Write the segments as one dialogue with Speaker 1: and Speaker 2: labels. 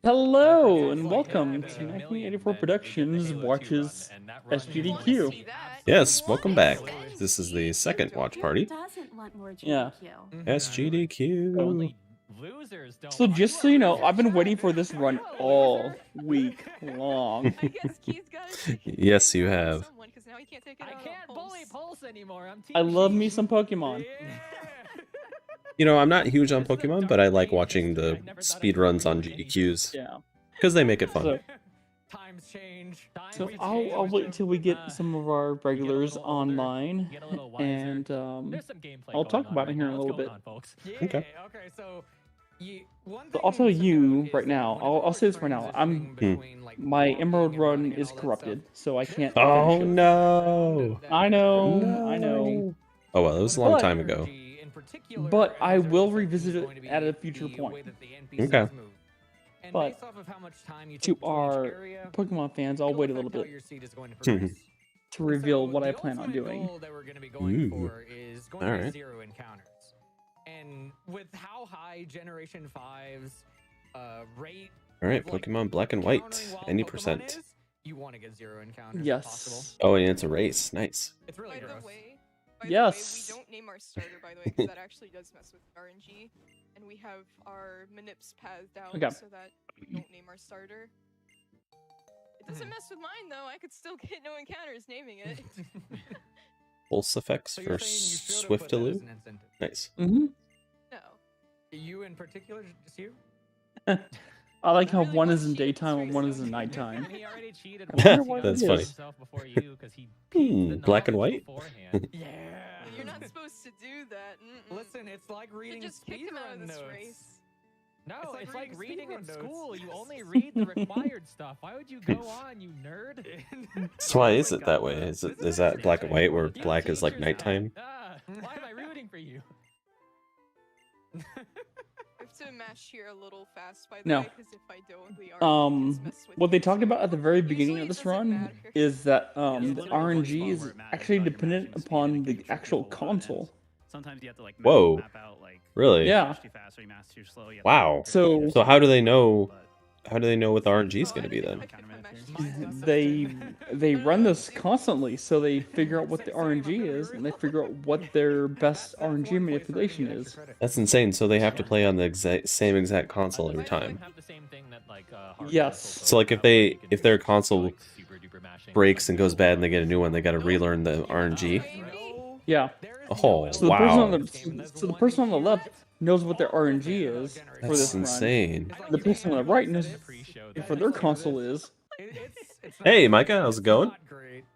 Speaker 1: Hello and welcome to 1984 Productions Watches SGDQ.
Speaker 2: Yes, welcome back. This is the second watch party.
Speaker 1: Yeah.
Speaker 2: SGDQ.
Speaker 3: Only losers don't.
Speaker 1: So just so you know, I've been waiting for this run all week long.
Speaker 4: I guess Keith's gotta
Speaker 2: Yes, you have.
Speaker 4: someone, 'cause now he can't take it
Speaker 3: I
Speaker 4: out on
Speaker 3: can't bully
Speaker 4: Pulse.
Speaker 3: Pulse anymore. I'm
Speaker 1: I love me
Speaker 3: Team
Speaker 1: some Pokemon.
Speaker 3: Yeah.
Speaker 2: You know, I'm not huge on Pokemon, but I like watching the speed runs on GDQs
Speaker 1: Yeah.
Speaker 2: because they make it fun.
Speaker 1: So,
Speaker 3: Times change.
Speaker 1: so I'll wait until we get some of our regulars online,
Speaker 3: Get a little wiser.
Speaker 1: and
Speaker 3: There's some gameplay
Speaker 1: I'll
Speaker 3: going
Speaker 1: talk
Speaker 3: on
Speaker 1: about it
Speaker 3: right
Speaker 1: here
Speaker 3: now.
Speaker 1: in a
Speaker 3: What's
Speaker 1: little bit.
Speaker 3: going on, folks?
Speaker 2: Okay.
Speaker 3: Okay. So,
Speaker 1: So I'll tell you right now. I'll say this right now. My Emerald run is corrupted, so I can't.
Speaker 2: Oh
Speaker 1: finish it.
Speaker 2: no!
Speaker 1: I know. I know.
Speaker 2: Oh well, it was a long time ago.
Speaker 1: But I will revisit it at a future point.
Speaker 2: Okay.
Speaker 1: But to our Pokemon fans, I'll wait a little bit to reveal what I plan on doing.
Speaker 2: Ooh. All right.
Speaker 3: Zero encounters. And with how high Generation 5's rate.
Speaker 2: All right,
Speaker 3: of, like,
Speaker 2: Pokemon Black and White,
Speaker 3: encountering wild
Speaker 2: any
Speaker 3: Pokemon
Speaker 2: percent.
Speaker 3: is, you want to get zero encounters if possible.
Speaker 1: Yes.
Speaker 2: Oh, and it's a race. Nice.
Speaker 3: It's really
Speaker 4: By
Speaker 3: gross.
Speaker 4: the way,
Speaker 1: Yes.
Speaker 4: we don't name our starter, by the way, because that actually does mess with RNG. And we have our Manips pathed out
Speaker 1: Okay.
Speaker 4: so that we don't name our starter. It doesn't mess with mine, though. I could still get no encounters naming it.
Speaker 2: Pulse effects
Speaker 3: So
Speaker 2: for
Speaker 3: you're saying you should have put that as
Speaker 2: Swiftaloo.
Speaker 3: an incentive.
Speaker 2: Nice.
Speaker 1: Mm-hmm.
Speaker 4: No.
Speaker 3: You in particular, just you?
Speaker 1: I like how
Speaker 4: really
Speaker 1: one
Speaker 4: want
Speaker 1: is in
Speaker 4: to cheat,
Speaker 1: daytime and
Speaker 4: Trace,
Speaker 1: one
Speaker 4: though.
Speaker 1: is in nighttime.
Speaker 3: He already cheated.
Speaker 1: I wonder
Speaker 3: once.
Speaker 1: why
Speaker 3: He got
Speaker 1: that
Speaker 2: That's funny.
Speaker 3: himself before you because he peeped the
Speaker 2: Black and
Speaker 3: knowledge
Speaker 2: white?
Speaker 3: beforehand. Yeah.
Speaker 4: You're not supposed to do that.
Speaker 3: Listen, it's like
Speaker 4: You
Speaker 3: reading
Speaker 4: just kicked him out
Speaker 3: speedrun
Speaker 4: of this
Speaker 3: notes.
Speaker 4: race.
Speaker 3: No,
Speaker 4: It's
Speaker 3: it's
Speaker 4: like
Speaker 3: like
Speaker 4: reading
Speaker 3: reading in
Speaker 4: speedrun notes.
Speaker 3: school. You only read the required stuff. Why would you go on, you nerd?
Speaker 2: So why is it that way? Is that black and white where
Speaker 3: You
Speaker 2: black is like
Speaker 3: teachers
Speaker 2: nighttime?
Speaker 3: why am I rooting for you?
Speaker 4: I have to mash here a little fast, by the
Speaker 1: No.
Speaker 4: way, because if I don't, the RNG gets messed with
Speaker 1: What they
Speaker 4: me,
Speaker 1: talked
Speaker 4: so
Speaker 1: about at the very beginning
Speaker 4: usually
Speaker 1: of
Speaker 4: it
Speaker 1: this
Speaker 4: doesn't
Speaker 1: run
Speaker 4: matter.
Speaker 1: is that the
Speaker 5: literally
Speaker 1: RNG is
Speaker 5: where it matters
Speaker 1: actually
Speaker 5: about your
Speaker 1: dependent
Speaker 5: matching speed
Speaker 1: upon
Speaker 5: and
Speaker 1: the
Speaker 5: keeping
Speaker 1: actual
Speaker 5: track of buttons.
Speaker 1: console.
Speaker 5: Sometimes you have to like
Speaker 2: Whoa.
Speaker 5: map out like
Speaker 2: Really?
Speaker 1: Yeah.
Speaker 5: match too fast or you match too slow. You have to
Speaker 2: Wow.
Speaker 5: upgrade
Speaker 1: So-
Speaker 5: your
Speaker 2: So how do they know?
Speaker 5: but
Speaker 2: How do they know what the RNG is going to be
Speaker 4: I
Speaker 2: then?
Speaker 4: picked my match
Speaker 5: Mine's
Speaker 4: too.
Speaker 1: They run this constantly, so they figure out what the RNG is, and they figure out what their best RNG manipulation is.
Speaker 2: That's insane. So they have to play on the same exact console every time.
Speaker 1: Yes.
Speaker 2: So like if their console breaks and goes bad and they get a new one, they got to relearn the RNG.
Speaker 1: Yeah.
Speaker 2: Oh,
Speaker 1: So the person on
Speaker 2: wow.
Speaker 1: the person on the left knows what their RNG is for
Speaker 2: That's
Speaker 1: this run.
Speaker 2: insane.
Speaker 1: The person on the right knows for their console is.
Speaker 2: Hey, Micah, how's it going?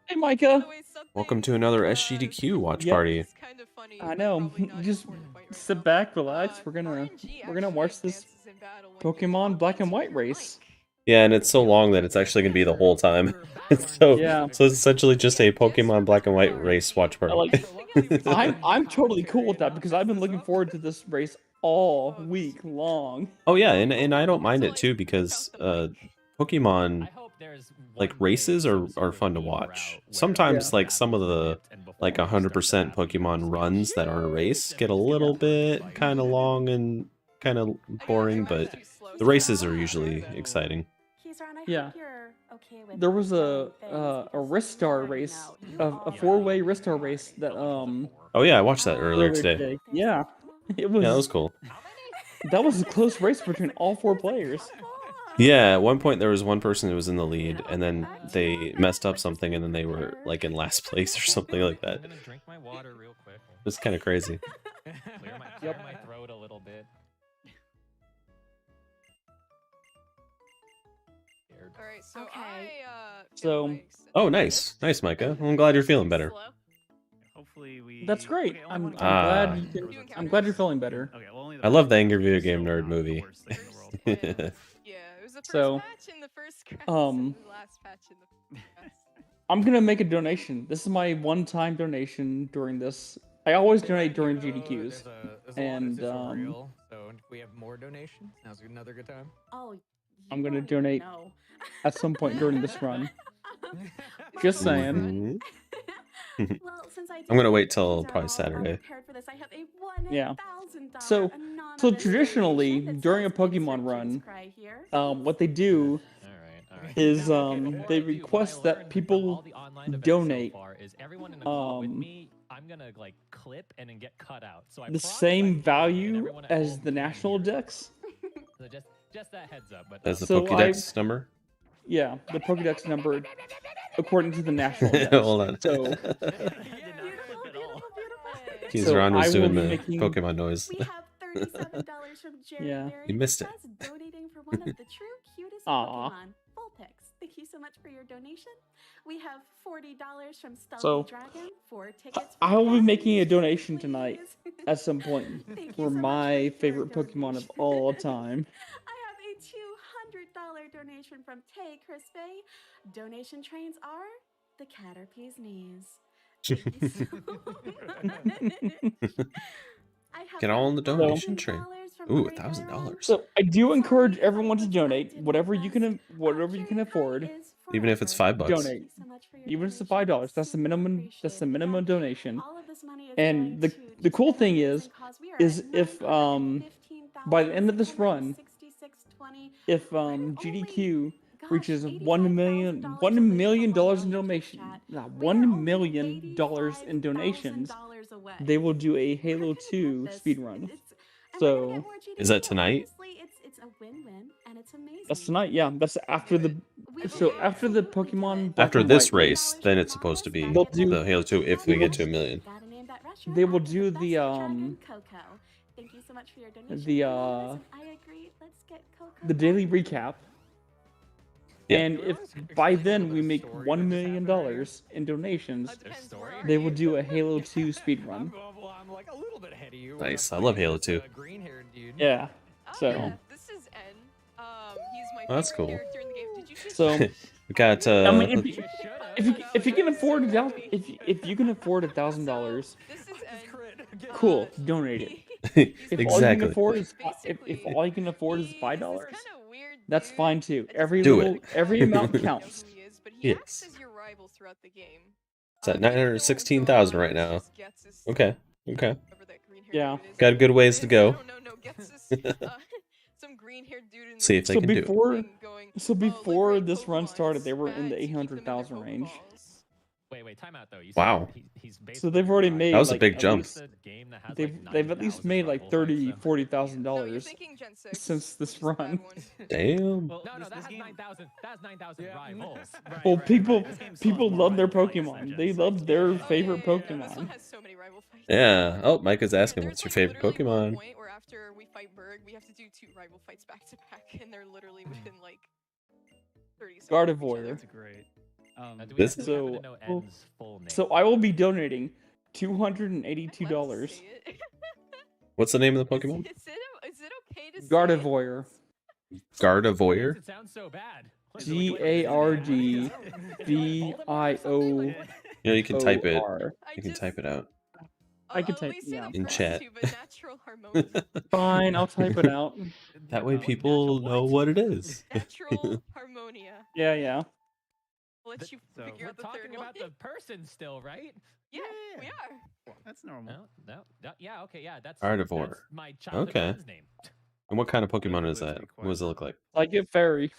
Speaker 1: Hey, Micah.
Speaker 2: Welcome to another SGDQ watch
Speaker 1: Yep.
Speaker 2: party.
Speaker 4: It's kind of funny,
Speaker 1: I
Speaker 4: but
Speaker 1: know.
Speaker 4: probably not
Speaker 1: Just
Speaker 4: important to fight right
Speaker 1: sit
Speaker 4: now.
Speaker 1: back, relax. We're gonna
Speaker 4: RNG
Speaker 1: watch
Speaker 4: actually
Speaker 1: this
Speaker 4: advances in battle when you
Speaker 1: Pokemon
Speaker 4: talk
Speaker 1: Black and
Speaker 4: into
Speaker 1: White
Speaker 4: your
Speaker 1: race.
Speaker 4: mic.
Speaker 2: Yeah, and it's so long that it's actually going to be the whole time.
Speaker 1: Yeah.
Speaker 2: So it's essentially just a Pokemon Black and White race watch party.
Speaker 1: I'm totally cool with that because I've been looking forward to this race all week long.
Speaker 2: Oh yeah, and I don't mind it too because Pokemon like races are fun to watch. Sometimes like some of the like 100% Pokemon runs that are a race get a little bit kind of long and kind of boring, but the races are usually exciting.
Speaker 1: Yeah. There was a Ristar race, a four-way Ristar race that
Speaker 2: Oh yeah, I watched that earlier today.
Speaker 1: Yeah, it
Speaker 2: Yeah, that was cool.
Speaker 1: that was a close race between all four players.
Speaker 2: Yeah, at one point there was one person who was in the lead, and then they messed up something, and then they were like in last place or something like that.
Speaker 3: I'm gonna drink my water real quick.
Speaker 2: It was kind of crazy.
Speaker 3: Clear my throat a little bit.
Speaker 4: Alright, so
Speaker 6: Okay.
Speaker 1: So-
Speaker 2: Oh, nice, nice, Micah. Well, I'm glad you're feeling better.
Speaker 5: Hopefully we.
Speaker 1: That's great.
Speaker 5: Okay,
Speaker 1: I'm
Speaker 5: only one-
Speaker 1: glad you
Speaker 4: You
Speaker 1: can, I'm glad you're feeling better.
Speaker 5: Okay, well, only
Speaker 2: I love the
Speaker 5: first
Speaker 2: Angry Video
Speaker 5: is
Speaker 2: Game
Speaker 5: still
Speaker 2: Nerd
Speaker 5: not
Speaker 2: movie.
Speaker 5: the worst thing in the world.
Speaker 4: Yeah, it was the first
Speaker 1: So,
Speaker 4: patch in the first grass
Speaker 1: um,
Speaker 4: and the last patch in the grass.
Speaker 1: I'm gonna make a donation. This is my one-time donation during this. I always donate during GDQs. And,
Speaker 3: so if we have more donations. Now's another good time.
Speaker 6: Oh,
Speaker 1: I'm gonna donate at some point during this run. Just saying.
Speaker 2: Mhm.
Speaker 6: Well, since I
Speaker 2: I'm gonna
Speaker 6: did
Speaker 2: wait
Speaker 6: say
Speaker 2: till
Speaker 6: things are
Speaker 2: probably
Speaker 6: all
Speaker 2: Saturday.
Speaker 6: prepared for this, I have a
Speaker 1: Yeah.
Speaker 6: $1,000
Speaker 1: So
Speaker 6: anonymous
Speaker 1: traditionally
Speaker 6: donation that
Speaker 1: during a
Speaker 6: says,
Speaker 1: Pokemon
Speaker 6: "Insert
Speaker 1: run,
Speaker 6: Jinx cry here."
Speaker 1: what they do
Speaker 3: All right.
Speaker 1: is
Speaker 3: Now, okay, before
Speaker 1: they
Speaker 3: I do, what I
Speaker 1: request
Speaker 3: learned
Speaker 1: that
Speaker 3: from
Speaker 1: people
Speaker 3: all the online events
Speaker 1: donate
Speaker 3: so far is everyone in the call with
Speaker 1: um
Speaker 3: me, I'm gonna like clip and then get cut out. So I
Speaker 1: the
Speaker 3: promise I
Speaker 1: same
Speaker 3: can hear you, and
Speaker 1: value
Speaker 3: everyone at
Speaker 1: as
Speaker 3: home
Speaker 1: the
Speaker 3: can
Speaker 1: national
Speaker 3: hear you.
Speaker 1: dex.
Speaker 3: So just that heads up. But
Speaker 2: As the
Speaker 1: So
Speaker 2: Pokédex number.
Speaker 1: Yeah, the Pokédex number according to the national dex.
Speaker 2: Hold on.
Speaker 1: So
Speaker 5: I did not
Speaker 6: Beautiful,
Speaker 5: clip at all.
Speaker 6: beautiful, beautiful.
Speaker 2: Keys
Speaker 1: So
Speaker 2: Ron
Speaker 1: I
Speaker 2: was
Speaker 1: will
Speaker 2: doing
Speaker 1: be
Speaker 2: the
Speaker 1: making
Speaker 2: Pokemon noise.
Speaker 6: We have $37 from Jerry
Speaker 1: Yeah.
Speaker 6: Berry
Speaker 2: You missed it.
Speaker 6: Express donating for one of the true cutest
Speaker 1: Aw.
Speaker 6: Pokemon, Vulpix. Thank you so much for your donation. We have $40 from Stealthy
Speaker 1: So,
Speaker 6: Dragon for tickets.
Speaker 1: I
Speaker 6: for
Speaker 1: will be
Speaker 6: Cat
Speaker 1: making a
Speaker 6: Please.
Speaker 1: donation tonight at some point
Speaker 6: Thank you
Speaker 1: for
Speaker 6: so much
Speaker 1: my
Speaker 6: your
Speaker 1: favorite Pokemon of
Speaker 6: donation.
Speaker 1: all time.
Speaker 6: I have a $200 donation from Tay Crispy. Donation trains are the Caterpie's knees. Thank you so much. I have
Speaker 2: Get all on the donation train.
Speaker 6: $1,000 from
Speaker 2: Ooh,
Speaker 6: Ari Byron.
Speaker 2: $1,000.
Speaker 1: So I do encourage
Speaker 6: Sorry if I
Speaker 1: everyone to
Speaker 6: was
Speaker 1: donate
Speaker 6: acting
Speaker 1: whatever you can
Speaker 6: fast.
Speaker 1: whatever you can
Speaker 6: Cherry pie
Speaker 1: afford.
Speaker 6: is
Speaker 2: Even if it's
Speaker 6: forever.
Speaker 2: $5.
Speaker 1: Donate.
Speaker 6: Thank you so much for your
Speaker 1: Even if it's
Speaker 6: donation.
Speaker 1: $5, that's the
Speaker 6: Super
Speaker 1: minimum. That's the
Speaker 6: appreciated.
Speaker 1: minimum
Speaker 6: Again,
Speaker 1: donation.
Speaker 6: all of this money is
Speaker 1: And
Speaker 6: going
Speaker 1: the
Speaker 6: to
Speaker 1: cool
Speaker 6: an
Speaker 1: thing
Speaker 6: amazing cause. We are
Speaker 1: is
Speaker 6: at
Speaker 1: if by the end of this run,
Speaker 6: 966,620.
Speaker 1: if
Speaker 6: We're only,
Speaker 1: GDQ
Speaker 6: gosh,
Speaker 1: reaches $1 million
Speaker 6: $85,000
Speaker 1: $1 million
Speaker 6: dollars
Speaker 1: in
Speaker 6: away from
Speaker 1: donation,
Speaker 6: Chat.
Speaker 1: not
Speaker 6: We are
Speaker 1: $1
Speaker 6: only
Speaker 1: million in donations,
Speaker 6: $85,000 away.
Speaker 1: they will do a
Speaker 6: We're
Speaker 1: Halo
Speaker 6: gonna
Speaker 1: 2
Speaker 6: get this.
Speaker 1: speed run.
Speaker 6: And we're gonna get
Speaker 1: So
Speaker 6: more GDQ.
Speaker 2: Is that tonight?
Speaker 6: Honestly, it's a win-win, and it's amazing.
Speaker 1: that's tonight. Yeah, that's after the
Speaker 6: We will
Speaker 1: so after the
Speaker 6: absolutely do
Speaker 1: Pokemon
Speaker 6: it.
Speaker 1: Black
Speaker 2: After
Speaker 1: and
Speaker 2: this
Speaker 1: White
Speaker 2: race, then it's supposed to be
Speaker 1: They'll do-
Speaker 2: the Halo 2 if we get to 1 million.
Speaker 6: Gotta name that restaurant
Speaker 1: they will
Speaker 6: after
Speaker 1: do
Speaker 6: best
Speaker 1: the
Speaker 6: dragon, Coco. Thank you so much for your donation.
Speaker 1: the,
Speaker 6: Anonymous, and I agree. Let's get Coco.
Speaker 1: the daily recap.
Speaker 2: Yeah.
Speaker 1: And if by then we make $1 million in donations, they will do a Halo 2 speed run.
Speaker 3: I'm like a little bit ahead of you.
Speaker 2: Nice. I love Halo 2.
Speaker 3: Green-haired dude.
Speaker 1: Yeah.
Speaker 4: Oh,
Speaker 1: So
Speaker 4: yeah. This is N. He's my
Speaker 2: Oh, that's
Speaker 4: favorite
Speaker 2: cool.
Speaker 4: character in the game. Did you just
Speaker 1: so
Speaker 2: We got
Speaker 1: I mean,
Speaker 2: let's-
Speaker 1: if you can afford if you can afford $1,000,
Speaker 4: This is N.
Speaker 1: cool, donate it. If all you can
Speaker 2: Exactly.
Speaker 1: afford is if all you can afford is $5,
Speaker 4: Weird
Speaker 1: that's
Speaker 4: dude.
Speaker 1: fine too.
Speaker 4: I just
Speaker 1: Every
Speaker 2: Do
Speaker 1: little
Speaker 2: it.
Speaker 1: every amount
Speaker 4: don't know
Speaker 1: counts.
Speaker 4: who he is, but he acts
Speaker 2: Yes.
Speaker 4: as your rival throughout the game.
Speaker 2: It's at
Speaker 4: If you don't know what's
Speaker 2: 916,000
Speaker 4: going
Speaker 2: right
Speaker 4: on,
Speaker 2: now.
Speaker 4: it's just Gets'
Speaker 2: Okay.
Speaker 4: whoever that green-haired
Speaker 1: Yeah.
Speaker 4: dude is.
Speaker 2: Got a good ways to go.
Speaker 4: No, Gets some green-haired dude in
Speaker 2: See
Speaker 4: the
Speaker 2: if they
Speaker 1: So
Speaker 2: can do it.
Speaker 1: before
Speaker 4: going,
Speaker 1: so
Speaker 4: "Oh,
Speaker 1: before
Speaker 4: liberate
Speaker 1: this run
Speaker 4: Pokemon,
Speaker 1: started, they were in
Speaker 4: spat,
Speaker 1: the
Speaker 4: keep them in their
Speaker 1: 800,000 range.
Speaker 4: Pokeballs."
Speaker 3: Wait, time out though. You
Speaker 2: Wow.
Speaker 3: said he's
Speaker 1: So
Speaker 3: basically
Speaker 1: they've already
Speaker 3: your
Speaker 1: made
Speaker 2: That was a
Speaker 1: like
Speaker 2: big
Speaker 1: at
Speaker 2: jump.
Speaker 1: least-
Speaker 3: game that has
Speaker 1: they've at least made like $30,000 $40,000
Speaker 4: No, you're thinking Gen 6,
Speaker 1: since this
Speaker 4: which is the bad
Speaker 1: run.
Speaker 4: one.
Speaker 2: Damn.
Speaker 5: Well,
Speaker 3: No,
Speaker 5: this
Speaker 3: that has
Speaker 5: game-
Speaker 3: 9,000. That has 9,000 rivals.
Speaker 1: Well, people
Speaker 5: This game still has
Speaker 1: people
Speaker 5: more
Speaker 1: love their
Speaker 5: rival fights than
Speaker 1: Pokemon.
Speaker 5: Gen
Speaker 1: They
Speaker 5: 6.
Speaker 1: love their
Speaker 4: Oh, yeah,
Speaker 1: favorite
Speaker 4: yeah, yeah. This one
Speaker 1: Pokemon.
Speaker 4: has so many rival fights.
Speaker 2: Yeah. Oh, Micah's asking,
Speaker 4: There's,
Speaker 2: what's your
Speaker 4: like,
Speaker 2: favorite
Speaker 4: literally one
Speaker 2: Pokemon?
Speaker 4: point where after we fight Berg, we have to do 2 rival fights back to back, and they're literally within like 30 seconds. of each
Speaker 1: Gardevoir.
Speaker 4: other.
Speaker 5: That's great.
Speaker 2: This-
Speaker 3: Do we
Speaker 1: So-
Speaker 3: happen to know N's full name?
Speaker 1: So I will be donating
Speaker 4: I'd
Speaker 1: $282.
Speaker 4: love to say it.
Speaker 2: What's the name of the Pokemon?
Speaker 4: Is it okay to say it?
Speaker 1: Gardevoir.
Speaker 2: Gardevoir?
Speaker 3: It sounds so bad.
Speaker 1: GARDVIOOR.
Speaker 2: You know, you can type it. You can type it out.
Speaker 1: I can
Speaker 4: I'll
Speaker 1: type-
Speaker 4: only say
Speaker 1: yeah.
Speaker 4: the
Speaker 2: In
Speaker 4: first
Speaker 2: chat.
Speaker 4: 2, but natural harmonia.
Speaker 1: Fine, I'll type it out.
Speaker 2: That way people know what it is.
Speaker 4: Natural harmonia.
Speaker 1: Yeah, yeah.
Speaker 4: I'll let you
Speaker 5: So,
Speaker 4: figure
Speaker 3: We're
Speaker 4: out the
Speaker 3: talking
Speaker 4: third one.
Speaker 3: about the person still, right?
Speaker 4: Yeah, we
Speaker 5: Yeah.
Speaker 4: are.
Speaker 5: That's normal.
Speaker 3: No, yeah, okay, yeah, that's
Speaker 2: Gardevoir.
Speaker 3: that's my childhood
Speaker 2: Okay.
Speaker 3: friend's name.
Speaker 2: And what kind of Pokemon is that? What does it look like?
Speaker 1: Like it fairy.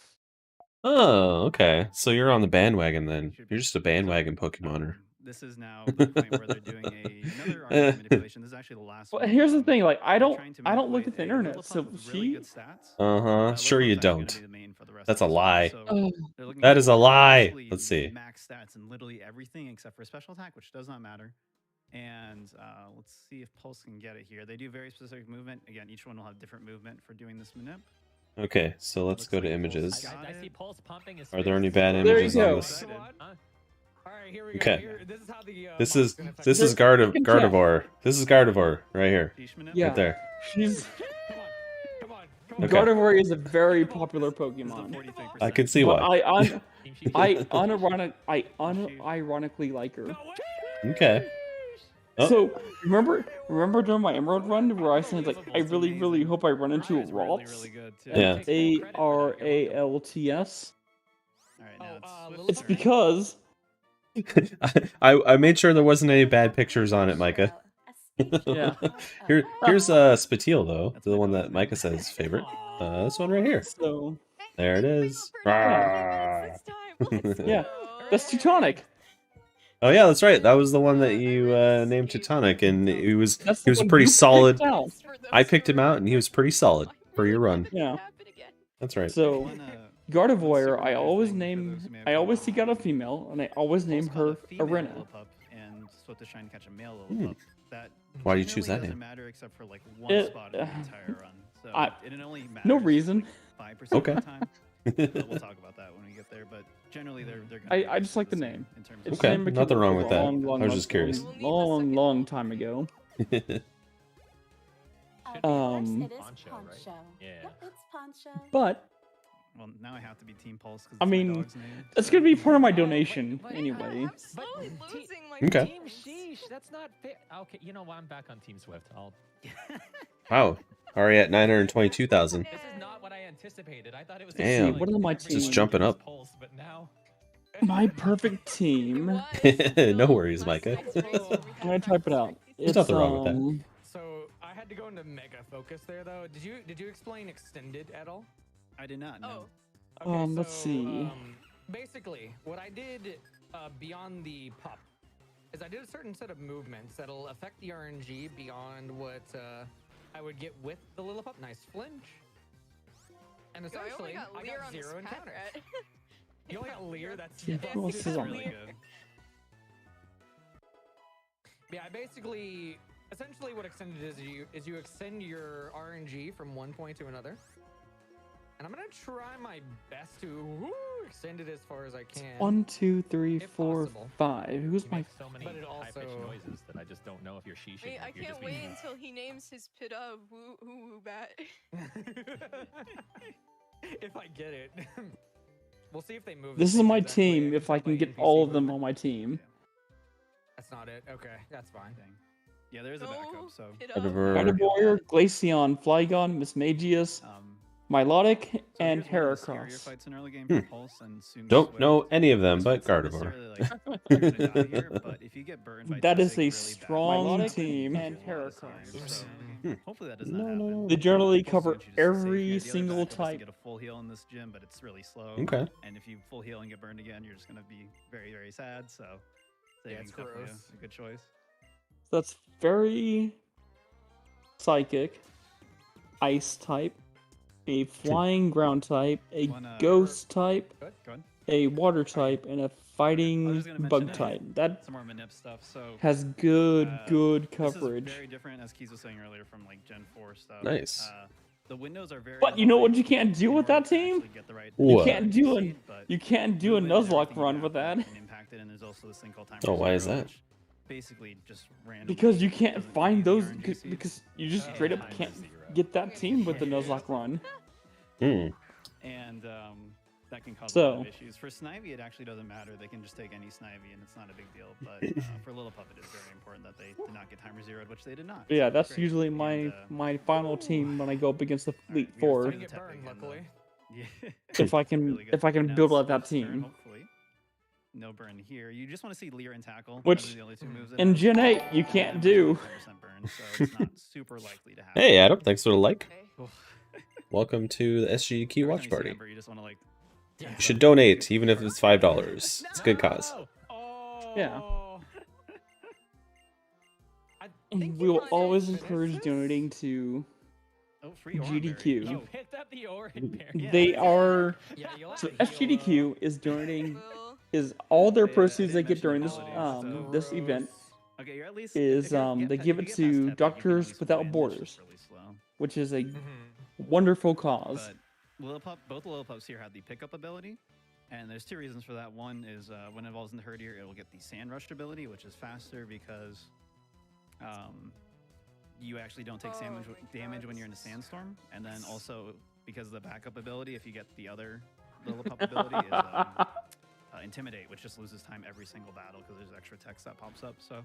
Speaker 2: Oh, okay. So you're on the bandwagon then. You're just a bandwagon Pokemoner.
Speaker 5: This is now the point where they're doing another argument manipulation. This is actually the last
Speaker 1: Well,
Speaker 5: one.
Speaker 1: here's the thing, like I
Speaker 5: They're
Speaker 1: don't
Speaker 5: trying to
Speaker 1: look at the
Speaker 5: manipulate a
Speaker 1: internet, so
Speaker 5: Lillipup with really
Speaker 1: she
Speaker 5: good stats.
Speaker 2: Uh-huh. Sure
Speaker 5: Lillipup
Speaker 2: you
Speaker 5: is actually gonna
Speaker 2: don't.
Speaker 5: be the main for the rest
Speaker 2: That's
Speaker 5: of
Speaker 2: a
Speaker 5: the season,
Speaker 2: lie.
Speaker 5: so
Speaker 1: Oh.
Speaker 5: they're looking
Speaker 2: That
Speaker 5: for
Speaker 2: is a lie.
Speaker 5: absolutely
Speaker 2: Let's see.
Speaker 5: max stats and literally everything except for special attack, which does not matter. And let's see if Pulse can get it here. They do very specific movement. Again, each one will have different movement for doing this manip.
Speaker 2: Okay, so let's
Speaker 5: Looks
Speaker 2: go to
Speaker 5: like
Speaker 2: images.
Speaker 5: Pulse
Speaker 3: I see Pulse pumping his
Speaker 2: Are there any
Speaker 3: fist.
Speaker 2: bad
Speaker 1: There you
Speaker 2: images on
Speaker 1: go.
Speaker 2: this?
Speaker 3: Huh? All right, here we go.
Speaker 2: Okay.
Speaker 3: Here, this is how the
Speaker 2: This
Speaker 3: model's
Speaker 2: is
Speaker 3: gonna affect
Speaker 2: this
Speaker 3: it.
Speaker 2: is
Speaker 1: I can tell.
Speaker 2: Gardevoir. This is Gardevoir right here.
Speaker 5: Peach manip.
Speaker 1: Yeah.
Speaker 2: Right there.
Speaker 1: She's
Speaker 3: Come on.
Speaker 2: Okay.
Speaker 1: Gardevoir is a very popular
Speaker 5: This is a
Speaker 1: Pokemon.
Speaker 5: 43%.
Speaker 2: I can see
Speaker 1: But
Speaker 2: why.
Speaker 1: I unironically like her.
Speaker 2: Okay. Oh.
Speaker 1: So remember during my Emerald run where I said like I really hope I run into a
Speaker 5: It's really,
Speaker 1: Ralts.
Speaker 5: really good too.
Speaker 2: Yeah.
Speaker 1: ARALTS.
Speaker 5: All right, now
Speaker 3: Oh,
Speaker 5: it's
Speaker 1: It's
Speaker 5: Swift's turn.
Speaker 1: because
Speaker 2: I made sure there wasn't any bad pictures on it, Micah.
Speaker 1: Yeah.
Speaker 2: Here's Spatil though, the one that Micah says is favorite. This one right here.
Speaker 1: So
Speaker 2: There it is.
Speaker 1: yeah, that's Teutonic.
Speaker 2: Oh yeah, that's right. That was the one that you named Teutonic, and he was
Speaker 1: That's
Speaker 2: a
Speaker 1: the one
Speaker 2: pretty
Speaker 1: you
Speaker 2: solid.
Speaker 1: picked out.
Speaker 2: I picked him out, and he was pretty solid for your run.
Speaker 1: Yeah.
Speaker 2: That's right.
Speaker 1: So Gardevoir, I always seek out a female, and I always name her Arena.
Speaker 5: And supposed to try and catch a male
Speaker 2: Hmm.
Speaker 5: Lillipup. That
Speaker 2: Why do you choose that
Speaker 5: generally
Speaker 2: name?
Speaker 5: doesn't matter except for like one
Speaker 1: It-
Speaker 5: spot of the entire run. So it only matters
Speaker 1: No reason.
Speaker 5: like 5%
Speaker 2: Okay.
Speaker 5: of the time. But we'll talk about that when we get there. But generally, they're gonna
Speaker 1: I just like the
Speaker 5: same
Speaker 1: name.
Speaker 5: in terms
Speaker 1: It's
Speaker 5: of
Speaker 2: Okay,
Speaker 1: named
Speaker 2: nothing wrong with that.
Speaker 1: long,
Speaker 2: I was just curious.
Speaker 1: Long time ago. Um,
Speaker 6: It is
Speaker 3: Poncho, right?
Speaker 6: Poncho.
Speaker 3: Yeah.
Speaker 6: Yep, it's Poncho.
Speaker 1: But
Speaker 5: Well, now I have to be Team Pulse because
Speaker 1: I mean, that's gonna be part of my donation anyway.
Speaker 4: I'm slowly losing my
Speaker 2: Okay.
Speaker 3: Team Sheesh, that's not fair. Okay, you know what? I'm back on Team Swift.
Speaker 2: Wow, already at 922,000.
Speaker 3: This is not what I anticipated. I thought it was.
Speaker 2: Damn.
Speaker 1: What are my
Speaker 3: every
Speaker 1: teams?
Speaker 2: Just jumping up.
Speaker 3: Pulse, but now.
Speaker 1: My perfect team.
Speaker 2: No worries, Micah.
Speaker 1: I'm gonna type it out.
Speaker 2: There's
Speaker 1: It's
Speaker 2: nothing wrong with that.
Speaker 3: So I had to go into Mega Focus there though. Did you explain extended at all?
Speaker 5: I did not know.
Speaker 4: Oh,
Speaker 1: Let's see.
Speaker 3: Basically, what I did beyond the pop is I did a certain set of movements that'll affect the RNG beyond what I would get with the Lillipup. Nice flinch. And
Speaker 4: so I only
Speaker 3: essentially,
Speaker 4: got
Speaker 3: I
Speaker 4: Lear
Speaker 3: got
Speaker 4: on this
Speaker 3: 0
Speaker 4: path,
Speaker 3: encounters.
Speaker 4: right?
Speaker 3: You only got Lear. That's
Speaker 1: Yeah,
Speaker 3: that's
Speaker 1: who else is on
Speaker 5: Really
Speaker 1: there?
Speaker 5: good.
Speaker 3: Yeah, I basically, essentially what extended is you extend your RNG from one point to another. And I'm gonna try my best to extend it as far as I can.
Speaker 1: 1, 2, 3,
Speaker 3: If
Speaker 1: 4,
Speaker 3: possible.
Speaker 1: 5. Who's
Speaker 7: You
Speaker 1: my?
Speaker 7: make so many
Speaker 3: But it
Speaker 7: high-pitched
Speaker 3: also-
Speaker 7: noises that I just don't know if you're sheeshing.
Speaker 4: Wait,
Speaker 7: or
Speaker 4: I
Speaker 7: if you're
Speaker 4: can't
Speaker 7: just
Speaker 4: wait
Speaker 7: being-
Speaker 4: until he names his pit of woo woo bat.
Speaker 3: If I get it. We'll see if they move.
Speaker 1: This
Speaker 3: the
Speaker 1: is my
Speaker 3: things. Actually, I
Speaker 1: team.
Speaker 3: can
Speaker 1: If I
Speaker 3: put
Speaker 1: can
Speaker 3: my
Speaker 1: get
Speaker 3: NPC
Speaker 1: all of them
Speaker 3: movement.
Speaker 1: on my team.
Speaker 3: That's not it. Okay, that's fine.
Speaker 5: Dang. Yeah, there is a backup. So
Speaker 4: Pit
Speaker 2: Gardevoir.
Speaker 4: of.
Speaker 1: Gardevoir, Glaceon, Flygon, Mismagius, Milotic,
Speaker 5: so
Speaker 1: and
Speaker 5: here's one of the scarier
Speaker 1: Heracross.
Speaker 5: fights in early game for Pulse and soon
Speaker 2: Don't
Speaker 5: Swift.
Speaker 2: know any of them,
Speaker 5: This
Speaker 2: but
Speaker 5: one's not
Speaker 2: Gardevoir.
Speaker 5: necessarily, like, you're gonna die here, but if you get burned by
Speaker 1: That is
Speaker 5: Toxic
Speaker 1: a
Speaker 5: really
Speaker 1: strong
Speaker 5: badly,
Speaker 1: team
Speaker 5: you
Speaker 1: and
Speaker 5: lose a lot of
Speaker 1: Heracross.
Speaker 5: time, so
Speaker 2: Hmm.
Speaker 5: hopefully that does not
Speaker 2: No.
Speaker 5: happen.
Speaker 1: They generally
Speaker 5: Pulse
Speaker 1: cover
Speaker 5: wants you just to save
Speaker 1: every
Speaker 5: here. The other
Speaker 1: single
Speaker 5: backup is to
Speaker 1: type.
Speaker 5: get a full heal in this gym, but it's really slow.
Speaker 2: Okay.
Speaker 5: And if you full heal and get burned again, you're just gonna be very, very sad. So saving's
Speaker 3: it's
Speaker 5: definitely
Speaker 3: gross.
Speaker 5: a good choice.
Speaker 1: That's very psychic, ice type, a flying ground type, a
Speaker 5: Wanna-
Speaker 1: ghost type,
Speaker 5: Go ahead.
Speaker 1: a water type, and a
Speaker 5: I was
Speaker 1: fighting
Speaker 5: just gonna
Speaker 1: bug
Speaker 5: mention,
Speaker 1: type. That
Speaker 5: Some more manip stuff. So
Speaker 1: has good
Speaker 5: This
Speaker 1: coverage.
Speaker 5: is very different, as Keys was saying earlier, from like Gen 4 stuff.
Speaker 2: Nice.
Speaker 5: The windows are very.
Speaker 1: But you know what
Speaker 5: wide
Speaker 1: you can't do
Speaker 5: in
Speaker 1: with
Speaker 5: order
Speaker 1: that
Speaker 5: to
Speaker 1: team?
Speaker 5: actually get the right
Speaker 2: What?
Speaker 1: can't do
Speaker 5: speed,
Speaker 1: an-
Speaker 5: but
Speaker 1: You can't do a
Speaker 5: movement and
Speaker 1: Nuzlocke
Speaker 5: everything you
Speaker 1: run
Speaker 5: have
Speaker 1: with that.
Speaker 5: can impact it, and there's also this thing called time.
Speaker 2: Oh, why is that?
Speaker 5: Basically, just random.
Speaker 1: Because you can't
Speaker 5: doesn't
Speaker 1: find
Speaker 5: give you
Speaker 1: those
Speaker 5: the RNG
Speaker 1: because,
Speaker 5: seeds.
Speaker 1: because you just
Speaker 3: Oh,
Speaker 1: straight up
Speaker 7: time
Speaker 1: can't
Speaker 7: is 0.
Speaker 1: get that team with the Nuzlocke run.
Speaker 2: Hmm.
Speaker 5: And that can cause a
Speaker 1: So-
Speaker 5: lot of issues. For Snivy, it actually doesn't matter. They can just take any Snivy, and it's not a big deal. But for Lillipup, it is very important that they did not get timer zeroed, which they did not.
Speaker 1: But yeah,
Speaker 5: So
Speaker 1: that's
Speaker 5: great.
Speaker 1: usually
Speaker 5: And,
Speaker 1: my final team when I go up against the Elite
Speaker 5: we are
Speaker 1: Four.
Speaker 5: starting
Speaker 3: Didn't
Speaker 5: to
Speaker 3: get
Speaker 5: tap
Speaker 3: burned,
Speaker 5: again,
Speaker 3: luckily.
Speaker 5: Yeah.
Speaker 1: If I can
Speaker 5: Really good.
Speaker 1: if I can
Speaker 5: Now
Speaker 1: build
Speaker 5: it's
Speaker 1: out that
Speaker 5: Swift's turn,
Speaker 1: team.
Speaker 5: hopefully. No burn here. You just want to see Leer and Tackle.
Speaker 1: Which,
Speaker 5: Those are the only two moves that
Speaker 1: in
Speaker 5: have
Speaker 1: Gen 8 you
Speaker 5: and
Speaker 1: can't
Speaker 5: then
Speaker 1: do.
Speaker 5: 100% burn, so it's not super likely to happen.
Speaker 2: Hey, Adam. Thanks for the like.
Speaker 4: Okay.
Speaker 2: Welcome to the SGDQ
Speaker 5: Every
Speaker 2: watch
Speaker 5: time you see
Speaker 2: party.
Speaker 5: Ember, you just want to like.
Speaker 2: You should donate, even if it's $5. It's a good cause.
Speaker 3: Oh.
Speaker 1: Yeah.
Speaker 4: Thank
Speaker 1: We
Speaker 4: you
Speaker 1: will
Speaker 4: for
Speaker 1: always
Speaker 4: this.
Speaker 1: encourage donating to
Speaker 5: Oh, free Oranberry.
Speaker 1: GDQ.
Speaker 7: You picked up the orange bear.
Speaker 5: Yeah.
Speaker 1: they are
Speaker 3: Yeah, you'll
Speaker 1: so
Speaker 3: have to heal,
Speaker 1: SGDQ is donating
Speaker 4: Will.
Speaker 1: is all their
Speaker 5: Yeah,
Speaker 1: proceeds
Speaker 5: they
Speaker 1: they get during this
Speaker 5: mentioned abilities, so-
Speaker 1: this event
Speaker 5: Okay, you're at least.
Speaker 1: is,
Speaker 5: if you're-
Speaker 1: they
Speaker 5: if
Speaker 1: give
Speaker 5: you
Speaker 1: it
Speaker 5: get
Speaker 1: to
Speaker 5: past Tepe, you can at
Speaker 1: Doctors
Speaker 5: least
Speaker 1: Without
Speaker 5: win. It's
Speaker 1: Borders.
Speaker 5: just really slow.
Speaker 1: which is a
Speaker 3: Mhm.
Speaker 1: wonderful cause.
Speaker 5: But Lillipup, both Lillipups here have the pickup ability, and there's two reasons for that. One is when it evolves into Herdier, it will get the Sand Rush ability, which is faster because you actually don't take
Speaker 4: Oh
Speaker 5: damage,
Speaker 4: my
Speaker 5: damage
Speaker 4: God,
Speaker 5: when you're in a
Speaker 4: this is
Speaker 5: sandstorm, and then also because of the backup ability, if you get the other Lillipup ability, is Intimidate, which just loses time every single battle because there's extra text that pops up. So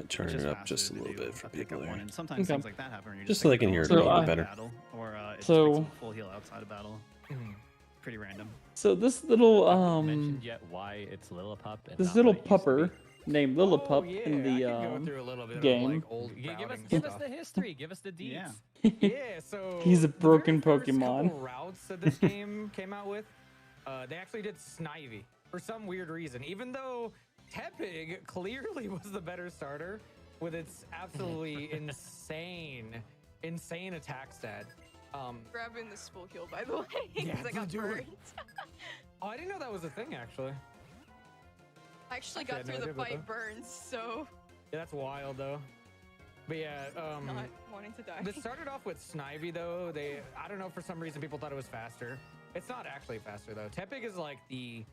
Speaker 2: Turn
Speaker 5: it's
Speaker 2: it up
Speaker 5: faster
Speaker 2: just a
Speaker 5: to
Speaker 2: little
Speaker 5: do
Speaker 2: bit for
Speaker 5: a pickup
Speaker 2: people
Speaker 5: one,
Speaker 2: there.
Speaker 5: and sometimes
Speaker 1: Okay.
Speaker 5: things like that happen. Where you
Speaker 2: Just
Speaker 5: just
Speaker 2: so
Speaker 5: pick
Speaker 2: they can
Speaker 5: up
Speaker 2: hear it
Speaker 5: the
Speaker 2: a little
Speaker 1: So,
Speaker 2: bit better.
Speaker 5: battle, or it
Speaker 1: so-
Speaker 5: full heal outside of battle.
Speaker 3: Mhm.
Speaker 5: pretty random.
Speaker 1: So this little
Speaker 7: Haven't mentioned yet why it's Lillipup and
Speaker 1: this
Speaker 7: not
Speaker 1: little
Speaker 7: what it used to be.
Speaker 1: pupper named Lillipup
Speaker 3: Oh, yeah,
Speaker 1: in
Speaker 3: I
Speaker 1: the
Speaker 3: could go through a little bit of,
Speaker 1: game.
Speaker 3: like, old
Speaker 7: Give us,
Speaker 3: routing
Speaker 7: give us
Speaker 3: stuff.
Speaker 7: the history. Give us the deeds.
Speaker 5: Yeah.
Speaker 3: Yeah, so
Speaker 1: He's a
Speaker 3: the
Speaker 1: broken
Speaker 3: very first
Speaker 1: Pokemon.
Speaker 3: couple routes that this game came out with, they actually did Snivy for some weird reason. Even though Tepig clearly was the better starter with its absolutely insane attack stat.
Speaker 4: Grabbing the spool kill, by the way,
Speaker 3: Yeah,
Speaker 4: because I got
Speaker 3: dude.
Speaker 4: burned.
Speaker 3: Oh, I didn't know that was a thing actually.
Speaker 4: I actually
Speaker 3: I
Speaker 4: got
Speaker 3: had no
Speaker 4: through the
Speaker 3: idea about
Speaker 4: fight
Speaker 3: that.
Speaker 4: burns, so
Speaker 3: Yeah, that's wild though. But yeah,
Speaker 4: not wanting to die.
Speaker 3: this started off with Snivy though. I don't know, for some reason people thought it was faster. It's not actually faster though. Tepig is like the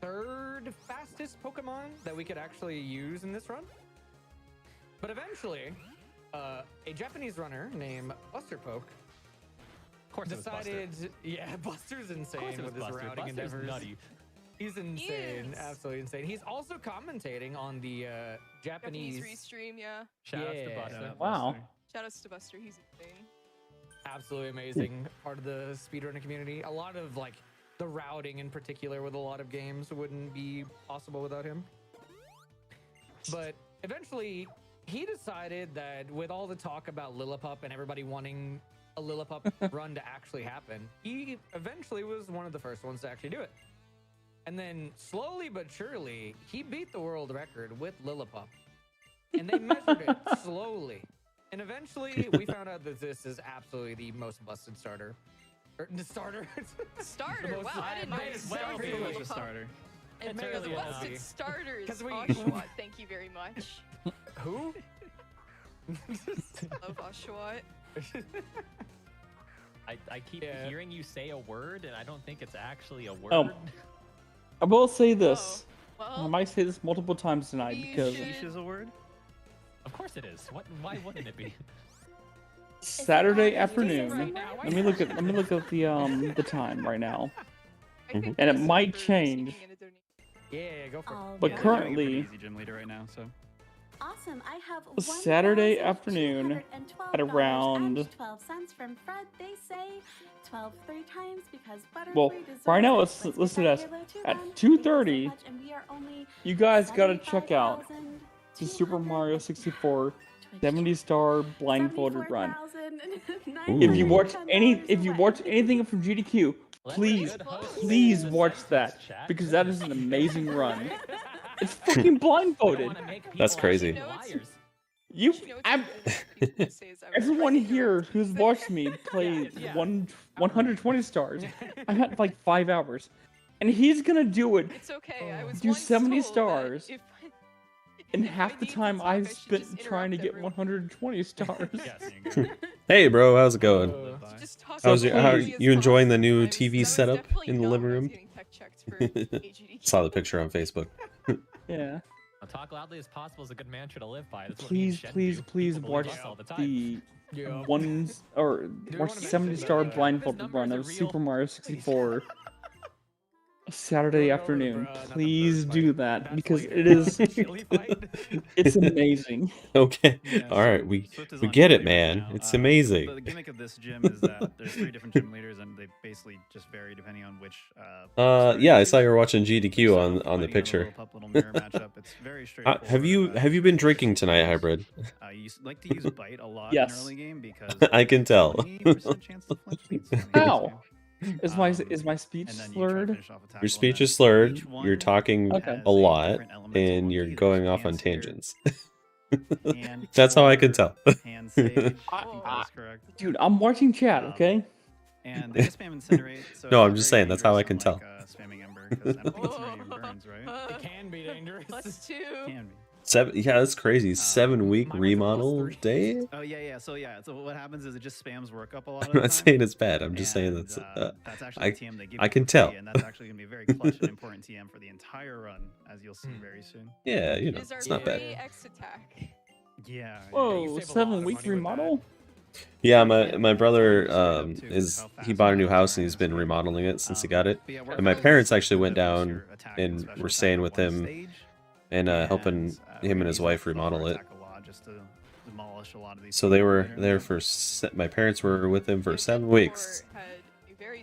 Speaker 3: 3rd fastest Pokemon that we could actually use in this run. But eventually, a Japanese runner named Busterpoke
Speaker 7: Of course it was Buster.
Speaker 3: decided, yeah, Buster's
Speaker 7: Of course
Speaker 3: insane
Speaker 7: it was
Speaker 3: with his
Speaker 7: Buster.
Speaker 3: routing
Speaker 7: Buster's
Speaker 3: endeavors.
Speaker 7: nutty.
Speaker 3: He's insane,
Speaker 4: is.
Speaker 3: absolutely insane. He's also commentating on the
Speaker 4: Japanese
Speaker 3: Japanese.
Speaker 4: restream, yeah.
Speaker 7: Shout outs to
Speaker 3: Yeah.
Speaker 7: Buster.
Speaker 5: Shout out
Speaker 1: Wow.
Speaker 5: Buster.
Speaker 4: Shoutouts to Buster, he's insane.
Speaker 3: Absolutely amazing part of the speedrunning community. A lot of like the routing in particular with a lot of games wouldn't be possible without him. But eventually he decided that with all the talk about Lillipup and everybody wanting a Lillipup run to actually happen, he eventually was one of the first ones to actually do it. And then slowly but surely, he beat the world record with Lillipup. And they measured it slowly. And eventually, we found out that this is absolutely the most busted starter. The starter.
Speaker 4: Starter,
Speaker 3: The most-
Speaker 4: wow, I didn't know
Speaker 3: might
Speaker 4: it
Speaker 3: as
Speaker 4: was
Speaker 3: well
Speaker 4: starter.
Speaker 3: be
Speaker 5: Pretty much a
Speaker 3: Lillipup.
Speaker 5: starter.
Speaker 3: It
Speaker 7: It's
Speaker 3: may as
Speaker 7: early
Speaker 3: well
Speaker 7: enough.
Speaker 3: be.
Speaker 4: Busted starters,
Speaker 3: 'Cause we-
Speaker 4: Oshawott, thank you very much.
Speaker 3: Who?
Speaker 4: Love Oshawott.
Speaker 7: I keep
Speaker 3: Yeah.
Speaker 7: hearing you say a word, and I don't think it's actually a word.
Speaker 1: I will say this.
Speaker 4: Oh,
Speaker 1: I
Speaker 4: well,
Speaker 1: might say this multiple times tonight
Speaker 4: You
Speaker 1: because
Speaker 4: should-
Speaker 5: Leash is a word?
Speaker 7: Of course it is. What? Why wouldn't it be?
Speaker 1: Saturday
Speaker 4: Is it
Speaker 1: afternoon.
Speaker 4: right
Speaker 3: now?
Speaker 1: Let me look at the time right now.
Speaker 4: I think
Speaker 1: And it
Speaker 4: this is
Speaker 1: might
Speaker 4: for
Speaker 1: change.
Speaker 4: receiving a donation.
Speaker 3: Yeah, go for it.
Speaker 6: All
Speaker 1: But
Speaker 5: Yeah,
Speaker 6: right.
Speaker 5: they're doing a pretty
Speaker 1: currently-
Speaker 5: easy gym leader right now, so.
Speaker 6: Awesome. I have
Speaker 1: Saturday afternoon at around-
Speaker 6: $12 from Fred. They say 12 3 times because Butterfree
Speaker 1: Well,
Speaker 6: deserves
Speaker 1: right now
Speaker 6: it.
Speaker 1: it's
Speaker 6: Let's
Speaker 1: listed
Speaker 6: get
Speaker 1: as
Speaker 6: that Halo 2
Speaker 1: at
Speaker 6: done.
Speaker 1: 2:30.
Speaker 6: Thank you so much, and we are only
Speaker 1: You guys gotta check out the
Speaker 6: 75,274
Speaker 1: Super Mario 64 70-star blindfolded run.
Speaker 2: Ooh.
Speaker 1: If you watch anything from GDQ,
Speaker 7: Let
Speaker 1: please,
Speaker 7: the good host
Speaker 1: please
Speaker 7: decide
Speaker 1: watch
Speaker 7: this
Speaker 1: that
Speaker 7: chat.
Speaker 1: because that is an amazing run. It's fucking
Speaker 7: We don't
Speaker 1: blindfolded.
Speaker 7: wanna make people
Speaker 2: That's
Speaker 7: out
Speaker 2: crazy.
Speaker 7: to be liars.
Speaker 1: You,
Speaker 4: You know,
Speaker 1: I'm,
Speaker 4: people say is I was
Speaker 1: everyone
Speaker 4: right
Speaker 1: here
Speaker 4: here.
Speaker 1: who's watched me play
Speaker 7: Yeah.
Speaker 1: 120 stars, I'm at like 5 hours, and he's gonna do it
Speaker 4: It's okay. I was
Speaker 1: Do
Speaker 4: once
Speaker 1: 70
Speaker 4: told that
Speaker 1: stars
Speaker 4: if
Speaker 1: in
Speaker 4: if I
Speaker 1: half the
Speaker 4: need to
Speaker 1: time
Speaker 4: talk,
Speaker 1: I've
Speaker 4: I should
Speaker 1: spent
Speaker 4: just
Speaker 1: trying to
Speaker 4: interrupt
Speaker 1: get
Speaker 4: everyone.
Speaker 1: 120 stars.
Speaker 7: Yes.
Speaker 5: There you go.
Speaker 2: Hey, bro, how's it going?
Speaker 3: Uh,
Speaker 5: Bye.
Speaker 4: Just talk
Speaker 1: How's
Speaker 4: as
Speaker 1: your- how are
Speaker 4: quickly as
Speaker 2: you enjoying the new
Speaker 4: possible.
Speaker 2: TV
Speaker 4: I was
Speaker 2: setup
Speaker 4: definitely
Speaker 2: in the
Speaker 4: not
Speaker 2: living
Speaker 4: when I was
Speaker 2: room?
Speaker 4: getting tech checked for AGDQ.
Speaker 2: Saw the picture on Facebook.
Speaker 1: Yeah.
Speaker 7: Now, talk loudly as possible is a good mantra to live by. That's what me and
Speaker 1: Please,
Speaker 7: Shen
Speaker 1: please,
Speaker 7: do.
Speaker 1: please
Speaker 7: People
Speaker 1: watch
Speaker 7: believe us all the time.
Speaker 1: the
Speaker 3: Yeah.
Speaker 1: ones or
Speaker 3: we
Speaker 1: watch
Speaker 3: wanna
Speaker 1: the
Speaker 3: mention
Speaker 1: 70-star
Speaker 3: that,
Speaker 1: blindfolded
Speaker 7: numbers
Speaker 1: run
Speaker 7: are
Speaker 1: of
Speaker 7: real.
Speaker 1: Super Mario 64 Saturday
Speaker 3: Not the
Speaker 1: afternoon.
Speaker 3: bird
Speaker 1: Please
Speaker 3: fight.
Speaker 1: do that
Speaker 3: That's
Speaker 1: because
Speaker 3: later.
Speaker 1: it is
Speaker 3: Chili fight.
Speaker 1: it's amazing.
Speaker 2: Okay.
Speaker 5: Yeah,
Speaker 2: All right. We
Speaker 5: Swift is
Speaker 2: we
Speaker 5: on
Speaker 2: get
Speaker 5: gym
Speaker 2: it,
Speaker 5: leader right
Speaker 2: man.
Speaker 5: now.
Speaker 2: It's
Speaker 5: The
Speaker 2: amazing.
Speaker 5: gimmick of this gym is that there's 3 different gym leaders, and they basically just vary depending on which.
Speaker 2: Yeah, I saw you were watching GDQ
Speaker 5: So,
Speaker 2: on the
Speaker 5: fighting
Speaker 2: picture.
Speaker 5: Little pup, little mirror matchup. It's very straightforward.
Speaker 2: Have you been drinking tonight, Hybrid?
Speaker 5: You like to use bite a lot
Speaker 1: Yes.
Speaker 5: in early game because
Speaker 2: I can tell.
Speaker 5: 20% chance to flinch means 20%.
Speaker 1: Ow. Is my speech
Speaker 5: And then you try to
Speaker 1: slurred?
Speaker 5: finish off a tackle,
Speaker 2: Your
Speaker 5: and
Speaker 2: speech
Speaker 5: then
Speaker 2: is slurred.
Speaker 5: each one
Speaker 2: You're talking
Speaker 1: Okay.
Speaker 5: has
Speaker 2: a lot,
Speaker 5: different elemental
Speaker 2: and you're
Speaker 5: ability.
Speaker 2: going
Speaker 5: There's
Speaker 2: off on
Speaker 5: hand seer,
Speaker 2: tangents.
Speaker 5: hand
Speaker 2: That's how I can
Speaker 5: killer,
Speaker 2: tell.
Speaker 5: Hand sage. I think
Speaker 4: Whoa.
Speaker 5: that is correct.
Speaker 1: Dude, I'm watching chat, okay?
Speaker 5: And they just spam incinerate. So
Speaker 2: No,
Speaker 5: it's
Speaker 2: I'm just
Speaker 5: very
Speaker 2: saying, that's how I
Speaker 5: dangerous,
Speaker 2: can
Speaker 5: unlike, spamming ember, 'cause I don't think incinerating burns, right?
Speaker 3: It can be dangerous.
Speaker 4: +2.
Speaker 5: Can be.
Speaker 2: 7. Yeah, that's crazy. 7-week
Speaker 3: mine was a
Speaker 2: remodel
Speaker 3: +3.
Speaker 2: day.
Speaker 5: Oh yeah. So what happens is it just spams work up a lot of
Speaker 2: I'm
Speaker 5: the
Speaker 2: not
Speaker 5: time.
Speaker 2: saying it's bad. I'm just saying
Speaker 5: And,
Speaker 2: that's.
Speaker 5: that's actually
Speaker 2: I-
Speaker 5: the TM they give
Speaker 2: I
Speaker 5: you
Speaker 2: can
Speaker 5: for
Speaker 2: tell.
Speaker 5: free, and that's actually going to be a very clutch and important TM for the entire run, as you'll see very soon.
Speaker 2: Yeah, you
Speaker 4: It
Speaker 2: know,
Speaker 4: is our
Speaker 2: it's not bad.
Speaker 4: free X attack.
Speaker 5: Yeah.
Speaker 1: Whoa,
Speaker 3: save a lot of
Speaker 1: 7-week
Speaker 3: money with
Speaker 1: remodel?
Speaker 2: Yeah, my brother
Speaker 5: Straight up, too,
Speaker 2: is
Speaker 5: how
Speaker 2: he
Speaker 5: fast
Speaker 2: bought a
Speaker 5: it
Speaker 2: new
Speaker 5: goes
Speaker 2: house and
Speaker 5: around
Speaker 2: he's
Speaker 5: the
Speaker 2: been
Speaker 5: screen.
Speaker 2: remodeling it since he got it.
Speaker 5: But yeah,
Speaker 2: And my
Speaker 5: workflows
Speaker 2: parents actually
Speaker 5: is
Speaker 2: went
Speaker 5: to boost
Speaker 2: down
Speaker 5: your attack
Speaker 2: and
Speaker 5: special
Speaker 2: were
Speaker 5: attack
Speaker 2: staying
Speaker 5: at
Speaker 2: with
Speaker 5: one
Speaker 2: him
Speaker 5: stage,
Speaker 2: and helping
Speaker 5: we
Speaker 2: him and his
Speaker 5: use
Speaker 2: wife
Speaker 5: that
Speaker 2: remodel
Speaker 5: buffer
Speaker 2: it.
Speaker 5: attack a lot just to demolish a lot of these
Speaker 2: So they were
Speaker 5: later.
Speaker 2: there for. My parents were with him for
Speaker 4: If
Speaker 2: 7
Speaker 4: Ed
Speaker 2: weeks.
Speaker 4: Moore had a very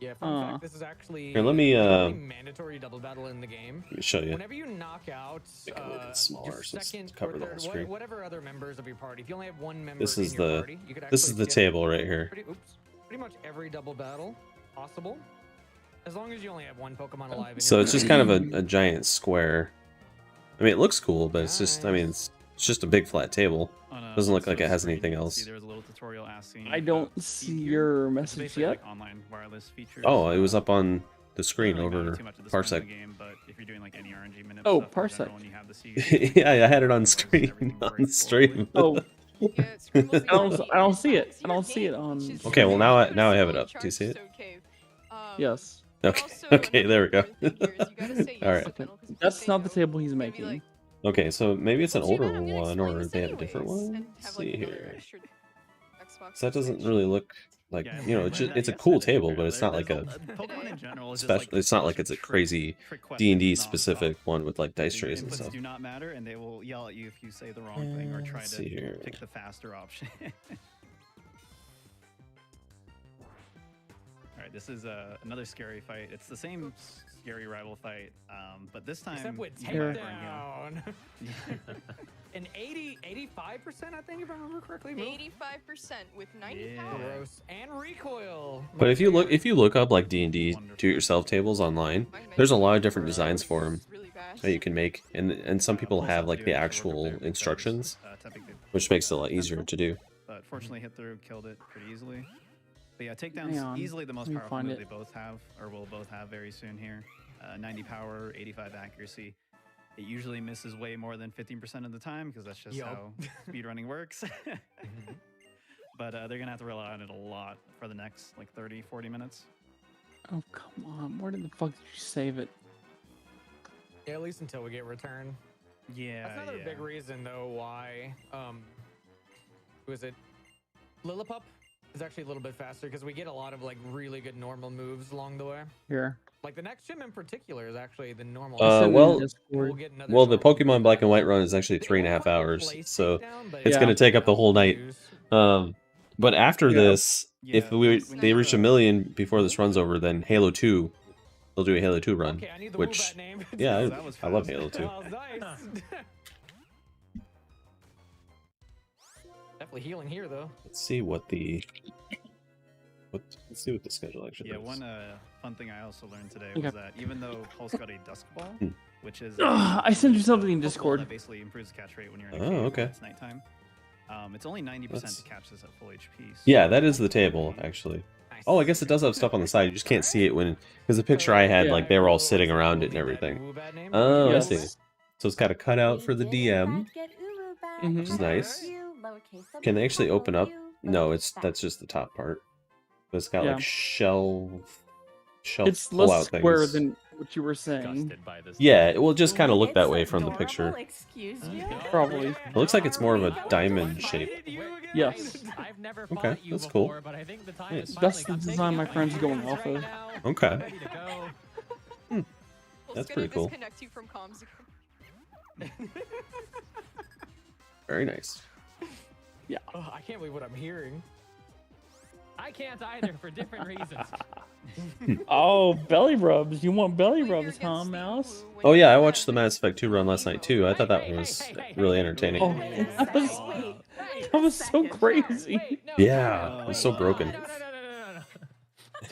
Speaker 3: Yeah, fun fact, this is actually
Speaker 2: Here, let me
Speaker 3: the only mandatory double battle in the game.
Speaker 2: let me show you.
Speaker 3: Whenever you knock out
Speaker 2: Make it a little bit smaller
Speaker 3: your
Speaker 2: so it's
Speaker 3: second or
Speaker 2: covered the whole
Speaker 3: third,
Speaker 2: screen.
Speaker 3: whatever other members of your party, if you only have one member
Speaker 2: This
Speaker 3: in
Speaker 2: is
Speaker 3: your
Speaker 2: the
Speaker 3: party, you could
Speaker 2: this is
Speaker 3: actually
Speaker 2: the
Speaker 3: skip
Speaker 2: table right here.
Speaker 3: pretty much every double battle possible, as long as you only have one Pokemon alive. In
Speaker 2: So
Speaker 3: your
Speaker 2: it's just
Speaker 3: party.
Speaker 2: kind of a giant square. I mean, it looks cool, but it's just, I mean, it's just a big flat table. Doesn't look like it has anything else.
Speaker 5: There was a little tutorial asking
Speaker 1: I don't see your message yet.
Speaker 5: Like online wireless features.
Speaker 2: Oh, it was up on the screen
Speaker 5: Doesn't really
Speaker 2: over
Speaker 5: matter too much at this point in
Speaker 2: Parsec.
Speaker 5: the game, but if you're doing like any RNG minute
Speaker 1: Oh,
Speaker 5: stuff in
Speaker 1: Parsec.
Speaker 5: general, when you have the CU,
Speaker 2: Yeah, I had it on
Speaker 5: otherwise
Speaker 2: screen
Speaker 5: everything
Speaker 2: on
Speaker 5: breaks
Speaker 2: stream.
Speaker 1: Oh,
Speaker 4: Yeah, Scribble's
Speaker 1: I don't
Speaker 4: like,
Speaker 1: see it.
Speaker 4: "It's
Speaker 1: I
Speaker 4: your
Speaker 1: don't see it
Speaker 4: game,
Speaker 1: on-
Speaker 4: which is
Speaker 2: Okay, well,
Speaker 4: really
Speaker 2: now I have it
Speaker 4: small
Speaker 2: up. Do you see it?
Speaker 4: charge, so okay.
Speaker 1: yes.
Speaker 2: Okay,
Speaker 4: Also,
Speaker 2: okay,
Speaker 4: another
Speaker 2: there we go.
Speaker 4: important thing here is you gotta say
Speaker 2: All
Speaker 4: yes
Speaker 2: right.
Speaker 4: to Fennel, 'cause if you
Speaker 1: That's
Speaker 4: say
Speaker 1: not the
Speaker 4: no,
Speaker 1: table he's
Speaker 4: they're gonna be
Speaker 1: making.
Speaker 4: like,
Speaker 2: Okay, so maybe it's an
Speaker 4: "Well, gee, man,
Speaker 2: older
Speaker 4: I'm gonna
Speaker 2: one,
Speaker 4: explain
Speaker 2: or
Speaker 4: this
Speaker 2: they have a different
Speaker 4: anyways,"
Speaker 2: one.
Speaker 4: and
Speaker 2: Let's
Speaker 4: have, like,
Speaker 2: see
Speaker 4: another
Speaker 2: here.
Speaker 4: extra Xbox
Speaker 2: So that doesn't
Speaker 4: station.
Speaker 2: really look like,
Speaker 5: Yeah,
Speaker 2: you know,
Speaker 5: and
Speaker 2: it's a
Speaker 5: yes,
Speaker 2: cool
Speaker 5: that is
Speaker 2: table,
Speaker 5: fair.
Speaker 2: but it's not
Speaker 5: There's
Speaker 2: like a
Speaker 4: Pokemon
Speaker 5: in general is just
Speaker 2: special.
Speaker 5: like
Speaker 2: It's not like
Speaker 5: bunch
Speaker 2: it's a
Speaker 5: of
Speaker 2: crazy
Speaker 5: trick
Speaker 2: D&D
Speaker 5: questions nonstop.
Speaker 2: specific one with like dice
Speaker 5: The
Speaker 2: trays and
Speaker 5: inputs
Speaker 2: stuff.
Speaker 5: do not matter, and they will yell at you if you say the wrong thing or try
Speaker 2: Let's see here.
Speaker 5: to pick the faster option. Alright, this is another scary fight. It's the same scary rival fight, but this time
Speaker 3: Except with
Speaker 5: you can back
Speaker 3: takedown. An 85%, I think, if I remember correctly. move.
Speaker 4: 85% with 90
Speaker 5: Yeah.
Speaker 4: power.
Speaker 3: Gross and recoil.
Speaker 2: But if you look up like D&D do-it-yourself tables online, there's a lot of different designs for them
Speaker 4: Really fast.
Speaker 2: that you can make, and some people have like the actual instructions, which makes it a lot easier to do.
Speaker 5: But fortunately, hit through, killed it pretty easily. But yeah,
Speaker 1: Hang
Speaker 5: takedowns
Speaker 1: on,
Speaker 5: easily the most
Speaker 1: let me
Speaker 5: powerful
Speaker 1: find
Speaker 5: move
Speaker 1: it.
Speaker 5: they both have, or will both have very soon here. 90 power, 85 accuracy. It usually misses way more than 15% of the time because that's just
Speaker 3: Yup.
Speaker 5: how speedrunning works. But they're gonna have to rely on it a lot for the next like 30, 40 minutes.
Speaker 1: Oh, come on. Where did the fuck did you save it?
Speaker 3: Yeah, at least until we get return.
Speaker 5: Yeah,
Speaker 3: That's another big reason, though, why who is it? Lillipup is actually a little bit faster because we get a lot of like really good normal moves along the way.
Speaker 1: Here.
Speaker 3: Like the next gym in particular is actually the normal.
Speaker 1: I sent it in
Speaker 2: well-
Speaker 1: Discord.
Speaker 3: We'll get another
Speaker 2: Well, the
Speaker 3: normal
Speaker 2: Pokemon
Speaker 3: move
Speaker 2: Black and White
Speaker 3: battle.
Speaker 2: run is actually
Speaker 3: They
Speaker 2: 3.5
Speaker 3: don't have a
Speaker 2: hours,
Speaker 3: place
Speaker 2: so
Speaker 3: takedown, but
Speaker 2: it's
Speaker 1: Yeah.
Speaker 2: gonna take up the whole night.
Speaker 3: use.
Speaker 2: But after
Speaker 1: Yeah.
Speaker 2: this, if
Speaker 5: Yeah,
Speaker 2: we
Speaker 5: that's
Speaker 2: they reach a million before this runs over, then Halo 2, they'll do a Halo 2 run.
Speaker 3: Okay, I need the
Speaker 2: which-
Speaker 3: Woobat name.
Speaker 2: Yeah,
Speaker 5: Oh, that was
Speaker 2: I love
Speaker 5: fast.
Speaker 2: Halo 2.
Speaker 3: That was nice. Definitely healing here, though.
Speaker 2: Let's see what let's see what the schedule actually
Speaker 5: Yeah,
Speaker 2: is.
Speaker 5: one fun thing I also learned today
Speaker 1: Okay.
Speaker 5: was that even though Pulse got a Dusk Ball, which is
Speaker 1: I sent you something in
Speaker 5: Pokeball
Speaker 1: Discord.
Speaker 5: that basically improves the catch rate when you're in a
Speaker 2: Oh,
Speaker 5: cave
Speaker 2: okay.
Speaker 5: when it's nighttime. It's only 90%
Speaker 2: That's-
Speaker 5: to catch this at full HP. So
Speaker 2: Yeah, that is the table actually.
Speaker 3: Nice.
Speaker 2: Oh, I guess it does have stuff on the side. You just can't see it when because the picture I had,
Speaker 1: Yeah.
Speaker 2: like they were all sitting around it and
Speaker 3: We'll leave that
Speaker 2: everything.
Speaker 3: Woobat name.
Speaker 2: Oh,
Speaker 1: Yes.
Speaker 2: I see. So it's got a cutout for the DM.
Speaker 1: Mhm.
Speaker 2: Which is nice. Can they actually open up? No, that's just the top part. But it's got
Speaker 1: Yeah.
Speaker 2: like shelf
Speaker 1: It's
Speaker 2: pull-out
Speaker 1: less square
Speaker 2: things.
Speaker 1: than what you were saying.
Speaker 7: Disgusted by this.
Speaker 2: Yeah, it will just kind of look that way from the picture.
Speaker 6: Excuse you.
Speaker 1: Probably.
Speaker 2: It looks like it's more of a diamond shape.
Speaker 1: Yes.
Speaker 7: I've never
Speaker 2: Okay,
Speaker 7: fought you
Speaker 2: that's cool.
Speaker 7: before, but I think the time
Speaker 2: Nice.
Speaker 7: is
Speaker 1: That's
Speaker 7: finally
Speaker 1: the
Speaker 7: come.
Speaker 1: design my
Speaker 7: Taking
Speaker 1: friend's
Speaker 7: out
Speaker 1: going
Speaker 7: my
Speaker 1: off
Speaker 7: right
Speaker 1: of.
Speaker 7: now.
Speaker 2: Okay.
Speaker 7: I'm ready to go.
Speaker 4: Well,
Speaker 2: That's
Speaker 4: it's gonna
Speaker 2: pretty cool.
Speaker 4: disconnect you from comms.
Speaker 2: Very nice.
Speaker 3: Oh, I can't believe what I'm hearing.
Speaker 7: I can't either for different reasons.
Speaker 1: Oh, belly rubs. You want belly rubs, huh, Mouse?
Speaker 2: Oh yeah, I watched the Mass Effect 2 run last night too. I thought that was really entertaining.
Speaker 1: Oh, that was so crazy.
Speaker 7: Wait, no,
Speaker 2: Yeah,
Speaker 7: no,
Speaker 2: it was
Speaker 7: wait,
Speaker 2: so
Speaker 7: no,
Speaker 2: broken.
Speaker 7: No.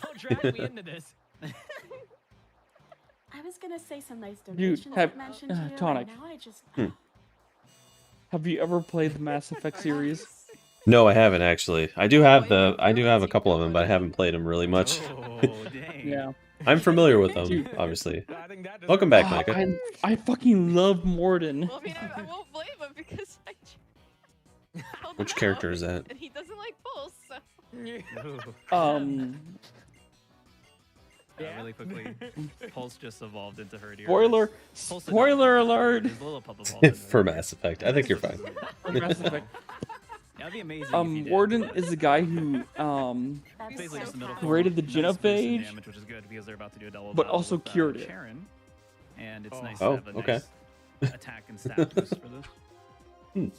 Speaker 7: Don't drag me into this.
Speaker 6: I was gonna say some nice
Speaker 1: Dude,
Speaker 6: donations
Speaker 1: have-
Speaker 6: that mentioned you, and
Speaker 1: Tonic.
Speaker 6: now I just
Speaker 1: Have you ever played the Mass Effect series?
Speaker 2: No, I haven't actually. I do have a couple of them, but I haven't played them really much.
Speaker 5: Oh, dang.
Speaker 1: Yeah.
Speaker 2: I'm familiar with them, obviously.
Speaker 3: I think that
Speaker 2: Welcome back,
Speaker 1: Oh,
Speaker 2: Micah.
Speaker 1: I fucking love Morden.
Speaker 4: Well, I mean, I won't blame him because I. called him
Speaker 2: Which character
Speaker 4: out,
Speaker 2: is that?
Speaker 4: And he doesn't like Pulse, so.
Speaker 5: Ooh.
Speaker 3: Yeah.
Speaker 5: Really quickly, Pulse just evolved into Herdier.
Speaker 1: Spoiler!
Speaker 5: Pulse did
Speaker 1: Spoiler
Speaker 5: not-
Speaker 1: alert!
Speaker 5: his Lillipup evolved into
Speaker 2: For
Speaker 5: Herdier.
Speaker 2: Mass Effect. I think you're fine.
Speaker 1: For Mass Effect.
Speaker 5: That'd be amazing. if he did.
Speaker 1: Warden is the guy who
Speaker 5: It's basically just the middle
Speaker 1: created the
Speaker 5: nice boost in
Speaker 1: Genophage,
Speaker 5: damage, which is good because they're about to do a double
Speaker 1: but
Speaker 5: battle
Speaker 1: also
Speaker 5: with,
Speaker 1: cured it.
Speaker 5: Sharon, and it's
Speaker 3: Oh.
Speaker 5: nice
Speaker 2: Oh,
Speaker 5: to have a
Speaker 2: okay.
Speaker 5: nice attack and stat boost for this.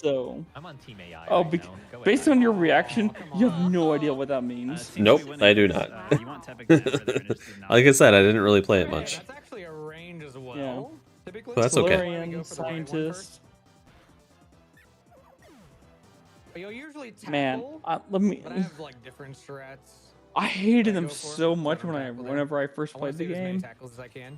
Speaker 1: So.
Speaker 7: I'm on Team AI.
Speaker 1: Oh,
Speaker 7: right now. Go
Speaker 1: based
Speaker 7: AI.
Speaker 1: on your reaction,
Speaker 3: come
Speaker 1: you have
Speaker 3: on.
Speaker 1: no idea what that means.
Speaker 2: Nope, I do not.
Speaker 5: You want Tepic to enter, they're interested not
Speaker 2: Like I said, I didn't really play it
Speaker 3: Hey,
Speaker 2: much.
Speaker 3: that's actually a range as well.
Speaker 1: Yeah.
Speaker 3: Typically,
Speaker 2: So that's okay.
Speaker 3: Why don't we go
Speaker 1: Solarian,
Speaker 3: for the right one first?
Speaker 1: scientist.
Speaker 3: But you'll usually tackle,
Speaker 1: Man, let me.
Speaker 3: but I have like different strats.
Speaker 1: I hated
Speaker 3: I
Speaker 1: them
Speaker 3: go for
Speaker 1: so
Speaker 3: 'em,
Speaker 1: much
Speaker 3: so I don't tackle there.
Speaker 1: whenever I first
Speaker 3: I want
Speaker 1: played
Speaker 3: to
Speaker 1: the
Speaker 3: do as many
Speaker 1: game.
Speaker 3: tackles as I can.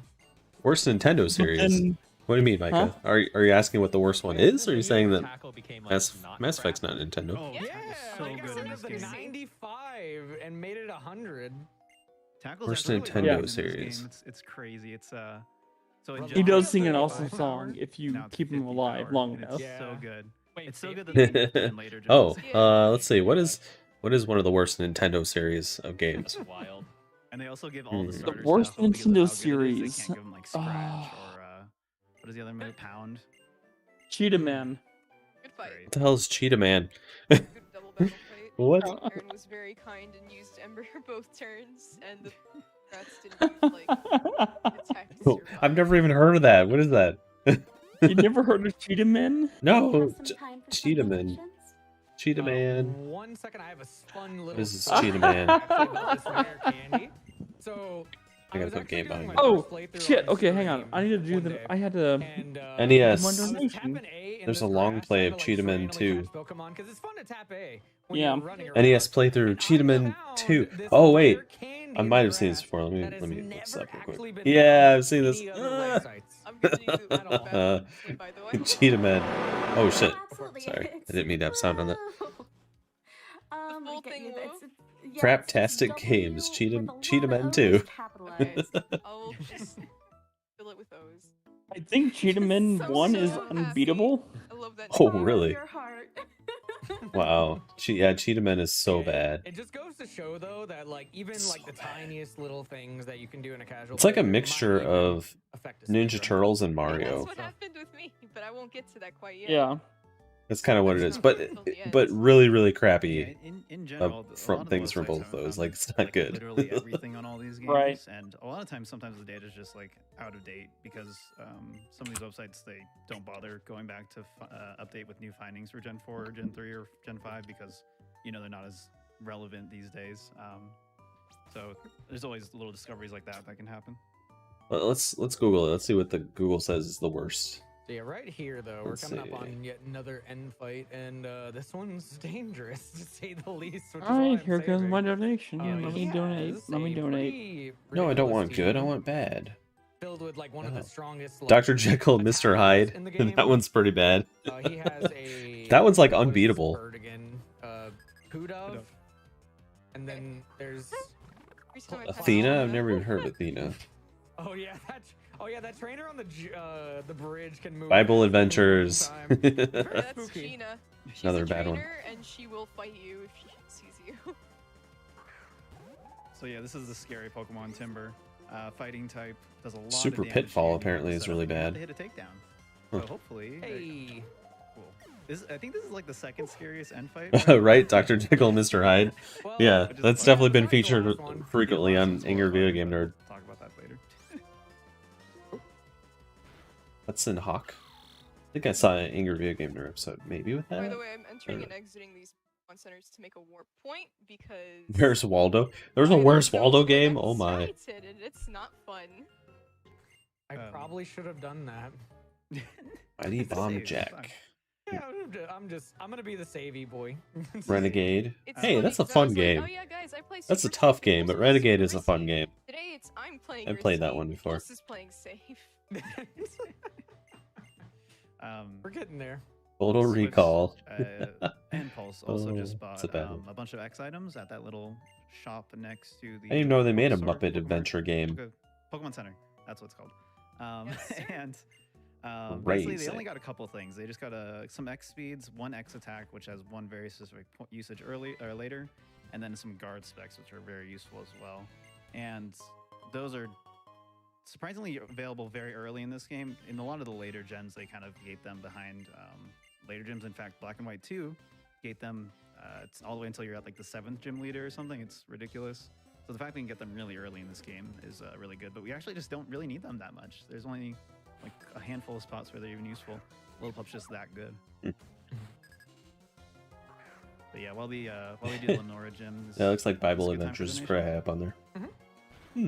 Speaker 2: Worst Nintendo
Speaker 1: But
Speaker 2: series.
Speaker 1: then,
Speaker 2: What do you mean, Micah?
Speaker 1: Huh?
Speaker 2: Are you asking what the worst one is, or are you saying that
Speaker 7: Tackle became, like,
Speaker 2: Mass
Speaker 7: not
Speaker 2: Mass
Speaker 7: crap?
Speaker 2: Effect's not Nintendo?
Speaker 5: Oh,
Speaker 3: Yeah,
Speaker 5: Tackle's so
Speaker 3: like I
Speaker 5: good
Speaker 3: said,
Speaker 5: in this
Speaker 3: the
Speaker 5: game.
Speaker 3: 95 and made it 100.
Speaker 5: Tackle's
Speaker 2: Worst
Speaker 5: actually
Speaker 2: Nintendo
Speaker 5: really good in this
Speaker 2: series.
Speaker 5: game. It's crazy. It's so in
Speaker 3: He
Speaker 1: he
Speaker 5: Gen
Speaker 1: does
Speaker 5: 4,
Speaker 1: sing an
Speaker 5: it's
Speaker 1: awesome
Speaker 5: 35
Speaker 1: song
Speaker 5: power,
Speaker 1: if you
Speaker 5: now it's
Speaker 1: keep him
Speaker 5: 50
Speaker 1: alive
Speaker 5: power,
Speaker 1: long
Speaker 5: and
Speaker 1: enough.
Speaker 5: It's so
Speaker 3: Yeah.
Speaker 5: good.
Speaker 7: Wait,
Speaker 5: It's so good
Speaker 7: 50?
Speaker 5: that they in later gens.
Speaker 2: Oh,
Speaker 4: Yeah.
Speaker 2: let's see. What is one of the worst Nintendo series of games?
Speaker 7: That's wild.
Speaker 5: And they also give all the
Speaker 2: The
Speaker 5: starter
Speaker 1: worst
Speaker 5: stuff, but because of
Speaker 1: Nintendo
Speaker 5: how good it is,
Speaker 1: series.
Speaker 5: They can't give them like scratch
Speaker 1: Ah.
Speaker 5: or what is the other move? Pound.
Speaker 1: Cheetah Man.
Speaker 4: Good fight.
Speaker 5: Great.
Speaker 2: What the hell is Cheetah Man?
Speaker 4: Good double battle fight.
Speaker 2: What?
Speaker 4: Aaron was very kind and used Ember both turns, and the rats didn't use like attack to
Speaker 2: Oh, I've
Speaker 4: survive.
Speaker 2: never even heard of that. What is that?
Speaker 1: You never heard of Cheetah Man?
Speaker 2: No,
Speaker 6: We have some time for some
Speaker 2: Cheetah Man.
Speaker 6: donations.
Speaker 2: Cheetah Man.
Speaker 3: 1 second, I have a fun little.
Speaker 2: This is
Speaker 3: story
Speaker 2: Cheetah Man.
Speaker 3: actually about this rare candy. So
Speaker 2: I gotta
Speaker 3: was
Speaker 2: put
Speaker 3: actually
Speaker 2: game
Speaker 3: doing
Speaker 2: behind
Speaker 3: my
Speaker 2: me.
Speaker 1: Oh,
Speaker 3: first playthrough
Speaker 1: shit.
Speaker 3: on
Speaker 1: Okay, hang on.
Speaker 3: stream
Speaker 1: I need to do
Speaker 3: one
Speaker 1: the.
Speaker 3: day,
Speaker 1: I had to.
Speaker 3: and,
Speaker 2: NES.
Speaker 3: I was
Speaker 1: donation.
Speaker 3: tapping A in
Speaker 2: There's
Speaker 3: this
Speaker 2: a long
Speaker 3: grass,
Speaker 2: play
Speaker 3: trying
Speaker 2: of
Speaker 3: to, like,
Speaker 2: Cheetah Man
Speaker 3: randomly
Speaker 2: 2.
Speaker 3: catch Pokemon, 'cause it's fun to tap A when
Speaker 1: Yeah.
Speaker 3: you're running around.
Speaker 2: NES playthrough
Speaker 3: And
Speaker 2: Cheetah
Speaker 3: I
Speaker 2: Man
Speaker 3: found
Speaker 2: 2.
Speaker 3: this
Speaker 2: Oh wait,
Speaker 3: rare candy
Speaker 2: I
Speaker 3: in
Speaker 2: might
Speaker 3: the
Speaker 2: have seen this
Speaker 3: grass
Speaker 2: before.
Speaker 3: that
Speaker 2: Let
Speaker 3: has
Speaker 2: me look this
Speaker 3: never
Speaker 2: up real
Speaker 3: actually
Speaker 2: quick.
Speaker 3: been
Speaker 2: Yeah,
Speaker 3: found
Speaker 2: I've seen
Speaker 3: on
Speaker 2: this.
Speaker 3: any other websites.
Speaker 4: I'm giving you the
Speaker 3: At all.
Speaker 4: battle play, by the way.
Speaker 2: Cheetah Man. Oh shit.
Speaker 6: Absolutely.
Speaker 2: Sorry, I
Speaker 6: It's-
Speaker 2: didn't mean to have sound on that.
Speaker 4: full
Speaker 6: okay,
Speaker 4: thing,
Speaker 6: it's-
Speaker 4: Wolf?
Speaker 6: yeah,
Speaker 2: Craptastic
Speaker 6: it's
Speaker 2: Games,
Speaker 6: W with a lot
Speaker 2: Cheetah
Speaker 6: of
Speaker 2: Man
Speaker 6: O's
Speaker 2: 2.
Speaker 6: capitalized.
Speaker 4: I'll just fill it with those.
Speaker 1: I think Cheetah Man
Speaker 4: So
Speaker 1: 1 is
Speaker 4: happy.
Speaker 1: unbeatable.
Speaker 4: I love that.
Speaker 2: Oh,
Speaker 4: name.
Speaker 2: really?
Speaker 6: Your heart.
Speaker 2: Wow. Cheetah Man is so
Speaker 3: Yeah,
Speaker 2: bad.
Speaker 3: It just goes to show though that like even like the tiniest little things that you can do in a casual.
Speaker 2: It's like a
Speaker 3: playthrough might
Speaker 2: mixture
Speaker 3: even
Speaker 2: of
Speaker 3: affect a
Speaker 2: Ninja
Speaker 3: speedrun.
Speaker 2: Turtles and
Speaker 4: And
Speaker 2: Mario.
Speaker 4: that's what happened with me, but I won't get to that quite yet.
Speaker 1: Yeah.
Speaker 2: That's kind of what it
Speaker 4: It's
Speaker 2: is,
Speaker 4: not until the end.
Speaker 2: but really, really
Speaker 5: Yeah,
Speaker 2: crappy.
Speaker 5: in general, a
Speaker 2: from
Speaker 5: lot of the
Speaker 2: things from
Speaker 5: websites
Speaker 2: both
Speaker 5: have
Speaker 2: those,
Speaker 5: found
Speaker 2: like, it's not good.
Speaker 5: Literally everything on all these games,
Speaker 1: Right.
Speaker 5: and a lot of times, sometimes the data is just like out of date because some of these websites they don't bother going back to update with new findings for Gen 4, or Gen 3, or Gen 5 because they're not as relevant these days. So there's always little discoveries like that can happen.
Speaker 2: Well, let's Google it. Let's see what the Google says is the worst.
Speaker 3: So yeah, right here though,
Speaker 2: Let's
Speaker 3: we're coming up
Speaker 2: see.
Speaker 3: on yet another end fight, and this one's dangerous to say the least. Which is
Speaker 1: All
Speaker 3: why
Speaker 1: right,
Speaker 3: I'm
Speaker 1: here goes
Speaker 3: saving.
Speaker 1: my donation. Let
Speaker 3: He
Speaker 1: me donate.
Speaker 3: has
Speaker 1: Let me
Speaker 3: a
Speaker 1: donate.
Speaker 3: pretty
Speaker 2: No, I don't
Speaker 3: ridiculous
Speaker 2: want good. I
Speaker 3: team
Speaker 2: want bad.
Speaker 3: filled with like one of
Speaker 2: Oh.
Speaker 3: the strongest. Like,
Speaker 2: Dr. Jekyll and Mr.
Speaker 3: attackers
Speaker 2: Hyde.
Speaker 3: in the game.
Speaker 2: That one's pretty bad.
Speaker 3: He has a.
Speaker 2: That one's, like,
Speaker 3: what is this
Speaker 2: unbeatable.
Speaker 3: bird again? Pudov. And then there's.
Speaker 4: Every time I touch
Speaker 2: Athena? I've
Speaker 4: Athena-
Speaker 2: never even heard of Athena.
Speaker 3: Oh yeah, that trainer on the bridge can move.
Speaker 2: Bible
Speaker 3: at any
Speaker 2: Adventures.
Speaker 3: time. Very
Speaker 4: That's
Speaker 3: spooky.
Speaker 4: Gina. She's
Speaker 2: Another
Speaker 4: a
Speaker 2: bad one.
Speaker 4: trainer, and she will fight you if she sees you.
Speaker 5: So yeah, this is the scary Pokemon Timber. Fighting type does a lot
Speaker 2: Super
Speaker 5: of damage
Speaker 2: Pitfall
Speaker 5: to you,
Speaker 2: apparently is
Speaker 5: so
Speaker 2: really
Speaker 5: you have
Speaker 2: bad.
Speaker 5: to hit a takedown.
Speaker 2: Huh.
Speaker 5: So hopefully,
Speaker 3: Hey.
Speaker 5: cool. I think this is like the second scariest end fight.
Speaker 2: Right, Dr. Jekyll and Mr. Hyde.
Speaker 3: Well,
Speaker 2: Yeah,
Speaker 5: Which is
Speaker 2: that's
Speaker 5: fun.
Speaker 2: definitely been
Speaker 3: That's the
Speaker 2: featured
Speaker 3: last one.
Speaker 2: frequently
Speaker 5: Yeah,
Speaker 2: on
Speaker 5: lots of
Speaker 2: Angry
Speaker 5: spoilers,
Speaker 2: Video
Speaker 5: but
Speaker 2: Game Nerd.
Speaker 5: Talk about that later.
Speaker 2: That's in Hawk. I think I saw an Angry Video Game Nerd episode, maybe with
Speaker 4: By
Speaker 2: that.
Speaker 4: the way, I'm entering
Speaker 2: Or-
Speaker 4: and exiting these Pokemon centers to make a warp point because.
Speaker 2: Where's Waldo? There was a
Speaker 4: I don't
Speaker 2: Where's
Speaker 4: know
Speaker 2: Waldo
Speaker 4: where
Speaker 2: game?
Speaker 4: that
Speaker 2: Oh my.
Speaker 4: started, and it's not fun.
Speaker 3: I probably should have done that.
Speaker 2: Mighty
Speaker 5: It's
Speaker 2: Bomb
Speaker 5: safe, it's
Speaker 2: Jack.
Speaker 5: fine.
Speaker 3: Yeah, I'm gonna be the savvy boy.
Speaker 2: Renegade.
Speaker 4: It's
Speaker 2: Hey,
Speaker 4: funny
Speaker 2: that's a
Speaker 4: 'cause I
Speaker 2: fun
Speaker 4: was like,
Speaker 2: game.
Speaker 4: oh yeah, guys, I play
Speaker 2: That's a
Speaker 4: super
Speaker 2: tough
Speaker 4: safe,
Speaker 2: game, but
Speaker 4: also it's
Speaker 2: Renegade
Speaker 4: super
Speaker 2: is a fun
Speaker 4: risky.
Speaker 2: game.
Speaker 4: Today it's I'm playing.
Speaker 2: I played that
Speaker 4: risky,
Speaker 2: one before.
Speaker 4: Pulse is playing safe.
Speaker 3: We're getting there.
Speaker 2: Total
Speaker 5: Switch,
Speaker 2: Recall.
Speaker 5: And Pulse also
Speaker 2: Oh,
Speaker 5: just
Speaker 2: it's
Speaker 5: bought
Speaker 2: a bad one.
Speaker 5: a bunch of X items at that little shop next to the.
Speaker 2: I didn't even know they made a
Speaker 5: Pokemon store,
Speaker 2: Muppet
Speaker 5: Pokemon-
Speaker 2: Adventure game.
Speaker 5: Pokemon Center. That's what it's called.
Speaker 4: Yes.
Speaker 5: And basically they
Speaker 2: Crazy.
Speaker 5: only got a couple things. They just got some X speeds, one X attack, which has one very specific usage early or later, and then some guard specs, which are very useful as well. And those are surprisingly available very early in this game. In a lot of the later gens, they kind of gate them behind later gyms. In fact, Black and White 2 gate them it's all the way until you're at like the 7th gym leader or something. It's ridiculous. So the fact we can get them really early in this game is really good. But we actually just don't really need them that much. There's only like a handful of spots where they're even useful. Lillipup's just that good. But yeah, while we do Lenora gems.
Speaker 2: Yeah, it looks like Bible
Speaker 5: it's a good time for
Speaker 2: Adventures
Speaker 5: donation.
Speaker 2: crap on there.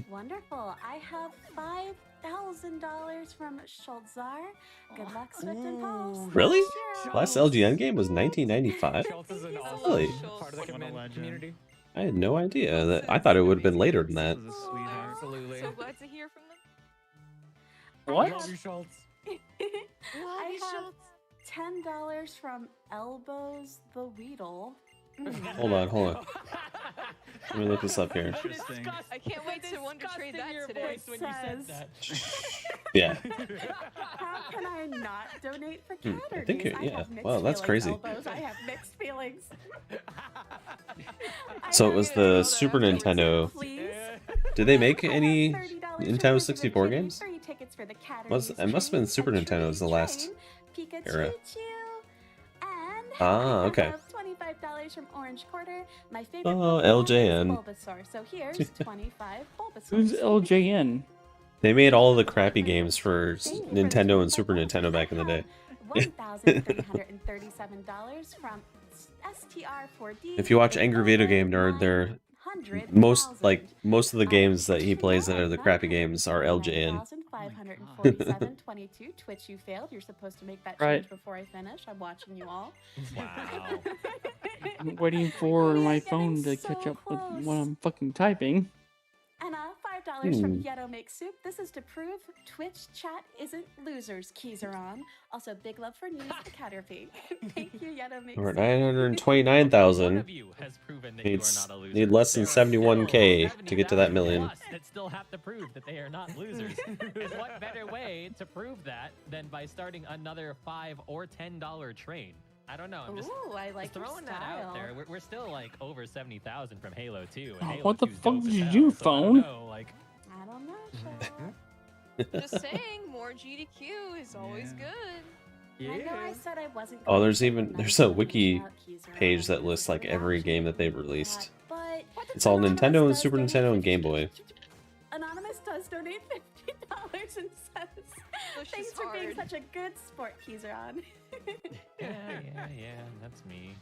Speaker 6: Wonderful. I have $5,000 from Schultzar. Good luck, Swift and Pulse.
Speaker 2: Really?
Speaker 6: Cheers.
Speaker 2: Last LGN game was 1995?
Speaker 3: Schultz is an
Speaker 6: Thank you so
Speaker 3: awesome
Speaker 2: Really?
Speaker 6: much.
Speaker 3: part of the
Speaker 5: What a
Speaker 3: command
Speaker 5: legend.
Speaker 3: community.
Speaker 2: I had no idea. That I thought it would have been later than that.
Speaker 5: This is a
Speaker 6: Aw.
Speaker 5: sweetheart.
Speaker 3: Absolutely.
Speaker 4: So glad to hear from them.
Speaker 1: What?
Speaker 3: Love you, Schultz.
Speaker 6: I have $10 from Elbows the Weedle.
Speaker 2: Hold on. Let me look this up here.
Speaker 5: Interesting.
Speaker 4: I can't wait to wonder trade that today.
Speaker 6: when you said that.
Speaker 2: Yeah.
Speaker 6: How can I not donate for
Speaker 2: I
Speaker 6: Catterdays?
Speaker 2: think it-
Speaker 6: I
Speaker 2: yeah.
Speaker 6: have mixed
Speaker 2: Wow, that's
Speaker 6: feelings,
Speaker 2: crazy.
Speaker 6: Elbows. I have mixed feelings.
Speaker 2: So it was the Super Nintendo.
Speaker 6: Please.
Speaker 2: Did they make
Speaker 6: I have
Speaker 2: any
Speaker 6: $30
Speaker 2: Nintendo
Speaker 6: from
Speaker 2: 64
Speaker 6: Jimmy,
Speaker 2: games?
Speaker 6: 3 tickets for the
Speaker 2: It must have been Super Nintendo was the last era.
Speaker 6: And
Speaker 2: Ah,
Speaker 6: I
Speaker 2: okay.
Speaker 6: have $25 from Orange Quarter. My favorite
Speaker 2: Oh,
Speaker 6: Pokemon
Speaker 2: LJN.
Speaker 6: is Bulbasaur. So here's 25 Bulbasaur.
Speaker 1: Who's LJN?
Speaker 2: They made all the crappy games for Nintendo and Super Nintendo back in the day.
Speaker 6: $1,337 from STR4D.
Speaker 2: If you watch Angry Video Game Nerd, they're most of the games that he plays that are the crappy games are LJN.
Speaker 6: 547.22. Twitch, you failed. You're supposed to make that change
Speaker 1: Right.
Speaker 6: before I finish. I'm watching you all.
Speaker 7: Wow.
Speaker 1: I'm waiting for
Speaker 6: We are
Speaker 1: my
Speaker 6: getting
Speaker 1: phone to
Speaker 6: so
Speaker 1: catch up with
Speaker 6: close.
Speaker 1: what I'm fucking typing.
Speaker 6: And $5 from Yeto Makes Soup. This is to prove Twitch chat isn't losers. Keys are on. Also, big love for news, the Caterpie. Thank you, Yeto Makes
Speaker 2: We're at
Speaker 6: Soup.
Speaker 2: 929,000.
Speaker 7: One of you has proven that you are
Speaker 2: Needs
Speaker 7: not a loser.
Speaker 2: need less than
Speaker 7: There are
Speaker 2: 71K
Speaker 7: still
Speaker 2: to get to that
Speaker 7: 70,000
Speaker 2: million.
Speaker 7: plus that still have to prove that they are not losers. And what better way to prove that than by starting another $5 or $10 trade? I don't know. I'm just
Speaker 6: Ooh, I like your
Speaker 7: throwing that
Speaker 6: style.
Speaker 7: out there. We're still like over 70,000 from Halo 2. And
Speaker 1: Oh,
Speaker 7: Halo
Speaker 1: what the
Speaker 7: 2's
Speaker 1: fuck
Speaker 7: dope
Speaker 1: did
Speaker 7: as
Speaker 1: you
Speaker 7: hell,
Speaker 1: do,
Speaker 7: so I don't
Speaker 1: phone?
Speaker 7: know, like,
Speaker 6: I don't know, Cheryl.
Speaker 4: Just saying, more GDQ is always
Speaker 5: Yeah.
Speaker 4: good.
Speaker 6: I know I said I wasn't
Speaker 2: Oh,
Speaker 6: going
Speaker 2: there's
Speaker 6: to
Speaker 2: even
Speaker 6: put
Speaker 2: there's a
Speaker 6: another
Speaker 2: wiki
Speaker 6: donation out. Keys are
Speaker 2: page
Speaker 6: on.
Speaker 2: that lists like every
Speaker 6: Option
Speaker 2: game that they've
Speaker 6: for that,
Speaker 2: released.
Speaker 6: But
Speaker 2: It's all
Speaker 6: Anonymous
Speaker 2: Nintendo and
Speaker 6: does
Speaker 2: Super
Speaker 6: donate
Speaker 2: Nintendo and Game
Speaker 6: 50
Speaker 2: Boy.
Speaker 6: Anonymous does donate $50 and says,
Speaker 4: Push
Speaker 6: "Thanks
Speaker 4: is
Speaker 6: for being
Speaker 4: hard.
Speaker 6: such a good sport, Keys are on."
Speaker 7: yeah, that's me.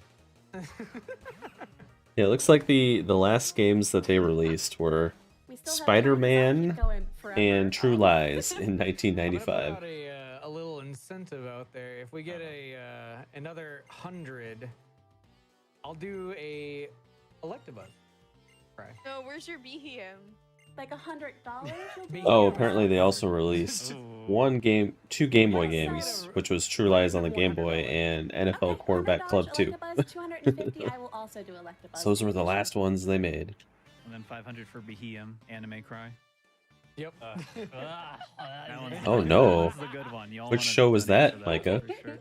Speaker 2: Yeah, it looks like the last games that they released were
Speaker 6: We still have
Speaker 2: Spider-Man
Speaker 6: time to keep going forever.
Speaker 2: and True Lies in
Speaker 3: I'm gonna
Speaker 2: 1995.
Speaker 3: put out a little incentive out there. If we get another 100, I'll do a Electabuzz. Right.
Speaker 4: No, where's your BHM?
Speaker 6: Like $100. you'll be
Speaker 2: Oh,
Speaker 6: okay.
Speaker 2: apparently they also released two Game Boy games, which was True Lies on the Game Boy and NFL
Speaker 6: Okay,
Speaker 2: Quarterback
Speaker 6: $100
Speaker 2: Club 2.
Speaker 6: Electabuzz, 250. I will also do Electabuzz.
Speaker 2: So those were the last ones they made.
Speaker 5: And then 500 for Behem, Anime Cry.
Speaker 3: Yep.
Speaker 5: That one's
Speaker 2: Oh,
Speaker 5: the-
Speaker 2: no.
Speaker 5: That's the good one. Y'all
Speaker 2: Which
Speaker 5: wanna
Speaker 2: show was
Speaker 5: donate
Speaker 2: that,
Speaker 5: for
Speaker 2: Micah?
Speaker 5: for sure.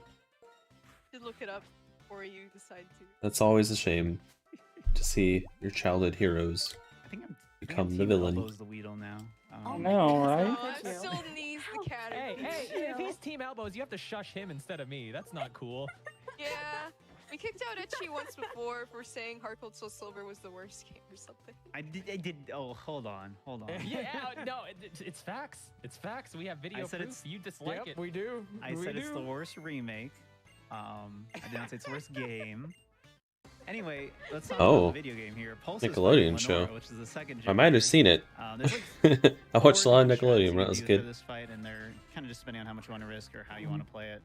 Speaker 4: Should look it up before you decide to.
Speaker 2: That's always a shame to see your childhood heroes.
Speaker 5: I think I'm
Speaker 2: Become the
Speaker 5: Team
Speaker 2: villain.
Speaker 5: Elbow's the Weedle now.
Speaker 6: Oh
Speaker 5: Um,
Speaker 6: my
Speaker 1: No,
Speaker 6: goodness,
Speaker 1: right?
Speaker 6: how
Speaker 4: Oh,
Speaker 6: could
Speaker 4: I'm
Speaker 6: you?
Speaker 4: still needs the cat.
Speaker 7: Hey,
Speaker 6: Ew.
Speaker 7: if he's Team Elbows, you have to shush him instead of me. That's not cool.
Speaker 4: Yeah. We kicked out Itchy once before for saying Heart Gold Soul Silver was the worst game or something.
Speaker 5: I did. Oh, hold on.
Speaker 7: Yeah, no, it's facts. It's facts. We have video
Speaker 5: I said
Speaker 7: proof.
Speaker 5: it's-
Speaker 7: You dislike
Speaker 3: Yep,
Speaker 7: it.
Speaker 3: we do.
Speaker 5: I
Speaker 3: we
Speaker 5: said
Speaker 3: do.
Speaker 5: it's the worst remake. I did not say it's the worst game. Anyway, let's talk
Speaker 2: Oh.
Speaker 5: about the video game here. Pulse is
Speaker 2: Nickelodeon
Speaker 5: fighting Lenora,
Speaker 2: show.
Speaker 5: which is the second
Speaker 2: I might have seen it.
Speaker 5: There's like
Speaker 2: I watched a lot of
Speaker 5: four shots
Speaker 2: Nickelodeon
Speaker 5: you
Speaker 2: when I
Speaker 5: can
Speaker 2: was a
Speaker 5: do
Speaker 2: kid.
Speaker 5: for this fight, and they're kind of just depending on how much you want to risk or how you want to play it.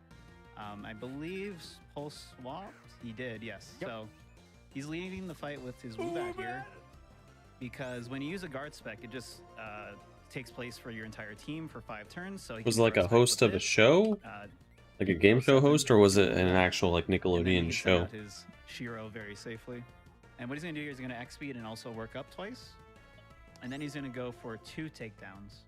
Speaker 5: I believe Pulse swapped. He did, yes.
Speaker 3: Yep.
Speaker 5: So he's leading the fight with his Woobat here, because when you use a guard spec, it just takes place for your entire team for 5 turns. So he
Speaker 2: Was it
Speaker 5: can
Speaker 2: like a
Speaker 5: guard spec
Speaker 2: host
Speaker 5: with
Speaker 2: of a
Speaker 5: it.
Speaker 2: show? Like a game show host, or was it an actual like
Speaker 5: And then he
Speaker 2: Nickelodeon
Speaker 5: can send
Speaker 2: show?
Speaker 5: out his Shiro very safely. And what he's going to do here is he's going to X speed and also work up twice. And then he's going to go for 2 takedowns.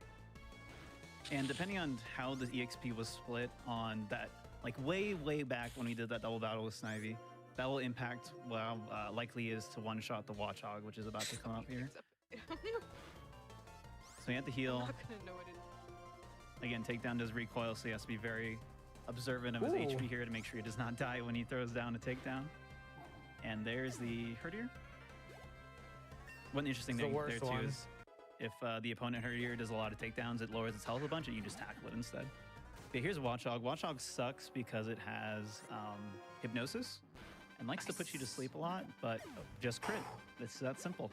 Speaker 5: And depending on how the EXP was split on that, like way back when we did that double battle with Snivy, that will impact what likely is to one-shot the Watchog, which is about to come up here.
Speaker 4: I'm
Speaker 5: So you have to heal.
Speaker 4: not gonna know what it is.
Speaker 5: Again, takedown does recoil, so he has to be very observant of his
Speaker 3: Ooh.
Speaker 5: HP here to make sure he does not die when he throws down a takedown. And there's the Herdier. One interesting
Speaker 3: It's the
Speaker 5: thing there
Speaker 3: worst
Speaker 5: too
Speaker 3: one.
Speaker 5: is if the opponent Herdier does a lot of takedowns, it lowers its health a bunch, and you just tackle it instead. Yeah, here's Watchdog. Watchdog sucks because it has hypnosis and likes to put you to sleep a lot, but just crit. It's that simple.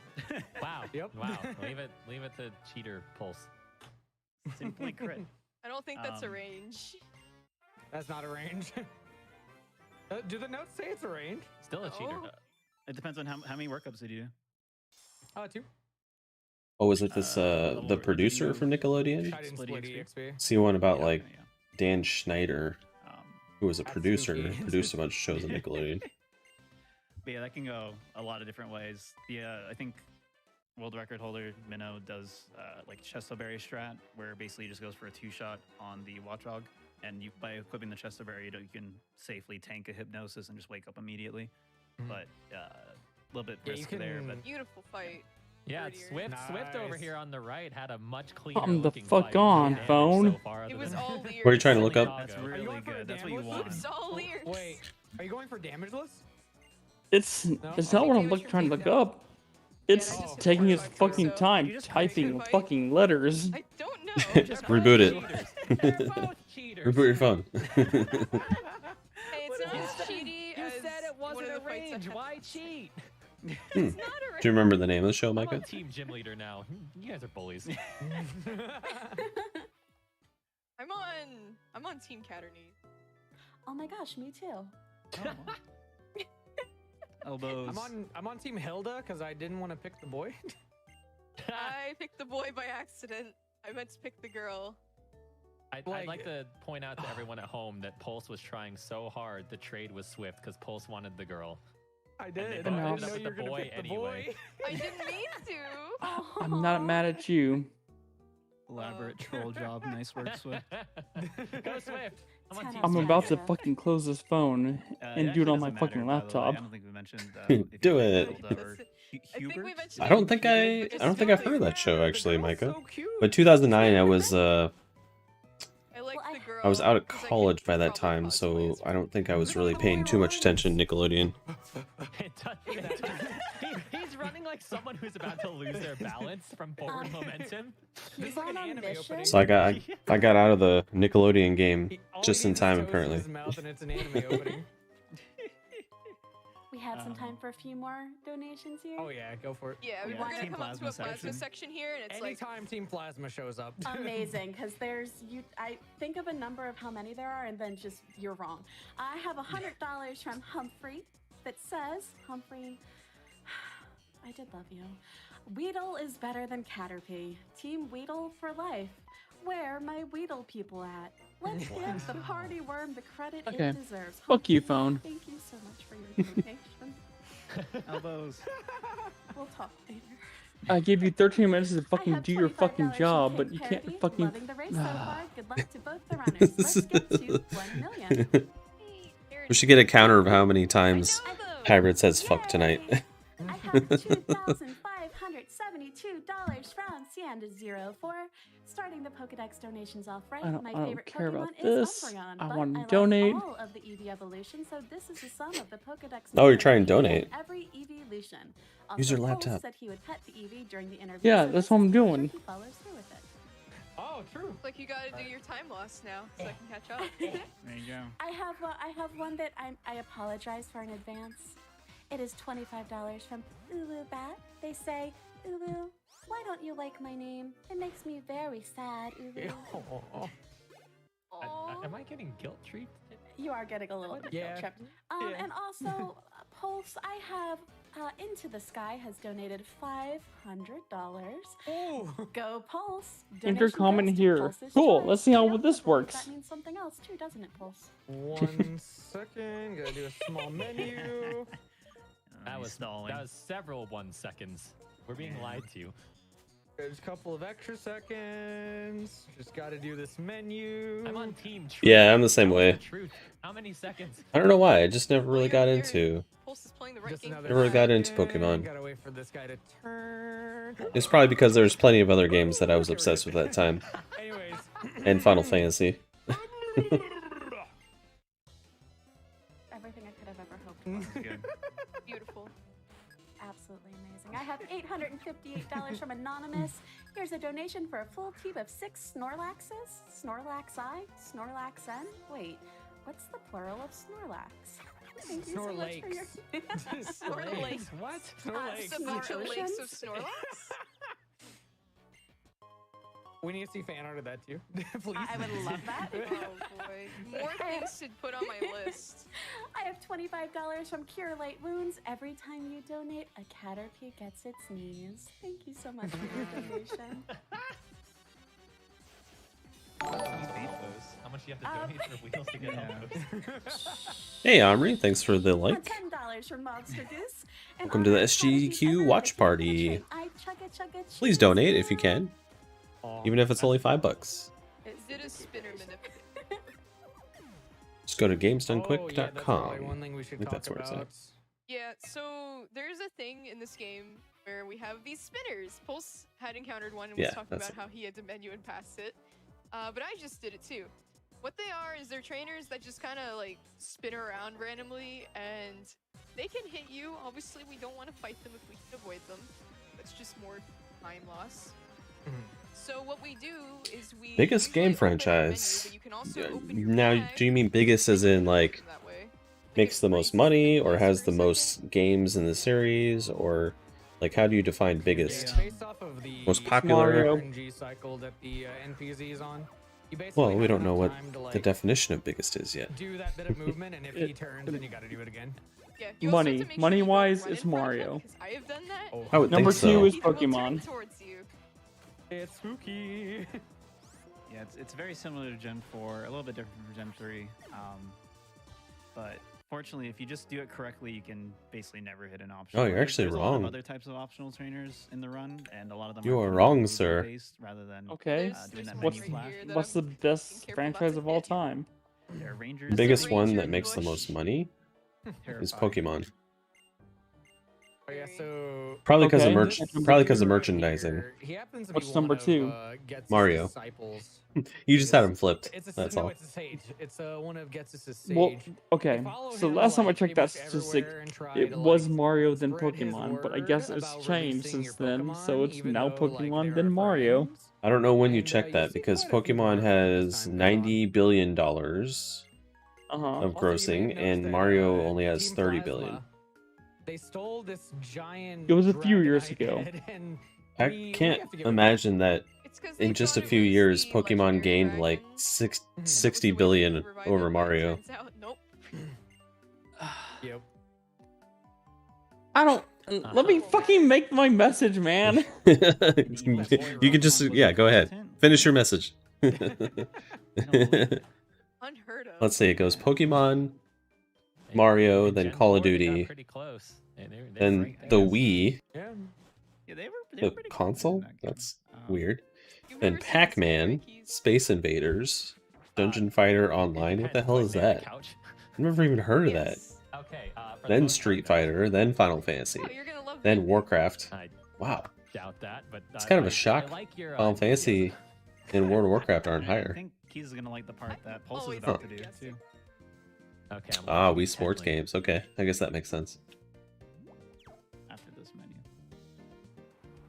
Speaker 7: Wow.
Speaker 3: Yep.
Speaker 7: Wow. Leave it to cheater Pulse.
Speaker 5: Simply crit.
Speaker 4: I don't think that's a range.
Speaker 3: That's not a range. Do the notes say it's a range?
Speaker 7: Still a cheater.
Speaker 4: Oh.
Speaker 5: It depends on how many workups did you do.
Speaker 3: 2.
Speaker 2: Oh, was it this the producer from Nickelodeon?
Speaker 3: I didn't
Speaker 5: Split
Speaker 3: split
Speaker 5: EXP.
Speaker 3: EXP.
Speaker 2: See one about
Speaker 5: Yeah,
Speaker 2: like
Speaker 5: okay, yeah.
Speaker 2: Dan Schneider, who was a
Speaker 3: That's
Speaker 2: producer,
Speaker 3: spooky.
Speaker 2: produced a bunch of shows on Nickelodeon.
Speaker 5: But yeah, that can go a lot of different ways. I think world record holder Minnow does like Chestoberry strat, where basically just goes for a 2-shot on the Watchdog, and by equipping the Chestoberry, you can safely tank a hypnosis and just wake up immediately. But a little bit
Speaker 3: Yeah, you
Speaker 5: risk
Speaker 3: can-
Speaker 5: there. But
Speaker 4: Beautiful fight.
Speaker 7: Yeah,
Speaker 4: Prettier.
Speaker 7: Swift over
Speaker 3: Nice.
Speaker 7: here on the right had a much cleaner
Speaker 1: Calm the
Speaker 7: looking
Speaker 1: fuck
Speaker 7: fight.
Speaker 1: on,
Speaker 7: Damage
Speaker 1: phone.
Speaker 7: So far
Speaker 4: It
Speaker 7: other
Speaker 4: was
Speaker 7: than-
Speaker 4: all weird.
Speaker 2: What are you trying to look
Speaker 7: Only
Speaker 2: up?
Speaker 5: that's
Speaker 7: Doggo.
Speaker 3: Are you
Speaker 5: really
Speaker 3: going for a
Speaker 5: good. That's what you
Speaker 3: damage
Speaker 5: want.
Speaker 3: list?
Speaker 4: It's all weird.
Speaker 3: Wait, are you going for damageless?
Speaker 1: It's
Speaker 3: No?
Speaker 1: it's not what I'm trying to look up. It's
Speaker 4: I just
Speaker 1: taking his
Speaker 4: hit
Speaker 1: fucking
Speaker 4: so-
Speaker 1: time
Speaker 5: You just
Speaker 1: typing
Speaker 4: fight.
Speaker 1: fucking letters.
Speaker 4: I don't know.
Speaker 5: Just
Speaker 2: Reboot it.
Speaker 7: They're both cheaters.
Speaker 2: Reboot your phone.
Speaker 4: Hey, it's not as cheaty
Speaker 7: You
Speaker 4: as
Speaker 7: said it
Speaker 4: one
Speaker 7: wasn't
Speaker 4: of
Speaker 7: a
Speaker 4: the fights I
Speaker 7: range.
Speaker 4: had.
Speaker 7: Why cheat?
Speaker 4: It's not a
Speaker 2: Do you
Speaker 4: range.
Speaker 2: remember the name of the show,
Speaker 7: I'm
Speaker 2: Micah?
Speaker 7: on team gym leader now. You guys are bullies.
Speaker 4: I'm on Team Caterny.
Speaker 6: Oh my gosh, me too.
Speaker 5: Elbows.
Speaker 3: I'm on Team Hilda because I didn't want to pick the boy.
Speaker 4: I picked the boy by accident. I meant to pick the girl.
Speaker 7: I'd
Speaker 3: Like-
Speaker 7: like to point out to everyone at home that Pulse was trying so hard to trade with Swift because Pulse wanted the girl.
Speaker 3: I
Speaker 7: they
Speaker 3: did.
Speaker 7: both
Speaker 3: I
Speaker 1: ended
Speaker 3: didn't
Speaker 1: up
Speaker 3: know
Speaker 7: with
Speaker 3: you were
Speaker 7: the
Speaker 3: gonna
Speaker 7: boy
Speaker 3: pick the
Speaker 7: anyway.
Speaker 3: boy.
Speaker 4: I didn't mean to.
Speaker 1: I'm not mad at you.
Speaker 5: Elaborate troll job. Nice work, Swift.
Speaker 7: Go Swift. I'm on
Speaker 6: 10
Speaker 7: team
Speaker 1: I'm
Speaker 6: Swift.
Speaker 1: about to
Speaker 6: Yeah.
Speaker 1: fucking close this phone and do
Speaker 5: actually
Speaker 1: it on my
Speaker 5: doesn't
Speaker 1: fucking
Speaker 5: matter, by the way.
Speaker 1: laptop.
Speaker 5: I don't think we mentioned. If
Speaker 2: Do
Speaker 5: you like
Speaker 2: it.
Speaker 5: Hilda or
Speaker 4: Listen, I think we
Speaker 5: Hubert.
Speaker 4: mentioned
Speaker 2: I don't
Speaker 4: it.
Speaker 2: think
Speaker 3: It's
Speaker 2: I don't think I've
Speaker 3: still
Speaker 2: heard of that show
Speaker 3: there.
Speaker 2: actually,
Speaker 3: The girl's
Speaker 2: Micah.
Speaker 3: so cute.
Speaker 2: But 2009, I was
Speaker 4: I like
Speaker 6: Well,
Speaker 4: the girl.
Speaker 2: I was out of
Speaker 4: 'cause I could
Speaker 2: college by that
Speaker 4: probably
Speaker 2: time,
Speaker 4: cosplay
Speaker 2: so
Speaker 4: as
Speaker 2: I
Speaker 4: her.
Speaker 2: don't think I was really paying too much attention to Nickelodeon.
Speaker 7: He's running like someone who's about to lose their balance from forward momentum.
Speaker 6: He's
Speaker 3: like
Speaker 6: on
Speaker 3: an
Speaker 6: a
Speaker 3: anime
Speaker 6: mission.
Speaker 3: opening.
Speaker 2: So I got out of the Nickelodeon game
Speaker 3: All
Speaker 2: just
Speaker 3: he
Speaker 2: in
Speaker 3: needs is
Speaker 2: time,
Speaker 3: toast
Speaker 2: apparently.
Speaker 3: his mouth and it's an anime opening.
Speaker 6: We had some time for a few more donations here.
Speaker 3: Oh yeah, go for it.
Speaker 4: Yeah,
Speaker 5: Yeah,
Speaker 4: we're gonna
Speaker 5: Team
Speaker 4: come up to a
Speaker 5: Plasma
Speaker 4: plasma
Speaker 5: section.
Speaker 4: section here, and it's like
Speaker 3: Anytime Team Plasma shows up.
Speaker 6: Amazing, because I think of a number of how many there are, and then just you're wrong. I have $100 from Humphrey that says, Humphrey, I did love you. Weedle is better than Caterpie. Team Weedle for life. Where my Weedle people at? Let's give the party worm the credit
Speaker 1: Okay.
Speaker 6: it deserves.
Speaker 1: Fuck you,
Speaker 6: Humphrey,
Speaker 1: phone.
Speaker 6: Thank you so much for your donation.
Speaker 5: Elbows.
Speaker 6: We'll talk later.
Speaker 1: I gave you 13 minutes to
Speaker 6: I
Speaker 1: fucking
Speaker 6: have
Speaker 1: do your fucking
Speaker 6: $25
Speaker 1: job,
Speaker 6: from
Speaker 1: but
Speaker 6: Kate
Speaker 1: you can't
Speaker 6: Parody.
Speaker 1: fucking.
Speaker 6: Loving the race so far. Good luck to both the runners. Let's get to 1 million.
Speaker 4: hey, there it
Speaker 2: We
Speaker 4: is.
Speaker 2: should get a counter of how many times
Speaker 4: I know them.
Speaker 2: Hybrid says fuck tonight.
Speaker 6: Yay! I have $2,572 from Sianda04. Starting the Pokedex donations off right.
Speaker 1: I don't
Speaker 6: My
Speaker 1: care
Speaker 6: favorite
Speaker 1: about
Speaker 6: Pokemon
Speaker 1: this.
Speaker 6: is Umbreon,
Speaker 1: I
Speaker 6: but
Speaker 1: wanna
Speaker 6: like
Speaker 1: donate.
Speaker 6: all of the EV evolutions, so this is the sum of the Pokedex.
Speaker 2: Oh, you're trying to
Speaker 6: numbers
Speaker 2: donate.
Speaker 6: in every evolution.
Speaker 2: Use your
Speaker 6: Also, Pulse
Speaker 2: laptop.
Speaker 6: said he would pet the EV during the interview.
Speaker 1: Yeah,
Speaker 6: so
Speaker 1: that's
Speaker 6: this
Speaker 1: what I'm
Speaker 6: is to make sure
Speaker 1: doing.
Speaker 6: He follows through with it.
Speaker 3: Oh, true.
Speaker 4: Like you gotta do your time loss now, so I can catch up.
Speaker 5: There you go.
Speaker 6: I have one that I apologize for in advance. It is $25 from Ulu Bat. They say, Ulu, why don't you like my name? It makes me very sad, Ulu.
Speaker 3: Oh,
Speaker 7: Am I getting guilt tripped?
Speaker 6: You are getting a little bit
Speaker 3: Yeah.
Speaker 6: guilt-tripped.
Speaker 3: Yeah.
Speaker 6: And also, Pulse, I have Into the Sky has donated $500.
Speaker 3: oh.
Speaker 6: Go Pulse.
Speaker 1: Enter
Speaker 6: Donation
Speaker 1: comment
Speaker 6: goes to
Speaker 1: here.
Speaker 6: Pulse's
Speaker 1: Cool,
Speaker 6: choice.
Speaker 1: let's see how
Speaker 6: You know,
Speaker 1: this
Speaker 6: but
Speaker 1: works.
Speaker 6: That means something else too, doesn't it, Pulse?
Speaker 3: 1 second. Gotta do a small menu.
Speaker 7: That was
Speaker 5: stalling.
Speaker 7: several 1 seconds. We're being
Speaker 5: Yeah.
Speaker 7: lied to.
Speaker 3: There's a couple of extra seconds. Just gotta do this menu.
Speaker 7: I'm on team truth.
Speaker 2: Yeah, I'm the same
Speaker 7: That was
Speaker 2: way.
Speaker 7: the truth. How many seconds?
Speaker 2: I don't know why. I just never really
Speaker 4: You're-
Speaker 2: got
Speaker 4: you're-
Speaker 2: into.
Speaker 4: Pulse is playing the right
Speaker 3: Just
Speaker 4: game.
Speaker 3: another
Speaker 2: Never got into
Speaker 3: second.
Speaker 2: Pokemon.
Speaker 3: Gotta wait for this guy to turn.
Speaker 2: It's probably because there's plenty of other games that I was obsessed with at that time,
Speaker 3: Anyways.
Speaker 2: and Final Fantasy.
Speaker 6: Everything I could have ever hoped for.
Speaker 5: Good.
Speaker 4: Beautiful.
Speaker 6: absolutely amazing. I have $858 from Anonymous. Here's a donation for a full team of 6 Snorlaxes. Snorlaxi? Snorlaxen? Wait, what's the plural of Snorlax? Thank you so much for your...
Speaker 3: Snorlax. What?
Speaker 4: Submerged lakes of Snorlax?
Speaker 3: We need to see fan art of that too, please.
Speaker 6: I would love that.
Speaker 4: Oh boy. More things to put on my list.
Speaker 6: I have $25 from Cure Light Wounds. Every time you donate, a Caterpie gets its knees. Thank you so much for your donation.
Speaker 7: How much do you have to donate for wheels to get on those?
Speaker 2: Hey, Omri, thanks for the like.
Speaker 6: $10 from Monster Goose.
Speaker 2: Welcome to the SGDQ watch party. Please donate if you can, even if it's only $5.
Speaker 4: Is it a spinner manipulator?
Speaker 2: Just go to gamesdonequick.com.
Speaker 3: Yeah, that's probably one thing we should
Speaker 2: I think
Speaker 3: talk
Speaker 2: that's where it's at.
Speaker 3: about.
Speaker 4: Yeah, so there's a thing in this game where we have these spinners. Pulse had encountered one and was
Speaker 2: Yeah,
Speaker 4: talking
Speaker 2: that's
Speaker 4: about how he had to menu and pass it. But I just did it too. What they are is they're trainers that just kind of like spin around randomly and they can hit you. Obviously, we don't want to fight them if we can avoid them. That's just more time loss. So what we do is we
Speaker 2: Biggest
Speaker 4: usually
Speaker 2: game
Speaker 4: open our menu,
Speaker 2: franchise.
Speaker 4: but you can also open your
Speaker 2: Now,
Speaker 4: bag
Speaker 2: do you mean biggest as in like
Speaker 4: that way.
Speaker 2: makes the most money, or has the most games in the series, or like how do you define biggest?
Speaker 3: Based off of the
Speaker 2: Most popular?
Speaker 3: RNG cycle that the NPZ is on. You basically
Speaker 2: Well, we
Speaker 3: have
Speaker 2: don't know
Speaker 3: enough
Speaker 2: what
Speaker 3: time to,
Speaker 2: the
Speaker 3: like,
Speaker 2: definition of biggest is yet.
Speaker 3: do that bit of movement, and if he turns, then you got to do it again.
Speaker 4: Yeah, you also have
Speaker 1: Money.
Speaker 4: to make sure you don't
Speaker 1: Money-wise,
Speaker 4: run
Speaker 1: it's
Speaker 4: in front of him,
Speaker 1: Mario.
Speaker 4: 'cause I have done that.
Speaker 3: Oh,
Speaker 2: I would
Speaker 1: Number
Speaker 2: think so.
Speaker 1: 2 is
Speaker 4: He will turn
Speaker 1: Pokemon.
Speaker 4: towards you.
Speaker 3: it's spooky.
Speaker 5: Yeah, it's very similar to Gen 4, a little bit different from Gen 3. But fortunately, if you just do it correctly, you can basically never hit an optional.
Speaker 2: Oh, you're actually
Speaker 5: There's a lot of
Speaker 2: wrong.
Speaker 5: other types of optional trainers in the run, and a lot of them
Speaker 2: You are
Speaker 5: really
Speaker 2: wrong,
Speaker 5: movement
Speaker 2: sir.
Speaker 5: based rather than
Speaker 1: Okay.
Speaker 5: doing that
Speaker 1: What's,
Speaker 5: menu flash.
Speaker 1: what's the best franchise of all time?
Speaker 5: There are Rangers.
Speaker 2: Biggest
Speaker 4: Ranger
Speaker 2: one
Speaker 4: in
Speaker 2: that
Speaker 4: the
Speaker 2: makes the
Speaker 4: bush.
Speaker 2: most money is
Speaker 5: Terrifying.
Speaker 2: Pokemon.
Speaker 3: Oh, yeah, so
Speaker 2: Probably because
Speaker 1: Okay.
Speaker 2: of
Speaker 3: this
Speaker 2: probably because of
Speaker 3: dude right
Speaker 2: merchandising.
Speaker 3: here, he happens to be
Speaker 1: What's
Speaker 3: one
Speaker 1: number
Speaker 3: of,
Speaker 1: 2?
Speaker 3: Gets's
Speaker 2: Mario.
Speaker 3: disciples.
Speaker 2: You just had them flipped. That's
Speaker 3: no,
Speaker 2: all.
Speaker 3: it's a sage. It's one of Gets's sage.
Speaker 1: Well, okay.
Speaker 3: They follow
Speaker 1: So
Speaker 3: him,
Speaker 1: last time I
Speaker 3: like,
Speaker 1: checked
Speaker 3: pretty
Speaker 1: that
Speaker 3: much
Speaker 1: statistic,
Speaker 3: everywhere and try
Speaker 1: it
Speaker 3: to,
Speaker 1: was
Speaker 3: like,
Speaker 1: Mario then
Speaker 3: spread his
Speaker 1: Pokemon, but I
Speaker 3: word
Speaker 1: guess it's
Speaker 3: about
Speaker 1: changed
Speaker 3: releasing
Speaker 1: since
Speaker 3: your
Speaker 1: then, so
Speaker 3: Pokemon,
Speaker 1: it's
Speaker 3: even
Speaker 1: now
Speaker 3: though, like,
Speaker 1: Pokemon
Speaker 3: there
Speaker 1: then
Speaker 3: are
Speaker 1: Mario.
Speaker 3: friends.
Speaker 2: I don't know when you
Speaker 3: And,
Speaker 2: check
Speaker 3: you
Speaker 2: that
Speaker 3: see
Speaker 2: because
Speaker 3: quite a few
Speaker 2: Pokemon
Speaker 3: Mario
Speaker 2: has
Speaker 3: this time
Speaker 2: $90 billion of
Speaker 1: Uh-huh.
Speaker 3: Also, you may have
Speaker 2: grossing,
Speaker 3: noticed
Speaker 2: and
Speaker 3: that,
Speaker 2: Mario only has
Speaker 3: Team
Speaker 2: 30
Speaker 3: Plasma,
Speaker 2: billion.
Speaker 3: They stole this giant.
Speaker 1: It was a few years
Speaker 3: Dragonite
Speaker 1: ago.
Speaker 3: head, and
Speaker 2: I
Speaker 3: we
Speaker 2: can't
Speaker 3: have to give it
Speaker 2: imagine that
Speaker 4: It's 'cause they
Speaker 2: in just a
Speaker 4: thought it
Speaker 2: few
Speaker 4: was
Speaker 2: years
Speaker 4: the
Speaker 2: Pokemon
Speaker 4: legendary
Speaker 2: gained like
Speaker 4: dragon.
Speaker 2: six,
Speaker 3: Mhm. That was
Speaker 2: 60
Speaker 4: the way they
Speaker 2: billion
Speaker 4: revived
Speaker 2: over
Speaker 4: it, but
Speaker 2: Mario.
Speaker 4: turns out, nope.
Speaker 3: Yep.
Speaker 1: I don't. Let me fucking make my message, man.
Speaker 2: You can just, yeah, go ahead. Finish your message.
Speaker 4: Unheard of.
Speaker 2: Let's see, it goes Pokemon, Mario,
Speaker 7: In
Speaker 2: then
Speaker 7: Gen
Speaker 2: Call of
Speaker 7: 4, they got
Speaker 2: Duty,
Speaker 7: pretty close. And they were
Speaker 2: then
Speaker 7: right
Speaker 2: the
Speaker 7: there.
Speaker 2: Wii,
Speaker 3: Yeah.
Speaker 5: Yeah, they were
Speaker 2: the
Speaker 5: pretty good
Speaker 2: console.
Speaker 5: in that game.
Speaker 2: That's
Speaker 5: Um,
Speaker 2: weird.
Speaker 4: You've
Speaker 2: Then
Speaker 4: never seen
Speaker 2: Pac-Man,
Speaker 4: Samurai Keys?
Speaker 2: Space Invaders, Dungeon Fighter
Speaker 7: It
Speaker 2: Online. What the
Speaker 7: depends,
Speaker 2: hell
Speaker 7: like,
Speaker 2: is
Speaker 7: maybe the
Speaker 2: that?
Speaker 7: couch.
Speaker 2: I've never even heard of that.
Speaker 4: Yes.
Speaker 7: Okay. For the
Speaker 2: Then
Speaker 7: most
Speaker 2: Street
Speaker 7: part,
Speaker 2: Fighter, then Final Fantasy,
Speaker 4: Oh, you're gonna love
Speaker 2: then
Speaker 4: that.
Speaker 2: Warcraft.
Speaker 7: I
Speaker 2: Wow,
Speaker 7: doubt that, but
Speaker 2: it's kind of
Speaker 7: a
Speaker 2: a shock.
Speaker 7: I like your,
Speaker 2: Final Fantasy and World of Warcraft aren't
Speaker 5: I
Speaker 2: higher.
Speaker 5: think Keys is gonna like the part that Pulse is
Speaker 4: always
Speaker 5: about
Speaker 2: Huh.
Speaker 5: to do
Speaker 4: guessing.
Speaker 5: too.
Speaker 7: Okay. I'm
Speaker 2: Ah,
Speaker 7: looking
Speaker 2: Wii Sports
Speaker 7: intently.
Speaker 2: games. Okay, I guess that makes sense.
Speaker 5: After this menu,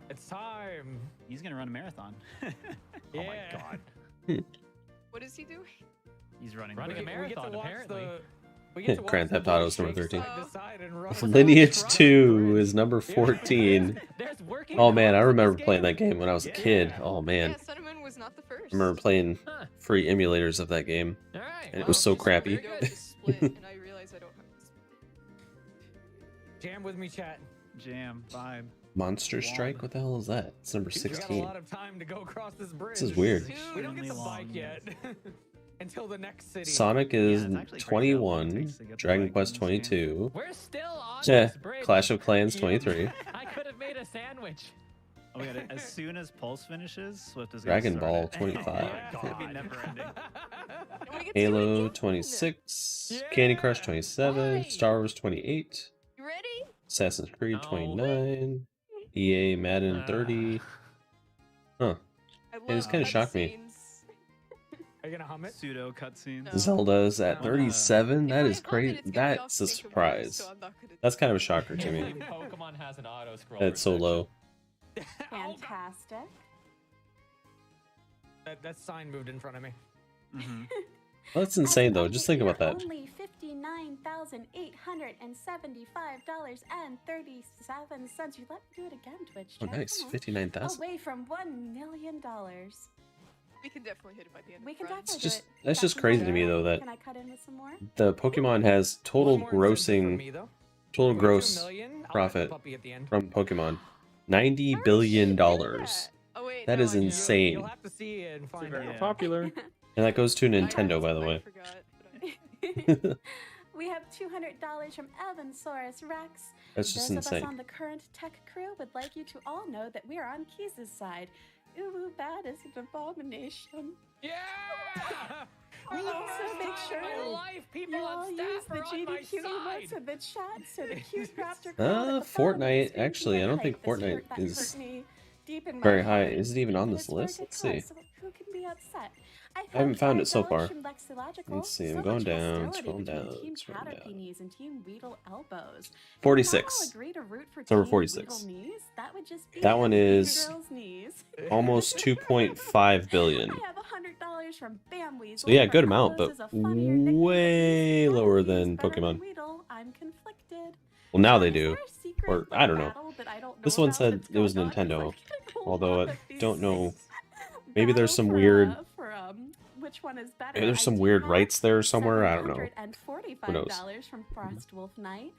Speaker 3: It's time.
Speaker 5: he's gonna run a marathon.
Speaker 7: Oh my
Speaker 3: Yeah.
Speaker 7: god.
Speaker 4: What is he doing?
Speaker 5: He's running.
Speaker 7: Running a
Speaker 3: We get to
Speaker 7: marathon,
Speaker 3: watch
Speaker 7: apparently.
Speaker 3: we get to watch
Speaker 2: Grand
Speaker 3: the
Speaker 2: Theft Auto's
Speaker 3: bull
Speaker 2: number
Speaker 3: shake
Speaker 2: 13.
Speaker 3: side to side and run across
Speaker 2: Lineage
Speaker 3: Ryan
Speaker 2: 2
Speaker 3: Bridge.
Speaker 2: is number 14.
Speaker 7: There's working
Speaker 2: Oh man, I
Speaker 7: dogs in
Speaker 2: remember
Speaker 7: this
Speaker 2: playing
Speaker 7: game?
Speaker 2: that game when I was a kid.
Speaker 3: Yeah.
Speaker 2: Oh man,
Speaker 4: Yeah, Cinnamon was not the first.
Speaker 2: I remember playing
Speaker 7: Huh.
Speaker 2: free emulators of that game.
Speaker 7: All right.
Speaker 2: And it was so crappy.
Speaker 4: I go to split, and I realize I don't have to split.
Speaker 3: Jam with me, chat.
Speaker 5: Jam vibe.
Speaker 2: Monster Strike? What the hell is that? It's number
Speaker 3: We got a
Speaker 2: 16.
Speaker 3: lot of time to go across this bridge.
Speaker 2: This is weird.
Speaker 3: We don't get the
Speaker 5: Extremely
Speaker 3: bike
Speaker 5: long,
Speaker 3: yet until the next city.
Speaker 2: Sonic is
Speaker 5: it's actually crazy how long it
Speaker 2: 21,
Speaker 5: takes to get the
Speaker 2: Dragon
Speaker 5: bike in
Speaker 2: Quest
Speaker 5: this game.
Speaker 2: 22,
Speaker 7: We're still on
Speaker 2: yeah,
Speaker 7: this bridge.
Speaker 2: Clash of Clans
Speaker 7: Yep.
Speaker 2: 23,
Speaker 7: I could have made a sandwich.
Speaker 5: Oh my god! As soon as Pulse finishes, Swift is
Speaker 2: Dragon
Speaker 5: gonna
Speaker 2: Ball
Speaker 5: start it.
Speaker 2: 25.
Speaker 5: Oh my god, it'd be never ending.
Speaker 4: And we get to do it
Speaker 2: Halo
Speaker 4: again.
Speaker 2: 26, Candy Crush 27,
Speaker 4: Why?
Speaker 2: Star Wars 28,
Speaker 4: You ready?
Speaker 2: Assassin's Creed
Speaker 7: No.
Speaker 2: 29, EA Madden 30. Huh.
Speaker 4: I
Speaker 2: It just
Speaker 4: love
Speaker 2: kinda shocked me.
Speaker 4: cutscenes.
Speaker 3: Are you gonna hum it?
Speaker 5: Pseudo cutscenes.
Speaker 4: No.
Speaker 2: Zelda's at
Speaker 3: No.
Speaker 2: 37?
Speaker 4: If
Speaker 2: That
Speaker 4: I
Speaker 2: is
Speaker 4: hum it,
Speaker 2: crazy.
Speaker 4: it's gonna be off
Speaker 2: That's a
Speaker 4: Sync of Mine,
Speaker 2: surprise.
Speaker 4: so I'm not gonna do
Speaker 2: That's kind of a shocker to me.
Speaker 7: Pokemon Pokemon has an auto scroll.
Speaker 2: That's so low.
Speaker 6: Fantastic.
Speaker 3: That sign moved in front of me.
Speaker 5: Mm-hmm.
Speaker 2: Well, that's insane though. Just think about that.
Speaker 6: Only $59,875.37. You let me do it again, Twitch.
Speaker 2: Oh,
Speaker 6: chat.
Speaker 2: nice.
Speaker 6: Come on.
Speaker 2: 59,000.
Speaker 6: Away from $1 million.
Speaker 4: We can definitely hit it by the end.
Speaker 6: We
Speaker 4: of
Speaker 6: can
Speaker 4: the run.
Speaker 6: definitely
Speaker 2: It's just
Speaker 6: do it.
Speaker 2: that's just
Speaker 6: Got
Speaker 2: crazy
Speaker 6: some
Speaker 2: to me
Speaker 6: more?
Speaker 2: though that
Speaker 6: Can I cut in with some more?
Speaker 2: the Pokemon has total
Speaker 3: One more incentive for me,
Speaker 2: grossing,
Speaker 3: though.
Speaker 2: total
Speaker 3: If we get to
Speaker 2: gross
Speaker 3: 1 million, I'll have the
Speaker 2: profit
Speaker 3: puppy at the end.
Speaker 2: from Pokemon. $90
Speaker 4: How
Speaker 2: billion.
Speaker 4: did you do that? Oh wait,
Speaker 2: That
Speaker 4: no,
Speaker 2: is
Speaker 4: I know.
Speaker 2: insane.
Speaker 3: You'll have to see it and find
Speaker 1: Very
Speaker 3: out.
Speaker 1: popular.
Speaker 2: And that goes to
Speaker 4: I
Speaker 2: Nintendo,
Speaker 4: had-
Speaker 2: by the
Speaker 4: I
Speaker 2: way.
Speaker 4: forgot,
Speaker 6: We have $200 from Evansaurus Rex.
Speaker 2: That's just
Speaker 6: Those
Speaker 2: insane.
Speaker 6: of us on the current tech crew would like you to all know that we are on Keys' side. Ooh, that is an abomination.
Speaker 3: Yeah!
Speaker 6: Also, make sure
Speaker 3: my life, people
Speaker 6: you
Speaker 3: on
Speaker 6: all use
Speaker 3: staff
Speaker 6: the
Speaker 3: are on my
Speaker 6: GDQ
Speaker 3: side.
Speaker 6: emotes in the chat so the cute raptor girl at the bottom
Speaker 2: Fortnite,
Speaker 6: is being
Speaker 2: actually, I don't think
Speaker 6: hype. This
Speaker 2: Fortnite
Speaker 6: hurt- that
Speaker 2: is
Speaker 6: hurt me deep in my
Speaker 2: very high.
Speaker 6: heart.
Speaker 2: Is it even on
Speaker 6: But
Speaker 2: this
Speaker 6: it's for a
Speaker 2: list?
Speaker 6: good
Speaker 2: Let's see.
Speaker 6: cause, so who can be upset?
Speaker 2: I haven't found it so
Speaker 6: $5
Speaker 2: far.
Speaker 6: from Lexilogical.
Speaker 2: Let's see, I'm
Speaker 6: So
Speaker 2: going
Speaker 6: much
Speaker 2: down,
Speaker 6: hostility
Speaker 2: scrolling
Speaker 6: between
Speaker 2: down,
Speaker 6: Team
Speaker 2: scrolling
Speaker 6: Caterpie
Speaker 2: down.
Speaker 6: Knees and Team Weedle Elbows.
Speaker 2: 46.
Speaker 6: Can we all agree to root for
Speaker 2: It's over
Speaker 6: Team
Speaker 2: 46.
Speaker 6: Weedle Knees? That would just be
Speaker 2: That one is
Speaker 6: Girls' Knees.
Speaker 2: almost 2.5 billion.
Speaker 6: I have $100 from Bam Weasel.
Speaker 2: So yeah,
Speaker 6: for
Speaker 2: good amount,
Speaker 6: Elbows
Speaker 2: but
Speaker 6: is a funnier nickname
Speaker 2: way
Speaker 6: than
Speaker 2: lower
Speaker 6: Weasel.
Speaker 2: than
Speaker 6: Better
Speaker 2: Pokemon.
Speaker 6: Weedle. I'm conflicted.
Speaker 2: Well, now they
Speaker 6: Is there
Speaker 2: do.
Speaker 6: a secret
Speaker 2: Or, I don't know.
Speaker 6: battle that I don't
Speaker 2: This
Speaker 6: know
Speaker 2: one
Speaker 6: about
Speaker 2: said
Speaker 6: that's
Speaker 2: it was
Speaker 6: going on? 'Cause I'm
Speaker 2: Nintendo,
Speaker 6: getting a
Speaker 2: although
Speaker 6: lot
Speaker 2: I
Speaker 6: of these
Speaker 2: don't know.
Speaker 6: things.
Speaker 2: Maybe there's some
Speaker 6: Battle
Speaker 2: weird.
Speaker 6: which one is better?
Speaker 2: Maybe there's some
Speaker 6: I do
Speaker 2: weird
Speaker 6: have
Speaker 2: rights there somewhere. I don't know.
Speaker 6: $745
Speaker 2: Who knows?
Speaker 6: from Frostwolf Knight.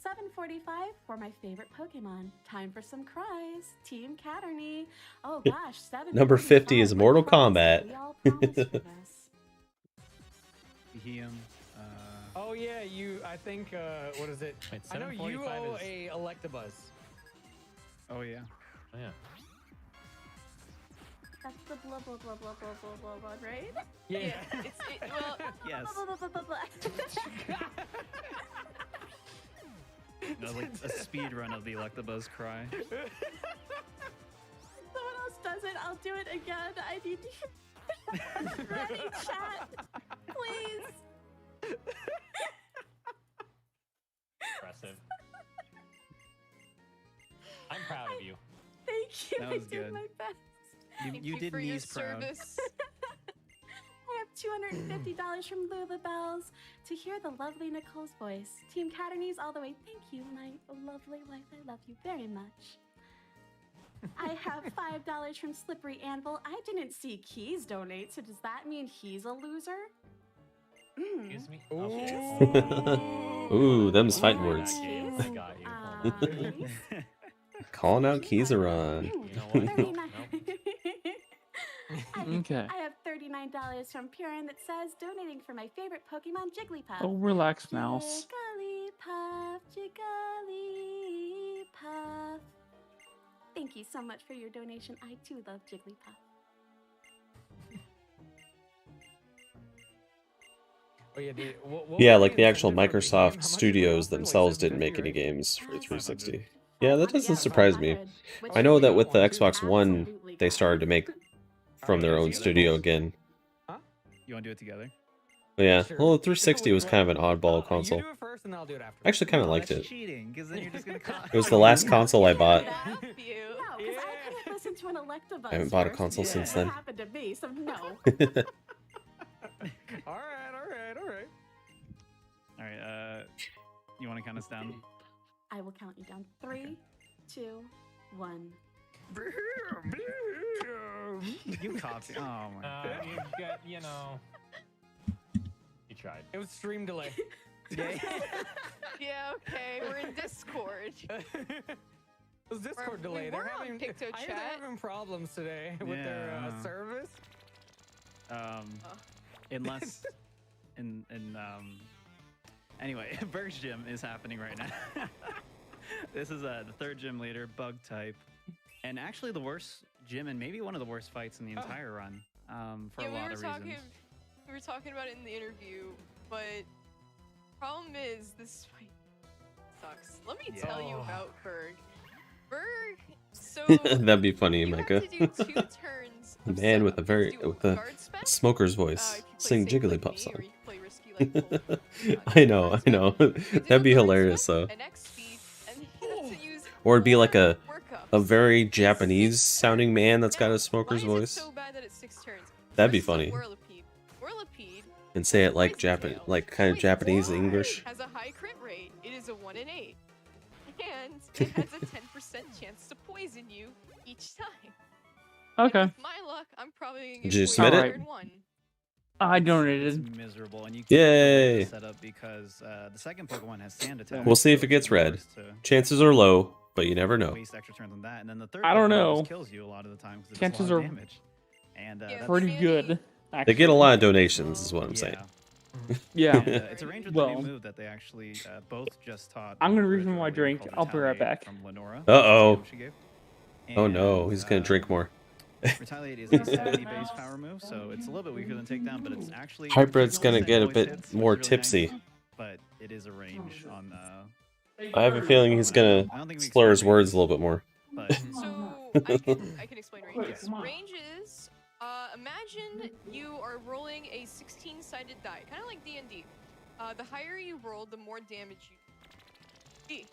Speaker 6: $745 for my favorite Pokemon. Time for some cries. Team Caterpie. Oh gosh,
Speaker 2: Number 50 is
Speaker 6: $745.
Speaker 2: Mortal
Speaker 6: What promise
Speaker 2: Kombat.
Speaker 6: did we all promise for this?
Speaker 5: Helium.
Speaker 3: Oh yeah, I think, what is it?
Speaker 7: Wait,
Speaker 3: I know you
Speaker 7: 745
Speaker 3: owe
Speaker 7: is-
Speaker 3: a Electabuzz.
Speaker 5: Oh yeah.
Speaker 7: Oh, yeah.
Speaker 6: That's the blah blah blah blah blah blah blah blah, right?
Speaker 3: Yeah.
Speaker 4: Well,
Speaker 5: Yes.
Speaker 6: Blah, blah, blah, blah, blah.
Speaker 5: No, like a speed run of the Electabuzz cry.
Speaker 6: Someone else does it. I'll do it again. I need to ready chat, please.
Speaker 7: Impressive. I'm proud of you.
Speaker 6: Thank you.
Speaker 5: That
Speaker 6: I
Speaker 5: was
Speaker 6: did
Speaker 5: good.
Speaker 6: my best.
Speaker 4: thank
Speaker 5: You did
Speaker 4: for your
Speaker 5: knees proud.
Speaker 4: service.
Speaker 6: I have $250 from Lula Bells to hear the lovely Nicole's voice. Team Caternies all the way. Thank you, my lovely wife. I love you very much. I have $5 from Slippery Anvil. I didn't see Keys donate, so does that mean he's a loser?
Speaker 7: Excuse me?
Speaker 3: Ooh.
Speaker 7: Oh, shit.
Speaker 2: Ooh, them's fighting
Speaker 7: Oh,
Speaker 2: words.
Speaker 7: that game. I got you. Hold on.
Speaker 6: Keys?
Speaker 2: Calling out Kizaron.
Speaker 6: Ooh,
Speaker 7: You know what? Nope,
Speaker 6: 39.
Speaker 7: nope.
Speaker 1: Okay.
Speaker 6: I have $39 from Purin that says donating for my favorite Pokemon, Jigglypuff.
Speaker 1: Oh, relax, mouse.
Speaker 6: Jigglypuff, Jigglypuff. Thank you so much for your donation. I too love Jigglypuff.
Speaker 3: Oh yeah,
Speaker 2: Yeah,
Speaker 3: was
Speaker 2: like the actual
Speaker 3: incentive for the game? How
Speaker 2: Microsoft
Speaker 3: much was it
Speaker 2: Studios
Speaker 3: offered? Like
Speaker 2: themselves didn't
Speaker 3: 750,
Speaker 2: make any
Speaker 3: right?
Speaker 2: games for 360.
Speaker 5: 500.
Speaker 2: Yeah, that doesn't surprise me. I know that with the Xbox One, they started to make from their own studio again.
Speaker 5: You want to do it together?
Speaker 2: But yeah,
Speaker 3: Sure.
Speaker 2: well, the 360 was kind of an oddball
Speaker 3: You
Speaker 2: console.
Speaker 3: do it first, and I'll do it after.
Speaker 2: I actually kind of
Speaker 5: No,
Speaker 2: liked
Speaker 5: that's
Speaker 2: it.
Speaker 5: cheating, because then you're just gonna.
Speaker 2: It was the last console I bought.
Speaker 4: Help you.
Speaker 6: No, because I couldn't listen to an Electabuzz.
Speaker 2: I haven't bought a
Speaker 6: first.
Speaker 2: console
Speaker 6: It
Speaker 2: since
Speaker 6: didn't
Speaker 2: then.
Speaker 6: happened to me, so no.
Speaker 3: All right, all right, all right.
Speaker 5: All right. You want to count us down?
Speaker 6: I will count you down. 3, 2, 1.
Speaker 5: You copy. Oh my god.
Speaker 7: You got, you know. You tried.
Speaker 3: It was stream delay.
Speaker 4: Yeah, okay. We're in Discord.
Speaker 3: It was Discord
Speaker 4: We
Speaker 3: delay.
Speaker 4: were
Speaker 3: They're
Speaker 4: on
Speaker 3: having,
Speaker 4: Picto
Speaker 3: I hear
Speaker 4: chat.
Speaker 3: they're having problems today with their
Speaker 5: Yeah.
Speaker 3: service.
Speaker 5: Unless, anyway, Berg's gym is happening right now. This is the third gym leader, bug type, and actually the worst gym and maybe one of the worst fights in the entire run. For
Speaker 4: Yeah,
Speaker 5: a lot of reasons.
Speaker 4: we were talking about it in the interview, but problem is this fight sucks. Let me tell you
Speaker 3: Yeah.
Speaker 4: about Berg. Berg, so
Speaker 2: That'd be funny,
Speaker 4: you
Speaker 2: Micah.
Speaker 4: have to do 2 turns.
Speaker 2: A
Speaker 4: of
Speaker 2: man with
Speaker 4: setup.
Speaker 2: a very
Speaker 4: You do
Speaker 2: with a
Speaker 4: guard spec,
Speaker 2: smoker's
Speaker 4: you
Speaker 2: voice
Speaker 4: can play
Speaker 2: sing
Speaker 4: safe like
Speaker 2: Jigglypuff
Speaker 4: me,
Speaker 2: song.
Speaker 4: or you can play risky like Cole.
Speaker 2: I know, I know.
Speaker 4: You do
Speaker 2: That'd be
Speaker 4: a guard
Speaker 2: hilarious
Speaker 4: spec,
Speaker 2: though.
Speaker 4: An X speed, and he has to use
Speaker 2: Or it'd be like a
Speaker 4: workups.
Speaker 2: very Japanese sounding man that's got a
Speaker 4: Now,
Speaker 2: smoker's
Speaker 4: why is it
Speaker 2: voice.
Speaker 4: so bad that it's 6 turns?
Speaker 2: That'd be
Speaker 4: First is
Speaker 2: funny.
Speaker 4: Whirlipede. Whirlipede
Speaker 2: And say it like
Speaker 4: poison tail.
Speaker 2: like kind of
Speaker 4: Wait,
Speaker 2: Japanese
Speaker 4: what?
Speaker 2: English.
Speaker 4: Has a high crit rate. It is a 1 in 8. And it has a 10% chance to poison you each time.
Speaker 1: Okay.
Speaker 4: And with my luck, I'm probably gonna
Speaker 2: Did
Speaker 4: get
Speaker 2: you
Speaker 4: poisoned
Speaker 2: submit
Speaker 1: it?
Speaker 4: turn 1.
Speaker 1: I
Speaker 5: It's
Speaker 1: donated.
Speaker 5: miserable, and you
Speaker 2: Yay.
Speaker 5: can't set up because the second Pokemon has sand attack.
Speaker 2: We'll see if
Speaker 5: so
Speaker 2: it gets
Speaker 5: it's
Speaker 2: red.
Speaker 5: worse to
Speaker 2: Chances are low, but you never know.
Speaker 5: waste extra turns on that, and then the third
Speaker 1: I don't
Speaker 5: Pokemon
Speaker 1: know.
Speaker 5: just kills you a lot of the time because it
Speaker 1: Chances
Speaker 5: does a lot
Speaker 1: are
Speaker 5: of damage. And
Speaker 4: Yeah,
Speaker 5: that's-
Speaker 1: Pretty good.
Speaker 2: They
Speaker 1: Actually.
Speaker 2: get a lot of donations, is what I'm saying.
Speaker 1: Yeah.
Speaker 5: And, it's a range with the
Speaker 1: Well.
Speaker 5: new move that they actually both just taught.
Speaker 1: I'm gonna
Speaker 5: Bridge
Speaker 1: refill my
Speaker 5: earlier
Speaker 1: drink.
Speaker 5: called
Speaker 1: I'll be right
Speaker 5: Retaliate
Speaker 1: back.
Speaker 5: From Lenora.
Speaker 2: Uh-oh.
Speaker 5: She gave.
Speaker 2: Oh no,
Speaker 5: And,
Speaker 2: he's gonna drink more.
Speaker 5: Retaliate is a 70 base power move, so it's a little bit weaker than Takedown, but it's actually...
Speaker 2: Hybrid's gonna
Speaker 5: it's
Speaker 2: get a
Speaker 5: always
Speaker 2: bit
Speaker 5: hits, which
Speaker 2: more
Speaker 5: is really
Speaker 2: tipsy.
Speaker 5: nice, but it is a range on...
Speaker 2: I have a feeling he's gonna
Speaker 5: I don't think we
Speaker 2: slur his
Speaker 5: explained
Speaker 2: words a little bit more.
Speaker 5: But
Speaker 4: So I can explain ranges. Ranges. Imagine you are rolling a 16-sided die, kind of like D&D. The higher you roll, the more damage you do.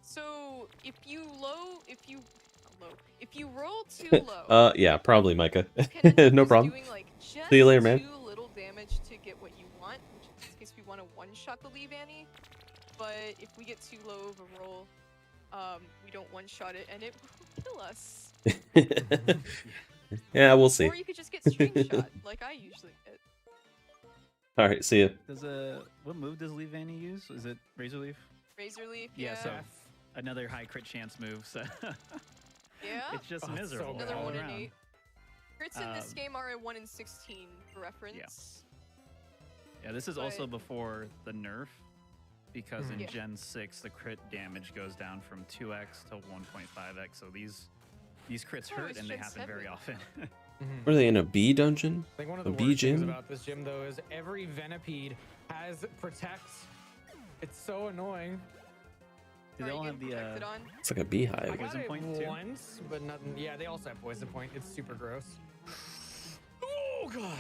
Speaker 4: So if you roll too low,
Speaker 2: Yeah, probably, Micah.
Speaker 4: you can end up
Speaker 2: No
Speaker 4: just
Speaker 2: problem.
Speaker 4: doing, like, just
Speaker 2: See you later, man.
Speaker 4: too little damage to get what you want, which in this case we want to one-shot the Leaf Annie. But if we get too low of a roll, we don't one-shot it and it will kill us.
Speaker 2: Yeah, we'll see.
Speaker 4: Or you could just get string shot, like I usually get.
Speaker 2: All right, see ya.
Speaker 5: what move does Leaf Annie use? Is it Razor Leaf?
Speaker 4: Razor Leaf,
Speaker 5: Yeah,
Speaker 4: yeah.
Speaker 5: so another high crit chance move, so...
Speaker 4: Yeah.
Speaker 5: It's just
Speaker 3: Oh, it's so
Speaker 5: miserable
Speaker 3: bad.
Speaker 4: Another
Speaker 5: all
Speaker 4: 1 in
Speaker 5: around.
Speaker 4: 8. Crits in this game are a 1 in 16 for reference.
Speaker 5: Yeah, this is also
Speaker 4: But-
Speaker 5: before the nerf, because in
Speaker 4: Yeah.
Speaker 5: Gen 6, the crit damage goes down from 2x to 1.5x, so these crits
Speaker 4: Oh,
Speaker 5: hurt
Speaker 4: it's
Speaker 5: and they
Speaker 4: Gen
Speaker 5: happen very
Speaker 4: 7.
Speaker 5: often.
Speaker 2: Were they in a bee dungeon?
Speaker 3: I think one of
Speaker 2: A
Speaker 3: the
Speaker 2: bee
Speaker 3: worst things
Speaker 2: gym?
Speaker 3: about this gym, though, is every Venipede has Protect. It's so annoying.
Speaker 5: Do they
Speaker 4: Are you
Speaker 5: all have
Speaker 4: getting
Speaker 5: the
Speaker 4: protected on?
Speaker 2: It's like a
Speaker 3: I
Speaker 2: beehive.
Speaker 3: got
Speaker 5: Poison
Speaker 3: it
Speaker 5: point, too?
Speaker 3: once, but nothing. Yeah, they also have Poison Point. It's super gross. Oh, God.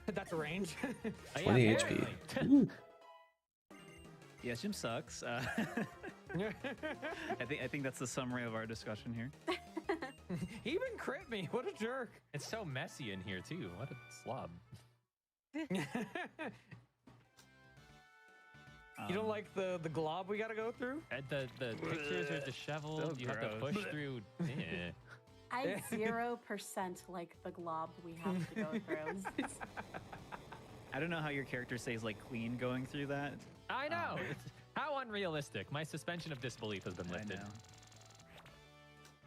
Speaker 3: That's a range.
Speaker 2: 20 HP.
Speaker 7: apparently.
Speaker 2: Ooh.
Speaker 5: Yeah, gym sucks. I think that's the summary of our discussion here.
Speaker 3: He even crit me. What a jerk.
Speaker 7: It's so messy in here too. What a slob.
Speaker 3: You don't like the glob we gotta go through?
Speaker 7: And the pictures are disheveled.
Speaker 5: So
Speaker 7: You have to
Speaker 5: gross.
Speaker 7: push through. Yeah.
Speaker 6: I 0% like the glob we have to go through.
Speaker 5: I don't know how your character stays like clean going through that.
Speaker 7: I know. It's, how unrealistic. My suspension of disbelief has been
Speaker 5: I
Speaker 7: lifted.
Speaker 5: know.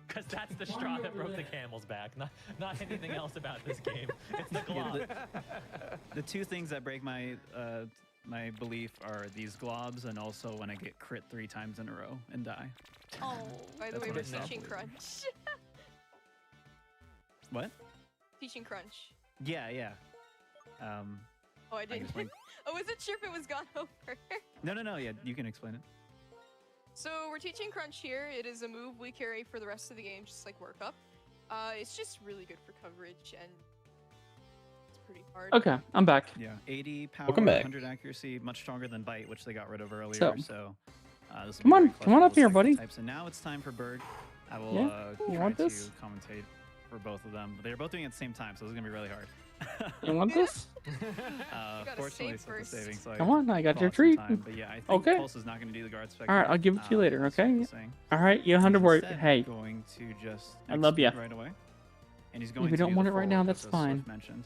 Speaker 7: Because that's the straw that broke the camel's back. Not anything else about this game. It's the
Speaker 5: Yeah,
Speaker 7: glob.
Speaker 5: the two things that break my my belief are these globs and also when I get crit 3 times in a row and die.
Speaker 4: Oh, by the
Speaker 5: That's
Speaker 4: way,
Speaker 5: what
Speaker 4: we're
Speaker 5: I stopped
Speaker 4: teaching
Speaker 5: believing.
Speaker 4: crunch.
Speaker 5: What?
Speaker 4: Teaching crunch.
Speaker 5: Yeah, yeah.
Speaker 4: Oh, I
Speaker 5: I can
Speaker 4: didn't.
Speaker 5: explain.
Speaker 4: I wasn't sure if it was gone over.
Speaker 5: No, yeah, you can explain it.
Speaker 4: So we're teaching crunch here. It is a move we carry for the rest of the game, just like work up. It's just really good for coverage and it's pretty hard.
Speaker 1: Okay, I'm back.
Speaker 5: Yeah, 80 power,
Speaker 2: Welcome back.
Speaker 5: 100 accuracy, much stronger than Bite, which they got rid of earlier.
Speaker 1: So-
Speaker 5: So, this will
Speaker 1: Come
Speaker 5: be
Speaker 1: on,
Speaker 5: very
Speaker 1: come on
Speaker 5: clutch
Speaker 1: up here,
Speaker 5: for those
Speaker 1: buddy.
Speaker 5: types. And now it's time for Bird. I will
Speaker 1: Yeah, you
Speaker 5: try
Speaker 1: want
Speaker 5: to
Speaker 1: this?
Speaker 5: commentate for both of them. They're both doing it at the same time, so this is gonna be really hard.
Speaker 1: You want this?
Speaker 4: gotta
Speaker 5: Fortunately,
Speaker 4: save
Speaker 5: it's the
Speaker 4: first.
Speaker 5: saving, so
Speaker 1: Come on, I got
Speaker 5: caught
Speaker 1: your
Speaker 5: some
Speaker 1: treat.
Speaker 5: time. But yeah, I think
Speaker 1: Okay.
Speaker 5: Pulse is not gonna do the guard spec.
Speaker 1: All right, I'll give it to you later,
Speaker 5: that's what
Speaker 1: okay?
Speaker 5: he's saying.
Speaker 1: All right, you don't have to worry.
Speaker 5: Instead,
Speaker 1: Hey,
Speaker 5: going to just
Speaker 1: I love ya.
Speaker 5: execute right away. And he's going
Speaker 1: if you
Speaker 5: to
Speaker 1: don't
Speaker 5: use
Speaker 1: want
Speaker 5: a
Speaker 1: it right
Speaker 5: forward
Speaker 1: now,
Speaker 5: push,
Speaker 1: that's
Speaker 5: as
Speaker 1: fine.
Speaker 5: Swift mentioned.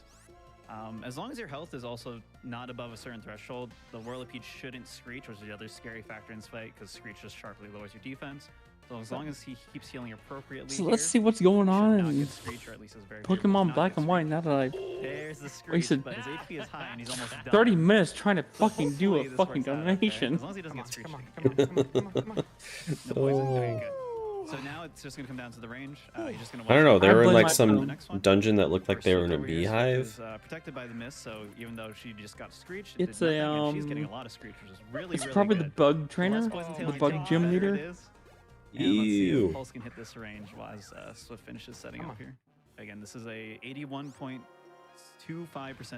Speaker 5: As long as your health is also not above a certain threshold, the Whirlipede shouldn't Screech, which is the other scary factor in this fight, because Screech just sharply lowers your defense. So as long as he keeps healing appropriately,
Speaker 1: so let's
Speaker 5: here,
Speaker 1: see what's going
Speaker 5: should
Speaker 1: on
Speaker 5: not
Speaker 1: in
Speaker 5: get Screech, or at least is very favorable to
Speaker 1: Pokemon
Speaker 5: not
Speaker 1: Black
Speaker 5: get
Speaker 1: and White.
Speaker 5: Screech.
Speaker 1: Now that I
Speaker 5: There's the Screech,
Speaker 1: wasted
Speaker 5: but his HP is high and he's almost done.
Speaker 1: 30 minutes trying to
Speaker 5: So
Speaker 1: fucking do a
Speaker 5: hopefully this
Speaker 1: fucking
Speaker 5: works out okay,
Speaker 1: donation.
Speaker 5: As long as he doesn't
Speaker 3: Come
Speaker 5: get Screech.
Speaker 3: on, come on, come on, come on, come on.
Speaker 5: The poison, very good. So now it's just gonna come down to the range. You're just gonna
Speaker 2: I don't know. They
Speaker 1: I
Speaker 2: were in
Speaker 1: blame
Speaker 2: like
Speaker 1: my
Speaker 2: some
Speaker 1: phone.
Speaker 5: Next one.
Speaker 2: dungeon that looked like they were in a
Speaker 5: Swift over here, Swift
Speaker 2: beehive.
Speaker 5: is, protected by the mist, so even though she just got Screech,
Speaker 1: It's
Speaker 5: did
Speaker 1: a,
Speaker 5: nothing, and she's getting a
Speaker 1: um,
Speaker 5: lot of Screech, which is really,
Speaker 1: It's
Speaker 5: really
Speaker 1: probably
Speaker 5: good.
Speaker 1: the bug
Speaker 5: The
Speaker 1: trainer,
Speaker 5: less poison tail
Speaker 1: the
Speaker 5: you
Speaker 1: bug
Speaker 5: take,
Speaker 1: gym
Speaker 5: the better
Speaker 1: leader.
Speaker 5: it is. And let's see
Speaker 2: Ew.
Speaker 5: if Pulse can hit this range as Swift finishes setting
Speaker 3: Come
Speaker 5: up
Speaker 3: on.
Speaker 5: here. Again, this is a 81.25%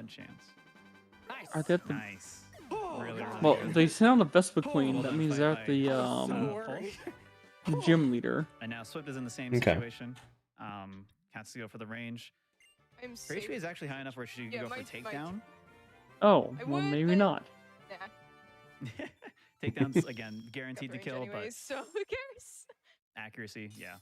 Speaker 5: chance.
Speaker 3: Nice.
Speaker 1: Are they at the
Speaker 5: Nice. really, really
Speaker 1: Well,
Speaker 5: good.
Speaker 1: they sent on the Vespa Queen.
Speaker 5: Well
Speaker 1: That
Speaker 5: done,
Speaker 1: means
Speaker 5: fight
Speaker 1: they're
Speaker 5: by
Speaker 1: the gym leader.
Speaker 5: And now Swift is in the same
Speaker 2: Okay.
Speaker 5: situation. Has to go for the range.
Speaker 4: I'm
Speaker 5: Her
Speaker 4: safe.
Speaker 5: HP is actually high enough where she can
Speaker 4: Yeah,
Speaker 5: go for
Speaker 4: might-
Speaker 5: takedown.
Speaker 1: Oh,
Speaker 4: I
Speaker 1: well,
Speaker 4: would,
Speaker 1: maybe
Speaker 4: but-
Speaker 1: not.
Speaker 4: Nah,
Speaker 5: Takedowns again guaranteed
Speaker 4: got
Speaker 5: to
Speaker 4: range
Speaker 5: kill, but
Speaker 4: anyways, so who cares?
Speaker 5: accuracy, yeah.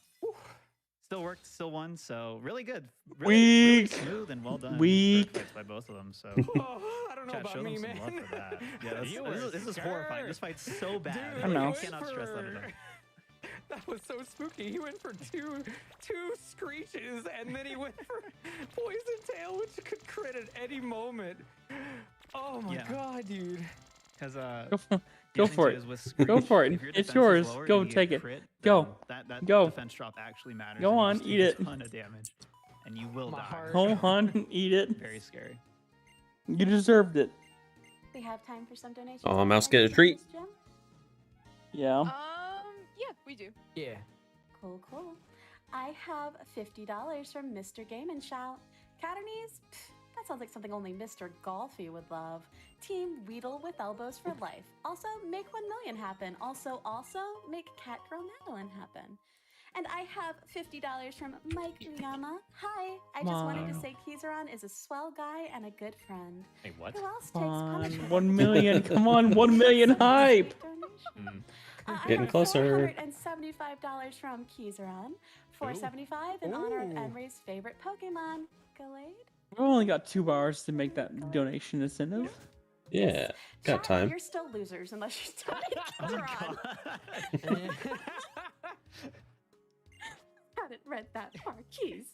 Speaker 5: Still worked, still won, so really good. Really
Speaker 1: Weak.
Speaker 5: smooth and well done.
Speaker 1: Weak.
Speaker 5: Fights by both of them. So
Speaker 3: Oh, I don't know
Speaker 5: chat,
Speaker 3: about
Speaker 5: show
Speaker 3: me,
Speaker 5: them
Speaker 3: man.
Speaker 5: some love for that. Yeah,
Speaker 7: You
Speaker 5: this,
Speaker 7: were
Speaker 5: this is horrifying. This fight's so bad.
Speaker 3: Dude,
Speaker 1: I know.
Speaker 5: I cannot stress that enough.
Speaker 3: That was so spooky. He went for two screeches, and then he went for poison tail, which could crit at any moment. Oh my
Speaker 5: Yeah.
Speaker 3: god, dude!
Speaker 5: Because
Speaker 1: Go for it. Go for it. It's yours. Go take it. Go.
Speaker 5: That
Speaker 1: Go.
Speaker 5: defense drop actually matters.
Speaker 1: Go
Speaker 5: and you
Speaker 1: on,
Speaker 5: just
Speaker 1: eat
Speaker 5: take
Speaker 1: it.
Speaker 5: A ton of damage, and you will
Speaker 3: My
Speaker 5: die.
Speaker 3: heart.
Speaker 1: Go on, eat it.
Speaker 5: Very scary.
Speaker 1: You deserved it.
Speaker 6: We have time for some donations.
Speaker 2: Oh,
Speaker 6: on
Speaker 2: Mouse
Speaker 6: the
Speaker 2: get a treat.
Speaker 6: Jim?
Speaker 1: Yeah.
Speaker 4: Yeah, we do.
Speaker 3: Yeah.
Speaker 6: Cool, cool. I have $50 from Mr. Game and Shout. Caternies? That sounds like something only Mr. Golfy would love. Team Weedle with elbows for life. Also, make 1 million happen. Also, make Catgirl Madeline happen. And I have $50 from Mike Uyama. Hi, I just wanted to
Speaker 1: Wow.
Speaker 6: say Kizaron is a swell guy and a good friend.
Speaker 7: Hey, what?
Speaker 6: Who else takes
Speaker 1: Come on,
Speaker 6: punishment?
Speaker 1: 1 million. Come on, 1 million hype.
Speaker 6: Donation. I
Speaker 2: Getting
Speaker 6: have
Speaker 2: closer.
Speaker 6: $475 from Kizaron. $475 in honor of Emery's favorite Pokemon, Gallade.
Speaker 1: We've only got 2 hours to make that donation incentive.
Speaker 2: Yeah, got
Speaker 6: Chat,
Speaker 2: time.
Speaker 6: You're still losers unless you study
Speaker 5: Oh
Speaker 6: Kizaron.
Speaker 5: god.
Speaker 6: Hadn't read that far, Keys.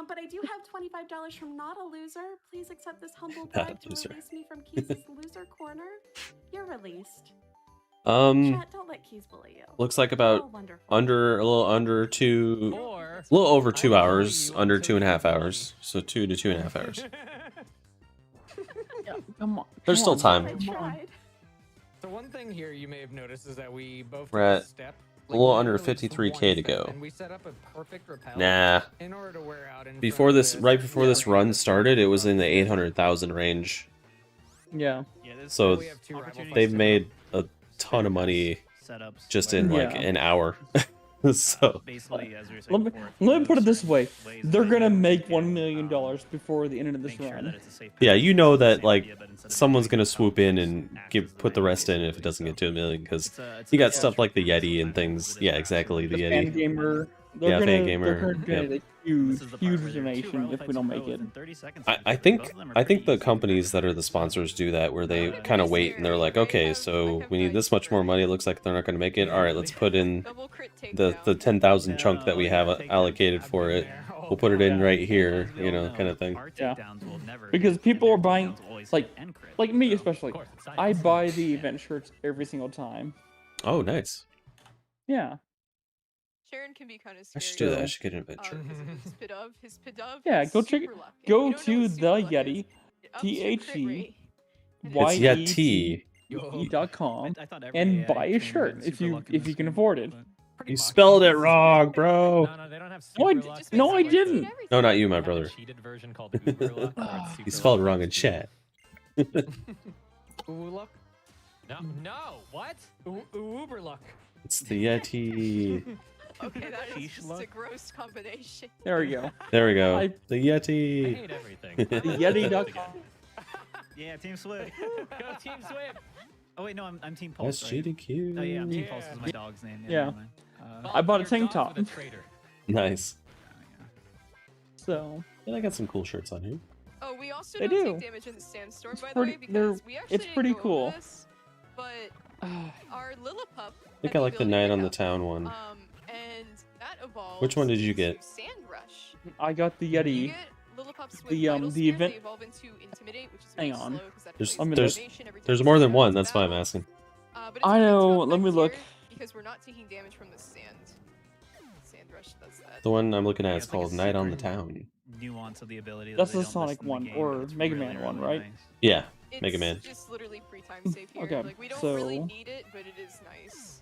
Speaker 6: But I do have $25 from Not a Loser. Please accept this humble
Speaker 2: Not a
Speaker 6: bribe to
Speaker 2: loser.
Speaker 6: release me from Keys' loser corner. You're released.
Speaker 2: Um,
Speaker 6: Chat, don't let Keys bully you.
Speaker 2: looks like
Speaker 6: Oh,
Speaker 2: about
Speaker 6: wonderful.
Speaker 2: a little under 2,
Speaker 7: Or
Speaker 2: a little over
Speaker 7: I
Speaker 2: 2
Speaker 7: will
Speaker 2: hours,
Speaker 7: tell you
Speaker 2: under
Speaker 7: until
Speaker 2: 2.5
Speaker 7: you
Speaker 2: hours. So 2 to 2.5 hours.
Speaker 1: Come on.
Speaker 2: There's
Speaker 1: come
Speaker 2: still
Speaker 1: on,
Speaker 2: time.
Speaker 6: I
Speaker 1: Come on.
Speaker 6: tried.
Speaker 3: So one thing here you may have noticed is that we both
Speaker 2: We're
Speaker 3: took
Speaker 2: at
Speaker 3: a step.
Speaker 2: a little under
Speaker 3: literally just
Speaker 2: 53K
Speaker 3: one
Speaker 2: to
Speaker 3: step,
Speaker 2: go.
Speaker 3: And we set up a perfect repel
Speaker 2: Nah.
Speaker 3: in order to wear out in
Speaker 2: Before
Speaker 3: front of
Speaker 2: this, right before this
Speaker 3: Yeah.
Speaker 2: run started, it was in the 800,000 range.
Speaker 1: Yeah.
Speaker 5: Yeah, there's
Speaker 2: So
Speaker 3: we have 2 rival
Speaker 5: opportunities
Speaker 2: they've
Speaker 5: to
Speaker 2: made a ton of money
Speaker 5: setups
Speaker 2: just
Speaker 5: where-
Speaker 2: in like
Speaker 1: Yeah.
Speaker 2: an hour. So
Speaker 5: basically, as we were
Speaker 1: Let
Speaker 5: saying
Speaker 1: me,
Speaker 5: before,
Speaker 1: let me put it
Speaker 5: there's
Speaker 1: this way.
Speaker 5: ways
Speaker 1: They're
Speaker 5: that
Speaker 1: gonna
Speaker 5: you
Speaker 1: make
Speaker 5: can,
Speaker 1: $1 million before the end of this
Speaker 5: make sure
Speaker 1: run.
Speaker 5: that it's a safe
Speaker 2: yeah,
Speaker 5: path.
Speaker 2: you know that
Speaker 5: Same
Speaker 2: like
Speaker 5: idea, but instead of
Speaker 2: someone's
Speaker 5: doing
Speaker 2: gonna
Speaker 5: it,
Speaker 2: swoop in
Speaker 5: just
Speaker 2: and
Speaker 5: acts as
Speaker 2: put the
Speaker 5: range,
Speaker 2: rest in if it
Speaker 5: basically,
Speaker 2: doesn't get to a million because
Speaker 5: it's
Speaker 2: you
Speaker 5: a
Speaker 2: got
Speaker 5: good
Speaker 2: stuff like the
Speaker 5: structure
Speaker 2: Yeti
Speaker 5: for
Speaker 2: and
Speaker 5: it,
Speaker 2: things.
Speaker 5: but it
Speaker 2: Yeah,
Speaker 5: is
Speaker 2: exactly, the
Speaker 1: The
Speaker 5: actually
Speaker 1: fan
Speaker 2: Yeti.
Speaker 1: gamer.
Speaker 2: Yeah,
Speaker 1: They're
Speaker 2: fan
Speaker 1: gonna
Speaker 2: gamer,
Speaker 1: donate a
Speaker 5: This
Speaker 1: huge,
Speaker 5: is the part
Speaker 1: huge
Speaker 5: where there are two
Speaker 1: donation
Speaker 5: rival
Speaker 1: if
Speaker 5: fights
Speaker 1: we don't
Speaker 5: in a
Speaker 1: make
Speaker 5: row
Speaker 1: it.
Speaker 5: within 30 seconds,
Speaker 2: I
Speaker 5: both of
Speaker 2: think
Speaker 5: them are
Speaker 2: I think
Speaker 5: pretty
Speaker 2: the
Speaker 5: easy to
Speaker 2: companies that
Speaker 5: predict.
Speaker 2: are the sponsors do that where they
Speaker 4: Yeah.
Speaker 2: kind of
Speaker 4: This
Speaker 2: wait and they're
Speaker 4: year,
Speaker 2: like,
Speaker 4: I
Speaker 2: okay,
Speaker 4: have- I
Speaker 2: so
Speaker 4: have
Speaker 2: we need this much more
Speaker 4: Nike
Speaker 2: money. It looks like they're not going to make it. All right, let's put in
Speaker 4: Double crit
Speaker 2: the
Speaker 4: takedown.
Speaker 2: 10,000 chunk that we have
Speaker 5: Yeah, takedown.
Speaker 2: allocated
Speaker 3: I've
Speaker 2: for
Speaker 3: been
Speaker 2: it.
Speaker 3: there. Oh,
Speaker 2: We'll put it in
Speaker 1: yeah.
Speaker 2: right here,
Speaker 5: As we
Speaker 2: you
Speaker 5: all
Speaker 2: know, kind of thing.
Speaker 5: our
Speaker 1: Yeah.
Speaker 5: takedowns will never
Speaker 1: Because
Speaker 5: hit,
Speaker 1: people
Speaker 5: and
Speaker 1: are
Speaker 5: their
Speaker 1: buying,
Speaker 5: takedowns will always
Speaker 1: like-
Speaker 5: hit and crit,
Speaker 1: Like me
Speaker 5: so-
Speaker 1: especially.
Speaker 7: Of course, it's
Speaker 1: I
Speaker 7: science.
Speaker 1: buy the
Speaker 5: Yeah.
Speaker 1: event shirts every single time.
Speaker 2: Oh, nice.
Speaker 1: Yeah.
Speaker 4: Sharon can be kind of
Speaker 2: I
Speaker 4: scary.
Speaker 2: should do that. I should get an adventure.
Speaker 4: Because of his Pidove. His Pidove.
Speaker 1: Yeah,
Speaker 4: is
Speaker 1: go check
Speaker 4: super
Speaker 1: it-
Speaker 4: luck. If
Speaker 1: Go
Speaker 4: you don't know
Speaker 1: to
Speaker 4: what
Speaker 1: the
Speaker 4: super luck
Speaker 1: Yeti,
Speaker 4: is, it ups your crit
Speaker 1: THE,
Speaker 4: rate, and
Speaker 2: It's
Speaker 1: YET.
Speaker 2: Yeti.
Speaker 1: .com
Speaker 5: I thought every
Speaker 1: and
Speaker 5: AI
Speaker 1: buy a
Speaker 5: trainer
Speaker 1: shirt
Speaker 5: had
Speaker 1: if
Speaker 5: super
Speaker 1: you
Speaker 5: luck in
Speaker 1: if
Speaker 5: this
Speaker 1: you can
Speaker 5: game,
Speaker 1: afford it.
Speaker 5: but-
Speaker 7: Pretty
Speaker 2: You
Speaker 7: much.
Speaker 2: spelled it wrong, bro.
Speaker 7: No, they don't have
Speaker 1: No, I
Speaker 7: super
Speaker 1: d-
Speaker 7: luck.
Speaker 4: Just
Speaker 1: no,
Speaker 4: makes
Speaker 1: I
Speaker 4: it like
Speaker 1: didn't.
Speaker 4: cheat everything.
Speaker 2: No, not you, my
Speaker 7: They have a
Speaker 2: brother.
Speaker 7: cheated version called Uber Luck. Where it's
Speaker 2: You
Speaker 7: super
Speaker 2: spelled it
Speaker 7: luck
Speaker 2: wrong in
Speaker 7: times
Speaker 2: chat.
Speaker 3: Ooh, luck.
Speaker 7: two. No, what?
Speaker 3: Uber luck.
Speaker 2: It's the Yeti.
Speaker 4: Okay, that is
Speaker 5: Sheesh
Speaker 4: just
Speaker 5: luck.
Speaker 4: a gross combination.
Speaker 1: There we go.
Speaker 2: There we go.
Speaker 1: I-
Speaker 2: The
Speaker 7: I
Speaker 2: Yeti.
Speaker 7: hate everything.
Speaker 2: The
Speaker 1: Yeti.com.
Speaker 5: Yeah, Team Swift.
Speaker 7: Go Team Swift.
Speaker 5: Oh wait, no, I'm Team Pulse. Right?
Speaker 2: SGDQ.
Speaker 5: Oh yeah, I'm Team
Speaker 3: Yeah.
Speaker 5: Pulse is my dog's name.
Speaker 1: Yeah.
Speaker 5: never mind.
Speaker 1: I bought a
Speaker 7: Your
Speaker 1: tank
Speaker 7: dog's
Speaker 1: top.
Speaker 7: with a traitor.
Speaker 2: Nice.
Speaker 1: So
Speaker 2: And I got some cool shirts on here.
Speaker 4: Oh, we also
Speaker 1: They
Speaker 4: don't
Speaker 1: do.
Speaker 4: take damage in the sandstorm,
Speaker 1: It's
Speaker 4: by
Speaker 1: pretty-
Speaker 4: the way,
Speaker 1: they're-
Speaker 4: because we actually
Speaker 1: it's
Speaker 4: didn't
Speaker 1: pretty
Speaker 4: go over
Speaker 1: cool.
Speaker 4: this, but our Lilliput.
Speaker 2: I think I like the Night on the Town one.
Speaker 4: And that evolves.
Speaker 2: Which one did you
Speaker 4: into
Speaker 2: get?
Speaker 4: Sand Rush.
Speaker 1: I got the
Speaker 4: You
Speaker 1: Yeti.
Speaker 4: get Lillipups with
Speaker 1: The,
Speaker 4: Vital
Speaker 1: the
Speaker 4: Sphere,
Speaker 1: event-
Speaker 4: They evolve into Intimidate, which is
Speaker 1: Hang
Speaker 4: really
Speaker 1: on.
Speaker 4: slow 'cause that
Speaker 2: There's
Speaker 4: plays
Speaker 1: there's-
Speaker 4: coordination every time
Speaker 2: There's
Speaker 4: you
Speaker 2: more
Speaker 4: see
Speaker 2: than
Speaker 4: them
Speaker 2: one.
Speaker 4: in
Speaker 2: That's why I'm
Speaker 4: battle.
Speaker 2: asking.
Speaker 4: But it's
Speaker 1: I
Speaker 4: good to
Speaker 1: know,
Speaker 4: effect
Speaker 1: let me look.
Speaker 4: here Because we're not taking damage from the sand. Sand Rush does that.
Speaker 2: The one I'm looking at
Speaker 5: Yeah,
Speaker 2: is
Speaker 5: it's like a
Speaker 2: called Night on the
Speaker 5: secret
Speaker 2: Town.
Speaker 5: nuance of the ability. That
Speaker 1: That's
Speaker 5: they
Speaker 1: the
Speaker 5: don't
Speaker 1: Sonic
Speaker 5: list in the
Speaker 1: one,
Speaker 5: game,
Speaker 1: or
Speaker 5: but it's
Speaker 1: Mega
Speaker 5: really,
Speaker 1: Man one,
Speaker 5: really
Speaker 1: right?
Speaker 5: nice.
Speaker 2: Yeah.
Speaker 4: It's
Speaker 2: Mega Man.
Speaker 4: just literally free time save here.
Speaker 1: Okay,
Speaker 4: Like we don't really
Speaker 1: so-
Speaker 4: need it, but it is nice.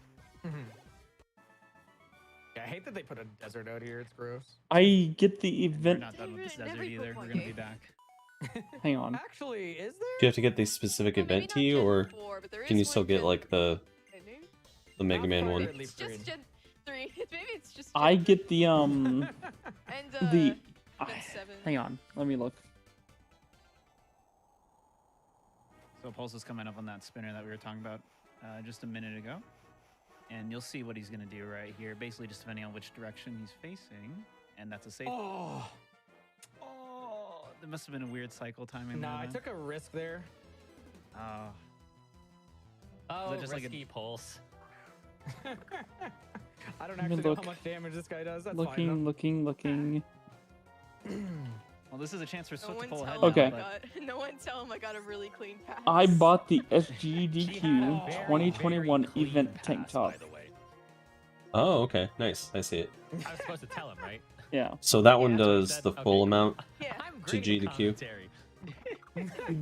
Speaker 3: Yeah, I hate that they put a desert out here. It's gross.
Speaker 1: I get the
Speaker 5: We're
Speaker 1: event.
Speaker 5: not done with this
Speaker 4: Never-
Speaker 5: desert
Speaker 4: never
Speaker 5: either.
Speaker 4: put
Speaker 5: We're
Speaker 4: one
Speaker 5: gonna be
Speaker 4: game.
Speaker 5: back.
Speaker 1: Hang on.
Speaker 3: Actually, is there?
Speaker 2: Do you have to get the specific
Speaker 4: Well, maybe
Speaker 2: event to
Speaker 4: not
Speaker 2: you,
Speaker 4: Gen
Speaker 2: or
Speaker 4: 4, but there
Speaker 2: can you
Speaker 4: is
Speaker 2: still
Speaker 4: one
Speaker 2: get
Speaker 4: Gen
Speaker 2: like the Mega Man one?
Speaker 4: It's just Gen 3. Maybe it's just.
Speaker 1: I
Speaker 4: Gen
Speaker 1: get the
Speaker 4: and
Speaker 1: the.
Speaker 4: Gen 7.
Speaker 1: Hang on, let me look.
Speaker 5: So Pulse is coming up on that spinner that we were talking about just a minute ago. And you'll see what he's going to do right here. Basically, just depending on which direction he's facing. And that's a safe.
Speaker 3: Oh.
Speaker 5: Oh, there must have been a weird cycle timing.
Speaker 3: No,
Speaker 5: there,
Speaker 3: I
Speaker 5: then.
Speaker 3: took a risk there.
Speaker 7: Oh,
Speaker 5: just
Speaker 7: risky
Speaker 5: like a-
Speaker 7: pulse.
Speaker 3: I don't
Speaker 1: Let me
Speaker 3: actually know
Speaker 1: look.
Speaker 3: how much damage this guy does. That's
Speaker 1: Looking,
Speaker 3: fine.
Speaker 1: looking.
Speaker 5: Well, this is a chance for
Speaker 4: No
Speaker 5: Swift to
Speaker 4: one
Speaker 5: pull ahead.
Speaker 4: tell him
Speaker 1: Okay.
Speaker 5: Now,
Speaker 4: no one tell him I got a really clean pass.
Speaker 1: I bought the
Speaker 7: She had
Speaker 1: SGDQ
Speaker 7: a very,
Speaker 1: 2021
Speaker 7: very clean
Speaker 1: event tank
Speaker 7: pass,
Speaker 1: top.
Speaker 7: By the way.
Speaker 2: Oh, okay, nice. I see it.
Speaker 7: I was supposed to tell him, right?
Speaker 1: Yeah.
Speaker 2: So that one
Speaker 4: Yeah.
Speaker 2: does the
Speaker 7: Okay.
Speaker 2: full amount.
Speaker 4: Yeah,
Speaker 7: I'm
Speaker 2: To
Speaker 7: great at
Speaker 2: GDQ.
Speaker 7: commentary.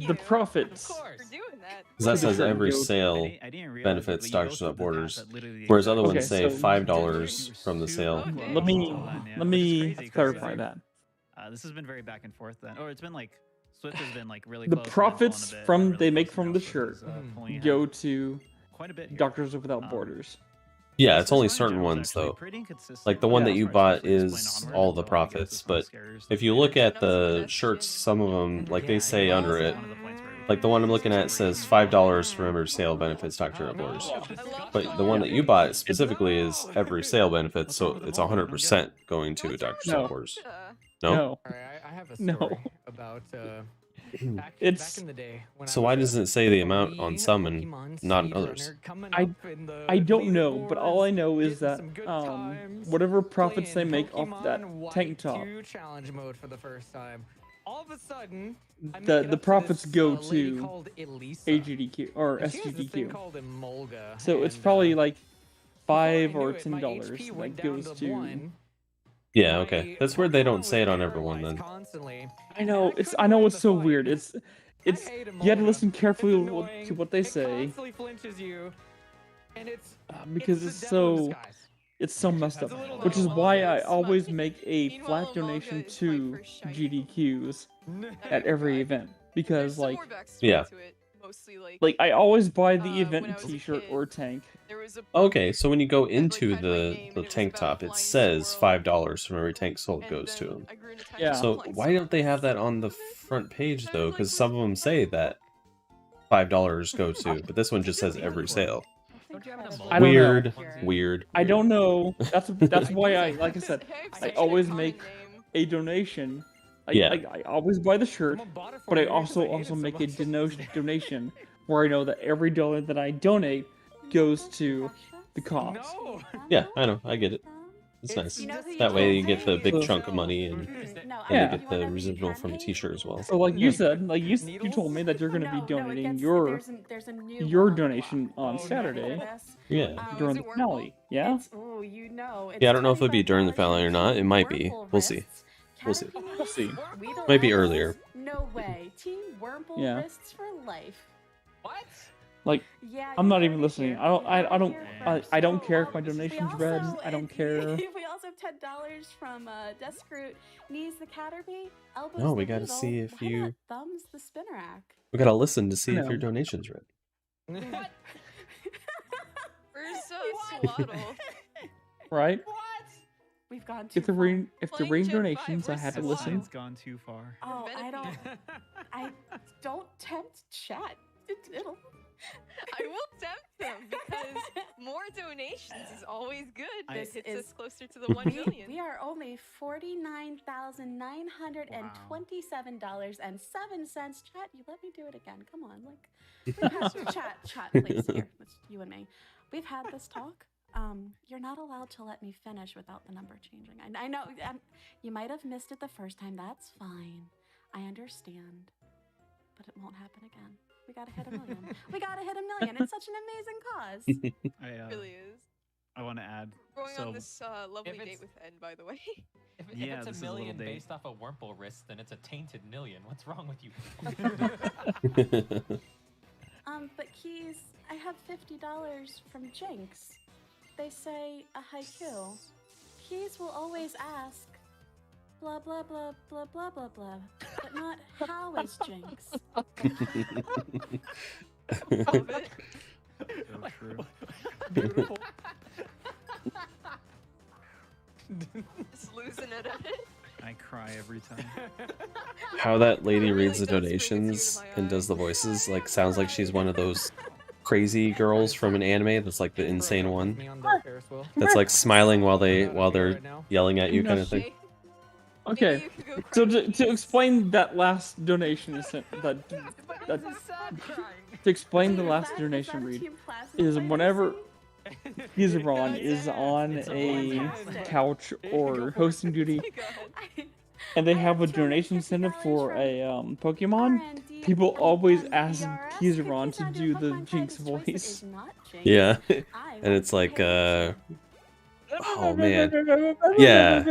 Speaker 1: The profits.
Speaker 7: Of
Speaker 4: for
Speaker 7: course.
Speaker 4: doing that.
Speaker 2: Because that
Speaker 1: To
Speaker 2: says
Speaker 1: certain
Speaker 2: every
Speaker 1: guilds.
Speaker 2: sale
Speaker 5: I didn't realize
Speaker 2: benefits
Speaker 5: that you go
Speaker 2: Doctors
Speaker 5: through
Speaker 2: Without
Speaker 5: the path
Speaker 2: Borders,
Speaker 5: that literally
Speaker 2: whereas other
Speaker 1: Okay,
Speaker 2: ones say
Speaker 1: so-
Speaker 2: $5 from the sale.
Speaker 4: Okay.
Speaker 1: Let me
Speaker 5: Yeah,
Speaker 1: let
Speaker 5: which is
Speaker 1: me
Speaker 5: crazy 'cause,
Speaker 1: clarify
Speaker 5: like,
Speaker 1: that.
Speaker 5: This has been very back and forth then, or it's been like Swift has been like really
Speaker 1: The
Speaker 5: close and then pulling
Speaker 1: profits
Speaker 5: a bit,
Speaker 1: from
Speaker 5: and then
Speaker 1: they
Speaker 5: really
Speaker 1: make
Speaker 5: close,
Speaker 1: from
Speaker 5: and
Speaker 1: the
Speaker 5: now Swift is,
Speaker 1: shirt
Speaker 5: pulling ahead
Speaker 1: go to
Speaker 5: quite a bit here.
Speaker 1: Doctors Without Borders.
Speaker 2: Yeah,
Speaker 5: This
Speaker 2: it's only
Speaker 5: one in
Speaker 2: certain
Speaker 5: general is
Speaker 2: ones
Speaker 5: actually
Speaker 2: though.
Speaker 5: pretty inconsistent,
Speaker 2: Like the one
Speaker 1: Yeah.
Speaker 2: that you
Speaker 5: as far as
Speaker 2: bought
Speaker 5: Swift is
Speaker 2: is
Speaker 5: playing
Speaker 2: all
Speaker 5: onward
Speaker 2: the
Speaker 5: until, I guess,
Speaker 2: profits,
Speaker 5: this one
Speaker 2: but
Speaker 5: scares
Speaker 2: if
Speaker 5: the
Speaker 2: you look
Speaker 5: players.
Speaker 2: at the shirts, some of them, like they
Speaker 5: Yeah,
Speaker 2: say
Speaker 5: yeah,
Speaker 2: under
Speaker 5: that's
Speaker 2: it,
Speaker 5: one of the points where we
Speaker 2: like the one I'm looking at
Speaker 5: disagree.
Speaker 2: says $5 from every sale benefits Doctor
Speaker 7: Oh,
Speaker 2: Without Borders.
Speaker 7: no,
Speaker 4: I
Speaker 7: this
Speaker 4: love
Speaker 7: got
Speaker 2: But the one that
Speaker 7: complicated.
Speaker 2: you bought specifically is every sale benefits,
Speaker 5: What's
Speaker 2: so
Speaker 5: wrong with
Speaker 2: it's
Speaker 5: the mall? I'm
Speaker 2: 100% going to
Speaker 4: What's
Speaker 2: Doctor
Speaker 1: No.
Speaker 2: Without Borders.
Speaker 4: Uh,
Speaker 2: No?
Speaker 1: No.
Speaker 3: All right, I have a
Speaker 1: No.
Speaker 3: story about back
Speaker 1: It's-
Speaker 3: in the day when
Speaker 2: So
Speaker 3: I
Speaker 2: why
Speaker 3: was
Speaker 2: doesn't
Speaker 3: a
Speaker 2: it say the
Speaker 3: wee
Speaker 2: amount on some and
Speaker 3: Pokemon
Speaker 2: not on
Speaker 3: speedrunner
Speaker 2: others?
Speaker 3: coming
Speaker 1: I-
Speaker 3: up in the
Speaker 1: I don't know, but all I know is
Speaker 3: leaderboards,
Speaker 1: that
Speaker 3: getting some good times,
Speaker 1: whatever profits they
Speaker 3: playing
Speaker 1: make off that
Speaker 3: Pokemon White
Speaker 1: tank top,
Speaker 3: 2 challenge mode for the first time. All of a sudden, I make
Speaker 1: the
Speaker 3: it up to
Speaker 1: profits
Speaker 3: this,
Speaker 1: go
Speaker 3: lady
Speaker 1: to
Speaker 3: called Elisa.
Speaker 1: AGDQ or
Speaker 3: And she has this thing
Speaker 1: SGDQ.
Speaker 3: called Emolga,
Speaker 1: So it's
Speaker 3: and,
Speaker 1: probably like
Speaker 3: before I
Speaker 1: $5
Speaker 3: knew
Speaker 1: or
Speaker 3: it, my
Speaker 1: $10
Speaker 3: HP
Speaker 1: that
Speaker 3: went down
Speaker 1: goes
Speaker 3: to
Speaker 1: to.
Speaker 3: 1.
Speaker 2: Yeah,
Speaker 3: My
Speaker 2: okay. That's weird they
Speaker 3: Pokemon
Speaker 2: don't say
Speaker 3: was
Speaker 2: it on everyone
Speaker 3: paralyzed
Speaker 2: then.
Speaker 3: constantly,
Speaker 1: I know
Speaker 3: and
Speaker 1: it's.
Speaker 3: couldn't
Speaker 1: I know
Speaker 3: win
Speaker 1: it's
Speaker 3: the
Speaker 1: so
Speaker 3: fight.
Speaker 1: weird. It's.
Speaker 3: I hate
Speaker 1: You had to
Speaker 3: Emolga.
Speaker 1: listen carefully
Speaker 3: It's
Speaker 1: to
Speaker 3: annoying.
Speaker 1: what they
Speaker 3: It
Speaker 1: say
Speaker 3: constantly flinches you, and it's
Speaker 1: because
Speaker 3: the
Speaker 1: it's
Speaker 3: devil in
Speaker 1: so.
Speaker 3: disguise.
Speaker 1: It's so messed up,
Speaker 3: It's a little
Speaker 1: which is
Speaker 3: Emolga
Speaker 1: why
Speaker 3: is
Speaker 1: I always
Speaker 4: funny.
Speaker 1: make a
Speaker 4: Meanwhile,
Speaker 1: flat
Speaker 4: Emolga
Speaker 1: donation
Speaker 4: is my
Speaker 1: to
Speaker 4: first shiny.
Speaker 1: GDQs
Speaker 4: I
Speaker 1: at every
Speaker 4: forgot.
Speaker 1: event
Speaker 4: There's
Speaker 1: because
Speaker 4: some
Speaker 1: like
Speaker 4: more backstory
Speaker 2: Yeah.
Speaker 4: to it, mostly
Speaker 1: like I always buy the
Speaker 4: when
Speaker 1: event
Speaker 4: I was a
Speaker 1: T-shirt
Speaker 4: kid,
Speaker 1: or tank.
Speaker 4: there was a
Speaker 2: Okay, so when you go
Speaker 4: like,
Speaker 2: into
Speaker 4: had my name, and
Speaker 2: the
Speaker 4: it was
Speaker 2: tank
Speaker 4: about
Speaker 2: top, it
Speaker 4: flying
Speaker 2: says
Speaker 4: squirrel,
Speaker 2: $5 from every tank sold
Speaker 4: and
Speaker 2: goes to
Speaker 4: then
Speaker 2: them.
Speaker 4: I grew an attachment
Speaker 1: Yeah.
Speaker 4: to
Speaker 2: So
Speaker 4: flying
Speaker 2: why don't they have that
Speaker 4: squirrels.
Speaker 2: on the front page
Speaker 4: That
Speaker 2: though?
Speaker 4: was, like,
Speaker 2: Because some of them say that $5 go to, but this one just says every sale.
Speaker 7: Don't you have an
Speaker 1: I don't know.
Speaker 2: Weird,
Speaker 7: onesie?
Speaker 2: weird.
Speaker 1: I don't know. That's why I like I said
Speaker 4: Hey,
Speaker 1: I
Speaker 4: such a
Speaker 1: always
Speaker 4: common
Speaker 1: make
Speaker 4: name.
Speaker 1: a donation.
Speaker 2: Yeah.
Speaker 1: I always buy the shirt,
Speaker 3: Someone bought it for
Speaker 1: but I
Speaker 3: me because
Speaker 1: also
Speaker 3: hate it so
Speaker 1: make a
Speaker 3: much.
Speaker 1: donation where I know that every dollar that I donate goes to the cause.
Speaker 3: No.
Speaker 2: Yeah, I know, I get it. It's
Speaker 3: It's
Speaker 2: nice.
Speaker 3: just
Speaker 2: That way you
Speaker 3: the
Speaker 2: get the big
Speaker 1: So-
Speaker 2: chunk of money and
Speaker 6: No,
Speaker 2: they
Speaker 1: Yeah.
Speaker 2: get the residual from a t-shirt as well.
Speaker 1: So like you
Speaker 3: Like,
Speaker 1: said, like you
Speaker 3: needles?
Speaker 1: told me that you're gonna be
Speaker 6: No,
Speaker 1: donating
Speaker 6: it gets,
Speaker 1: your
Speaker 6: there's a new
Speaker 1: your
Speaker 6: one on the
Speaker 1: donation
Speaker 6: block.
Speaker 1: on
Speaker 3: Oh, no.
Speaker 1: Saturday
Speaker 6: This.
Speaker 2: Yeah.
Speaker 1: during
Speaker 4: is
Speaker 1: the
Speaker 4: it
Speaker 1: finale. Yeah.
Speaker 6: It's, ooh, you know. It's
Speaker 2: Yeah, I don't know if it'll be during the
Speaker 6: $25
Speaker 2: finale or not. It
Speaker 6: Team
Speaker 2: might be.
Speaker 6: Wurmple
Speaker 2: We'll see.
Speaker 6: wrists.
Speaker 2: We'll see.
Speaker 6: Caterpie
Speaker 1: We'll see.
Speaker 6: Weedle
Speaker 2: Might be
Speaker 6: Eyes?
Speaker 2: earlier.
Speaker 6: No way. Team Wurmple
Speaker 1: Yeah.
Speaker 6: wrists for life.
Speaker 7: What?
Speaker 1: Like
Speaker 6: Yeah,
Speaker 1: I'm
Speaker 6: you
Speaker 1: not
Speaker 6: heard
Speaker 1: even
Speaker 6: it
Speaker 1: listening.
Speaker 6: here.
Speaker 1: I don't.
Speaker 6: You
Speaker 1: I
Speaker 6: heard it
Speaker 1: don't.
Speaker 6: here
Speaker 1: I don't
Speaker 6: first.
Speaker 1: care if
Speaker 6: So,
Speaker 1: my
Speaker 6: we
Speaker 1: donation's red.
Speaker 6: also-
Speaker 1: I don't care.
Speaker 6: We also have $10 from Descroot, Knees the Caterpie, Elbows
Speaker 2: No,
Speaker 6: the
Speaker 2: we gotta
Speaker 6: Beetle,
Speaker 2: see if
Speaker 6: why
Speaker 2: you-
Speaker 6: not Thumbs the Spinnerack.
Speaker 2: We gotta listen to see if
Speaker 1: No.
Speaker 2: your donation's read.
Speaker 7: What?
Speaker 4: Where's Swaddle?
Speaker 1: Right?
Speaker 7: What?
Speaker 6: We've gone too
Speaker 1: If the
Speaker 6: far.
Speaker 1: rain
Speaker 4: Playing
Speaker 1: rain
Speaker 4: Gen 5
Speaker 1: donations, I had to
Speaker 4: versus
Speaker 1: listen.
Speaker 5: It's gone too far.
Speaker 6: Oh, I don't.
Speaker 4: Venipede.
Speaker 6: I don't tempt chat. It'll.
Speaker 4: I will tempt them because more donations is always good.
Speaker 6: This
Speaker 4: It hits
Speaker 6: is-
Speaker 4: us closer to the 1 million.
Speaker 6: We are only $49,927.07. Chat, you let me do it again. Come on, like chat, please. Here, it's you and me. We've had this talk. You're not allowed to let me finish without the number changing. I know you might have missed it the first time. That's fine. I understand, but it won't happen again. We gotta hit a million. We gotta hit a million. It's such an amazing cause.
Speaker 4: It really is.
Speaker 5: I want to add.
Speaker 4: Going
Speaker 5: so,
Speaker 4: on this lovely
Speaker 7: If
Speaker 4: date
Speaker 7: it's-
Speaker 4: with N, by the way.
Speaker 7: If
Speaker 5: Yeah,
Speaker 7: it's
Speaker 5: this is
Speaker 7: a
Speaker 5: a little
Speaker 7: million
Speaker 5: date.
Speaker 7: based off a Wurmple wrist, then it's a tainted million. What's wrong with you?
Speaker 6: But Keys, I have $50 from Jinx. They say a haiku. Keys will always ask, blah blah blah blah blah blah blah, but not how is Jinx.
Speaker 4: Love it.
Speaker 5: So true.
Speaker 3: Beautiful.
Speaker 4: Just losing it at it.
Speaker 5: I cry every time.
Speaker 2: How that lady
Speaker 4: It really
Speaker 2: reads the
Speaker 4: does bring a tear to
Speaker 2: donations
Speaker 4: my
Speaker 2: and does the
Speaker 4: eye.
Speaker 2: voices, like, sounds like she's one of those crazy girls from an anime that's like the insane one. That's like smiling while they're yelling at you, kind of thing.
Speaker 4: Shay,
Speaker 1: Okay,
Speaker 4: maybe you could go
Speaker 1: so
Speaker 4: cry.
Speaker 1: to explain that last donation, that to explain the last donation read is whenever Kizaron is on a couch or hosting duty
Speaker 4: Go ahead.
Speaker 1: and they have a donation incentive for a Pokemon, people always ask Kizaron to do the Jinx voice.
Speaker 2: Yeah, and it's like, oh man, yeah,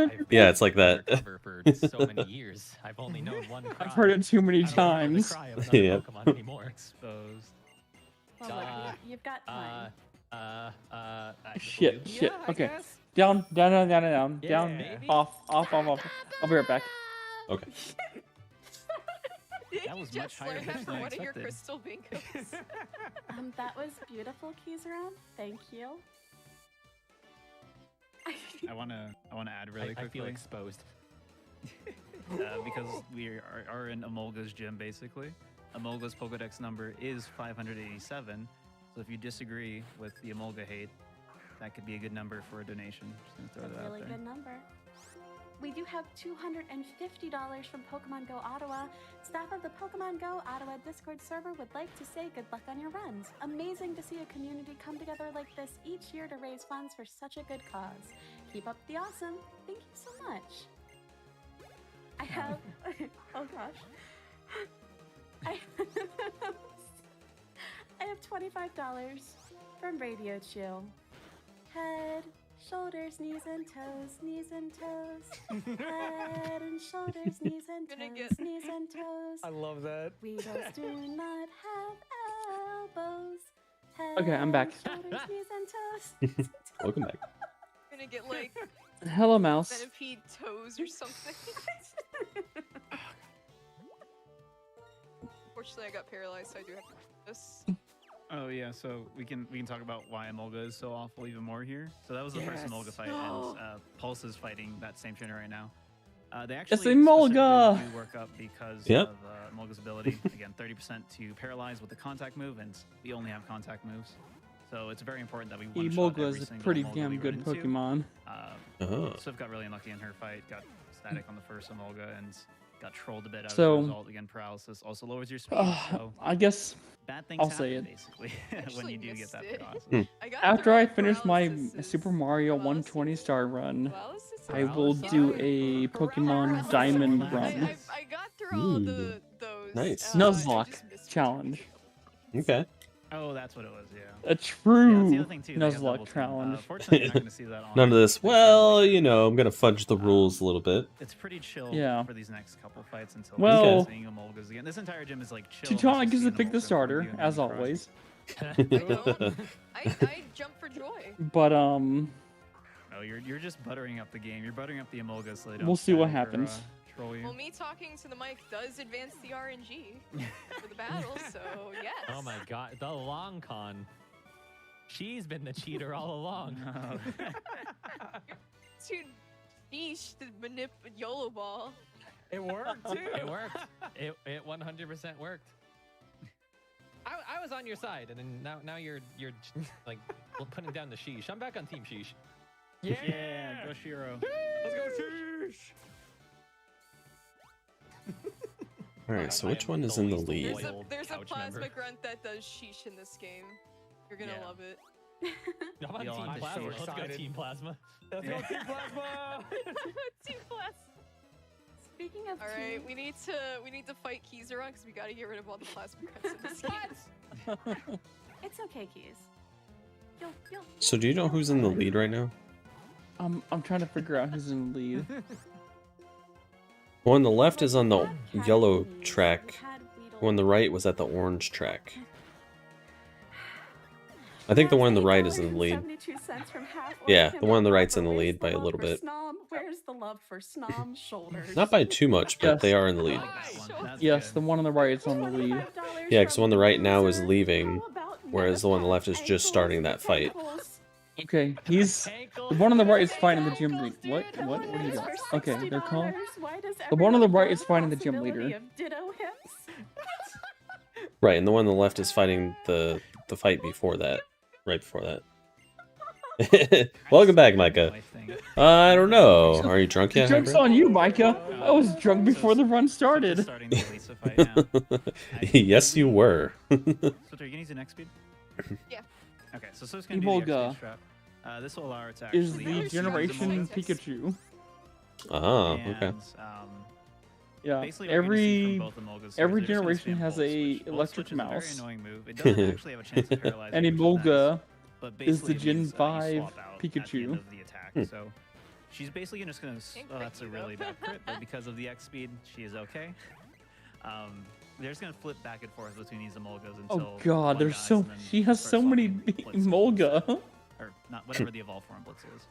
Speaker 2: it's like that.
Speaker 7: For so many years, I've only known one cry.
Speaker 1: I've heard it too many
Speaker 7: I don't know the
Speaker 1: times.
Speaker 7: cry of another
Speaker 2: Yeah.
Speaker 7: Pokemon anymore.
Speaker 5: Exposed.
Speaker 6: Well, look, you've got time.
Speaker 1: Shit,
Speaker 7: blue.
Speaker 1: shit.
Speaker 3: Yeah, I
Speaker 1: Okay,
Speaker 3: guess.
Speaker 1: down, down,
Speaker 7: Yeah,
Speaker 1: down,
Speaker 7: maybe.
Speaker 1: off. I'll be right back.
Speaker 2: Okay.
Speaker 4: Did
Speaker 5: That
Speaker 4: you
Speaker 5: was
Speaker 4: just
Speaker 5: much higher
Speaker 4: learn that
Speaker 5: than
Speaker 4: from
Speaker 5: I
Speaker 4: one of your
Speaker 5: expected.
Speaker 4: crystal bingos?
Speaker 6: That was beautiful, Kizaron. Thank you.
Speaker 5: I wanna add really
Speaker 7: I feel
Speaker 5: quickly
Speaker 7: exposed.
Speaker 5: because we are in Amolga's gym basically. Amolga's Pokedex number is 587. So if you disagree with the Amolga hate, that could be a good number for a donation. Just gonna
Speaker 6: It's
Speaker 5: throw
Speaker 6: a
Speaker 5: that
Speaker 6: really
Speaker 5: out there.
Speaker 6: good number. We do have $250 from Pokemon Go Ottawa. Staff of the Pokemon Go Ottawa Discord server would like to say good luck on your runs. Amazing to see a community come together like this each year to raise funds for such a good cause. Keep up the awesome. Thank you so much. I have... oh gosh. I have $25 from Radio Chill. Head, shoulders, knees and toes, knees and toes. Head and shoulders, knees and
Speaker 4: Gonna
Speaker 6: toes,
Speaker 4: get-
Speaker 6: knees and toes.
Speaker 3: I love that.
Speaker 6: Weedles do not have elbows. Head,
Speaker 1: Okay, I'm back.
Speaker 6: Shoulders, knees and toes.
Speaker 2: Welcome back.
Speaker 4: Gonna get like
Speaker 1: Hello, mouse.
Speaker 4: centipede toes or something. Fortunately, I got paralyzed, so I do have to do this.
Speaker 5: Oh yeah, so we can talk about why Amolga is so awful even more here. So that was the first
Speaker 3: Yes.
Speaker 5: Amolga fight,
Speaker 4: No.
Speaker 5: and Pulse is fighting that same trainer right now. They actually
Speaker 1: It's Emolga!
Speaker 5: specifically do work up because
Speaker 2: Yep.
Speaker 5: of Amolga's ability. Again, 30% to paralyze with the contact move, and we only have contact moves. So it's very important that we one-shot
Speaker 1: Emolga
Speaker 5: every
Speaker 1: is a
Speaker 5: single
Speaker 1: pretty
Speaker 5: Emolga
Speaker 1: damn
Speaker 5: we
Speaker 1: good
Speaker 5: run into.
Speaker 1: Pokemon.
Speaker 2: Oh.
Speaker 5: Swift got really unlucky in her fight, got static on the first Emolga, and got trolled a bit as
Speaker 1: So-
Speaker 5: a result. Again, paralysis also lowers your speed, so
Speaker 1: I guess
Speaker 5: bad things
Speaker 1: I'll say
Speaker 5: happen,
Speaker 1: it.
Speaker 5: basically, when
Speaker 4: Actually
Speaker 5: you do get
Speaker 4: missed
Speaker 5: that
Speaker 4: it.
Speaker 5: paralysis.
Speaker 4: I got
Speaker 1: after
Speaker 4: through
Speaker 1: I
Speaker 4: all
Speaker 1: finish my
Speaker 4: paralysis.
Speaker 1: Super Mario
Speaker 4: Paralysis?
Speaker 1: 120 star run,
Speaker 4: Paralysis?
Speaker 1: I will do a Pokemon
Speaker 4: Paralysis.
Speaker 1: Diamond
Speaker 5: I-
Speaker 1: run.
Speaker 4: I got through all
Speaker 2: Ooh.
Speaker 4: those.
Speaker 2: Nice.
Speaker 4: I
Speaker 1: Nuzlocke
Speaker 4: just missed
Speaker 1: challenge.
Speaker 2: Okay.
Speaker 5: Oh, that's what it was, yeah.
Speaker 1: A
Speaker 5: Yeah, that's the
Speaker 1: true
Speaker 5: other thing too. they have double
Speaker 1: Nuzlocke
Speaker 5: team.
Speaker 1: challenge.
Speaker 5: Fortunately, you're not going to see that on.
Speaker 2: None of this.
Speaker 5: on
Speaker 2: Well,
Speaker 5: stream.
Speaker 2: you know, I'm gonna fudge the rules a little bit.
Speaker 5: It's pretty chill
Speaker 1: Yeah.
Speaker 5: for these next couple fights until
Speaker 1: Well-
Speaker 5: we start seeing Emolgas again. This entire gym is like chill.
Speaker 1: Teutonic
Speaker 5: unless you
Speaker 1: gets to
Speaker 5: see
Speaker 1: pick
Speaker 5: an
Speaker 1: the
Speaker 5: Emolga
Speaker 1: starter,
Speaker 5: from you and
Speaker 1: as
Speaker 5: then you cry.
Speaker 1: always.
Speaker 4: I jumped for joy.
Speaker 1: But
Speaker 5: No, you're just buttering up the game. You're buttering up the Emolgas so they don't
Speaker 1: We'll see what
Speaker 5: static or,
Speaker 1: happens.
Speaker 5: Troll you.
Speaker 4: Well, me talking to the mic does advance the RNG for the battle, so yes.
Speaker 7: Oh my god, the long con. She's been the cheater all along.
Speaker 4: Dude, yeesh, the manip YOLO ball.
Speaker 3: It worked too.
Speaker 7: It worked. It 100% worked. I was on your side, and then now you're like putting down the sheesh. I'm back on Team Sheesh.
Speaker 5: Yeah, go Shiro.
Speaker 3: Let's go, Sheesh.
Speaker 2: All right. So
Speaker 7: I
Speaker 2: which
Speaker 7: am
Speaker 2: one is in the
Speaker 7: always the
Speaker 2: lead?
Speaker 7: loyal
Speaker 4: There's a
Speaker 7: couch
Speaker 4: plasma
Speaker 7: member.
Speaker 4: grunt that does sheesh in this game. You're gonna
Speaker 5: Yeah.
Speaker 4: love it.
Speaker 7: I'm on
Speaker 5: We all
Speaker 7: Team
Speaker 5: understand.
Speaker 7: Plasma.
Speaker 3: So
Speaker 7: Let's go
Speaker 3: excited.
Speaker 7: Team Plasma.
Speaker 3: Let's go, Team Plasma.
Speaker 4: Team Plasma.
Speaker 6: Speaking of
Speaker 4: All right,
Speaker 6: team-
Speaker 4: we need to fight Kizaron because we gotta get rid of all the plasma grunts in this game.
Speaker 6: It's okay, Keys. You'll
Speaker 2: So do you know who's in the lead right now?
Speaker 1: I'm trying to figure out who's in the lead.
Speaker 2: One on the left is on the
Speaker 6: We've had
Speaker 2: yellow
Speaker 6: Caterpies,
Speaker 2: track.
Speaker 6: we've had Weedle.
Speaker 2: One on the right was at the orange track. I think the one on the right is in the lead.
Speaker 6: $1.72 from half
Speaker 2: Yeah,
Speaker 6: orc
Speaker 2: the one on the right's in the
Speaker 6: Where's
Speaker 2: lead by a
Speaker 6: love
Speaker 2: little
Speaker 6: for
Speaker 2: bit.
Speaker 6: Snom? Where's the love for Snom shoulders?
Speaker 2: Not by too much, but
Speaker 1: Yes.
Speaker 2: they are in the lead.
Speaker 1: Yes, the one on the right is on the lead.
Speaker 6: $25
Speaker 2: Yeah, because the one on the right now is
Speaker 6: from
Speaker 2: leaving,
Speaker 6: How about
Speaker 2: whereas the one on the left is
Speaker 6: Nevapat's
Speaker 2: just starting that
Speaker 6: ankles
Speaker 2: fight.
Speaker 6: tentacles?
Speaker 1: Okay, he's the one on the right is fighting the gym lead. What? What are you doing? Okay, they're calling.
Speaker 6: Why does
Speaker 1: The one on the
Speaker 6: everyone
Speaker 1: right is
Speaker 6: love
Speaker 1: fighting the gym
Speaker 6: possibility
Speaker 1: leader.
Speaker 6: of ditto hims?
Speaker 2: Right, and the one on the left is fighting the fight before that. Right before that. Welcome back, Micah. I don't know. Are you drunk
Speaker 1: The
Speaker 2: yet?
Speaker 1: joke's
Speaker 2: Hyper?
Speaker 1: on you, Micah. I was drunk before the run started.
Speaker 5: Starting the Lisa fight now.
Speaker 2: Yes, you were.
Speaker 5: So, are you gonna use an X speed?
Speaker 4: Yeah.
Speaker 5: Okay, so it's gonna do the X
Speaker 1: Emolga
Speaker 5: speed strap. This will allow her to
Speaker 1: is
Speaker 5: actually
Speaker 1: the
Speaker 5: use
Speaker 1: generation
Speaker 5: Emolga.
Speaker 1: Pikachu.
Speaker 2: Ah, okay.
Speaker 5: And,
Speaker 1: Yeah,
Speaker 5: basically what you're gonna see from
Speaker 1: every
Speaker 5: both Emolgas
Speaker 1: every
Speaker 5: is they're just gonna
Speaker 1: generation
Speaker 5: spam
Speaker 1: has
Speaker 5: Volt
Speaker 1: a
Speaker 5: Switch. Volt
Speaker 1: electric
Speaker 5: Switch is a very
Speaker 1: mouse.
Speaker 5: annoying move. It doesn't actually have a chance to paralyze
Speaker 1: And
Speaker 5: you, which is nice,
Speaker 1: Emolga
Speaker 5: but
Speaker 1: is
Speaker 5: basically
Speaker 1: the
Speaker 5: it
Speaker 1: Gen
Speaker 5: means, you
Speaker 1: 5
Speaker 5: swap out at the end
Speaker 1: Pikachu.
Speaker 5: of the attack. So she's basically just gonna. Oh, that's a really bad crit, but because of the X speed, she is okay. They're just gonna flip back and forth between these Emolgas until.
Speaker 1: Oh god,
Speaker 5: one
Speaker 1: there's
Speaker 5: dies
Speaker 1: so
Speaker 5: and then
Speaker 1: she has
Speaker 5: starts
Speaker 1: so many
Speaker 5: swapping Blitz
Speaker 1: Emolga.
Speaker 5: or not whatever the evolved form Blitz is.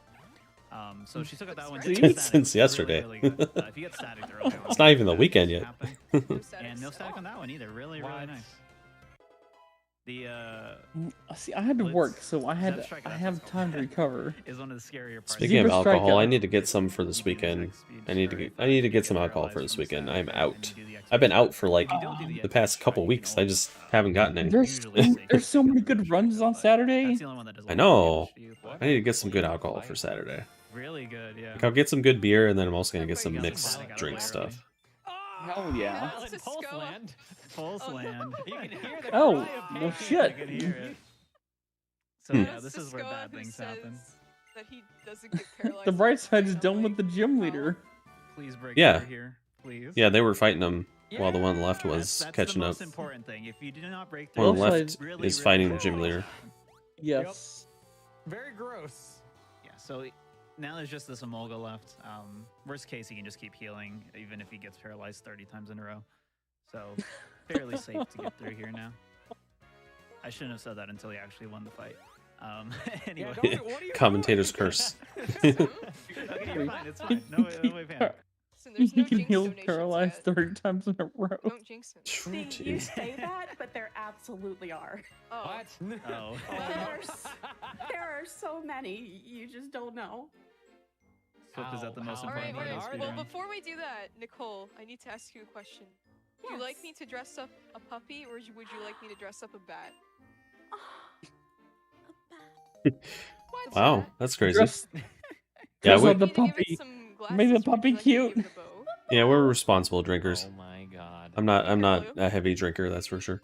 Speaker 5: So she took out that one
Speaker 1: See?
Speaker 5: static,
Speaker 2: Since
Speaker 5: really,
Speaker 2: yesterday.
Speaker 5: really good. If you get static early on,
Speaker 2: It's not even the
Speaker 5: bad
Speaker 2: weekend
Speaker 5: things
Speaker 2: yet.
Speaker 5: happen.
Speaker 4: No status.
Speaker 5: And no static on that one either. Really, really
Speaker 7: What?
Speaker 5: nice. The
Speaker 1: See, I had to
Speaker 5: Blitz-
Speaker 1: work, so I
Speaker 5: Zeb Strike,
Speaker 1: I
Speaker 5: that's
Speaker 1: have
Speaker 5: what it's
Speaker 1: time to
Speaker 5: called.
Speaker 1: recover.
Speaker 5: is one of the scarier parts.
Speaker 2: Speaking of
Speaker 1: Zebra
Speaker 2: alcohol,
Speaker 1: Strikeout.
Speaker 2: I need to get some for this weekend. I need to get some alcohol for this weekend. I'm out. I've been out for like the past couple weeks. I just haven't gotten any.
Speaker 1: There's so many good runs on Saturday.
Speaker 5: That's the only one that does
Speaker 2: I
Speaker 5: a lot of
Speaker 2: know.
Speaker 5: damage to you, but
Speaker 2: I need to get some good alcohol for Saturday.
Speaker 5: really good, yeah.
Speaker 2: Like, I'll get some good beer, and then I'm also gonna get some mixed drink stuff.
Speaker 1: Hell yeah.
Speaker 7: Well, in
Speaker 4: Let's
Speaker 7: Pulse
Speaker 4: go.
Speaker 7: Land,
Speaker 5: Pulse land.
Speaker 7: you can hear the
Speaker 1: Oh,
Speaker 7: cry of
Speaker 1: well,
Speaker 7: pain.
Speaker 1: shit.
Speaker 5: I can hear it. So
Speaker 2: Hmm.
Speaker 5: yeah,
Speaker 4: That's
Speaker 5: this is where
Speaker 4: Cisco
Speaker 5: bad
Speaker 4: who
Speaker 5: things happen.
Speaker 4: says That he doesn't get paralyzed.
Speaker 1: The bright side is
Speaker 4: I'm
Speaker 1: done with
Speaker 4: like,
Speaker 1: the gym
Speaker 4: oh.
Speaker 1: leader.
Speaker 5: Please break
Speaker 2: Yeah.
Speaker 5: through here, please.
Speaker 2: Yeah, they were fighting them while the one on the left
Speaker 5: That's-
Speaker 2: was
Speaker 5: that's
Speaker 2: catching
Speaker 5: the
Speaker 2: up.
Speaker 5: most important thing. If you do not break
Speaker 2: One on
Speaker 5: through,
Speaker 2: the
Speaker 1: Well,
Speaker 2: left
Speaker 5: really,
Speaker 2: is
Speaker 5: really
Speaker 2: fighting the
Speaker 5: bad
Speaker 2: gym
Speaker 5: things
Speaker 2: leader.
Speaker 5: happen.
Speaker 1: Yes.
Speaker 7: Very gross.
Speaker 5: Yeah, so now there's just this Emolga left. Worst case, he can just keep healing, even if he gets paralyzed 30 times in a row. So, fairly safe to get through here now. I shouldn't have said that until he actually won the fight. Anyway.
Speaker 7: Yeah, what are you
Speaker 2: Commentator's
Speaker 7: doing?
Speaker 2: curse.
Speaker 5: Okay, you're fine, it's fine. No way, Pam.
Speaker 4: Listen, there's no
Speaker 1: He can
Speaker 4: jinx
Speaker 1: heal
Speaker 4: donations
Speaker 1: paralyzed
Speaker 4: yet.
Speaker 1: 30 times in a row.
Speaker 4: Don't jinx him.
Speaker 6: See, you
Speaker 2: Jeez.
Speaker 6: say that, but there absolutely are.
Speaker 4: Oh.
Speaker 7: What?
Speaker 5: Oh.
Speaker 6: There are so many, you just don't know.
Speaker 5: Swift is at the most
Speaker 7: Ow.
Speaker 4: All right,
Speaker 5: important
Speaker 4: all
Speaker 5: part
Speaker 4: right.
Speaker 5: of the
Speaker 4: Well,
Speaker 5: speedrun.
Speaker 4: before we do that, Nicole, I need to ask you a question. Would you like me to dress up a puppy, or would you like me to dress up a bat? What's
Speaker 2: Wow,
Speaker 4: that?
Speaker 2: that's crazy.
Speaker 1: Dress,
Speaker 2: Yeah,
Speaker 1: dress
Speaker 2: we,
Speaker 1: up the
Speaker 4: Need to give it
Speaker 1: puppy.
Speaker 4: some
Speaker 1: Make the
Speaker 4: glasses, or would
Speaker 1: puppy
Speaker 4: you like me to
Speaker 1: cute.
Speaker 4: give it a bow?
Speaker 2: yeah, we're responsible drinkers.
Speaker 7: Oh my god.
Speaker 2: I'm not a heavy drinker, that's for sure.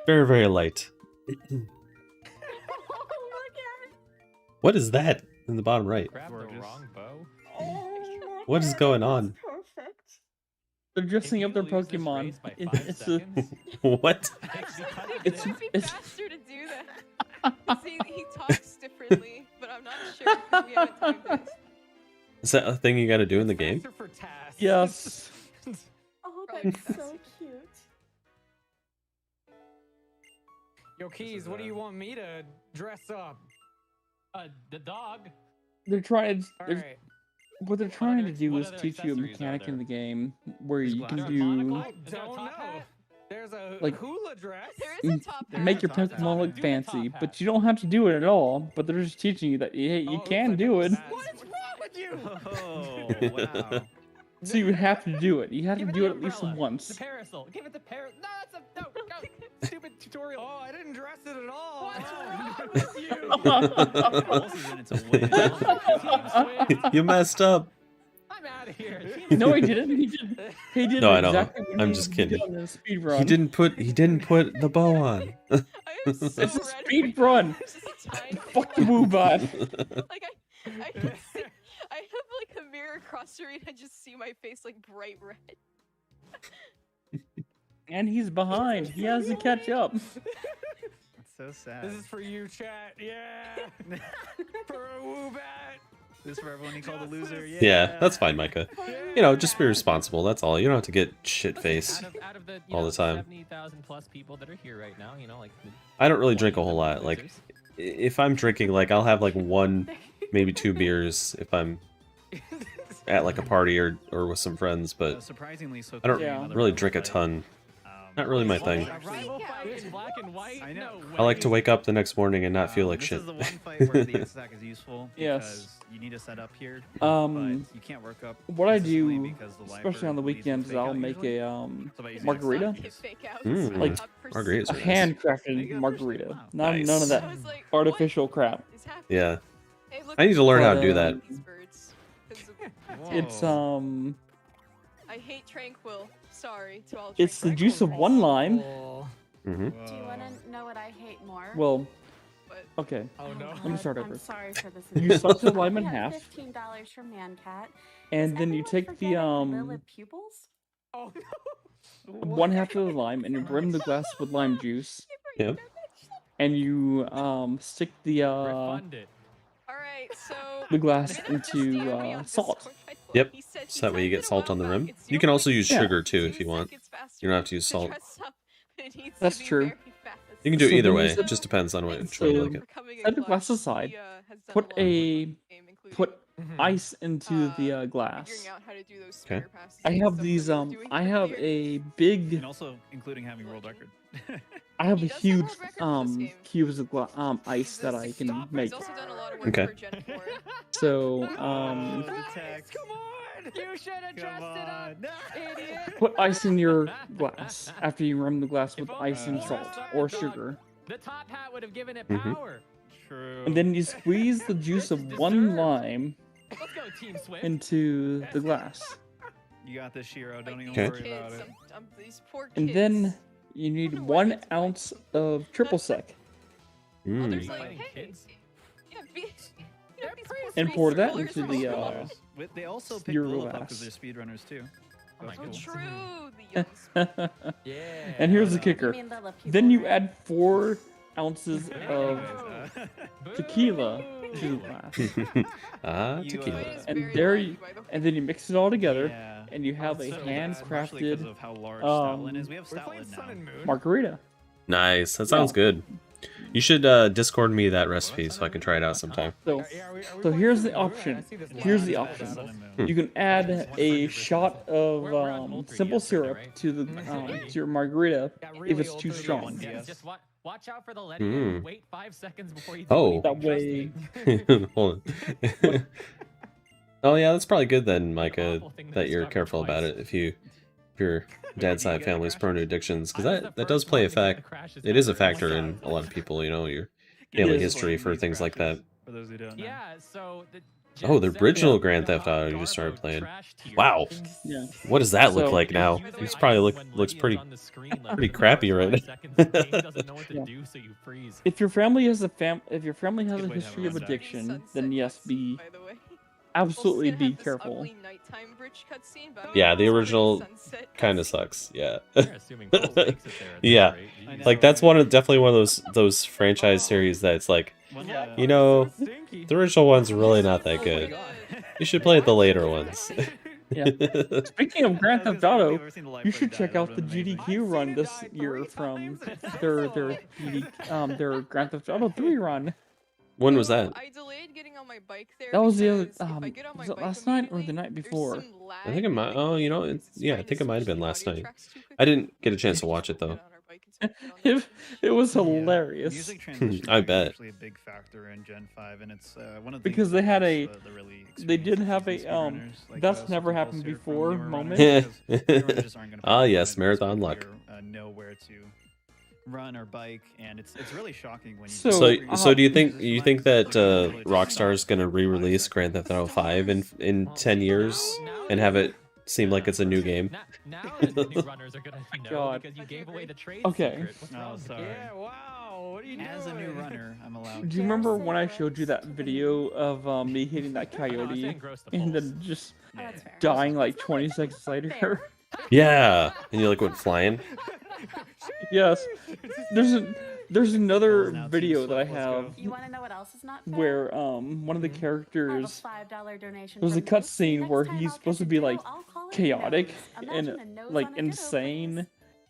Speaker 2: Very, very light. What is that in the bottom right?
Speaker 7: Grab the
Speaker 5: Gorgeous.
Speaker 7: wrong bow.
Speaker 2: What is going on?
Speaker 6: Perfect.
Speaker 1: They're dressing
Speaker 7: If
Speaker 1: up their
Speaker 7: you lose this
Speaker 1: Pokemon.
Speaker 7: race by
Speaker 1: It-
Speaker 7: 5
Speaker 1: it's a-
Speaker 7: seconds,
Speaker 2: What?
Speaker 7: because of
Speaker 4: It
Speaker 1: It's-
Speaker 7: this,
Speaker 4: would be
Speaker 1: it's-
Speaker 4: faster to do that. See, he talks differently, but I'm not sure because we haven't timed this.
Speaker 2: Is that a thing you gotta do in the
Speaker 7: it's
Speaker 2: game?
Speaker 7: faster for tasks.
Speaker 1: Yes.
Speaker 6: Oh,
Speaker 4: Probably
Speaker 6: that's
Speaker 4: faster.
Speaker 6: so cute.
Speaker 7: Yo, Keys, what do you want me to dress up? The dog.
Speaker 1: They're trying.
Speaker 7: All
Speaker 1: They're,
Speaker 7: right.
Speaker 1: what they're trying to
Speaker 7: other-
Speaker 1: do
Speaker 7: what
Speaker 1: is
Speaker 7: other
Speaker 1: teach you a
Speaker 7: accessories are
Speaker 1: mechanic in
Speaker 7: there?
Speaker 1: the game where
Speaker 5: There's
Speaker 1: you can
Speaker 5: glasses.
Speaker 7: Is there a
Speaker 1: do
Speaker 7: monocle? Is there a
Speaker 3: don't
Speaker 7: top
Speaker 3: know.
Speaker 7: hat? There's a
Speaker 1: Like-
Speaker 7: hula dress.
Speaker 4: There is a top hat.
Speaker 1: make your
Speaker 7: There's a top
Speaker 1: Pokemon
Speaker 7: hat.
Speaker 1: look
Speaker 7: Do the
Speaker 1: fancy,
Speaker 7: top
Speaker 1: but
Speaker 7: hat.
Speaker 1: you don't have to do it at all. But they're just teaching you that hey, you
Speaker 7: Oh, oops,
Speaker 1: can
Speaker 7: I
Speaker 1: do it.
Speaker 7: picked the
Speaker 3: What
Speaker 7: bad.
Speaker 3: is wrong with you?
Speaker 5: Oh, wow.
Speaker 1: So you have to do it. You have to
Speaker 7: Give it
Speaker 1: do
Speaker 7: the
Speaker 1: it at least
Speaker 7: umbrella.
Speaker 1: once.
Speaker 7: The parasol. Give it the parasol. No, that's a no. Go. Stupid tutorial.
Speaker 3: Oh, I didn't dress it at all.
Speaker 7: What's
Speaker 3: Oh.
Speaker 7: wrong with you?
Speaker 5: Pulse is in it to win. Oh my God.
Speaker 2: You messed up.
Speaker 7: I'm out of here.
Speaker 1: No, he didn't. He did. He did
Speaker 2: No, I know.
Speaker 1: exactly what
Speaker 2: I'm
Speaker 1: he
Speaker 2: just
Speaker 1: did
Speaker 2: kidding.
Speaker 1: on the speed run.
Speaker 2: He didn't put the bow on.
Speaker 4: I am so
Speaker 1: It's a
Speaker 4: ready.
Speaker 1: speed run.
Speaker 4: It's just a tiny
Speaker 1: Fuck the Woobot.
Speaker 4: Like I can see, I have like a mirror across the room and I just see my face like bright red.
Speaker 1: And he's behind. He has to catch up.
Speaker 5: It's so sad.
Speaker 3: This is for you, chat. Yeah. For a woobat.
Speaker 5: This is for everyone he called a loser. Yeah.
Speaker 2: Yeah, that's fine, Micah. You know, just be responsible. That's all. You don't have to get shit faced.
Speaker 7: Out of the
Speaker 2: all the time.
Speaker 7: 70,000 plus people that are here right now, you know, like
Speaker 2: I don't really drink a whole lot. Like, if I'm drinking, like I'll have like 1, maybe 2 beers if I'm at like a party or with some friends, but
Speaker 5: surprisingly, so
Speaker 2: I don't
Speaker 1: Yeah.
Speaker 2: really drink a ton. Not really my thing.
Speaker 7: Rival fight in black and white?
Speaker 5: I know.
Speaker 7: No
Speaker 2: I like to
Speaker 7: way.
Speaker 2: wake up the next morning and not feel like
Speaker 5: this
Speaker 2: shit.
Speaker 5: is the one fight where the X attack is useful
Speaker 1: Yes.
Speaker 5: because you need to set up here,
Speaker 1: Um,
Speaker 5: but you can't work up.
Speaker 1: What I
Speaker 5: consistently
Speaker 1: do,
Speaker 5: because the
Speaker 1: especially on the
Speaker 5: Viper leads to
Speaker 1: weekends, is
Speaker 5: fake
Speaker 1: I'll
Speaker 5: out
Speaker 1: make
Speaker 5: usually.
Speaker 1: a
Speaker 5: So by using
Speaker 1: margarita.
Speaker 5: X attack,
Speaker 4: Fake out.
Speaker 2: Mm,
Speaker 1: Like,
Speaker 2: margaritas
Speaker 1: a
Speaker 2: are nice.
Speaker 1: handcrafted
Speaker 5: go,
Speaker 1: margarita.
Speaker 5: Christian. Wow.
Speaker 1: None of
Speaker 2: Nice.
Speaker 1: that
Speaker 4: I was like,
Speaker 1: artificial
Speaker 4: what
Speaker 1: crap.
Speaker 4: is happening?
Speaker 2: Yeah.
Speaker 4: Hey, look,
Speaker 2: I need to learn how to
Speaker 1: But,
Speaker 2: do that.
Speaker 4: these birds. 'Cause
Speaker 1: It's
Speaker 5: Whoa.
Speaker 4: I hate Tranquil. Sorry to all.
Speaker 1: It's the
Speaker 4: Tranquil
Speaker 1: juice of
Speaker 4: fans.
Speaker 1: one lime.
Speaker 2: Hmm.
Speaker 6: Do you want to know what I hate more?
Speaker 1: Well,
Speaker 4: But
Speaker 1: okay.
Speaker 7: Oh no.
Speaker 1: Let me start
Speaker 6: I'm
Speaker 1: over.
Speaker 6: sorry for this.
Speaker 1: You slice the lime in
Speaker 6: We have
Speaker 1: half,
Speaker 6: $15 for Mancat.
Speaker 1: and
Speaker 6: Is
Speaker 1: then you
Speaker 6: everyone
Speaker 1: take the
Speaker 6: forgetting Lilith pupils?
Speaker 7: Oh no.
Speaker 1: one half of the lime and you rim the glass with lime juice,
Speaker 2: Yep.
Speaker 1: and you stick the
Speaker 7: Refund it.
Speaker 4: all right, so
Speaker 1: glass
Speaker 4: Minute just
Speaker 1: into
Speaker 4: DM'd me on
Speaker 1: salt.
Speaker 4: Discord.
Speaker 2: Yep.
Speaker 4: He said
Speaker 2: So
Speaker 4: he
Speaker 2: that way you
Speaker 4: typed
Speaker 2: get
Speaker 4: it a
Speaker 2: salt on the
Speaker 4: while
Speaker 2: rim.
Speaker 4: back. It's
Speaker 2: You can also
Speaker 4: 0.2
Speaker 2: use
Speaker 1: Yeah.
Speaker 2: sugar too if you want.
Speaker 4: seconds faster
Speaker 2: You don't have to use
Speaker 4: to
Speaker 2: salt.
Speaker 4: dress up, but it needs
Speaker 1: That's
Speaker 4: to be
Speaker 1: true.
Speaker 4: very fast.
Speaker 2: You can do it
Speaker 1: So
Speaker 2: either
Speaker 1: then
Speaker 2: way.
Speaker 1: you
Speaker 2: It
Speaker 1: set-
Speaker 2: just depends on
Speaker 4: And
Speaker 2: which way you
Speaker 1: so
Speaker 2: like it.
Speaker 4: becoming a
Speaker 1: set the glass
Speaker 4: clutch,
Speaker 1: aside,
Speaker 4: he, has done
Speaker 1: put
Speaker 4: a lot of work in
Speaker 1: a-
Speaker 4: the game, including,
Speaker 1: Put
Speaker 7: Mhm.
Speaker 1: ice into the
Speaker 4: figuring
Speaker 1: glass.
Speaker 4: out how to do those
Speaker 2: Okay.
Speaker 4: spare passes
Speaker 1: I
Speaker 4: and
Speaker 1: have
Speaker 4: stuff
Speaker 1: these
Speaker 4: that we were doing
Speaker 1: I have
Speaker 4: earlier.
Speaker 1: a big
Speaker 5: And also including having world record.
Speaker 1: I have
Speaker 4: He
Speaker 1: a
Speaker 4: does have
Speaker 1: huge
Speaker 4: world record for this game.
Speaker 1: cubes of ice
Speaker 4: He's
Speaker 1: that
Speaker 4: a
Speaker 1: I
Speaker 4: stopper.
Speaker 1: can make.
Speaker 4: He's also done a lot of work
Speaker 2: Okay.
Speaker 4: for Gen 4.
Speaker 1: So
Speaker 5: the text.
Speaker 7: Come on! You should have
Speaker 5: Come
Speaker 7: trusted us,
Speaker 5: on.
Speaker 7: idiot!
Speaker 1: put ice in your glass after you rim the glass with
Speaker 7: If only
Speaker 1: ice and
Speaker 7: you
Speaker 1: salt
Speaker 7: started
Speaker 1: or
Speaker 7: dog.
Speaker 1: sugar.
Speaker 7: The top hat would have given it
Speaker 2: Mhm.
Speaker 7: power.
Speaker 5: True.
Speaker 1: And then you squeeze the juice
Speaker 7: This
Speaker 1: of
Speaker 7: is
Speaker 1: one
Speaker 7: deserved.
Speaker 1: lime
Speaker 7: Let's go, Team Swift.
Speaker 1: into the glass.
Speaker 5: You got this, Shiro. Don't even
Speaker 2: Okay.
Speaker 5: worry about it.
Speaker 4: These poor kids.
Speaker 1: And then you need
Speaker 4: wonder why
Speaker 1: 1
Speaker 4: that's why.
Speaker 1: ounce of triple sec.
Speaker 4: Others
Speaker 2: Mm.
Speaker 4: like,
Speaker 7: Fighting
Speaker 4: hey,
Speaker 7: kids.
Speaker 4: yeah, be,
Speaker 7: They're
Speaker 4: these
Speaker 7: pretty
Speaker 4: poor
Speaker 1: And pour that
Speaker 4: preschoolers
Speaker 1: into
Speaker 4: are
Speaker 1: the,
Speaker 4: also-
Speaker 5: They also picked
Speaker 1: your
Speaker 5: Lilith up
Speaker 1: glass.
Speaker 5: because they're speedrunners too.
Speaker 7: Oh my
Speaker 5: That's
Speaker 4: Oh,
Speaker 5: cool.
Speaker 4: true. The young
Speaker 7: Yeah.
Speaker 1: And here's the
Speaker 5: Uh,
Speaker 1: kicker.
Speaker 6: You mean Lilith
Speaker 1: Then you
Speaker 6: pupils,
Speaker 1: add 4 ounces
Speaker 5: Anyways,
Speaker 1: of tequila to the glass.
Speaker 2: Ah,
Speaker 5: You,
Speaker 2: tequila.
Speaker 4: It's
Speaker 1: And
Speaker 4: very
Speaker 1: there
Speaker 4: laggy,
Speaker 1: you-
Speaker 4: by the way.
Speaker 1: And then you mix it all together,
Speaker 5: yeah.
Speaker 1: and you have a
Speaker 7: so
Speaker 5: Especially
Speaker 1: handcrafted
Speaker 5: because of how large
Speaker 1: um,
Speaker 5: Stoutland is. We have
Speaker 7: We're playing
Speaker 5: Stoutland
Speaker 7: Sun
Speaker 5: now.
Speaker 7: and Moon.
Speaker 1: margarita.
Speaker 2: Nice. That sounds good. You should Discord me that recipe so I can try it out sometime.
Speaker 1: So,
Speaker 7: Are we
Speaker 1: so
Speaker 7: playing
Speaker 1: here's
Speaker 7: Sun
Speaker 1: the
Speaker 7: and Moon?
Speaker 1: option.
Speaker 7: I see this
Speaker 1: Here's
Speaker 7: line
Speaker 1: the
Speaker 7: of
Speaker 1: option.
Speaker 5: Sun
Speaker 7: battles.
Speaker 5: and Moon.
Speaker 1: You can add
Speaker 7: It's
Speaker 1: a
Speaker 7: 100%
Speaker 1: shot of
Speaker 7: We're on Ultra
Speaker 1: simple
Speaker 7: yesterday,
Speaker 1: syrup
Speaker 7: right?
Speaker 1: to the
Speaker 7: Mhm.
Speaker 1: to your margarita
Speaker 7: Got
Speaker 1: if
Speaker 7: really
Speaker 1: it's too
Speaker 7: ultra
Speaker 1: strong.
Speaker 7: ones,
Speaker 5: Yes.
Speaker 7: Just watch out for the letting
Speaker 2: Mm.
Speaker 7: and wait 5 seconds before you
Speaker 2: Oh.
Speaker 7: do anything,
Speaker 1: That
Speaker 7: trust me.
Speaker 2: Hold on. Oh yeah, that's probably good then, Micah,
Speaker 7: awful thing to
Speaker 2: that you're
Speaker 7: discover
Speaker 2: careful about
Speaker 7: twice.
Speaker 2: it if your dad's side family's prone to addictions, because
Speaker 7: I was the
Speaker 2: that does
Speaker 7: first
Speaker 2: play
Speaker 7: one
Speaker 2: a
Speaker 7: to get the
Speaker 2: fact.
Speaker 7: crashes
Speaker 2: It is a
Speaker 7: ever.
Speaker 2: factor in a lot of people, you know, your
Speaker 5: Get
Speaker 2: family
Speaker 1: is.
Speaker 2: history for
Speaker 5: these
Speaker 2: things like that.
Speaker 5: crashes, For those who don't know.
Speaker 7: Yeah, so the
Speaker 2: Oh, the
Speaker 7: Gen 7
Speaker 2: original Grand
Speaker 7: the
Speaker 2: Theft
Speaker 7: hot
Speaker 2: Auto you just started
Speaker 7: Garbo
Speaker 2: playing.
Speaker 7: trash tier
Speaker 2: Wow.
Speaker 7: is
Speaker 1: Yeah.
Speaker 2: What does that look
Speaker 1: So-
Speaker 2: like now?
Speaker 4: By the way,
Speaker 2: It's probably
Speaker 7: when
Speaker 2: looks
Speaker 7: Lydia's
Speaker 2: pretty.
Speaker 7: on the screen, like,
Speaker 2: pretty
Speaker 7: for the
Speaker 2: crappy
Speaker 7: first
Speaker 2: right
Speaker 7: 5 seconds, the game doesn't know what to
Speaker 1: Yeah.
Speaker 7: do, so you freeze.
Speaker 1: If your family has a if your family has a
Speaker 5: Good way to have
Speaker 1: history
Speaker 5: a
Speaker 1: of
Speaker 5: rundown.
Speaker 1: addiction,
Speaker 4: Sunset
Speaker 1: then yes,
Speaker 4: cutscene,
Speaker 1: be
Speaker 4: by the way.
Speaker 1: absolutely
Speaker 4: Also
Speaker 1: be
Speaker 4: have this
Speaker 1: careful.
Speaker 4: ugly nighttime bridge cutscene, but I don't
Speaker 2: Yeah,
Speaker 4: know
Speaker 2: the
Speaker 4: if it's
Speaker 2: original
Speaker 4: sunset
Speaker 2: kind of
Speaker 4: cutscene.
Speaker 2: sucks. Yeah.
Speaker 7: They're assuming Paul makes it there at this
Speaker 2: Yeah.
Speaker 7: rate.
Speaker 5: I know.
Speaker 7: Jeez.
Speaker 2: Like that's definitely one of those franchise series that's like,
Speaker 5: One,
Speaker 7: Yeah.
Speaker 2: you know,
Speaker 7: So stinky.
Speaker 2: the original one's really not that
Speaker 4: Oh my
Speaker 2: good.
Speaker 4: God.
Speaker 2: You should play the later ones.
Speaker 1: Yeah. Speaking of Grand Theft
Speaker 5: I don't
Speaker 1: Auto,
Speaker 5: think I've ever seen the life
Speaker 1: you
Speaker 5: play
Speaker 1: should
Speaker 5: die.
Speaker 1: check
Speaker 5: That
Speaker 1: out the
Speaker 5: would've been amazing.
Speaker 1: GDQ
Speaker 7: I've
Speaker 1: run
Speaker 7: seen it
Speaker 1: this
Speaker 7: die
Speaker 1: year
Speaker 7: 3
Speaker 1: from
Speaker 7: times and it's
Speaker 1: their
Speaker 7: excellent.
Speaker 1: their Grand Theft Auto 3 run.
Speaker 2: When was
Speaker 4: So,
Speaker 2: that?
Speaker 4: I delayed getting on my bike there.
Speaker 1: That was the other
Speaker 4: because if I get on my
Speaker 1: was it
Speaker 4: bike
Speaker 1: last night or the
Speaker 4: immediately,
Speaker 1: night
Speaker 4: there's
Speaker 1: before?
Speaker 4: some
Speaker 2: I think it
Speaker 4: lag
Speaker 2: might.
Speaker 4: in the
Speaker 2: Oh, you
Speaker 4: game
Speaker 2: know,
Speaker 4: because it's
Speaker 2: yeah, I
Speaker 4: trying to
Speaker 2: think it might have
Speaker 4: switch
Speaker 2: been
Speaker 4: the
Speaker 2: last
Speaker 4: audio
Speaker 2: night.
Speaker 4: tracks too
Speaker 2: I
Speaker 4: quickly.
Speaker 2: didn't get a chance to watch it
Speaker 4: Get
Speaker 2: though.
Speaker 4: on our bike and get on the
Speaker 1: It was
Speaker 5: Yeah.
Speaker 1: hilarious
Speaker 5: Music transition
Speaker 2: I
Speaker 5: is
Speaker 2: bet.
Speaker 5: actually a big factor in Gen 5, and it's one of the
Speaker 1: because
Speaker 5: things
Speaker 1: they
Speaker 5: that
Speaker 1: had
Speaker 5: makes
Speaker 1: a
Speaker 5: the really
Speaker 1: they did
Speaker 5: experienced
Speaker 1: have a
Speaker 5: seasoned speedrunners, like
Speaker 1: that's
Speaker 5: some
Speaker 1: never
Speaker 5: people
Speaker 1: happened
Speaker 5: here from
Speaker 1: before
Speaker 5: newer
Speaker 1: moment.
Speaker 5: runners, because speedrunners just aren't gonna
Speaker 2: Ah,
Speaker 5: pay
Speaker 2: yes,
Speaker 5: attention to
Speaker 2: marathon
Speaker 5: this
Speaker 2: luck.
Speaker 5: clear, know where to run or bike, and it's really shocking when you.
Speaker 1: So,
Speaker 2: So do you think
Speaker 5: Transition
Speaker 2: that
Speaker 5: lines, like,
Speaker 2: Rockstar is gonna re-release Grand Theft Auto 5 in
Speaker 7: Well,
Speaker 2: 10 years and have it seem like it's a new game?
Speaker 7: Now the new runners are gonna know
Speaker 1: God.
Speaker 7: because you gave away the trade
Speaker 1: Okay.
Speaker 7: secret. What's
Speaker 5: Oh,
Speaker 7: wrong with you?
Speaker 5: sorry.
Speaker 7: Yeah, wow. What are you
Speaker 5: As a new
Speaker 7: doing?
Speaker 5: runner, I'm allowed.
Speaker 1: Do you remember
Speaker 6: Garrison
Speaker 1: when I
Speaker 6: Brooks
Speaker 1: showed you that
Speaker 6: to the
Speaker 1: video of me hitting that
Speaker 7: I know, I was
Speaker 1: coyote
Speaker 7: saying gross the
Speaker 1: and
Speaker 7: polls.
Speaker 1: then just
Speaker 6: Oh, that's fair.
Speaker 1: dying like
Speaker 6: It's not
Speaker 1: 20
Speaker 6: like
Speaker 1: seconds
Speaker 6: fair.
Speaker 1: later?
Speaker 2: Yeah, and you like went flying.
Speaker 1: Yes. There's another
Speaker 5: Balls now, Team
Speaker 1: video that I
Speaker 5: Swift, let's
Speaker 1: have
Speaker 5: go.
Speaker 6: You want to know what else is not fair?
Speaker 1: where one of the
Speaker 6: I have a
Speaker 1: characters
Speaker 6: $5 donation.
Speaker 1: there's a
Speaker 6: from Luke.
Speaker 1: cutscene
Speaker 6: Next
Speaker 1: where
Speaker 6: time
Speaker 1: he's
Speaker 6: I'll
Speaker 1: supposed to
Speaker 6: catch a
Speaker 1: be
Speaker 6: ditto,
Speaker 1: like
Speaker 6: I'll call it a
Speaker 1: chaotic
Speaker 6: nose.
Speaker 1: and
Speaker 6: Imagine a nose
Speaker 1: like
Speaker 6: on a ditto,
Speaker 1: insane.
Speaker 6: please.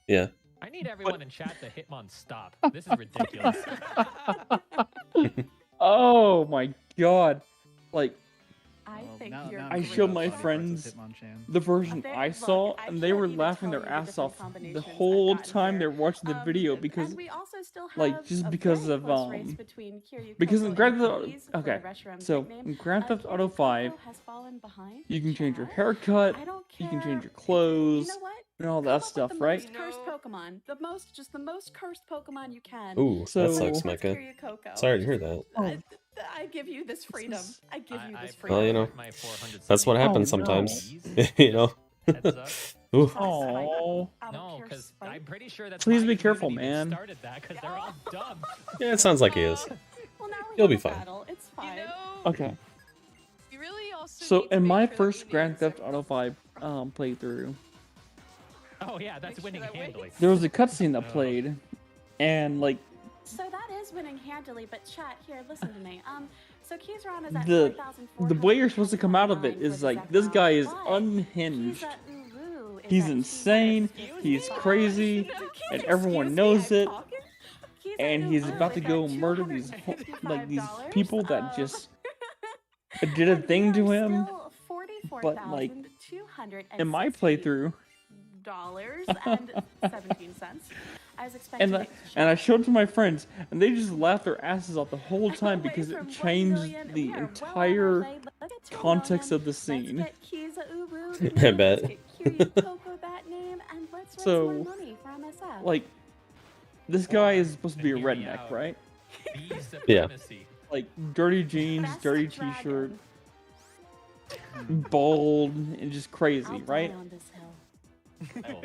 Speaker 2: Yeah.
Speaker 7: I need everyone in chat to Hitmon stop. This is ridiculous.
Speaker 1: Oh my god! Like
Speaker 6: I
Speaker 5: Well,
Speaker 6: think
Speaker 5: now-
Speaker 6: you're
Speaker 5: now
Speaker 1: I
Speaker 5: I'm
Speaker 6: great.
Speaker 1: showed
Speaker 5: thinking
Speaker 1: my
Speaker 5: about body parts
Speaker 1: friends
Speaker 5: with Hitmonchan.
Speaker 1: the version
Speaker 6: There-
Speaker 1: I
Speaker 6: look,
Speaker 1: saw,
Speaker 6: I've
Speaker 1: and they
Speaker 6: showed
Speaker 1: were
Speaker 6: you the
Speaker 1: laughing their
Speaker 6: totally
Speaker 1: ass
Speaker 6: different
Speaker 1: off the
Speaker 6: combinations I've
Speaker 1: whole
Speaker 6: gotten
Speaker 1: time
Speaker 6: here.
Speaker 1: they're watching the video because,
Speaker 6: And we also still have
Speaker 1: like, just
Speaker 6: a
Speaker 1: because
Speaker 6: very
Speaker 1: of
Speaker 6: close race between
Speaker 1: because
Speaker 6: Kiryu
Speaker 1: in
Speaker 6: Coco
Speaker 1: Grand
Speaker 6: and
Speaker 1: Theft
Speaker 6: Keys for
Speaker 1: okay,
Speaker 6: Reshiram's
Speaker 1: so
Speaker 6: nickname.
Speaker 1: in Grand Theft Auto
Speaker 6: Kiryu
Speaker 1: 5,
Speaker 6: Coco has fallen behind
Speaker 1: you can change your
Speaker 6: chat.
Speaker 1: haircut,
Speaker 6: I don't
Speaker 1: you can change
Speaker 6: care.
Speaker 1: your clothes,
Speaker 6: You know what?
Speaker 1: and all
Speaker 6: Come
Speaker 1: that
Speaker 6: up with
Speaker 1: stuff,
Speaker 6: the
Speaker 1: right?
Speaker 6: most cursed Pokemon. Just the most cursed Pokemon you can.
Speaker 2: Ooh, that
Speaker 1: So-
Speaker 2: sucks,
Speaker 6: Towards
Speaker 2: Micah.
Speaker 6: Kiryu Coco.
Speaker 2: Sorry to hear that.
Speaker 6: I give you this freedom. I give you this
Speaker 7: I
Speaker 6: freedom.
Speaker 2: Well, you know,
Speaker 7: put my 470
Speaker 2: That's what happens
Speaker 1: no.
Speaker 2: sometimes. You know.
Speaker 7: Heads up.
Speaker 2: Ooh.
Speaker 1: Oh,
Speaker 6: I don't
Speaker 7: No,
Speaker 6: care,
Speaker 7: because
Speaker 6: Spike.
Speaker 7: I'm pretty sure that's
Speaker 1: Please
Speaker 7: my
Speaker 1: be careful,
Speaker 7: community that
Speaker 1: man.
Speaker 7: started that because they're all dumb.
Speaker 2: Yeah, it sounds like he is.
Speaker 6: Well, now we
Speaker 2: You'll
Speaker 6: have
Speaker 2: be
Speaker 6: a
Speaker 2: fine.
Speaker 6: battle. It's
Speaker 4: You
Speaker 6: fine.
Speaker 4: know,
Speaker 1: okay.
Speaker 4: we really also
Speaker 1: So
Speaker 4: need to
Speaker 1: in
Speaker 4: make
Speaker 1: my
Speaker 4: sure that
Speaker 1: first
Speaker 4: we
Speaker 1: Grand
Speaker 4: name
Speaker 1: Theft
Speaker 4: several-
Speaker 1: Auto 5 playthrough,
Speaker 7: Oh yeah, that's
Speaker 4: Make sure
Speaker 7: winning
Speaker 4: that way.
Speaker 7: handily.
Speaker 1: there was a cutscene that
Speaker 7: Oh.
Speaker 1: played, and like
Speaker 6: So that is winning handily, but chat here, listen to me. So Keyzron is at
Speaker 1: the
Speaker 6: 4,400
Speaker 1: way you're supposed to come out of it
Speaker 6: for
Speaker 1: is
Speaker 6: the
Speaker 1: like this
Speaker 6: Zekrom,
Speaker 1: guy is
Speaker 6: but
Speaker 1: unhinged.
Speaker 6: Kiza Uru is
Speaker 1: He's
Speaker 6: at
Speaker 1: insane,
Speaker 6: 200.
Speaker 1: he's
Speaker 6: Excuse
Speaker 1: crazy,
Speaker 6: me,
Speaker 1: and
Speaker 6: excuse
Speaker 1: everyone
Speaker 6: me,
Speaker 1: knows
Speaker 6: I'm
Speaker 1: it.
Speaker 6: talking. Kiza
Speaker 1: And he's
Speaker 6: Uru
Speaker 1: about to
Speaker 6: is
Speaker 1: go
Speaker 6: at
Speaker 1: murder these
Speaker 6: $255
Speaker 1: people that
Speaker 6: of-
Speaker 1: just did a
Speaker 6: and we
Speaker 1: thing to
Speaker 6: are
Speaker 1: him.
Speaker 6: still
Speaker 1: but, like,
Speaker 6: $44,260
Speaker 1: In my playthrough,
Speaker 6: and 17 cents. I was expecting
Speaker 1: and
Speaker 6: it to
Speaker 1: and I
Speaker 6: change.
Speaker 1: showed it to my friends, and they just laughed their asses off the whole
Speaker 6: I went
Speaker 1: time
Speaker 6: away
Speaker 1: because
Speaker 6: from
Speaker 1: it
Speaker 6: 1
Speaker 1: changed
Speaker 6: million.
Speaker 1: the
Speaker 6: We are well on our
Speaker 1: entire
Speaker 6: way. Let's get to 1
Speaker 1: context
Speaker 6: million.
Speaker 1: of the scene.
Speaker 6: Let's get Kiza Uru
Speaker 2: I
Speaker 6: the name,
Speaker 2: bet.
Speaker 6: let's get Kiryu Coco that name, and let's raise
Speaker 1: So,
Speaker 6: more money for MSF.
Speaker 1: Like, this guy is supposed to be a
Speaker 7: Hear me
Speaker 1: redneck,
Speaker 7: out.
Speaker 1: right?
Speaker 7: Bee
Speaker 2: Yeah.
Speaker 7: supremacy.
Speaker 1: Like, dirty jeans,
Speaker 6: Best
Speaker 1: dirty
Speaker 6: dragon.
Speaker 1: t-shirt, bald, and just crazy,
Speaker 6: I'll die
Speaker 1: right?
Speaker 6: on this hill.
Speaker 7: Oh,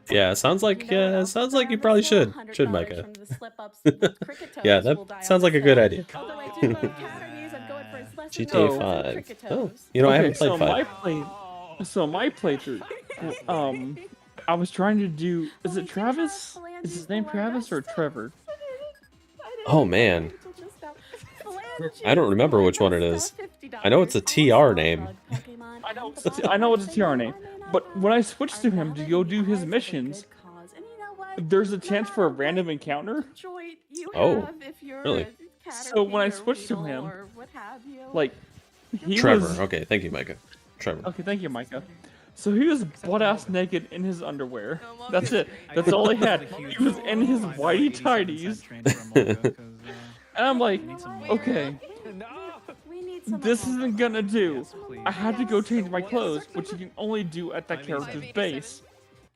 Speaker 2: Yeah, sounds like
Speaker 6: You know what else
Speaker 2: sounds
Speaker 6: will
Speaker 2: like
Speaker 6: die
Speaker 2: you
Speaker 6: on
Speaker 2: probably
Speaker 6: this hill?
Speaker 2: should.
Speaker 6: $100
Speaker 2: Should Micah.
Speaker 6: from the slip-ups. The cricket toes
Speaker 2: Yeah,
Speaker 6: will die
Speaker 2: that
Speaker 6: on
Speaker 2: sounds like
Speaker 6: this
Speaker 2: a good
Speaker 6: hill.
Speaker 2: idea.
Speaker 6: All the way to the academies, I'm going for his lesson
Speaker 2: GTA
Speaker 6: notes and
Speaker 2: 5.
Speaker 6: cricket
Speaker 2: Oh,
Speaker 6: toes.
Speaker 2: you know, I
Speaker 1: Okay,
Speaker 2: haven't played
Speaker 1: so
Speaker 2: 5.
Speaker 1: So my playthrough, I was trying to do. Is it Travis? Is his name Travis or Trevor?
Speaker 2: Oh, man. I don't remember which one it is. I know it's a TR name.
Speaker 1: I know it's a TR name, but when I switched to him to go do his missions, there's a chance for a random encounter.
Speaker 2: Oh, really?
Speaker 1: So when I switched to him, like, he
Speaker 2: Trevor.
Speaker 1: was.
Speaker 2: Okay, thank you, Micah. Trevor.
Speaker 1: Okay, thank you, Micah. So he was butt-ass naked in his underwear.
Speaker 4: No, Mom
Speaker 1: That's
Speaker 4: is
Speaker 1: it.
Speaker 4: great.
Speaker 1: That's all he had. He was in his whitey tighties, and I'm like, okay, this isn't gonna do. I had to go change my clothes, which you can only do at that character's base.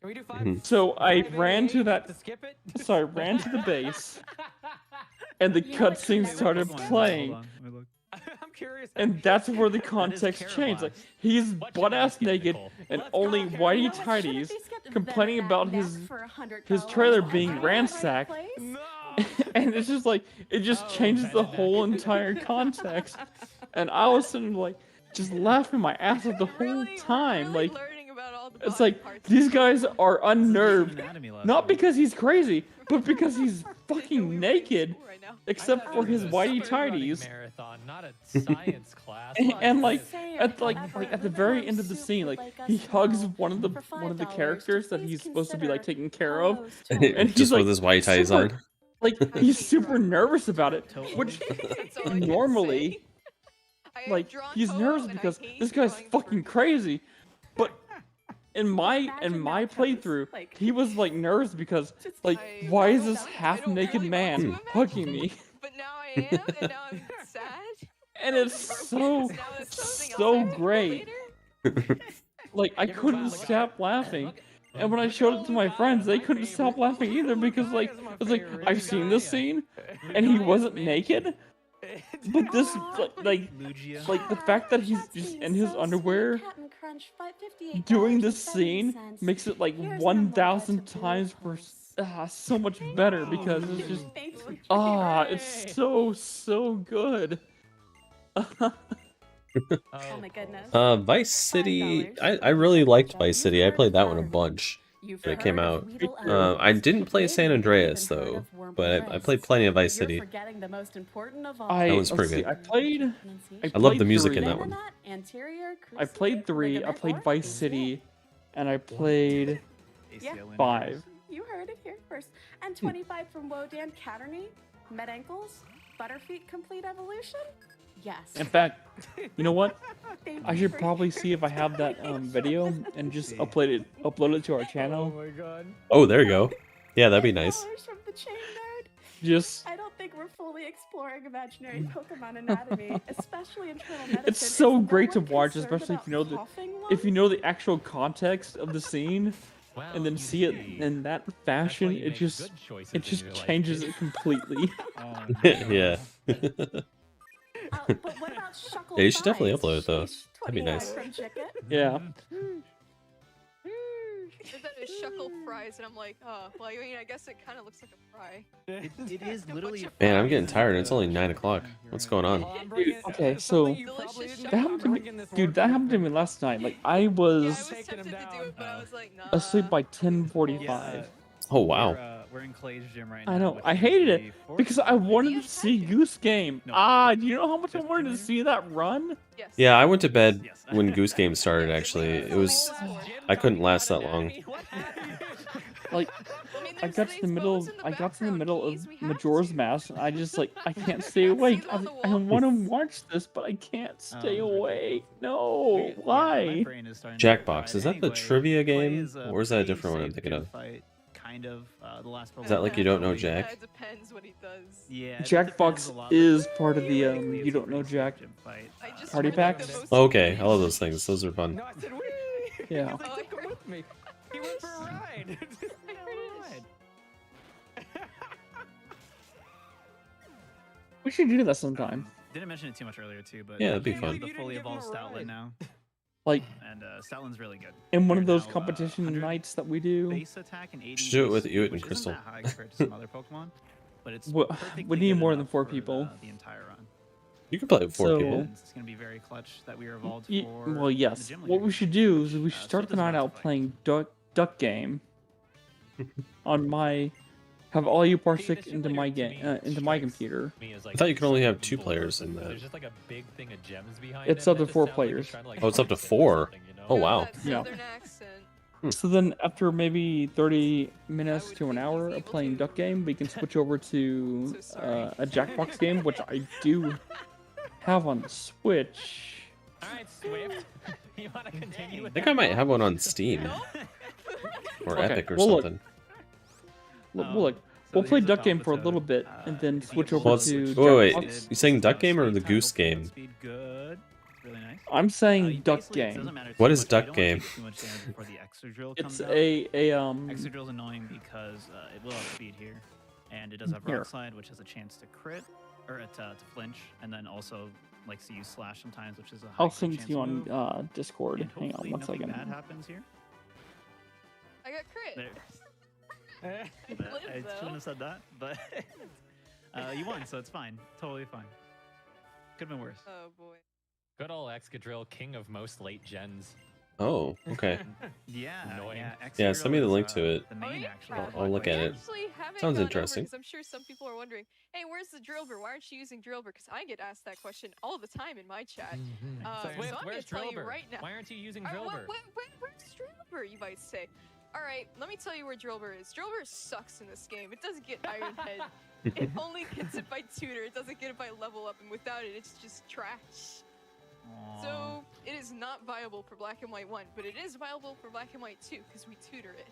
Speaker 3: Can we do 5?
Speaker 2: Mhm.
Speaker 1: So I ran to that.
Speaker 3: To skip it?
Speaker 1: So I ran to the base, and the cutscene started playing,
Speaker 3: I'm curious.
Speaker 1: and that's where the context changed. Like, he's butt-ass naked and only whitey tighties, complaining about his trailer being ransacked.
Speaker 3: No.
Speaker 1: And it's just like, it just changes the whole entire context. And I was sitting like, just laughing my ass off the whole time.
Speaker 4: Really
Speaker 1: Like,
Speaker 4: learning about all the
Speaker 1: it's
Speaker 4: body
Speaker 1: like,
Speaker 4: parts.
Speaker 1: these guys are unnerved. Not because he's crazy, but because he's fucking naked,
Speaker 4: Right now.
Speaker 1: except for his whitey tighties.
Speaker 7: Marathon, not a science class.
Speaker 1: And like,
Speaker 6: Say
Speaker 1: at the very end of the scene, like, he hugs one of the characters that he's supposed to be like taking care of, and he's
Speaker 2: Just
Speaker 1: like
Speaker 2: with his white ties
Speaker 1: super-
Speaker 2: on.
Speaker 1: like, he's super nervous about it, which
Speaker 4: That's all I can
Speaker 1: normally,
Speaker 4: say. I have
Speaker 1: like,
Speaker 4: drawn
Speaker 1: he's
Speaker 4: Toho,
Speaker 1: nervous
Speaker 4: and I
Speaker 1: because
Speaker 4: hate
Speaker 1: this guy's
Speaker 4: drawing
Speaker 1: fucking
Speaker 4: for-
Speaker 1: crazy. But in my
Speaker 6: Imagine that, Travis,
Speaker 1: playthrough,
Speaker 6: like-
Speaker 1: he was like nervous because,
Speaker 6: Just
Speaker 1: like,
Speaker 4: I-
Speaker 1: why is
Speaker 4: I
Speaker 1: this
Speaker 4: don't
Speaker 1: half-naked
Speaker 4: really
Speaker 1: man
Speaker 4: want to
Speaker 1: hugging
Speaker 4: imagine,
Speaker 1: me?
Speaker 4: But now I am, and now I'm sad.
Speaker 1: And it's so
Speaker 4: Now that's something else I
Speaker 1: so
Speaker 4: have to do
Speaker 1: great.
Speaker 4: later.
Speaker 1: Like, I couldn't stop laughing. And when I showed it to my friends, they couldn't stop laughing either because, like, it's like, I've seen this scene, and he wasn't naked. But this, like the fact that he's just in his underwear doing this scene makes it like 1,000 times worse, so much better because it's just, it's so good.
Speaker 6: Oh my goodness.
Speaker 2: Vice City. I really liked Vice City. I played that one a bunch when it came out. I didn't play San Andreas though, but I played plenty of Vice City.
Speaker 1: That
Speaker 2: was pretty good.
Speaker 1: I played
Speaker 2: I love the
Speaker 1: played
Speaker 2: music in
Speaker 1: 3.
Speaker 2: that one.
Speaker 1: I played 3. I played Vice City, and I played 5.
Speaker 6: You heard it here first. And 25 from Wodan Caterny, Med Ankles. Butterfeet Complete Evolution? Yes.
Speaker 1: In fact, you know what?
Speaker 6: Thank
Speaker 1: I
Speaker 6: you
Speaker 1: should
Speaker 6: for
Speaker 1: probably
Speaker 6: your
Speaker 1: see if I have that video and just
Speaker 5: See.
Speaker 1: upload it to our
Speaker 3: Oh
Speaker 1: channel.
Speaker 3: my god.
Speaker 2: Oh, there you go. Yeah, that'd be nice.
Speaker 6: $10 from the chain nerd.
Speaker 1: Just
Speaker 6: I don't think we're fully exploring imaginary Pokemon anatomy, especially internal medicine.
Speaker 1: it's so
Speaker 6: Is no
Speaker 1: great to
Speaker 6: one
Speaker 1: watch,
Speaker 6: concerned
Speaker 1: especially if you know
Speaker 6: about
Speaker 1: the
Speaker 6: coughing
Speaker 1: if you
Speaker 6: lungs?
Speaker 1: know the actual context of the scene,
Speaker 7: Well,
Speaker 1: and then
Speaker 7: you
Speaker 1: see it
Speaker 7: see,
Speaker 1: in that
Speaker 7: that's why
Speaker 1: fashion.
Speaker 7: you
Speaker 1: It
Speaker 7: make
Speaker 1: just
Speaker 7: good choices
Speaker 1: it
Speaker 7: in
Speaker 1: just
Speaker 7: your life,
Speaker 1: changes
Speaker 7: kid.
Speaker 1: it completely.
Speaker 5: Oh,
Speaker 2: Yeah.
Speaker 6: But what about Shuckle
Speaker 2: Yeah, you should definitely
Speaker 6: Fries?
Speaker 2: upload it, though.
Speaker 6: Sheesh,
Speaker 2: That'd be
Speaker 6: 25
Speaker 2: nice.
Speaker 6: from Chicken.
Speaker 1: Yeah.
Speaker 4: That is Shuckle fries, and I'm like, oh, well, I mean, I guess it kind of looks like a fry.
Speaker 5: It is literally.
Speaker 2: Man, I'm getting tired. It's only 9 o'clock. What's going on?
Speaker 3: Well, I'm
Speaker 1: Dude,
Speaker 3: bringing-
Speaker 1: okay,
Speaker 3: something
Speaker 1: so
Speaker 3: you probably
Speaker 4: Delicious
Speaker 3: didn't
Speaker 1: that
Speaker 3: know,
Speaker 1: happened to
Speaker 3: I'm
Speaker 1: me,
Speaker 3: bringing this
Speaker 1: dude.
Speaker 3: work
Speaker 1: That happened to
Speaker 3: with
Speaker 1: me
Speaker 3: me.
Speaker 1: last night. Like I
Speaker 4: Yeah, I
Speaker 1: was
Speaker 4: was
Speaker 3: Taking
Speaker 4: tempted
Speaker 3: him
Speaker 4: to do
Speaker 3: down.
Speaker 4: it, but I was like, nah.
Speaker 1: asleep by
Speaker 5: Yeah,
Speaker 1: 10:45.
Speaker 2: Oh, wow.
Speaker 5: We're in Clay's gym right
Speaker 1: I
Speaker 5: now.
Speaker 1: know.
Speaker 5: which
Speaker 1: I
Speaker 5: is
Speaker 1: hated
Speaker 5: the
Speaker 1: it
Speaker 5: fourth
Speaker 1: because I
Speaker 5: gym.
Speaker 1: wanted
Speaker 4: Yeah,
Speaker 1: to see
Speaker 4: tag.
Speaker 1: Goose Game.
Speaker 5: No.
Speaker 1: Do you know how much I
Speaker 5: Fifth
Speaker 1: wanted to
Speaker 5: gym
Speaker 1: see that run?
Speaker 4: Yes.
Speaker 2: Yeah, I went to bed
Speaker 5: Yes.
Speaker 2: when Goose Game started,
Speaker 4: Yeah,
Speaker 2: actually.
Speaker 4: it's
Speaker 2: It was... I couldn't last that long.
Speaker 1: Like
Speaker 4: I mean,
Speaker 1: I
Speaker 4: there's
Speaker 1: got to the
Speaker 4: these
Speaker 1: middle.
Speaker 4: bones in the
Speaker 1: I got to the
Speaker 4: background,
Speaker 1: middle of
Speaker 4: geez, we have
Speaker 1: Majora's
Speaker 4: to.
Speaker 1: Mask, and I just like I can't stay
Speaker 4: See
Speaker 1: awake.
Speaker 4: them on the
Speaker 1: I
Speaker 4: wall?
Speaker 1: want to watch this, but I can't stay awake. No,
Speaker 5: Yeah, my
Speaker 1: why?
Speaker 5: brain is starting to get
Speaker 2: Jackbox,
Speaker 5: fried.
Speaker 2: is that the
Speaker 5: Anyway,
Speaker 2: trivia
Speaker 5: Clay
Speaker 2: game?
Speaker 5: is a
Speaker 2: Or is that a
Speaker 5: pretty
Speaker 2: different one I'm
Speaker 5: safe
Speaker 2: thinking
Speaker 5: gym
Speaker 2: of?
Speaker 5: fight, kind of. The last
Speaker 2: Is that like you don't know
Speaker 5: Pokemon
Speaker 2: Jack?
Speaker 4: It depends what he does.
Speaker 5: Yeah. it
Speaker 1: Jackbox
Speaker 5: depends a lot, but
Speaker 1: is part of the
Speaker 5: theoretically,
Speaker 1: You
Speaker 5: it's a
Speaker 1: Don't Know
Speaker 5: pretty safe
Speaker 1: Jack
Speaker 5: gym fight.
Speaker 4: I just
Speaker 1: Party
Speaker 4: find, like,
Speaker 1: packs?
Speaker 4: the most
Speaker 2: Oh, okay, I love
Speaker 4: hilarious-
Speaker 2: those things. Those are fun.
Speaker 3: No, I said, wee!
Speaker 2: Yeah.
Speaker 3: Because I took him with me. He went for a ride.
Speaker 1: We should do that sometime.
Speaker 5: Didn't mention it too much earlier too, but
Speaker 2: Yeah, that'd be
Speaker 5: we have
Speaker 2: fun.
Speaker 5: The
Speaker 3: You didn't
Speaker 5: fully
Speaker 3: give him
Speaker 5: evolved
Speaker 3: a
Speaker 5: Stoutland
Speaker 3: ride.
Speaker 5: now,
Speaker 1: Like
Speaker 5: and Stoutland's really good.
Speaker 1: in one of
Speaker 5: They're
Speaker 1: those
Speaker 5: now,
Speaker 1: competition
Speaker 5: 100
Speaker 1: nights that we do.
Speaker 5: Base attack and 80
Speaker 2: Should do it with
Speaker 5: base
Speaker 2: Ewit
Speaker 5: speed,
Speaker 2: and
Speaker 5: which
Speaker 2: Crystal.
Speaker 5: Isn't that high compared to some other Pokemon, but it's
Speaker 1: We
Speaker 5: perfectly
Speaker 1: need
Speaker 5: good
Speaker 1: more than
Speaker 5: enough
Speaker 1: 4
Speaker 5: for
Speaker 1: people.
Speaker 5: the entire run.
Speaker 2: You can play with 4
Speaker 1: So-
Speaker 2: people.
Speaker 5: And it's gonna be very clutch that we are evolved
Speaker 1: Ye-
Speaker 5: for.
Speaker 1: well,
Speaker 5: the
Speaker 1: yes.
Speaker 5: gym
Speaker 1: What
Speaker 5: leader.
Speaker 1: we should do is we should start
Speaker 5: Swift
Speaker 1: the
Speaker 5: is
Speaker 1: night
Speaker 5: about to
Speaker 1: out
Speaker 5: fight.
Speaker 1: playing Duck Game on my. Have all you parsec into my game into my computer.
Speaker 2: I thought you could only have 2 players in that.
Speaker 7: There's just like a big thing of gems behind
Speaker 1: It's
Speaker 7: it,
Speaker 1: up
Speaker 7: and
Speaker 1: to
Speaker 7: it
Speaker 1: 4
Speaker 7: just sounds like
Speaker 1: players.
Speaker 7: it's trying to, like,
Speaker 2: Oh, it's up to
Speaker 7: fix it or
Speaker 2: 4.
Speaker 7: something, you know?
Speaker 2: Oh, wow.
Speaker 4: That
Speaker 1: Yeah.
Speaker 4: southern accent.
Speaker 1: So then, after maybe 30 minutes
Speaker 4: would
Speaker 1: to an
Speaker 4: think
Speaker 1: hour
Speaker 4: he's
Speaker 1: of
Speaker 4: able
Speaker 1: playing
Speaker 4: to.
Speaker 1: Duck Game, we can switch over to
Speaker 4: So sorry.
Speaker 1: a Jackbox game, which I do have on the Switch.
Speaker 7: All right, Swift. You want to continue
Speaker 2: I
Speaker 7: with
Speaker 2: think
Speaker 7: that
Speaker 2: I might
Speaker 7: one?
Speaker 2: have one on Steam or
Speaker 1: Okay,
Speaker 2: Epic or
Speaker 1: well, look.
Speaker 2: something.
Speaker 1: Look,
Speaker 5: So
Speaker 1: we'll play
Speaker 5: here's
Speaker 1: Duck
Speaker 5: the
Speaker 1: Game for a
Speaker 5: Palpitoad.
Speaker 1: little bit, and then
Speaker 5: If you
Speaker 1: switch
Speaker 5: get
Speaker 1: over
Speaker 2: Well,
Speaker 1: to
Speaker 2: it's- wait,
Speaker 1: Jackbox.
Speaker 2: you saying Duck Game or the
Speaker 5: Speed,
Speaker 2: Goose
Speaker 5: tackle,
Speaker 2: Game?
Speaker 5: Speed, good. It's really nice.
Speaker 1: I'm saying
Speaker 5: You
Speaker 1: Duck
Speaker 5: basically- it doesn't
Speaker 1: Game.
Speaker 5: matter too
Speaker 2: What is
Speaker 5: much,
Speaker 2: Duck
Speaker 5: you don't wanna
Speaker 2: Game?
Speaker 5: take too much damage before the Extra-Drill
Speaker 1: It's
Speaker 5: comes out.
Speaker 1: a
Speaker 5: Extra-Drill's annoying because it will have speed here, and it does have
Speaker 1: Here.
Speaker 5: Rock Slide, which has a chance to crit, or to flinch, and then also likes to use Slash sometimes, which is a high
Speaker 1: I'll
Speaker 5: crit
Speaker 1: send it
Speaker 5: chance
Speaker 1: to you on
Speaker 5: move.
Speaker 1: Discord.
Speaker 5: And
Speaker 1: Hang on
Speaker 5: hopefully
Speaker 1: one
Speaker 5: nothing
Speaker 1: second.
Speaker 5: bad happens here.
Speaker 4: I got crit.
Speaker 5: There.
Speaker 4: I
Speaker 5: I
Speaker 4: lived,
Speaker 5: shouldn't
Speaker 4: though.
Speaker 5: have said that, but you won, so it's fine. Totally fine. Could have been worse.
Speaker 4: Oh boy.
Speaker 7: Good old Excadrill, king of most late gens.
Speaker 2: Oh, okay.
Speaker 5: Yeah,
Speaker 7: Annoying.
Speaker 2: Yeah, send me the
Speaker 5: Extra-Drill
Speaker 2: link
Speaker 5: is,
Speaker 2: to it.
Speaker 5: The
Speaker 4: Oh,
Speaker 5: main
Speaker 4: yeah?
Speaker 5: actually.
Speaker 2: I'll look at
Speaker 4: I
Speaker 2: it.
Speaker 4: actually haven't
Speaker 2: Sounds
Speaker 4: gone
Speaker 2: interesting.
Speaker 4: Because I'm sure some people are wondering, hey, where's the Drillbur? Why aren't you using Drillbur? Because I get asked that question all the time in my chat.
Speaker 7: Swift,
Speaker 4: so I'm
Speaker 7: where's
Speaker 4: gonna tell you
Speaker 7: Drillbur?
Speaker 4: right now.
Speaker 7: Why aren't you using
Speaker 4: Alright,
Speaker 7: Drillbur?
Speaker 4: where's Drillbur, you might say? Alright, let me tell you where Drillbur is. Drillbur sucks in this game. It doesn't get Iron Head. It only gets it by tutor. It doesn't get it by level up, and without it, it's just trash. So it is not viable for Black and White 1, but it is viable for Black and White 2 because we tutor it.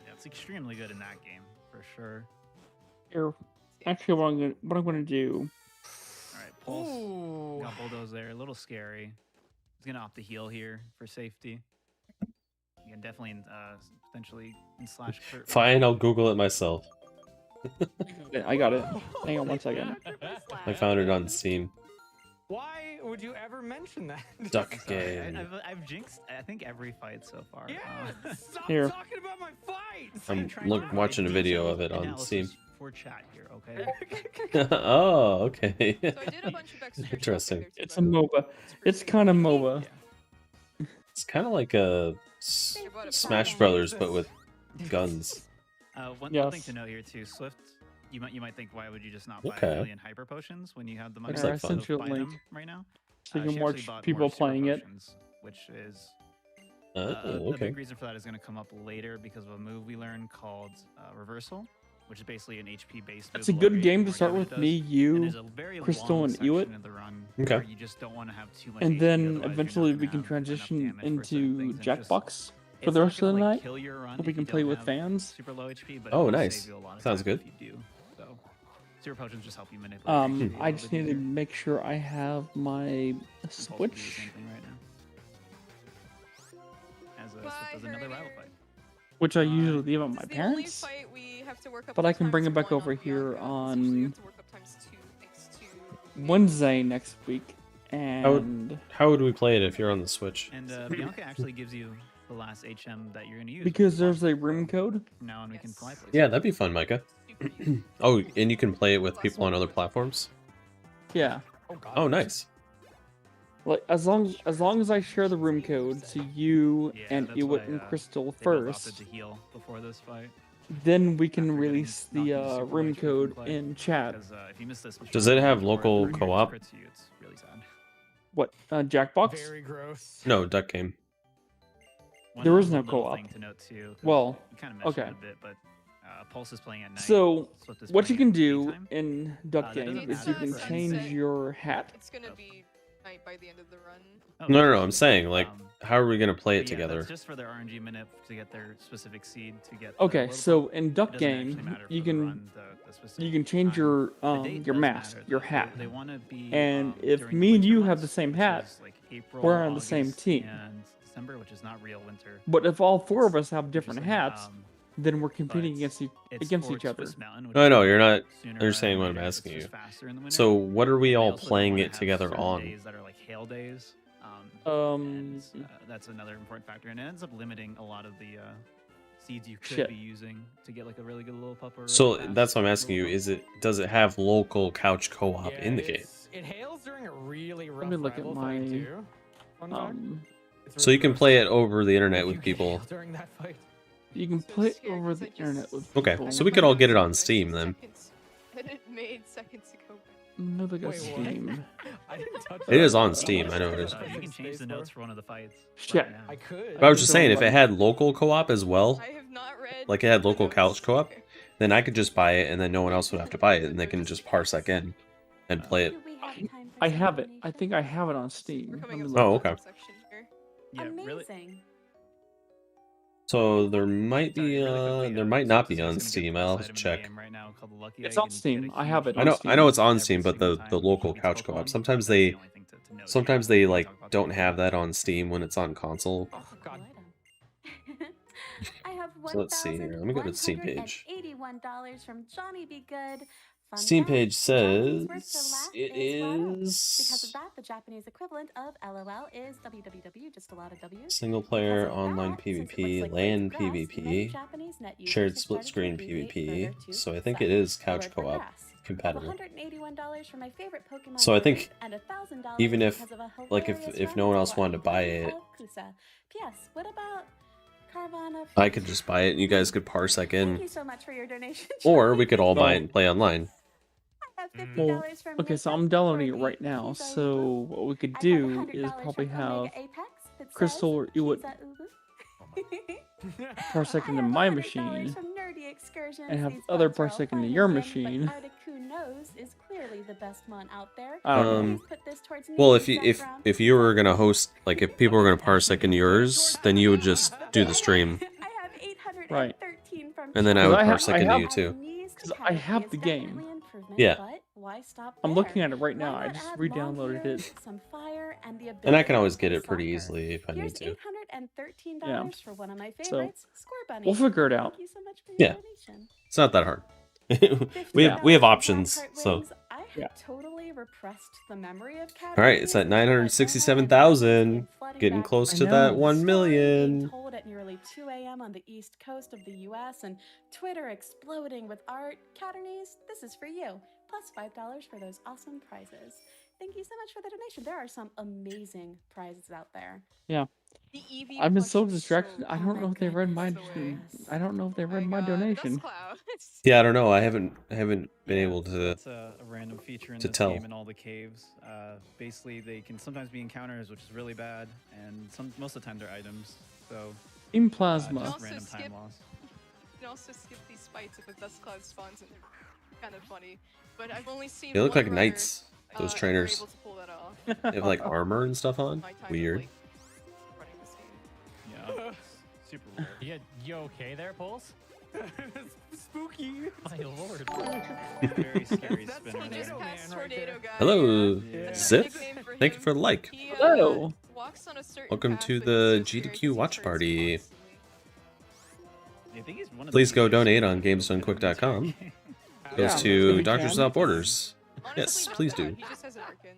Speaker 5: Yeah, it's extremely good in that game, for sure.
Speaker 1: Here, actually, what I'm gonna do.
Speaker 5: All right, Pulse.
Speaker 3: Ooh.
Speaker 5: Got Bulldoze there. A little scary. He's going to opt to heal here for safety. You can definitely potentially slash crit.
Speaker 2: Fine, I'll Google it myself.
Speaker 1: I got it. Hang on one second.
Speaker 2: I found it on Steam.
Speaker 3: Why would you ever mention that?
Speaker 2: Duck
Speaker 5: Sorry,
Speaker 2: Game.
Speaker 5: I've jinxed, I think, every fight so far.
Speaker 3: Yeah, stop
Speaker 1: Here.
Speaker 3: talking about my fights.
Speaker 2: I'm
Speaker 5: trying
Speaker 2: look
Speaker 5: to
Speaker 2: watching a
Speaker 5: provide
Speaker 2: video of
Speaker 5: detailed
Speaker 2: it on
Speaker 5: analysis
Speaker 2: Steam.
Speaker 5: For chat here, okay?
Speaker 2: Oh, okay.
Speaker 4: So I did a bunch of extra stuff
Speaker 2: Interesting.
Speaker 4: in there, too,
Speaker 1: It's
Speaker 4: by
Speaker 1: a
Speaker 4: the way.
Speaker 1: MOBA. It's kind of MOBA.
Speaker 2: It's kind of like a Smash Brothers, but with guns.
Speaker 5: One thing
Speaker 1: Yes.
Speaker 5: to note here too, Swift. You might think, why would you just not
Speaker 2: Okay.
Speaker 5: buy a million hyper potions when you have the money
Speaker 2: Looks
Speaker 5: to
Speaker 2: like fun.
Speaker 1: I sent you a
Speaker 5: buy
Speaker 1: link.
Speaker 5: them right now?
Speaker 1: So you
Speaker 5: She
Speaker 1: can
Speaker 5: actually
Speaker 1: watch
Speaker 5: bought
Speaker 1: people
Speaker 5: more super
Speaker 1: playing it.
Speaker 5: potions, which is
Speaker 2: Oh,
Speaker 5: a
Speaker 2: okay.
Speaker 5: big reason for that is going to come up later because of a move we learned called reversal. which is basically an HP based.
Speaker 1: It's a good game to start with me, you, Crystal, and Ewit.
Speaker 2: Okay.
Speaker 5: You just don't want to have too much
Speaker 1: And
Speaker 5: HP,
Speaker 1: then
Speaker 5: otherwise you're not
Speaker 1: eventually
Speaker 5: gonna
Speaker 1: we can
Speaker 5: have enough
Speaker 1: transition
Speaker 5: damage for certain
Speaker 1: into
Speaker 5: things, and just-
Speaker 1: Jackbox for
Speaker 5: it's
Speaker 1: the
Speaker 5: not
Speaker 1: rest of
Speaker 5: gonna,
Speaker 1: the
Speaker 5: like,
Speaker 1: night.
Speaker 5: kill your run
Speaker 1: We
Speaker 5: if
Speaker 1: can
Speaker 5: you
Speaker 1: play
Speaker 5: don't
Speaker 1: with
Speaker 5: have
Speaker 1: fans.
Speaker 5: Super low HP, but
Speaker 2: Oh,
Speaker 5: it will
Speaker 2: nice.
Speaker 5: save you a lot of
Speaker 2: Sounds
Speaker 5: time
Speaker 2: good.
Speaker 5: if you do. So, super potions just help you manipulate. your HP a
Speaker 1: I
Speaker 5: little
Speaker 1: just
Speaker 5: bit
Speaker 1: need to
Speaker 5: easier.
Speaker 1: make sure I have my
Speaker 5: And Pulse will do the
Speaker 1: Switch,
Speaker 5: same thing right now. As
Speaker 4: Bye,
Speaker 5: there's another rival
Speaker 4: Herdier.
Speaker 5: fight.
Speaker 1: which I usually leave at
Speaker 4: This
Speaker 1: my
Speaker 4: is the only
Speaker 1: parents.
Speaker 4: fight we have to work up
Speaker 1: But I can
Speaker 4: times
Speaker 1: bring it back
Speaker 4: 1
Speaker 1: over
Speaker 4: on
Speaker 1: here
Speaker 4: Bianca. It's usually we
Speaker 1: on
Speaker 4: have to work up times 2 thanks to
Speaker 1: Wednesday next week.
Speaker 2: How would-
Speaker 1: And
Speaker 2: How would we play it if you're on the Switch?
Speaker 5: And Bianca actually gives you the last HM that you're gonna use.
Speaker 1: because there's a room code.
Speaker 5: From now on we can fly places.
Speaker 2: Yeah, that'd be fun, Micah. Oh, and you can play it with people on other platforms?
Speaker 1: Yeah.
Speaker 2: Oh, nice.
Speaker 1: Like as long as I share the room code to you
Speaker 5: Yeah,
Speaker 1: and
Speaker 5: that's
Speaker 1: Ewit
Speaker 5: why,
Speaker 1: and Crystal
Speaker 5: they both
Speaker 1: first,
Speaker 5: opted to heal before this fight.
Speaker 1: then we can
Speaker 5: after getting
Speaker 1: release
Speaker 5: knocked
Speaker 1: the
Speaker 5: into super
Speaker 1: room
Speaker 5: low HP
Speaker 1: code
Speaker 5: from play.
Speaker 1: in chat.
Speaker 5: Because if you miss this,
Speaker 2: Does it have
Speaker 5: before
Speaker 2: local
Speaker 5: the
Speaker 2: co-op?
Speaker 5: crits you, it's really sad.
Speaker 1: What Jackbox?
Speaker 3: Very gross.
Speaker 2: No, Duck Game.
Speaker 1: There is no
Speaker 5: little
Speaker 1: co-op.
Speaker 5: thing to note too, 'cause
Speaker 1: Well,
Speaker 5: you kind of mentioned
Speaker 1: okay.
Speaker 5: it a bit, but Pulse is playing at night.
Speaker 1: So
Speaker 5: Swift is
Speaker 1: what you
Speaker 5: playing
Speaker 1: can
Speaker 5: at
Speaker 1: do
Speaker 5: daytime.
Speaker 1: in Duck
Speaker 5: that
Speaker 1: Game
Speaker 5: doesn't
Speaker 1: is you
Speaker 5: matter
Speaker 1: can
Speaker 5: for
Speaker 1: change
Speaker 4: sunset.
Speaker 1: your hat.
Speaker 4: It's gonna be night by the end of the run.
Speaker 5: Oh,
Speaker 2: No, I'm saying, like,
Speaker 5: Um,
Speaker 2: how are we going to play it
Speaker 5: but yeah,
Speaker 2: together?
Speaker 5: That's just for their RNG minute to get their specific seed to get.
Speaker 1: Okay,
Speaker 5: the
Speaker 1: so in
Speaker 5: it
Speaker 1: Duck
Speaker 5: doesn't actually
Speaker 1: Game,
Speaker 5: matter
Speaker 1: you
Speaker 5: for the
Speaker 1: can
Speaker 5: run, the specific
Speaker 1: you can change
Speaker 5: time.
Speaker 1: your
Speaker 5: The date does
Speaker 1: mask,
Speaker 5: matter,
Speaker 1: your
Speaker 5: though.
Speaker 1: hat.
Speaker 5: They want to be.
Speaker 1: And if
Speaker 5: during the
Speaker 1: me and
Speaker 5: winter
Speaker 1: you have
Speaker 5: months,
Speaker 1: the same
Speaker 5: which
Speaker 1: hat,
Speaker 5: is, like, April,
Speaker 1: we're on the same
Speaker 5: August,
Speaker 1: team.
Speaker 5: And December, which is not real winter.
Speaker 1: But if all four of us have different
Speaker 5: Interesting.
Speaker 1: hats, then we're competing
Speaker 5: but
Speaker 1: against
Speaker 5: it's
Speaker 1: against
Speaker 5: for
Speaker 1: each other.
Speaker 5: Swiss Mountain, which
Speaker 2: No,
Speaker 5: is
Speaker 2: no, you're not
Speaker 5: sooner
Speaker 2: you're
Speaker 5: rather
Speaker 2: saying
Speaker 5: than
Speaker 2: what I'm
Speaker 5: later. It's
Speaker 2: asking
Speaker 5: just
Speaker 2: you.
Speaker 5: faster in the winter.
Speaker 2: So what are we
Speaker 5: And they
Speaker 2: all
Speaker 5: also don't
Speaker 2: playing
Speaker 5: wanna
Speaker 2: it
Speaker 5: have
Speaker 2: together
Speaker 5: certain
Speaker 2: on?
Speaker 5: days that are like hail days.
Speaker 1: Um,
Speaker 5: And, that's another important factor, and it ends up limiting a lot of the seeds you could
Speaker 1: Shit.
Speaker 5: be using to get like a really good little pup. Or
Speaker 2: So
Speaker 5: fast
Speaker 2: that's what I'm asking you.
Speaker 5: little pup.
Speaker 2: Does it have local couch co-op
Speaker 3: Yeah,
Speaker 2: in the game?
Speaker 3: It hails during a really rough
Speaker 1: me look at
Speaker 3: rival
Speaker 1: my,
Speaker 3: fight too. Fun fact. It's
Speaker 2: So
Speaker 3: really
Speaker 2: you can
Speaker 3: gross.
Speaker 2: play it over the internet
Speaker 3: If
Speaker 2: with
Speaker 3: you get
Speaker 2: people.
Speaker 3: hailed during that fight.
Speaker 1: you can
Speaker 4: So
Speaker 1: play it
Speaker 4: scared
Speaker 1: over
Speaker 4: 'cause
Speaker 1: the
Speaker 4: I just-
Speaker 1: internet with
Speaker 2: Okay,
Speaker 1: people.
Speaker 2: so we could all get it on Steam then.
Speaker 4: And it made seconds ago.
Speaker 1: No, they got
Speaker 3: Wait, what?
Speaker 1: Steam.
Speaker 3: I didn't touch
Speaker 2: It is
Speaker 3: that.
Speaker 2: on Steam, I know it is.
Speaker 5: You can change the notes for one of the fights.
Speaker 1: Shit.
Speaker 5: right now.
Speaker 3: I could.
Speaker 2: But I was just
Speaker 1: Don't
Speaker 2: saying, if
Speaker 1: let
Speaker 2: it
Speaker 1: me-
Speaker 2: had local co-op as well,
Speaker 4: I have not read.
Speaker 2: like it had
Speaker 4: the
Speaker 2: local
Speaker 4: notes.
Speaker 2: couch co-op,
Speaker 4: Okay.
Speaker 2: then I could just buy it, and then no one else would have to buy it, and they can just parsec in and play it.
Speaker 6: Do we have time for
Speaker 1: I
Speaker 6: some
Speaker 1: have it. I
Speaker 6: donations?
Speaker 1: think I have it on Steam.
Speaker 4: We're
Speaker 1: Let
Speaker 4: coming
Speaker 1: me
Speaker 4: up
Speaker 1: look.
Speaker 4: to
Speaker 2: Oh,
Speaker 4: the
Speaker 2: okay.
Speaker 4: bottom section here.
Speaker 5: Yeah, really.
Speaker 6: Amazing.
Speaker 2: So there might
Speaker 5: Sorry,
Speaker 2: be,
Speaker 5: really quickly,
Speaker 2: there might not be
Speaker 5: Swiss is
Speaker 2: on
Speaker 5: gonna get
Speaker 2: Steam.
Speaker 5: the
Speaker 2: I'll
Speaker 5: first
Speaker 2: have to
Speaker 5: item in the
Speaker 2: check.
Speaker 5: game right now called the Lucky
Speaker 1: It's
Speaker 5: Egg,
Speaker 1: on
Speaker 5: and
Speaker 1: Steam.
Speaker 5: get a
Speaker 1: I have
Speaker 5: huge
Speaker 1: it
Speaker 2: I
Speaker 1: on
Speaker 2: know,
Speaker 1: Steam.
Speaker 2: I know it's on
Speaker 5: every
Speaker 2: Steam, but
Speaker 5: single
Speaker 2: the
Speaker 5: time
Speaker 2: local
Speaker 5: he beats
Speaker 2: couch
Speaker 5: Pokemon.
Speaker 2: co-op.
Speaker 5: That's
Speaker 2: Sometimes
Speaker 5: the
Speaker 2: they
Speaker 5: only thing to note
Speaker 2: sometimes
Speaker 5: here.
Speaker 2: they
Speaker 5: We
Speaker 2: like
Speaker 5: talk about
Speaker 2: don't
Speaker 5: Pokemon.
Speaker 2: have that on Steam when it's on console.
Speaker 3: Oh god.
Speaker 6: I have
Speaker 2: So let's see here. Let me go to the Steam page.
Speaker 6: $81 from Johnny Be Good. Fun
Speaker 2: Steam
Speaker 6: fact,
Speaker 2: page
Speaker 6: Japanese word for
Speaker 2: says
Speaker 6: laugh
Speaker 2: it
Speaker 6: wado. Because of
Speaker 2: is
Speaker 6: that, the Japanese equivalent of LOL is www, just a lot of W's.
Speaker 2: single
Speaker 6: Because
Speaker 2: player
Speaker 6: of
Speaker 2: online
Speaker 6: that, since it
Speaker 2: PvP,
Speaker 6: looks like
Speaker 2: LAN
Speaker 6: grass, many
Speaker 2: PvP,
Speaker 6: Japanese net users
Speaker 2: shared
Speaker 6: have
Speaker 2: split
Speaker 6: started to
Speaker 2: screen
Speaker 6: abbreviate
Speaker 2: PvP.
Speaker 6: further to
Speaker 2: So I think
Speaker 6: SUP,
Speaker 2: it is
Speaker 6: the
Speaker 2: couch
Speaker 6: word for
Speaker 2: co-op
Speaker 6: grass. Of
Speaker 2: compatible.
Speaker 6: $181 for my favorite Pokemon
Speaker 2: So I think
Speaker 6: cards and $1,000
Speaker 2: even if
Speaker 6: because of a
Speaker 2: like
Speaker 6: hilarious
Speaker 2: if no
Speaker 6: run
Speaker 2: one else
Speaker 6: for
Speaker 2: wanted to buy
Speaker 6: Icon
Speaker 2: it,
Speaker 6: of Kusa. P.S. What about Carvana?
Speaker 2: I could just buy it and you guys could parsec
Speaker 6: Thank
Speaker 2: in.
Speaker 6: you so much for your donation.
Speaker 2: Or we could all buy it
Speaker 1: Well-
Speaker 2: and play online.
Speaker 6: I have
Speaker 1: Well,
Speaker 6: $50 from
Speaker 1: okay, so
Speaker 6: Lisa
Speaker 1: I'm downloading it
Speaker 6: for
Speaker 1: right
Speaker 6: the
Speaker 1: now.
Speaker 6: Pizza
Speaker 1: So
Speaker 6: Ubu.
Speaker 1: what we could
Speaker 6: I have
Speaker 1: do
Speaker 6: $100
Speaker 1: is probably
Speaker 6: from
Speaker 1: have
Speaker 6: Omega Apex that
Speaker 1: Crystal or
Speaker 6: says
Speaker 1: Ewit
Speaker 6: Pizza Ubu.
Speaker 1: parsec
Speaker 6: I
Speaker 1: into
Speaker 6: have
Speaker 1: my
Speaker 6: $100
Speaker 1: machine
Speaker 6: from Nerdy Excursions.
Speaker 1: and have
Speaker 6: These
Speaker 1: other
Speaker 6: bots are all
Speaker 1: parsec
Speaker 6: fine
Speaker 1: into
Speaker 6: and
Speaker 1: your
Speaker 6: dandy,
Speaker 1: machine.
Speaker 6: But Articuno Nose is clearly the best one out there.
Speaker 1: I don't know.
Speaker 6: Please put this towards
Speaker 2: Well,
Speaker 6: me,
Speaker 2: if you
Speaker 6: Jack
Speaker 2: if
Speaker 6: Brown.
Speaker 2: if you were gonna host, like if people were gonna parsec in yours, then you would just do the stream,
Speaker 6: I have 813
Speaker 1: Right.
Speaker 6: from
Speaker 2: and then I
Speaker 1: Because
Speaker 2: would
Speaker 1: I have-
Speaker 2: parsec
Speaker 1: I
Speaker 2: into
Speaker 1: have-
Speaker 2: you too.
Speaker 1: Because I have the game.
Speaker 2: Yeah.
Speaker 6: But why stop
Speaker 1: I'm
Speaker 6: there?
Speaker 1: looking at it right
Speaker 6: Why
Speaker 1: now. I
Speaker 6: not
Speaker 1: just
Speaker 6: add
Speaker 1: re-downloaded
Speaker 6: long
Speaker 1: it.
Speaker 6: hair, some fire, and the
Speaker 2: And I can
Speaker 6: ability
Speaker 2: always
Speaker 6: to
Speaker 2: get
Speaker 6: play
Speaker 2: it pretty
Speaker 6: soccer?
Speaker 2: easily if I need
Speaker 6: Here's
Speaker 2: to.
Speaker 6: $813
Speaker 1: Yeah.
Speaker 6: for one of my
Speaker 1: So,
Speaker 6: favorites, Score Bunny.
Speaker 1: We'll figure it out.
Speaker 6: Thank you so much for your
Speaker 2: Yeah.
Speaker 6: donation.
Speaker 2: It's not that hard. we have
Speaker 6: $50
Speaker 2: options,
Speaker 6: from Blackheart
Speaker 2: so
Speaker 6: Wings. I had
Speaker 1: Yeah.
Speaker 6: totally repressed the memory of cat
Speaker 2: all right, it's at 967,000, getting close
Speaker 1: I
Speaker 2: to
Speaker 1: know.
Speaker 2: that 1
Speaker 6: Being
Speaker 2: million.
Speaker 6: told at nearly 2 a.m. on the east coast of the U.S. and Twitter exploding with art. Catternies, this is for you. Plus $5 for those awesome prizes. Thank you so much for the donation. There are some amazing prizes out there.
Speaker 1: Yeah.
Speaker 4: The EV
Speaker 1: I've been so
Speaker 4: collection is
Speaker 1: distracted. I
Speaker 6: Oh
Speaker 1: don't
Speaker 6: my
Speaker 1: know if they read my.
Speaker 6: goodness.
Speaker 1: I don't know if they
Speaker 4: Oh my
Speaker 1: read my
Speaker 4: God,
Speaker 1: donation.
Speaker 4: Dustcloud.
Speaker 2: Yeah, I don't know. I haven't been able to.
Speaker 5: That's a random feature in
Speaker 2: to
Speaker 5: this
Speaker 2: tell.
Speaker 5: game in all the caves. Basically, they can sometimes be encounters, which is really bad, and most of the time they're items. So
Speaker 1: In
Speaker 5: just
Speaker 1: plasma.
Speaker 4: Also
Speaker 5: random
Speaker 4: skip-
Speaker 5: time loss.
Speaker 4: can also skip these fights if a dust cloud spawns and they're kind of funny. But I've only seen
Speaker 2: They look
Speaker 4: one
Speaker 2: like
Speaker 4: runner,
Speaker 2: knights. Those
Speaker 4: ever
Speaker 2: trainers.
Speaker 4: able to pull that off.
Speaker 2: They have like armor and stuff on.
Speaker 4: My time of,
Speaker 2: Weird.
Speaker 4: like, running this game.
Speaker 5: Yeah, super weird.
Speaker 7: You okay there, Pulse?
Speaker 3: Spooky.
Speaker 7: My lord.
Speaker 5: Very scary
Speaker 3: That's
Speaker 5: spinner
Speaker 4: He
Speaker 5: there.
Speaker 4: just
Speaker 3: Tornado
Speaker 4: passed
Speaker 3: Man right
Speaker 4: Tornado
Speaker 3: there.
Speaker 4: Guy.
Speaker 2: Hello,
Speaker 5: Yeah.
Speaker 4: That's a
Speaker 2: Sith.
Speaker 4: nickname for
Speaker 2: Thank you
Speaker 4: him.
Speaker 2: for the like.
Speaker 4: He,
Speaker 1: Hello.
Speaker 4: walks on a certain
Speaker 2: Welcome
Speaker 4: path,
Speaker 2: to
Speaker 4: but
Speaker 2: the
Speaker 4: he's so scary
Speaker 2: GDQ
Speaker 4: 'cause he
Speaker 2: watch
Speaker 4: turns
Speaker 2: party.
Speaker 4: constantly.
Speaker 5: I think he's one of the
Speaker 2: Please go
Speaker 5: easiest
Speaker 2: donate on
Speaker 5: spinners in
Speaker 2: GamesDoneQuick.com.
Speaker 5: this game.
Speaker 2: Goes
Speaker 1: Yeah,
Speaker 2: to
Speaker 1: we
Speaker 2: Doctors
Speaker 1: can.
Speaker 2: Without Borders.
Speaker 4: Honestly,
Speaker 2: Yes,
Speaker 4: not
Speaker 2: please
Speaker 4: bad.
Speaker 2: do.
Speaker 4: He just has an Arkin.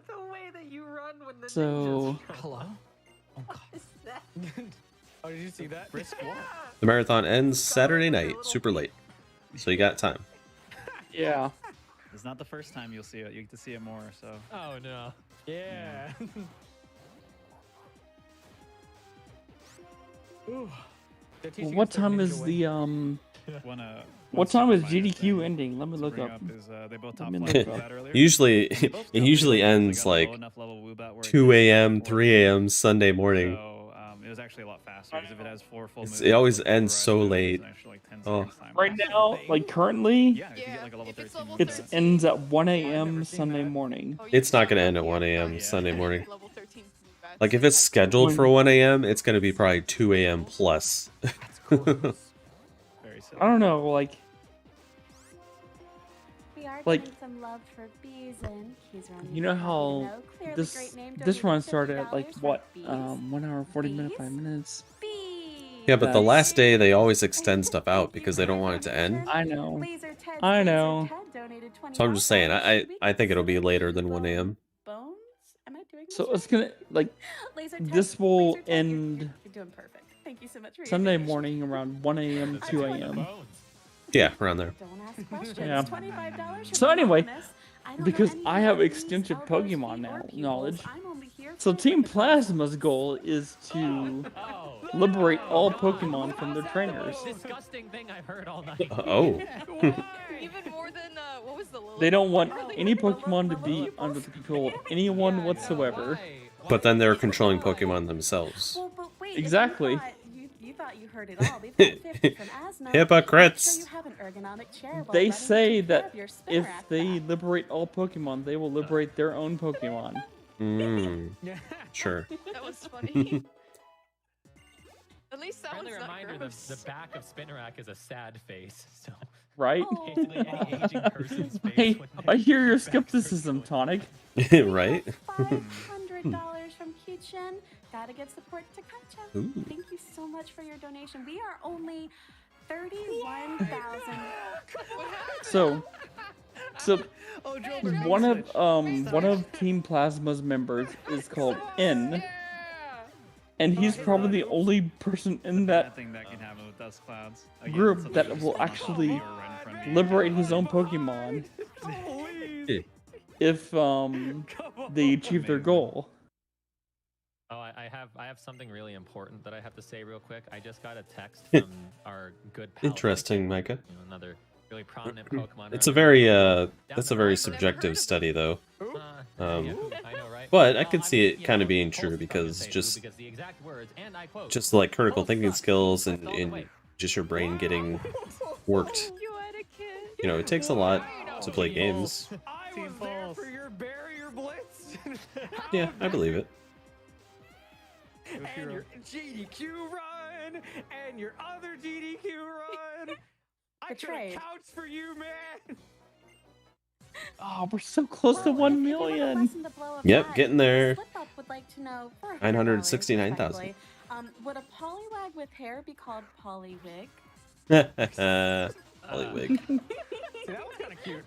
Speaker 3: The way that you run when the
Speaker 1: So-
Speaker 3: ninjas. Hello. Oh god. Oh, did you see that?
Speaker 5: Brisk walk.
Speaker 2: The marathon ends Saturday night, super late. So you got time.
Speaker 1: Yeah.
Speaker 5: It's not the first time you'll see it. You get to see it more. So
Speaker 7: Oh no. Yeah.
Speaker 3: Ooh. They're
Speaker 1: Well,
Speaker 3: teaching
Speaker 1: what
Speaker 3: us their
Speaker 1: time
Speaker 3: ninja
Speaker 1: is
Speaker 3: way.
Speaker 1: the What time is GDQ ending? Let me look up.
Speaker 5: Is, they both
Speaker 1: Let
Speaker 5: top
Speaker 1: me
Speaker 5: flight
Speaker 1: look
Speaker 5: with
Speaker 1: up.
Speaker 5: that earlier.
Speaker 2: Usually,
Speaker 5: They both
Speaker 2: it
Speaker 5: top
Speaker 2: usually
Speaker 5: flight, they
Speaker 2: ends
Speaker 5: got a low
Speaker 2: like
Speaker 5: enough level woobat where it
Speaker 2: 2
Speaker 5: takes
Speaker 2: a.m.,
Speaker 5: 4
Speaker 2: 3 a.m. Sunday morning.
Speaker 5: So it was actually a lot faster because if it has 4 full moves,
Speaker 2: It always
Speaker 5: like,
Speaker 2: ends
Speaker 5: Horizon,
Speaker 2: so
Speaker 5: it was
Speaker 2: late.
Speaker 5: an extra, like, 10
Speaker 2: Oh.
Speaker 5: seconds time.
Speaker 1: Right now, like currently,
Speaker 5: Yeah, if you
Speaker 4: Yeah,
Speaker 5: get like a level
Speaker 4: if it's
Speaker 5: 13
Speaker 4: level
Speaker 5: move,
Speaker 1: it
Speaker 4: 13.
Speaker 1: ends at 1 a.m.
Speaker 3: never seen
Speaker 1: Sunday
Speaker 3: that.
Speaker 1: morning.
Speaker 4: Oh, you
Speaker 2: It's not
Speaker 4: can
Speaker 2: gonna end at
Speaker 4: yeah,
Speaker 2: 1 a.m.
Speaker 4: yeah,
Speaker 2: Sunday
Speaker 4: yeah.
Speaker 2: morning.
Speaker 4: Level 13 bats.
Speaker 2: Like if it's scheduled for 1 a.m., it's gonna be probably 2 a.m. plus.
Speaker 3: That's gross.
Speaker 5: very silly.
Speaker 1: I don't know, like
Speaker 6: We are
Speaker 1: Like,
Speaker 6: getting some love for bees and he's running.
Speaker 1: you know how this run started at like what 1 hour 40 minutes, 5 minutes.
Speaker 2: Yeah, but the
Speaker 1: That's-
Speaker 2: last day they always extend stuff out because they don't want it to end.
Speaker 1: I know. I know.
Speaker 2: So I'm just saying, I think it'll be later than 1 a.m.
Speaker 6: Bones? Am I doing this
Speaker 1: So it's
Speaker 6: right?
Speaker 1: gonna like
Speaker 6: Laser tag,
Speaker 1: this will
Speaker 6: laser tag, you're-
Speaker 1: end
Speaker 6: You're doing perfect. Thank you so much for your
Speaker 1: Sunday
Speaker 6: donation.
Speaker 1: morning around 1 a.m. 2 a.m.
Speaker 7: Bones.
Speaker 2: Yeah, around there.
Speaker 6: Don't ask questions.
Speaker 1: Yeah.
Speaker 6: $25 from
Speaker 1: So anyway,
Speaker 6: Anonymous. I don't know
Speaker 1: because
Speaker 6: any
Speaker 1: I have
Speaker 6: knees,
Speaker 1: extensive
Speaker 6: elbows,
Speaker 1: Pokemon
Speaker 6: feet,
Speaker 1: now
Speaker 6: or pupils.
Speaker 1: knowledge.
Speaker 6: I'm only here
Speaker 1: So
Speaker 6: for
Speaker 1: Team
Speaker 6: the content.
Speaker 1: Plasma's goal is to
Speaker 7: Oh.
Speaker 1: liberate all
Speaker 7: God.
Speaker 1: Pokemon from their trainers.
Speaker 7: Disgusting thing I've heard all night.
Speaker 2: Oh.
Speaker 4: Even more than what was the Lilith?
Speaker 1: They don't want
Speaker 6: Oh,
Speaker 1: any
Speaker 6: Lilith,
Speaker 1: Pokemon to
Speaker 6: Lilith,
Speaker 1: be
Speaker 6: Lilith.
Speaker 1: under the control of anyone
Speaker 7: Yeah,
Speaker 1: whatsoever.
Speaker 7: why?
Speaker 2: But then they're
Speaker 7: Why?
Speaker 2: controlling Pokemon themselves.
Speaker 6: Well, but wait,
Speaker 1: Exactly.
Speaker 6: You thought you heard it all. They've got 50 from Asno.
Speaker 2: Hypocrites.
Speaker 6: So you have an ergonomic chair while
Speaker 1: They
Speaker 6: running
Speaker 1: say
Speaker 6: to take care
Speaker 1: that
Speaker 6: of your spinner
Speaker 1: if
Speaker 6: after
Speaker 1: they
Speaker 6: that.
Speaker 1: liberate all Pokemon, they will liberate their own Pokemon.
Speaker 2: Mmm. Sure.
Speaker 4: That was funny. At least that
Speaker 7: Friendly
Speaker 4: one's not
Speaker 7: reminder:
Speaker 4: gross.
Speaker 7: the back of Spinnerack is a sad face. So
Speaker 1: Right?
Speaker 6: Oh.
Speaker 7: basically, any aging person's face.
Speaker 1: Hey,
Speaker 7: when
Speaker 1: I hear
Speaker 7: their
Speaker 1: your
Speaker 7: backs start
Speaker 1: skepticism,
Speaker 7: going.
Speaker 1: Tonic.
Speaker 2: Right?
Speaker 6: $500 from Kyuchen. Gotta give support to Kacha.
Speaker 2: Ooh.
Speaker 6: Thank you so much for your donation. We are only 31,000.
Speaker 4: What happened?
Speaker 1: So
Speaker 5: Oh, Joe,
Speaker 1: one of Team Plasma's members is called N, and he's probably the only person in that
Speaker 5: thing that can happen with dust clouds. Again,
Speaker 1: group
Speaker 5: something
Speaker 1: that
Speaker 5: just
Speaker 1: will
Speaker 5: not
Speaker 1: actually
Speaker 5: be or run from.
Speaker 1: liberate his own Pokemon if they achieve their goal.
Speaker 7: Oh, I have something really important that I have to say real quick. I just got a text from our good pal.
Speaker 2: Interesting, Micah.
Speaker 7: You know, another really prominent Pokemon.
Speaker 2: It's a
Speaker 7: runner.
Speaker 2: very
Speaker 7: Down
Speaker 2: that's
Speaker 7: the
Speaker 2: a very
Speaker 7: road.
Speaker 2: subjective study though.
Speaker 7: Yeah,
Speaker 2: Um,
Speaker 7: I know, right?
Speaker 2: but I
Speaker 7: Well,
Speaker 2: could see
Speaker 7: mean,
Speaker 2: it
Speaker 7: you
Speaker 2: kind
Speaker 7: know,
Speaker 2: of being
Speaker 7: Pulse
Speaker 2: true
Speaker 7: is probably
Speaker 2: because
Speaker 7: saying
Speaker 2: just
Speaker 7: because the exact words, and I quote,
Speaker 2: just like critical
Speaker 7: "Pulse
Speaker 2: thinking
Speaker 7: sucks.
Speaker 2: skills
Speaker 7: That's all the
Speaker 2: and
Speaker 7: way."
Speaker 2: just your brain getting worked.
Speaker 4: You etiquette.
Speaker 2: You know, it takes a lot to play
Speaker 7: Team
Speaker 2: games.
Speaker 3: I
Speaker 5: Team
Speaker 3: was there
Speaker 5: Pulse.
Speaker 3: for your barrier blitz.
Speaker 2: Yeah, I believe it.
Speaker 3: And your GDQ run, and your other GDQ run. I could
Speaker 6: Betrayed.
Speaker 3: have couched for you, man.
Speaker 1: Oh, we're so close to
Speaker 6: Well,
Speaker 1: 1
Speaker 6: if you wanna
Speaker 1: million.
Speaker 6: lessen the blow of
Speaker 2: Yep,
Speaker 6: that,
Speaker 2: getting there.
Speaker 6: Slip Up would like to know for hair
Speaker 2: 969,000.
Speaker 6: respectively, would a polywag with hair be called polywig?
Speaker 2: Hollywig.
Speaker 3: See, that was kind of cute.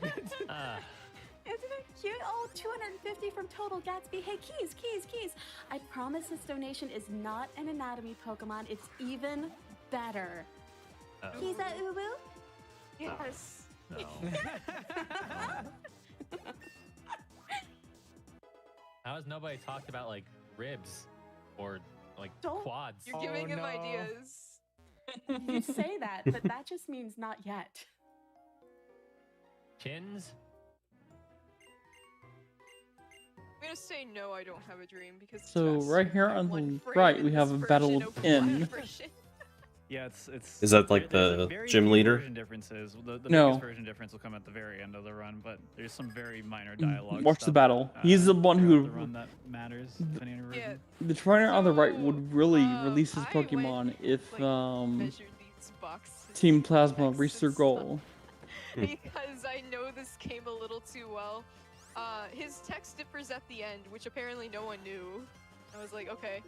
Speaker 6: Isn't it cute? Oh, 250 from Total Gatsby. Hey, Keys. I promise this donation is not an anatomy Pokemon. It's even better. Keys at Ubu?
Speaker 4: Yes.
Speaker 7: How has nobody talked about like ribs or like
Speaker 6: Don't-
Speaker 7: quads?
Speaker 4: You're
Speaker 3: Oh,
Speaker 4: giving him
Speaker 3: no.
Speaker 4: ideas.
Speaker 6: You say that, but that just means not yet.
Speaker 7: Chins?
Speaker 4: I'm gonna say no, I don't have a dream because.
Speaker 1: So
Speaker 4: that's
Speaker 1: right here
Speaker 4: my
Speaker 1: on
Speaker 4: one
Speaker 1: the
Speaker 4: frame
Speaker 1: right,
Speaker 4: in
Speaker 1: we have
Speaker 4: this
Speaker 1: a battle
Speaker 4: version
Speaker 1: of
Speaker 4: of
Speaker 1: N.
Speaker 4: Flash version.
Speaker 5: Yeah, it's.
Speaker 2: Is that like
Speaker 5: there's a
Speaker 2: the
Speaker 5: very
Speaker 2: gym
Speaker 5: few
Speaker 2: leader?
Speaker 5: Version differences. The
Speaker 1: No.
Speaker 5: biggest version difference will come at the very end of the run, but there's some very minor dialogue.
Speaker 1: Watch the
Speaker 5: stuff,
Speaker 1: battle. He's the one who.
Speaker 5: the run that matters depending on your
Speaker 4: Yeah.
Speaker 5: version.
Speaker 1: The trainer on the right would really
Speaker 4: So,
Speaker 1: release his
Speaker 4: I went,
Speaker 1: Pokemon if
Speaker 4: like, measured these boxes
Speaker 1: Team
Speaker 4: and
Speaker 1: Plasma
Speaker 4: texts
Speaker 1: reached their
Speaker 4: and
Speaker 1: goal.
Speaker 4: stuff, because I know this game a little too well. His text differs at the end, which apparently no one knew. I was like, okay.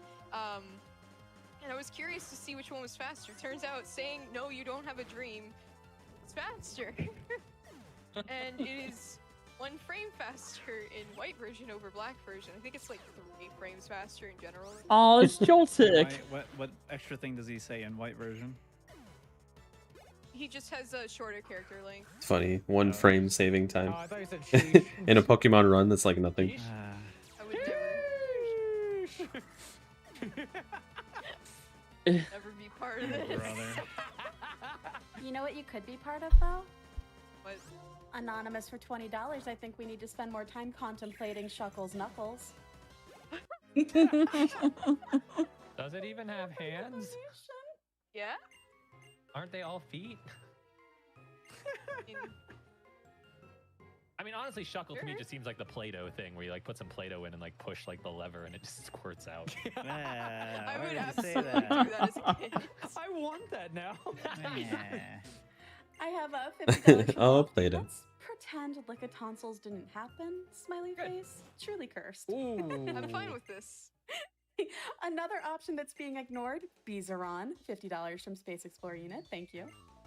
Speaker 4: And I was curious to see which one was faster. Turns out saying, no, you don't have a dream, it's faster. And it is 1 frame faster in white version over black version. I think it's like 3 frames faster in general.
Speaker 1: Oh, it's Joltik.
Speaker 5: What extra thing does he say in white version?
Speaker 4: He just has a shorter character length.
Speaker 2: It's funny. 1 frame saving time.
Speaker 3: Oh, I thought you said sheesh.
Speaker 2: In a Pokemon run, that's like nothing.
Speaker 4: I would never be part of this.
Speaker 6: You know what you could be part of, though?
Speaker 4: What?
Speaker 6: Anonymous for $20. I think we need to spend more time contemplating Shuckle's Knuckles.
Speaker 7: Does it even have hands?
Speaker 4: Yeah?
Speaker 7: Aren't they all feet? I mean, honestly, Shuckle to me just seems like the Play-Doh thing, where you like put some Play-Doh in and like push like the lever and it just squirts out.
Speaker 4: I would
Speaker 5: say
Speaker 4: absolutely
Speaker 5: that?
Speaker 4: do that as a kid.
Speaker 3: I want that now.
Speaker 6: I have a $50
Speaker 2: Oh,
Speaker 6: shop.
Speaker 2: Play-Doh.
Speaker 6: Let's pretend Licka Tonsils didn't happen. Smiley face. Truly cursed.
Speaker 3: Ooh.
Speaker 4: I'm fine with this.
Speaker 6: Another option that's being ignored, Beezeron. $50 from Space Explorer Unit. Thank you.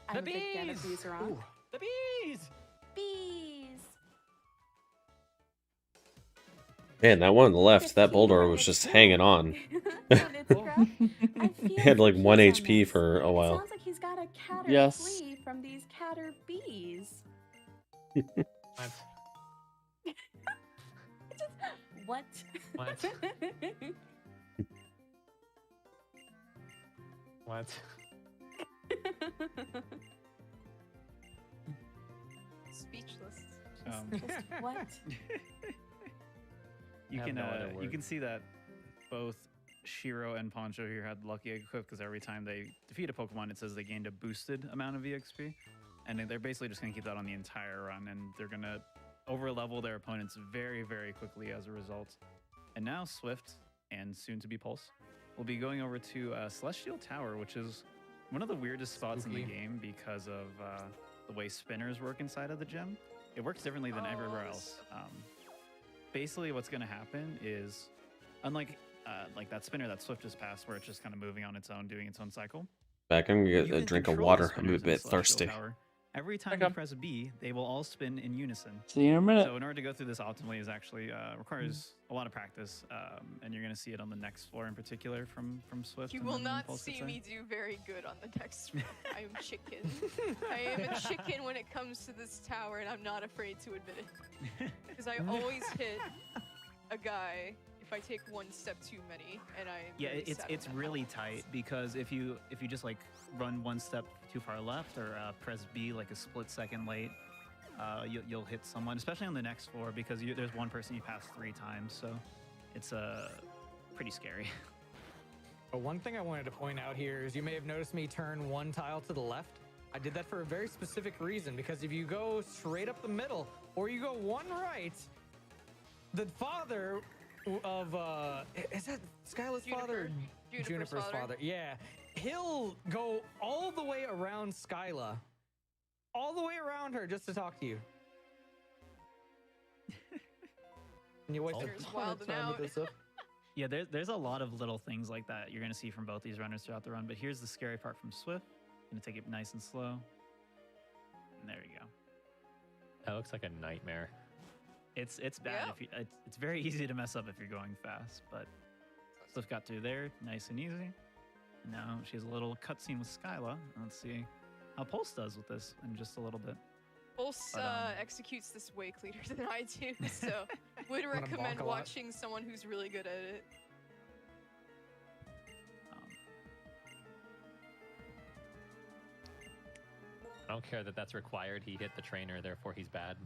Speaker 6: I'm
Speaker 3: The
Speaker 6: a big fan of
Speaker 3: bees!
Speaker 6: Beezeron.
Speaker 3: Ooh, the bees!
Speaker 6: Bees!
Speaker 2: Man, that one on the left, that Boulder was just hanging on. He had like 1 HP for a while.
Speaker 6: Sounds like he's got a cat or
Speaker 1: Yes.
Speaker 6: flea from these catter bees.
Speaker 7: What?
Speaker 6: What?
Speaker 7: What? What?
Speaker 4: Speechless.
Speaker 6: What?
Speaker 5: You
Speaker 7: I have
Speaker 5: can
Speaker 7: no other
Speaker 5: you
Speaker 7: word.
Speaker 5: can see that both Shiro and Poncho here had Lucky Egg equipped because every time they defeat a Pokemon, it says they gained a boosted amount of EXP, and they're basically just gonna keep that on the entire run, and they're gonna over-level their opponents very, very quickly as a result. And now Swift and soon to be Pulse will be going over to Celestial Tower, which is one of the weirdest spots in the
Speaker 3: Spooky.
Speaker 5: game because of the way spinners work inside of the gym. It works differently than everywhere
Speaker 4: Oh,
Speaker 5: else. Basically, what's going to happen is, unlike like that spinner that Swift just passed, where it's just kind of moving on its own, doing its own cycle.
Speaker 2: Back, I'm gonna
Speaker 5: you
Speaker 2: get a
Speaker 5: can
Speaker 2: drink of
Speaker 5: control the
Speaker 2: water. I'm a
Speaker 5: spinners in
Speaker 2: bit
Speaker 5: Celestial
Speaker 2: thirsty.
Speaker 5: Tower. Every time
Speaker 1: Okay.
Speaker 5: you press B, they will all spin in unison.
Speaker 1: See you in a minute.
Speaker 5: So in order to go through this optimally is actually requires a lot of practice, and you're going to see it on the next floor in particular from Swift.
Speaker 4: You
Speaker 5: and
Speaker 4: will
Speaker 5: then
Speaker 4: not
Speaker 5: Pulse
Speaker 4: see
Speaker 5: gets there.
Speaker 4: me do very good on the next one. I am chicken. I am a chicken when it comes to this tower, and I'm not afraid to admit it. Because I always hit a guy if I take one step too many, and I
Speaker 5: Yeah, it's really tight because if you just like run one step too far left or press B like a split second late, you'll hit someone, especially on the next floor because there's one person you pass 3 times, so it's pretty scary.
Speaker 3: But one thing I wanted to point out here is you may have noticed me turn 1 tile to the left. I did that for a very specific reason, because if you go straight up the middle or you go 1 right, the father of is that Skyla's father?
Speaker 4: Juniper's father.
Speaker 3: Yeah, he'll go all the way around Skyla, all the way around her just to talk to you. And you wait
Speaker 4: Oh, there's wild and out.
Speaker 5: Yeah, there's a lot of little things like that you're going to see from both these runners throughout the run, but here's the scary part from Swift. Going to take it nice and slow. And there you go.
Speaker 7: That looks like a nightmare.
Speaker 5: It's bad.
Speaker 4: Yeah.
Speaker 5: If you, it's very easy to mess up if you're going fast, but Swift got through there nice and easy. And now she has a little cutscene with Skyla. Let's see how Pulse does with this in just a little bit.
Speaker 4: Pulse
Speaker 5: But,
Speaker 4: executes this way cleaner than I do, so would
Speaker 3: bonk
Speaker 4: recommend
Speaker 3: a lot.
Speaker 4: watching someone who's really good at it.
Speaker 7: I don't care that that's required. He hit the trainer, therefore he's bad.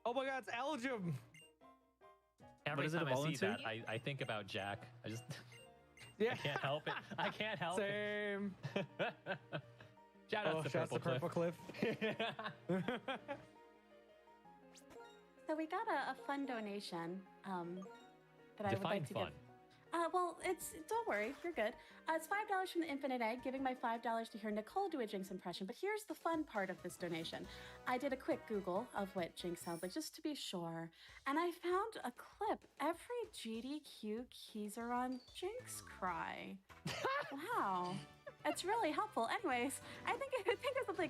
Speaker 3: Oh my God, it's Elgium!
Speaker 7: Every
Speaker 5: does it
Speaker 7: time I
Speaker 5: evolve
Speaker 7: see
Speaker 5: into?
Speaker 7: that, I think about Jack. I just
Speaker 3: Yeah.
Speaker 7: I can't help it. I can't help
Speaker 3: Same.
Speaker 7: it. Shout out to
Speaker 3: shouts to
Speaker 7: Purple Cliff.
Speaker 6: So we got a fun donation that I would
Speaker 7: Define
Speaker 6: like to
Speaker 7: fun.
Speaker 6: give. Well, don't worry, you're good. It's $5 from the Infinite Egg, giving my $5 to hear Nicole do a Jinx impression. But here's the fun part of this donation. I did a quick Google of what Jinx sounds like, just to be sure, and I found a clip. Every GDQ keys are on Jinx cry. Wow, it's really helpful. Anyways, I think it's something.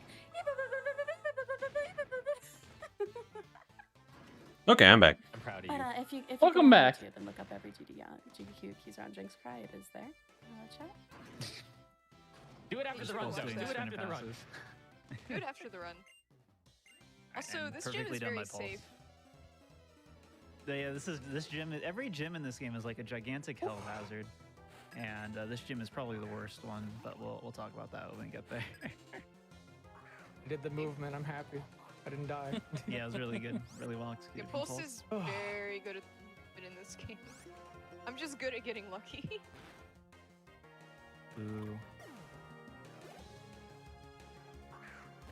Speaker 2: Okay, I'm back.
Speaker 7: I'm proud of
Speaker 6: But
Speaker 7: you.
Speaker 6: if you
Speaker 1: Welcome
Speaker 6: go on
Speaker 1: back.
Speaker 6: YouTube and look up every GDQ keys around Jinx cry, it is there. Chat.
Speaker 7: Do it after the run,
Speaker 5: Supposed
Speaker 7: though.
Speaker 5: to
Speaker 7: Do it
Speaker 5: spin
Speaker 7: after the run.
Speaker 5: passes.
Speaker 4: Do it after the run. Also,
Speaker 5: And
Speaker 4: this gym
Speaker 5: perfectly
Speaker 4: is
Speaker 5: done
Speaker 4: very
Speaker 5: by Pulse.
Speaker 4: safe.
Speaker 5: Yeah, this gym. Every gym in this game is like a gigantic health hazard, and this gym is probably the worst one. But we'll talk about that when we get there.
Speaker 3: I did the movement. I'm happy. I didn't die.
Speaker 5: Yeah, it was really good, really well
Speaker 4: Yeah,
Speaker 5: executed. from
Speaker 4: Pulse is very good at movement in this game. I'm just good at getting lucky.
Speaker 5: Boo.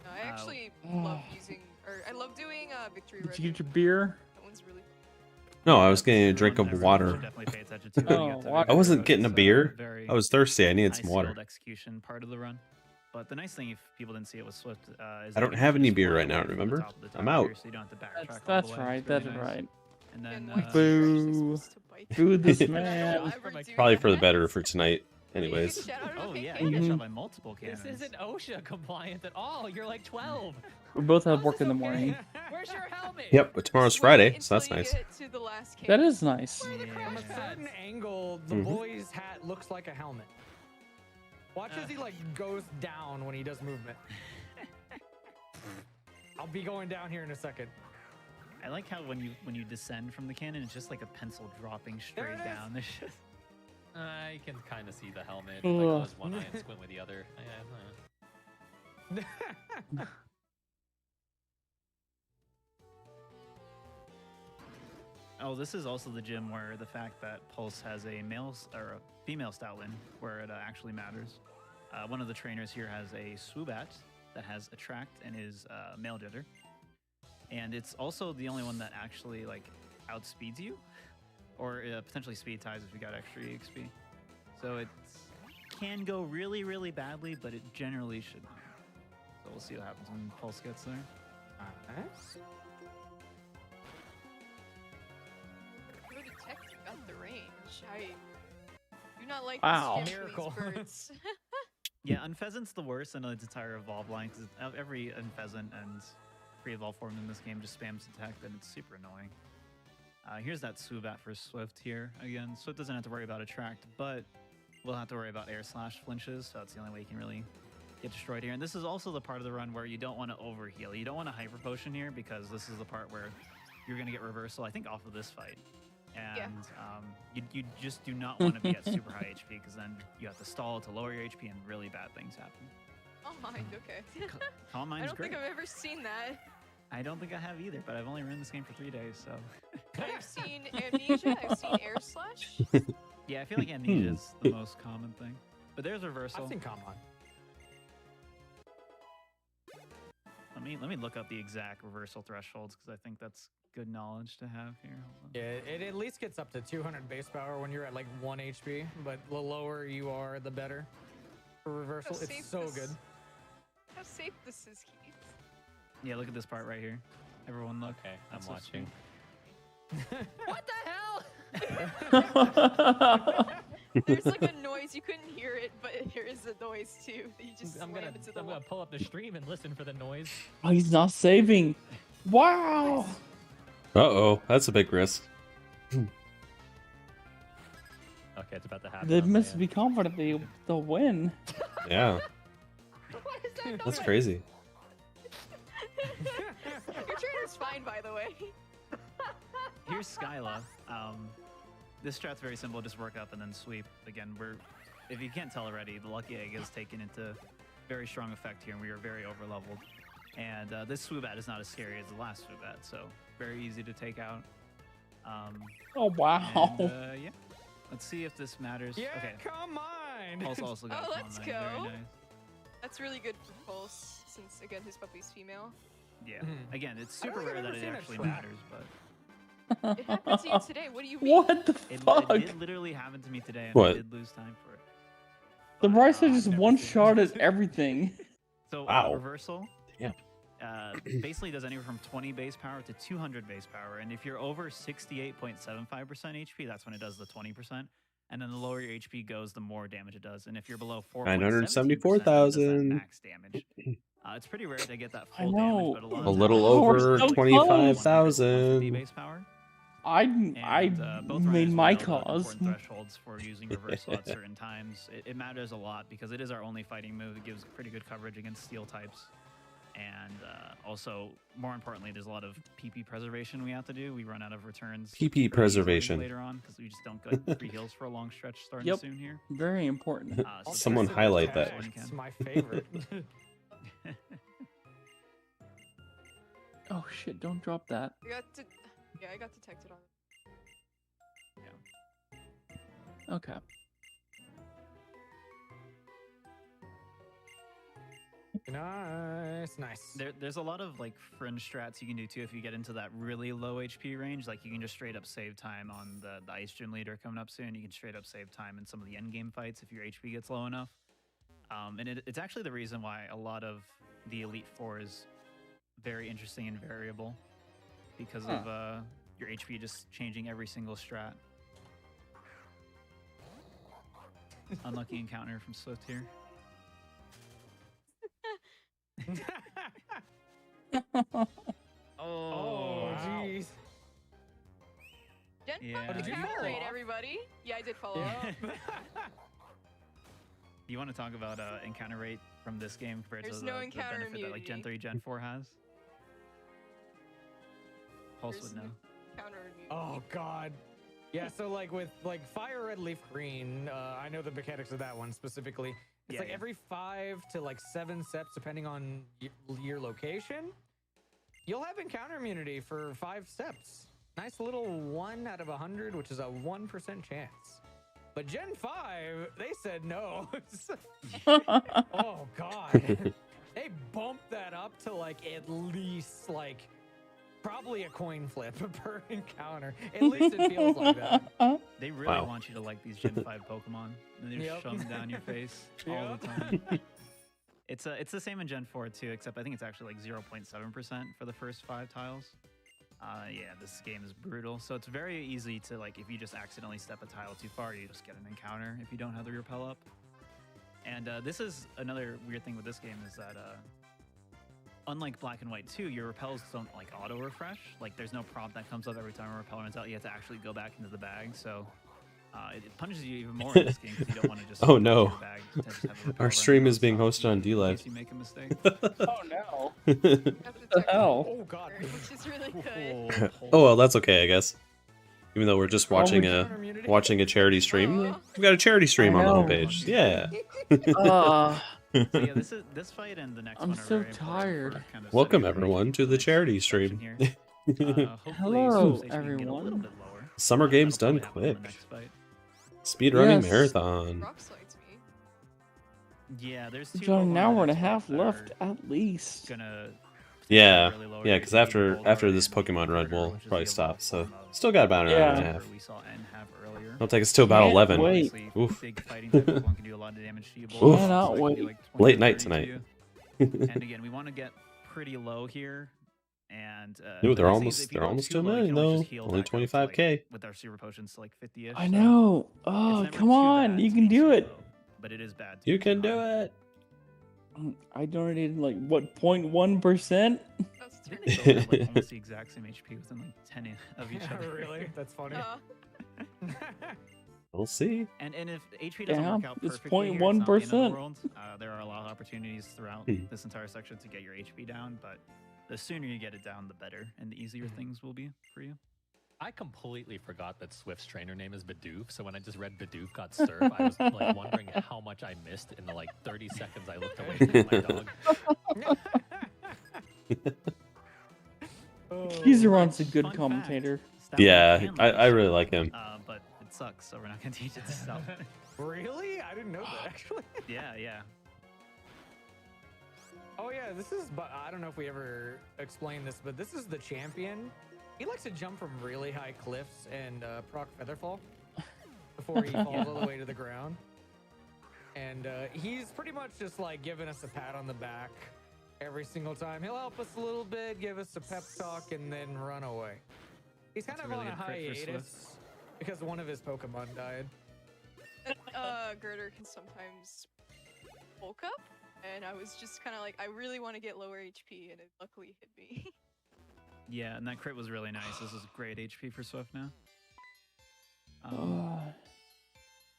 Speaker 4: No, I actually love using, or I love doing victory
Speaker 1: Did
Speaker 4: red.
Speaker 1: you get your beer?
Speaker 4: That one's really.
Speaker 2: No, I was getting a drink
Speaker 5: One
Speaker 2: of
Speaker 5: everyone should
Speaker 2: water.
Speaker 5: definitely pay attention to.
Speaker 1: Oh,
Speaker 5: when you get to
Speaker 1: water.
Speaker 5: the
Speaker 2: I wasn't
Speaker 5: road.
Speaker 2: getting a
Speaker 5: It's,
Speaker 2: beer.
Speaker 5: very
Speaker 2: I was thirsty. I needed
Speaker 5: high
Speaker 2: some water.
Speaker 5: skilled execution part of the run. But the nice thing, if people didn't see it, was Swift. Is
Speaker 2: I
Speaker 5: that
Speaker 2: don't
Speaker 5: you
Speaker 2: have
Speaker 5: can
Speaker 2: any
Speaker 5: just
Speaker 2: beer
Speaker 5: fly
Speaker 2: right now,
Speaker 5: away from the
Speaker 2: remember?
Speaker 5: top of the
Speaker 2: I'm
Speaker 5: top
Speaker 2: out.
Speaker 5: here, so you don't have to backtrack all
Speaker 1: That's
Speaker 5: the way.
Speaker 1: right.
Speaker 5: It's really
Speaker 1: That's
Speaker 5: nice.
Speaker 1: right.
Speaker 5: And
Speaker 4: And
Speaker 5: then
Speaker 4: white
Speaker 1: Boo.
Speaker 4: supposed to bite.
Speaker 1: Boo this
Speaker 4: Should
Speaker 1: man.
Speaker 4: I ever do
Speaker 2: Probably for the
Speaker 4: that?
Speaker 2: better for tonight.
Speaker 4: You get
Speaker 2: Anyways.
Speaker 4: shot out of a
Speaker 5: oh
Speaker 4: big
Speaker 5: yeah,
Speaker 4: cannon.
Speaker 5: you get
Speaker 1: Mhm.
Speaker 5: shot by multiple cannons.
Speaker 7: This isn't OSHA compliant at all. You're like 12.
Speaker 1: We both have
Speaker 7: How's
Speaker 1: work
Speaker 7: this
Speaker 1: in the
Speaker 7: okay?
Speaker 1: morning.
Speaker 7: Where's your helmet?
Speaker 2: Yep, but tomorrow's
Speaker 4: Just
Speaker 2: Friday,
Speaker 4: wait
Speaker 2: so that's
Speaker 4: until you
Speaker 2: nice.
Speaker 4: get to the last
Speaker 1: That
Speaker 4: cannon.
Speaker 1: is nice.
Speaker 3: From a
Speaker 5: Yeah.
Speaker 3: certain angle, the
Speaker 2: Mhm.
Speaker 3: boy's hat looks like a helmet. Watch as he like goes down when he does movement. I'll be going down here in a second.
Speaker 5: I like how when you descend from the cannon, it's just like a pencil dropping
Speaker 3: There
Speaker 5: straight
Speaker 3: it is.
Speaker 5: down. There's just
Speaker 7: I can kind of see the helmet. If
Speaker 1: Ugh.
Speaker 7: I close one eye and squint with the other.
Speaker 5: oh, this is also the gym where the fact that Pulse has a a female Stoutland, where it actually matters. One of the trainers here has a Swoobat that has Attract and is male gender, and it's also the only one that actually like outspeeds you, or potentially speed ties if you got extra EXP. So it can go really, really badly, but it generally should not. So we'll see what happens when Pulse gets there.
Speaker 4: Your detective at the range. I do not like
Speaker 1: Wow.
Speaker 4: this gym,
Speaker 3: Miracle.
Speaker 4: please, birds.
Speaker 5: Yeah, Unpheasant's the worst in its entire evolve line because every Unpheasant and pre-evolve form in this game just spams detect and it's super annoying. Here's that Swoobat for Swift here. Again, Swift doesn't have to worry about Attract, but we'll have to worry about air slash flinches, so that's the only way you can really get destroyed here. And this is also the part of the run where you don't want to overheal. You don't want to hyper potion here because this is the part where you're going to get reversal, I think, off of this fight. And you just do not want to be at super high HP because then you have to stall to lower your HP and really bad things happen.
Speaker 4: Oh, mind, okay.
Speaker 5: Calm
Speaker 4: I
Speaker 5: Mind's
Speaker 4: don't
Speaker 5: great.
Speaker 4: think I've ever seen that.
Speaker 5: I don't think I have either, but I've only run this game for 3 days, so.
Speaker 4: I've seen Amnesia, I've seen Air Slash.
Speaker 5: Yeah, I feel like Amnesia is the most common thing. But there's reversal.
Speaker 3: I've seen Common.
Speaker 5: Let me look up the exact reversal thresholds because I think that's good knowledge to have here. Hold on.
Speaker 3: Yeah, it at least gets up to 200 base power when you're at like 1 HP, but the lower you are, the better. For reversal,
Speaker 4: How
Speaker 3: it's
Speaker 4: safe
Speaker 3: so
Speaker 4: this-
Speaker 3: good.
Speaker 4: How safe this is, Keith.
Speaker 5: Yeah, look at this part right here. Everyone look.
Speaker 7: Okay, I'm
Speaker 5: That's so
Speaker 7: watching.
Speaker 5: sweet.
Speaker 7: What the hell?
Speaker 4: There's like a noise, you couldn't hear it, but there is a noise too. That you just
Speaker 7: I'm
Speaker 4: slam
Speaker 7: gonna
Speaker 4: into the
Speaker 7: I'm
Speaker 4: wall.
Speaker 7: gonna pull up the stream and listen for the noise.
Speaker 1: Oh, he's not saving. Wow.
Speaker 2: Uh-oh, that's a big risk.
Speaker 7: Okay, it's about to happen.
Speaker 1: They
Speaker 7: on my
Speaker 1: must
Speaker 7: end.
Speaker 1: be confident they'll win.
Speaker 2: Yeah,
Speaker 7: What is that
Speaker 2: that's
Speaker 7: noise?
Speaker 2: crazy.
Speaker 4: Your trainer's fine, by the way.
Speaker 5: Here's Skyla. This strat's very simple. Just work up and then sweep. Again, if you can't tell already, the Lucky Egg is taken into very strong effect here, and we are very overleveled. And this Swoobat is not as scary as the last Swoobat, so very easy to take out.
Speaker 1: Oh wow.
Speaker 5: And, yeah. Let's see if this matters.
Speaker 3: Yeah,
Speaker 5: Okay.
Speaker 3: come on.
Speaker 5: Pulse also got
Speaker 4: Oh,
Speaker 5: a
Speaker 4: let's
Speaker 5: Calm Mind. Very
Speaker 4: go.
Speaker 5: nice.
Speaker 4: That's really good for Pulse, since again his puppy's female.
Speaker 5: Yeah.
Speaker 3: Mhm.
Speaker 5: Again, it's
Speaker 3: I don't
Speaker 5: super
Speaker 3: think I've
Speaker 5: rare that
Speaker 3: ever
Speaker 5: it
Speaker 3: seen a
Speaker 5: actually
Speaker 3: trap.
Speaker 5: matters, but
Speaker 4: It happened to you today. What do you mean?
Speaker 1: What the fuck?
Speaker 5: it did literally happen to me today, and
Speaker 2: What?
Speaker 5: I did lose time for it.
Speaker 1: The
Speaker 5: But,
Speaker 1: Bryce
Speaker 5: I've
Speaker 1: just
Speaker 5: never
Speaker 1: one
Speaker 5: seen it.
Speaker 1: shot at everything.
Speaker 5: So
Speaker 2: Wow.
Speaker 5: reversal.
Speaker 2: Damn.
Speaker 5: Basically does anywhere from 20 base power to 200 base power, and if you're over 68.75% HP, that's when it does the 20%. And then the lower your HP goes, the more damage it does. And if you're below
Speaker 2: 974,000.
Speaker 5: max damage. It's pretty rare to get that
Speaker 1: I
Speaker 5: full
Speaker 1: know.
Speaker 5: damage, but a lot
Speaker 2: A
Speaker 5: of
Speaker 2: little
Speaker 1: Oh, we're
Speaker 2: over
Speaker 1: so close.
Speaker 2: 25,000.
Speaker 5: base power.
Speaker 1: I
Speaker 5: And, both
Speaker 1: made
Speaker 5: riders will
Speaker 1: my
Speaker 5: know the
Speaker 1: cause.
Speaker 5: important thresholds for using reversal at certain times. It matters a lot because it is our only fighting move. It gives pretty good coverage against steel types. And also, more importantly, there's a lot of PP preservation we have to do. We run out of returns.
Speaker 2: PP
Speaker 5: pretty easily
Speaker 2: preservation.
Speaker 5: later on because we just don't get free heals for a long stretch starting
Speaker 1: Yep.
Speaker 5: soon here.
Speaker 1: Very important.
Speaker 5: So
Speaker 2: Someone
Speaker 5: that's-
Speaker 2: highlight that.
Speaker 3: It's my favorite.
Speaker 1: Oh shit! Don't drop that.
Speaker 4: I got detected on.
Speaker 1: Okay.
Speaker 3: Nice.
Speaker 5: There's a lot of like fringe strats you can do too if you get into that really low HP range. Like you can just straight up save time on the Ice Gym leader coming up soon. You can straight up save time in some of the end game fights if your HP gets low enough. And it's actually the reason why a lot of the Elite Four is very interesting and variable because of your HP just changing every single strat. Unlucky encounter from Swift here.
Speaker 3: Oh, jeez.
Speaker 4: Gen
Speaker 5: Yeah.
Speaker 4: 5
Speaker 3: did you
Speaker 4: encounter
Speaker 3: follow
Speaker 4: rate,
Speaker 3: up?
Speaker 4: everybody. Yeah, I did follow up.
Speaker 5: You want to talk about encounter rate from this game compared
Speaker 4: There's
Speaker 5: to
Speaker 4: no
Speaker 5: the
Speaker 4: encounter
Speaker 5: benefit that like Gen
Speaker 4: immunity.
Speaker 5: 3, Gen 4 has? Pulse
Speaker 4: There's
Speaker 5: would know.
Speaker 4: Counter immunity.
Speaker 3: Oh God. Yeah, so like with like fire red leaf green, I know the mechanics of that one specifically. It's
Speaker 5: Yeah,
Speaker 3: like
Speaker 5: yeah.
Speaker 3: every 5 to like 7 steps, depending on your location, you'll have encounter immunity for 5 steps. Nice little 1 out of 100, which is a 1% chance. But Gen 5, they said no. Oh God. They bumped that up to like at least like probably a coin flip per encounter. At least it feels like that.
Speaker 5: They really
Speaker 2: Wow.
Speaker 5: want you to like these Gen 5 Pokemon. And they just
Speaker 3: Yep.
Speaker 5: shove them down your face all
Speaker 3: Yep.
Speaker 5: the time. It's the same in Gen 4 too, except I think it's actually like 0.7% for the first 5 tiles. Yeah, this game is brutal. So it's very easy to like, if you just accidentally step a tile too far, you just get an encounter if you don't have the repel up. And this is another weird thing with this game is that unlike Black and White 2, your repels don't like auto refresh. Like there's no prompt that comes up every time a repel runs out. You have to actually go back into the bag. So it punishes you even more in this game because you don't want to just
Speaker 2: Oh,
Speaker 5: go back
Speaker 2: no.
Speaker 5: to your bag to just have a repel
Speaker 2: Our
Speaker 5: run
Speaker 2: stream is
Speaker 5: nonstop
Speaker 2: being hosted on
Speaker 5: in
Speaker 2: D-Live.
Speaker 5: case you make a mistake.
Speaker 1: Oh no.
Speaker 4: Got detected
Speaker 1: hell?
Speaker 3: Oh God.
Speaker 4: which is really good.
Speaker 2: Oh well, that's okay, I guess. Even though we're just watching
Speaker 1: we-
Speaker 2: a charity stream,
Speaker 4: Aw.
Speaker 2: we got a charity stream
Speaker 1: I
Speaker 2: on the
Speaker 1: know.
Speaker 2: homepage. Yeah.
Speaker 5: So yeah, this fight and the next
Speaker 1: I'm
Speaker 5: one are
Speaker 1: so
Speaker 5: very important for
Speaker 1: tired.
Speaker 5: kind of
Speaker 2: Welcome
Speaker 5: setting up
Speaker 2: everyone to the
Speaker 5: next
Speaker 2: charity
Speaker 5: section
Speaker 2: stream.
Speaker 5: here. Hopefully
Speaker 1: Hello,
Speaker 5: Swift's HP can get a
Speaker 1: everyone.
Speaker 5: little bit lower.
Speaker 2: Summer games
Speaker 5: That'll
Speaker 2: done
Speaker 5: probably happen in the
Speaker 2: quick.
Speaker 5: next fight.
Speaker 2: Speedrunning
Speaker 1: Yes.
Speaker 2: marathon.
Speaker 4: Rock slides me.
Speaker 5: Yeah, there's
Speaker 1: We've
Speaker 5: two
Speaker 1: got
Speaker 5: Pokemon
Speaker 1: an
Speaker 5: in the
Speaker 1: hour and a
Speaker 5: next
Speaker 1: half
Speaker 5: fight that
Speaker 1: left
Speaker 5: are
Speaker 1: at least.
Speaker 5: Gonna
Speaker 2: Yeah,
Speaker 5: really lower
Speaker 2: yeah,
Speaker 5: your
Speaker 2: because
Speaker 5: HP,
Speaker 2: after
Speaker 5: Boulder
Speaker 2: this
Speaker 5: and
Speaker 2: Pokemon run,
Speaker 5: Predator,
Speaker 2: we'll
Speaker 5: which is
Speaker 2: probably
Speaker 5: the
Speaker 2: stop.
Speaker 5: evolved
Speaker 2: So
Speaker 5: form of
Speaker 2: still got about an hour and a
Speaker 1: Yeah.
Speaker 2: half.
Speaker 5: we saw N have earlier.
Speaker 2: It'll take us till about
Speaker 1: Can't
Speaker 2: 11.
Speaker 1: wait.
Speaker 5: Obviously,
Speaker 2: Oof.
Speaker 5: big fighting type Pokemon can do a lot of damage to you.
Speaker 2: Oof.
Speaker 5: Bulldog,
Speaker 1: Cannot
Speaker 5: so it can
Speaker 1: wait.
Speaker 5: do like 20
Speaker 2: Late
Speaker 5: or
Speaker 2: night
Speaker 5: 30 to
Speaker 2: tonight.
Speaker 5: you. And again, we want to get pretty low here. And
Speaker 2: Ooh,
Speaker 5: the
Speaker 2: they're
Speaker 5: nice thing is
Speaker 2: almost
Speaker 5: if you go
Speaker 2: almost
Speaker 5: too
Speaker 2: to a
Speaker 5: low, you
Speaker 2: million
Speaker 5: can always
Speaker 2: though.
Speaker 5: just heal
Speaker 2: Only
Speaker 5: back up to, like,
Speaker 2: 25k.
Speaker 5: with our super potions to like 50ish.
Speaker 1: I
Speaker 5: so
Speaker 1: know.
Speaker 5: it's
Speaker 1: Oh,
Speaker 5: never
Speaker 1: come
Speaker 5: too
Speaker 1: on.
Speaker 5: bad
Speaker 1: You
Speaker 5: to
Speaker 1: can
Speaker 5: be
Speaker 1: do
Speaker 5: too
Speaker 1: it.
Speaker 5: low, but it is bad. To
Speaker 2: You
Speaker 5: be
Speaker 2: can
Speaker 5: too
Speaker 2: do
Speaker 5: high.
Speaker 2: it.
Speaker 1: I donated like what 0.1%?
Speaker 4: That's
Speaker 5: I
Speaker 4: turning.
Speaker 5: think they both have like almost the exact same HP within like 10 of each
Speaker 3: Yeah,
Speaker 5: other.
Speaker 3: really? That's funny.
Speaker 2: We'll see.
Speaker 5: And if HP doesn't
Speaker 1: Yeah,
Speaker 5: work out
Speaker 1: it's
Speaker 5: perfectly, here, it's not the end of the
Speaker 1: 0.1%.
Speaker 5: world. There are a lot of opportunities throughout this entire section to get your HP down, but the sooner you get it down, the better, and the easier things will be for you.
Speaker 7: I completely forgot that Swift's trainer name is Bidoof, so when I just read Bidoof got Surf, I was like wondering how much I missed in the like 30 seconds I looked away from my dog.
Speaker 1: He's
Speaker 3: Oh,
Speaker 1: a good
Speaker 5: Fun
Speaker 1: commentator.
Speaker 5: Fact, That one
Speaker 2: Yeah,
Speaker 5: can
Speaker 2: I
Speaker 5: learn
Speaker 2: really
Speaker 5: Shadow,
Speaker 2: like him.
Speaker 5: But it sucks, so we're not gonna teach it to Stealth.
Speaker 3: Really? I didn't know that actually.
Speaker 5: Yeah.
Speaker 3: Oh yeah, this is. But I don't know if we ever explained this, but this is the champion. He likes to jump from really high cliffs and proc Featherfall before he falls all the way to the ground. And he's pretty much just like giving us a pat on the back every single time. He'll help us a little bit, give us a pep talk, and then run away. He's kind
Speaker 5: That's
Speaker 3: of
Speaker 5: a really
Speaker 3: on a
Speaker 5: good crit for
Speaker 3: hiatus because one of his Pokemon died.
Speaker 4: Girder can sometimes bulk up, and I was just kind of like, I really want to get lower HP, and it luckily hit me.
Speaker 5: Yeah, and that crit was really nice. This is great HP for Swift now.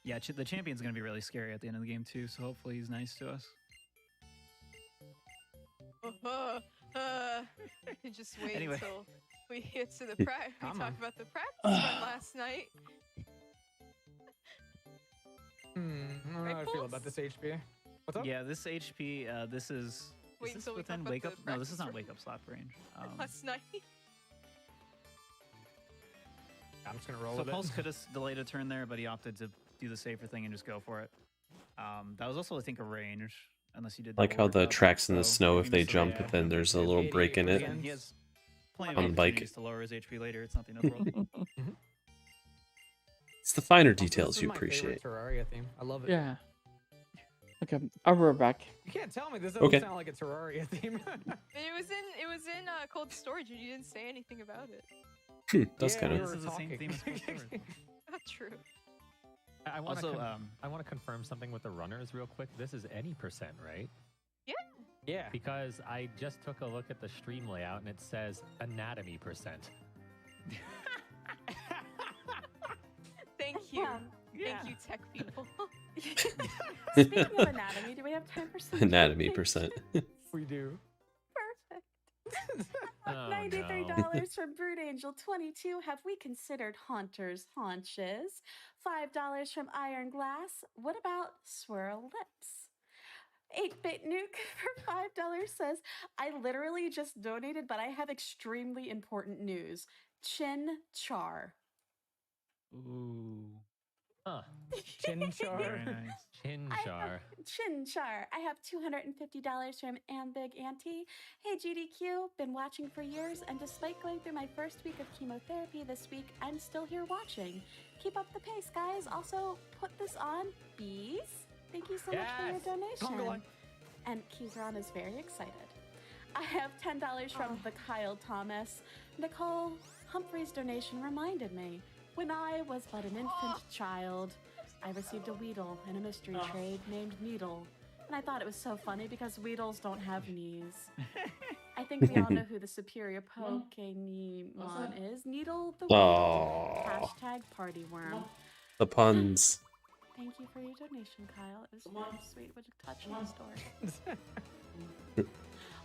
Speaker 5: Yeah, the champion's gonna be really scary at the end of the game too, so hopefully he's nice to us.
Speaker 4: Just wait
Speaker 5: Anyway.
Speaker 4: until we get to the practice. We talked about the practice run last night.
Speaker 3: I don't know how I feel about this HP. What's up?
Speaker 5: Yeah, this HP, this is.
Speaker 4: Wait
Speaker 5: Is this
Speaker 4: until we
Speaker 5: within
Speaker 4: talk about
Speaker 5: wake
Speaker 4: the
Speaker 5: up? No, this is
Speaker 4: practice
Speaker 5: not wake up slap range.
Speaker 4: last night.
Speaker 3: I'm just gonna roll
Speaker 5: So
Speaker 3: with
Speaker 5: Pulse
Speaker 3: it.
Speaker 5: could have delayed a turn there, but he opted to do the safer thing and just go for it. That was also, I think, a range, unless you did.
Speaker 2: Like
Speaker 5: double
Speaker 2: how the
Speaker 5: workup,
Speaker 2: tracks in the
Speaker 5: so
Speaker 2: snow,
Speaker 5: if
Speaker 2: if
Speaker 5: you
Speaker 2: they
Speaker 5: miss a
Speaker 2: jump,
Speaker 5: range,
Speaker 2: but then there's a little break in it.
Speaker 5: again, he has plenty of
Speaker 2: On the bike.
Speaker 5: opportunities to lower his HP later. It's not the end of the world.
Speaker 2: It's the finer
Speaker 3: Also,
Speaker 2: details
Speaker 3: this is
Speaker 2: you
Speaker 3: my favorite
Speaker 2: appreciate.
Speaker 3: Terraria theme. I love it.
Speaker 1: Yeah. Okay, I'll be right back.
Speaker 3: You can't tell me this doesn't
Speaker 2: Okay.
Speaker 3: sound like a Terraria theme.
Speaker 4: It was in cold storage, and you didn't say anything about it.
Speaker 2: That's
Speaker 3: Yeah,
Speaker 2: kind
Speaker 3: we
Speaker 2: of.
Speaker 3: were
Speaker 5: This is the same
Speaker 3: talking.
Speaker 5: theme as Cold Storage.
Speaker 4: Not true.
Speaker 7: I want to
Speaker 5: Also,
Speaker 7: I want to confirm something with the runners real quick. This is any percent, right?
Speaker 3: Yeah.
Speaker 7: Because I just took a look at the stream layout and it says anatomy percent.
Speaker 4: Thank you.
Speaker 5: Yeah.
Speaker 4: Thank you, tech people.
Speaker 6: Speaking of anatomy, do we have time for some
Speaker 2: Anatomy
Speaker 6: donations?
Speaker 2: percent.
Speaker 3: We do.
Speaker 6: Perfect.
Speaker 7: Oh,
Speaker 6: $93
Speaker 7: no.
Speaker 6: from Brood Angel 22. Have we considered Haunters haunches? $5 from Iron Glass. What about Swirl Lips? 8-Bit Nuke for $5 says, I literally just donated, but I have extremely important news. Chin Char.
Speaker 5: Ooh,
Speaker 7: Huh.
Speaker 3: Chinchar.
Speaker 5: very nice.
Speaker 7: Chinchar.
Speaker 6: Chin Char. I have $250 from Ambig Auntie. Hey GDQ, been watching for years, and despite going through my first week of chemotherapy this week, I'm still here watching. Keep up the pace, guys. Also, put this on, bees. Thank you so much for your
Speaker 3: Yes.
Speaker 6: donation.
Speaker 3: Conga line.
Speaker 6: And Kizran is very excited. I have $10 from the Kyle Thomas. Nicole Humphrey's donation reminded me, when I was but an infant child, I received a Weedle in a mystery trade named Needle. And I thought it was so funny because Weedles don't have knees. I think we all know who the superior Pokemon is. Needle the Weedle.
Speaker 2: Aw.
Speaker 6: Hashtag party worm.
Speaker 2: The puns.
Speaker 6: Thank you for your donation, Kyle. It was very sweet. What a touching story.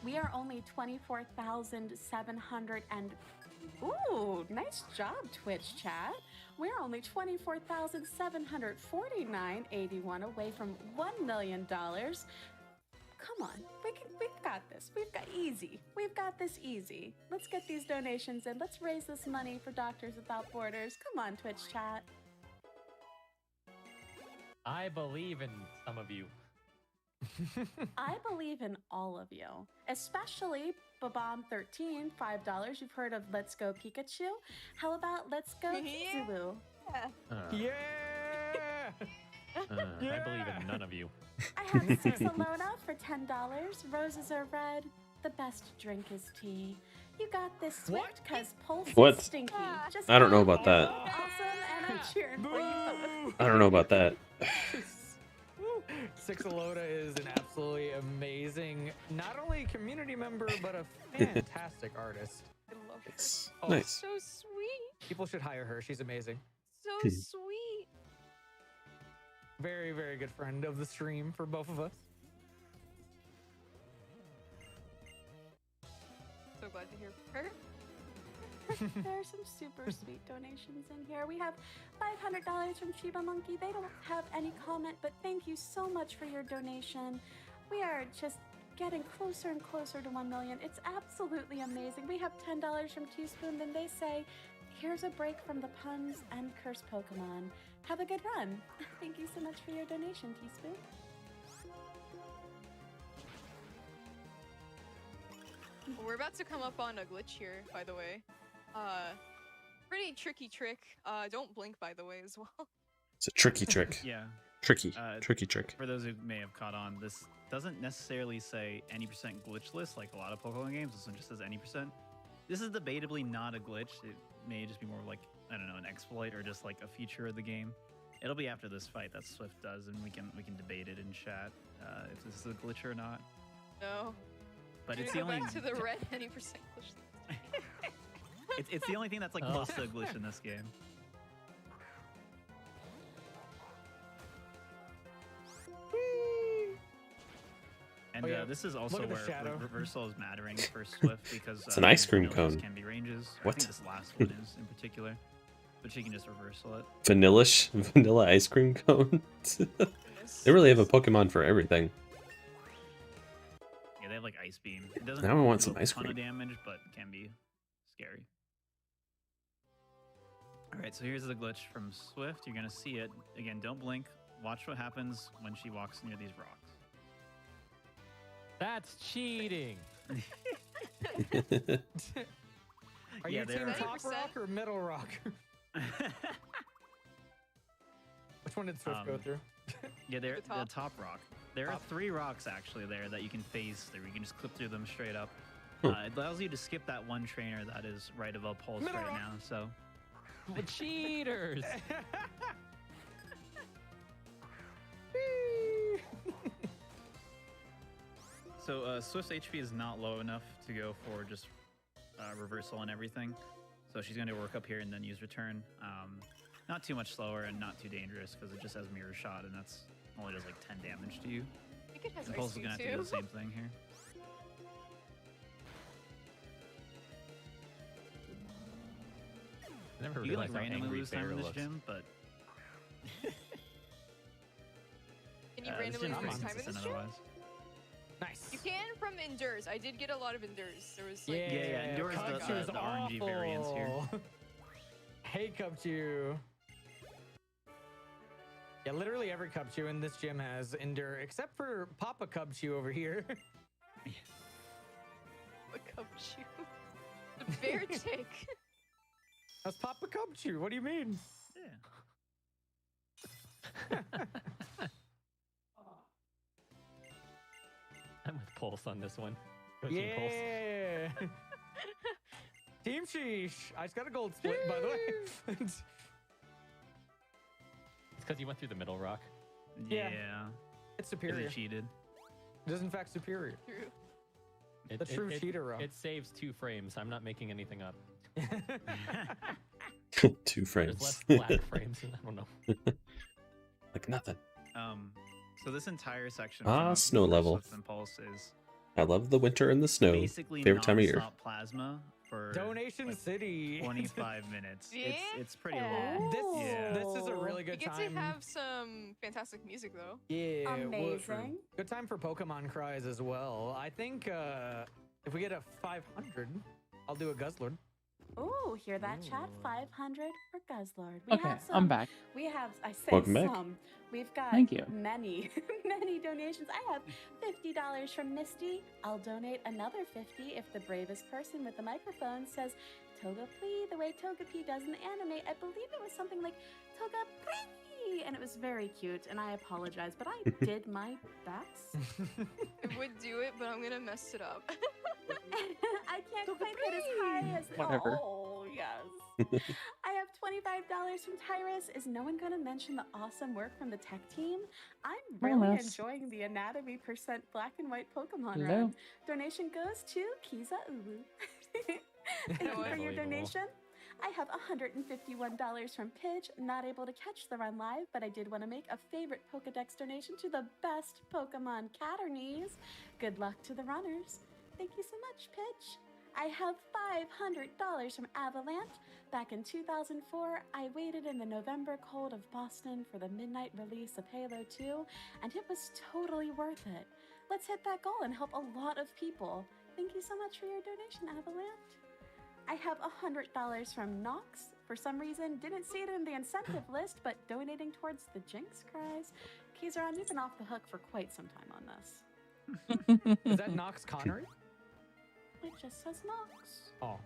Speaker 6: We are only 24,700 and... Ooh, nice job, Twitch chat. We're only 24,749.81 away from $1 million. Come on, we've got this. We've got this easy. Let's get these donations in. Let's raise this money for Doctors Without Borders. Come on, Twitch chat.
Speaker 7: I believe in some of you.
Speaker 6: I believe in all of you, especially Babam13, $5. You've heard of Let's Go Pikachu? How about Let's Go
Speaker 4: Yeah.
Speaker 6: Kizu?
Speaker 3: Yeah.
Speaker 7: I believe in none of you.
Speaker 6: I have 6 Alona for $10. Roses are red. The best drink is tea. You got this, Swift, cause Pulse
Speaker 2: What?
Speaker 6: is stinky. Just
Speaker 2: I don't know
Speaker 6: kidding.
Speaker 2: about that.
Speaker 6: Awesome, and I'm cheering for you.
Speaker 2: I don't know about that.
Speaker 3: Six Alota is an absolutely amazing, not only community member, but a fantastic artist.
Speaker 4: I love her.
Speaker 2: Nice.
Speaker 3: Oh.
Speaker 2: Nice.
Speaker 4: So sweet.
Speaker 3: People should hire her. She's amazing.
Speaker 4: So sweet.
Speaker 3: Very, very good friend of the stream for both of us.
Speaker 4: So glad to hear from her.
Speaker 6: There are some super sweet donations in here. We have $500 from Chiba Monkey. They don't have any comment, but thank you so much for your donation. We are just getting closer and closer to 1 million. It's absolutely amazing. We have $10 from Teaspoon, then they say, here's a break from the puns and curse Pokemon. Have a good run. Thank you so much for your donation, Teaspoon.
Speaker 4: We're about to come up on a glitch here, by the way. Pretty tricky trick. Don't blink, by the way, as well.
Speaker 2: It's a tricky trick.
Speaker 5: Yeah.
Speaker 2: Tricky trick.
Speaker 5: For those who may have caught on, this doesn't necessarily say any percent glitchless like a lot of Pokemon games. This one just says any percent. This is debatably not a glitch. It may just be more like, I don't know, an exploit or just like a feature of the game. It'll be after this fight that Swift does, and we can debate it in chat if this is a glitch or not.
Speaker 4: No.
Speaker 5: But
Speaker 4: Dude,
Speaker 5: it's the
Speaker 4: go
Speaker 5: only.
Speaker 4: back to the red any percent glitch.
Speaker 5: It's the only thing that's like close to a glitch in this game. And this is also where reversal is mattering for Swift because
Speaker 2: it's an ice cream cone.
Speaker 5: Can be ranges.
Speaker 2: What?
Speaker 5: I think this last one is in particular, but she can just reversal it.
Speaker 2: Vanilla ice cream cone. They really have a Pokemon for everything.
Speaker 5: Yeah, they have like Ice Beam. It doesn't
Speaker 2: Now I want
Speaker 5: do
Speaker 2: some
Speaker 5: a
Speaker 2: ice
Speaker 5: ton
Speaker 2: cream.
Speaker 5: of damage, but can be scary. All right, so here's the glitch from Swift. You're gonna see it again. Don't blink. Watch what happens when she walks near these rocks.
Speaker 7: That's cheating. Are
Speaker 5: Yeah,
Speaker 7: you
Speaker 5: they're-
Speaker 7: team top
Speaker 4: 90%.
Speaker 7: rock or middle rock? Which one did Swift go through?
Speaker 5: Yeah, they're
Speaker 4: The
Speaker 5: the
Speaker 4: top.
Speaker 5: top rock. There are
Speaker 7: Top.
Speaker 5: 3 rocks actually there that you can phase through. You can just clip through them straight up. It allows you to skip that one trainer that is right above Pulse
Speaker 3: Middle
Speaker 5: right
Speaker 3: rock.
Speaker 5: now. So
Speaker 7: The cheaters.
Speaker 5: Swift's HP is not low enough to go for just reversal and everything. So she's going to work up here and then use return. Not too much slower and not too dangerous because it just has mirror shot and that's only does like 10 damage to you.
Speaker 4: I think it has
Speaker 5: And
Speaker 4: ice
Speaker 5: Pulse is
Speaker 4: beam
Speaker 5: going to have to do
Speaker 4: too.
Speaker 5: the same thing here.
Speaker 7: I never
Speaker 5: You can like
Speaker 7: realized how
Speaker 5: randomly
Speaker 7: angry
Speaker 5: lose time
Speaker 7: Bear
Speaker 5: in this
Speaker 7: looks.
Speaker 5: gym, but
Speaker 4: Can you
Speaker 5: this
Speaker 4: randomly
Speaker 5: gym's
Speaker 4: lose
Speaker 5: pretty
Speaker 4: time in this
Speaker 5: consistent
Speaker 4: gym?
Speaker 5: otherwise.
Speaker 3: Nice.
Speaker 4: You can from Endures. I did get a lot of Endures. There was like
Speaker 5: Yeah, Endure is the RNG variants here.
Speaker 3: Hey, Cupchew. Yeah, literally every Cupchew in this gym has Endure, except for Papa Cupchew over here.
Speaker 4: what comes you. The bear tick.
Speaker 3: That's Papa Cupchew. What do you mean?
Speaker 5: Yeah.
Speaker 7: I'm with Pulse on this one. Go Team Pulse.
Speaker 3: Yeah. Team Sheesh. I just got a gold split, by the way.
Speaker 7: It's because you went through the middle rock.
Speaker 5: Yeah.
Speaker 3: It's
Speaker 5: Because
Speaker 3: superior.
Speaker 5: you cheated.
Speaker 3: It is in fact superior.
Speaker 4: True.
Speaker 3: The true cheater rock.
Speaker 7: It saves 2 frames. I'm not making anything up.
Speaker 2: 2
Speaker 7: There's
Speaker 2: frames.
Speaker 7: less black frames. I don't know.
Speaker 2: Like nothing.
Speaker 5: So this entire section
Speaker 2: Snow level.
Speaker 5: Swift and Pulse is
Speaker 2: I love the winter and the snow.
Speaker 5: basically
Speaker 2: Favorite time of year.
Speaker 5: nonstop plasma for
Speaker 3: Donation
Speaker 5: like
Speaker 3: City.
Speaker 5: 25 minutes.
Speaker 4: Yeah?
Speaker 5: It's pretty
Speaker 6: Yeah.
Speaker 5: long.
Speaker 3: This is a really
Speaker 4: You
Speaker 3: good
Speaker 4: get
Speaker 3: time.
Speaker 4: to have some fantastic music though.
Speaker 3: Yeah, well,
Speaker 6: Amazing.
Speaker 3: good time for Pokemon cries as well. I think if we get a 500, I'll do a Guzzlord.
Speaker 6: Ooh, hear that chat?
Speaker 3: Ooh.
Speaker 6: 500 for Guzzlord. We
Speaker 1: Okay,
Speaker 6: have some,
Speaker 1: I'm back.
Speaker 6: We have, I say
Speaker 2: Welcome back.
Speaker 6: some. We've got
Speaker 1: Thank you.
Speaker 6: many, many donations. I have $50 from Misty. I'll donate another 50 if the bravest person with the microphone says Togepi the way Togepi does in the anime. I believe it was something like Togepi, and it was very cute, and I apologize, but I did my best.
Speaker 4: I would do it, but I'm gonna mess it up.
Speaker 6: I can't quite hit as high as
Speaker 1: Whatever.
Speaker 6: Oh yes. I have $25 from Tyrus. Is no one going to mention the awesome work from the tech team? I'm really
Speaker 1: Almost.
Speaker 6: enjoying the anatomy percent black and white Pokemon
Speaker 1: Hello.
Speaker 6: run. Donation goes to Kiza Ulu. Thank you for your
Speaker 7: Unbelievable.
Speaker 6: donation. I have $151 from Pidge. Not able to catch the run live, but I did want to make a favorite Pokedex donation to the best Pokemon Caternies. Good luck to the runners. Thank you so much, Pidge. I have $500 from Avalanche. Back in 2004, I waited in the November cold of Boston for the midnight release of Halo 2, and it was totally worth it. Let's hit that goal and help a lot of people. Thank you so much for your donation, Avalanche. I have $100 from Nox. For some reason, didn't see it in the incentive list, but donating towards the Jinx Cries. Kizaron, you've been off the hook for quite some time on this.
Speaker 3: Is that Nox Connery?
Speaker 6: It just says Nox.
Speaker 3: Oh.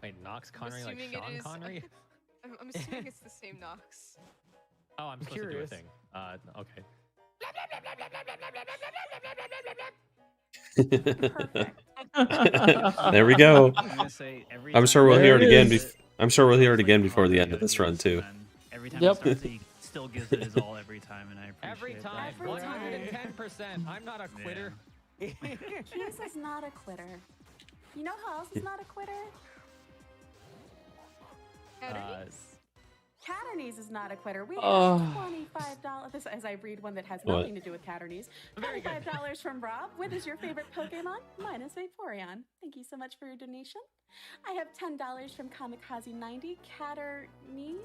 Speaker 7: Wait, Nox Connery like
Speaker 4: assuming
Speaker 7: Sean
Speaker 4: it is-
Speaker 7: Connery?
Speaker 4: I'm assuming it's the same Nox.
Speaker 7: Oh, I'm supposed
Speaker 3: curious.
Speaker 7: to do a thing. Okay.
Speaker 6: Perfect.
Speaker 2: There we go.
Speaker 5: I'm gonna say every
Speaker 2: I'm
Speaker 5: time
Speaker 2: sure we'll
Speaker 1: There
Speaker 2: hear
Speaker 1: it
Speaker 2: it again.
Speaker 1: is.
Speaker 2: I'm sure we'll hear it
Speaker 5: it's
Speaker 2: again
Speaker 5: like
Speaker 2: before the
Speaker 5: all
Speaker 2: end of this
Speaker 5: video
Speaker 2: run
Speaker 5: use,
Speaker 2: too.
Speaker 5: and every time
Speaker 1: Yep.
Speaker 5: he starts, he still gives it his all every time, and I appreciate
Speaker 3: Every
Speaker 5: that.
Speaker 3: time.
Speaker 6: Every time.
Speaker 3: 110%. I'm not a quitter.
Speaker 6: Keys is not a quitter. You know who else is not a quitter?
Speaker 4: Caternies?
Speaker 6: Caternies is not a quitter. We
Speaker 1: Oh.
Speaker 6: have $25. This, as I read one that has
Speaker 2: What?
Speaker 6: nothing to do with Caternies.
Speaker 7: Very good.
Speaker 6: $25 from Rob. What is your favorite Pokemon? Mine is Vaporeon. Thank you so much for your donation. I have $10 from Kamikaze90. Caternies?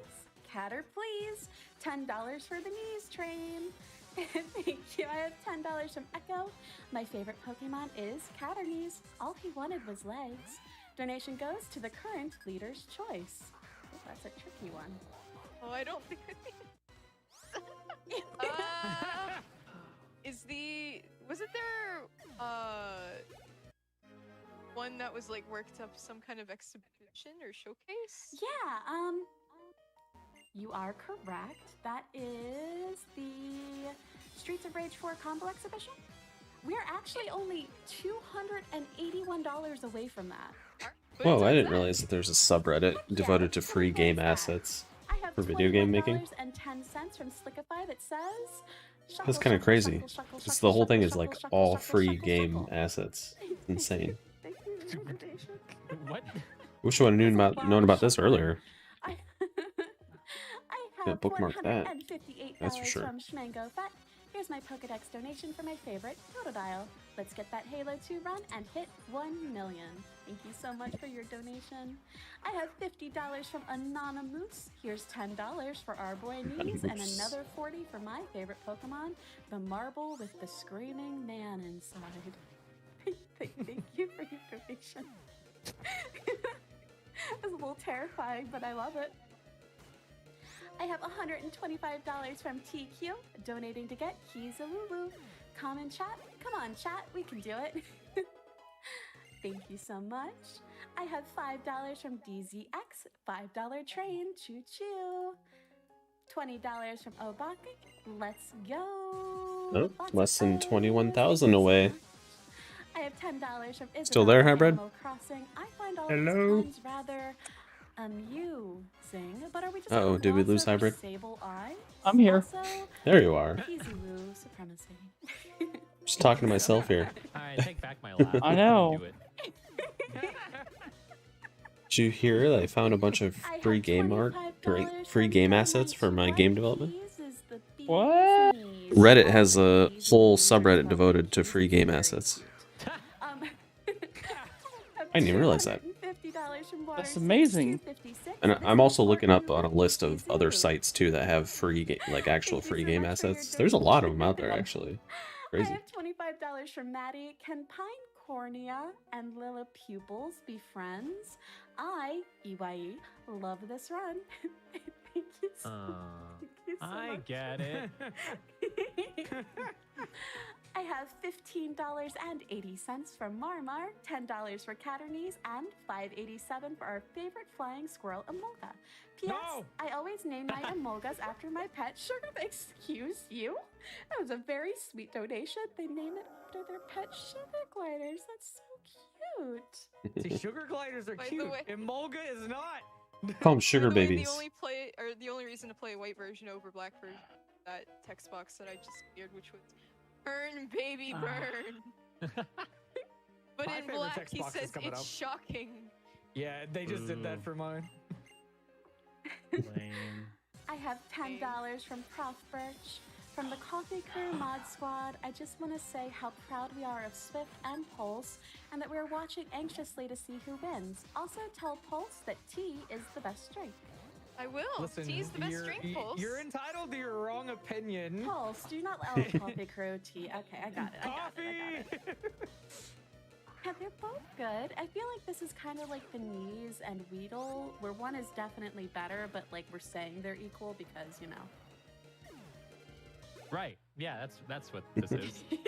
Speaker 6: Catter, please. $10 for the knees train. Thank you. I have $10 from Echo. My favorite Pokemon is Caternies. All he wanted was legs. Donation goes to the current leader's choice. Oh, that's a tricky one.
Speaker 4: Oh, I don't think. Wasn't there one that was like worked up some kind of exhibition or showcase?
Speaker 6: Yeah, you are correct. That is the Streets of Rage 4 combo exhibition. We're actually only $281 away from that.
Speaker 4: But
Speaker 2: Whoa,
Speaker 4: it's
Speaker 2: I
Speaker 4: on
Speaker 2: didn't
Speaker 4: that.
Speaker 2: realize that there's a subreddit devoted to free game assets.
Speaker 6: I have
Speaker 2: For video game making?
Speaker 6: $21.10 from Slickify that says.
Speaker 2: That's kind of crazy. Just the whole thing is like all free game assets. Insane.
Speaker 6: Thank you for your donation.
Speaker 7: What?
Speaker 2: Wish I would have known about this earlier.
Speaker 6: I
Speaker 2: Yeah,
Speaker 6: have
Speaker 2: bookmark that.
Speaker 6: $458
Speaker 2: That's for sure.
Speaker 6: from Schmango Fat. Here's my Pokedex donation for my favorite, Totodile. Let's get that Halo 2 run and hit 1 million. Thank you so much for your donation. I have $50 from Anonymous. Here's $10 for our boy Knees and
Speaker 2: Anonymous.
Speaker 6: another $40 for my favorite Pokemon, the marble with the screaming man inside. Thank you for your donation. It was a little terrifying, but I love it. I have $125 from TQ, donating to get Kizalulu. Comment chat? Come on, chat, we can do it. Thank you so much. I have $5 from DZX, $5 train, choo choo. $20 from Obaki, let's go.
Speaker 2: Oh,
Speaker 6: Lots
Speaker 2: less
Speaker 6: of
Speaker 2: than
Speaker 6: O's.
Speaker 2: 21,000
Speaker 6: Thank you so
Speaker 2: away.
Speaker 6: much. I have $10 from Isabel.
Speaker 2: Still there,
Speaker 6: from
Speaker 2: Hybrid?
Speaker 6: Animal Crossing. I find all
Speaker 2: Hello?
Speaker 6: these puns rather amusing, but are we just
Speaker 2: Uh-oh,
Speaker 6: gonna
Speaker 2: did we
Speaker 6: gloss
Speaker 2: lose
Speaker 6: over
Speaker 2: Hybrid?
Speaker 6: Sable Eyes?
Speaker 1: I'm here.
Speaker 6: Also,
Speaker 2: There you are.
Speaker 6: Kiziwu supremacy.
Speaker 2: Just talking to myself here.
Speaker 7: I take back my laugh.
Speaker 1: I know.
Speaker 7: Do it.
Speaker 2: Did you hear that I found a bunch of
Speaker 6: I
Speaker 2: free
Speaker 6: have
Speaker 2: game art, or
Speaker 6: $25
Speaker 2: free
Speaker 6: from
Speaker 2: game assets for my game
Speaker 6: Diamond
Speaker 2: development?
Speaker 6: Keys is the bee's
Speaker 1: What?
Speaker 6: knees.
Speaker 2: Reddit has a
Speaker 6: Keys
Speaker 2: whole
Speaker 6: is
Speaker 2: subreddit
Speaker 6: very
Speaker 2: devoted to
Speaker 6: cute.
Speaker 2: free game
Speaker 6: Very
Speaker 2: assets.
Speaker 6: cute.
Speaker 2: I didn't even realize that.
Speaker 6: $250 from Water
Speaker 1: That's
Speaker 6: 6,
Speaker 1: amazing.
Speaker 6: $256.
Speaker 2: And
Speaker 6: This
Speaker 2: I'm
Speaker 6: is
Speaker 2: also looking up
Speaker 6: for
Speaker 2: on a list of other
Speaker 6: Kiziwu.
Speaker 2: sites too that have free like actual
Speaker 6: Thank you
Speaker 2: free
Speaker 6: so
Speaker 2: game
Speaker 6: much for your
Speaker 2: assets. There's a lot of them out there
Speaker 6: donation.
Speaker 2: actually.
Speaker 6: I
Speaker 2: Crazy.
Speaker 6: have $25 from Maddie. Can Pine Cornea and Lilla Pupils be friends? I, EYE, love this run. Thank you so, thank you so
Speaker 7: I
Speaker 6: much.
Speaker 7: get it.
Speaker 6: I have $15.80 from Marmar, $10 for Caternies, and $5.87 for our favorite flying squirrel, Emolga. P.S.
Speaker 3: No!
Speaker 6: I always name my Emolgas after my pet, Sugar. Excuse you? That was a very sweet donation. They name it after their pet Sugar Gliders. That's so cute.
Speaker 3: See, sugar gliders are
Speaker 4: By the
Speaker 3: cute.
Speaker 4: way-
Speaker 3: Emolga is not.
Speaker 2: Call them
Speaker 4: By
Speaker 2: sugar
Speaker 4: the way,
Speaker 2: babies.
Speaker 4: the only reason to play white version over black version, that text box that I just cleared, which was burn baby
Speaker 7: Ah.
Speaker 4: burn. But
Speaker 3: My
Speaker 4: in
Speaker 3: favorite
Speaker 4: black
Speaker 3: text
Speaker 4: he
Speaker 3: box is
Speaker 4: says
Speaker 3: coming
Speaker 4: it's
Speaker 3: up.
Speaker 4: shocking.
Speaker 3: Yeah, they just did
Speaker 7: Ooh.
Speaker 3: that for mine.
Speaker 5: Lame.
Speaker 6: I have $10 from Prof Birch. From the Coffee Crew Mod Squad, I just want to say how proud we are of Swift and Pulse, and that we're watching anxiously to see who wins. Also tell Pulse that tea is the best drink.
Speaker 4: I will.
Speaker 3: Listen,
Speaker 4: Tea's the best
Speaker 3: you're,
Speaker 4: drink,
Speaker 3: y-
Speaker 4: Pulse.
Speaker 3: you're entitled to your wrong opinion.
Speaker 6: Pulse, do not Coffee Crew tea. Okay, I got it.
Speaker 3: Coffee!
Speaker 6: Yeah, they're both good. I feel like this is kind of like the Knees and Weedle, where one is definitely better, but like we're saying they're equal because, you know.
Speaker 7: Right. Yeah, that's what this is. Yes.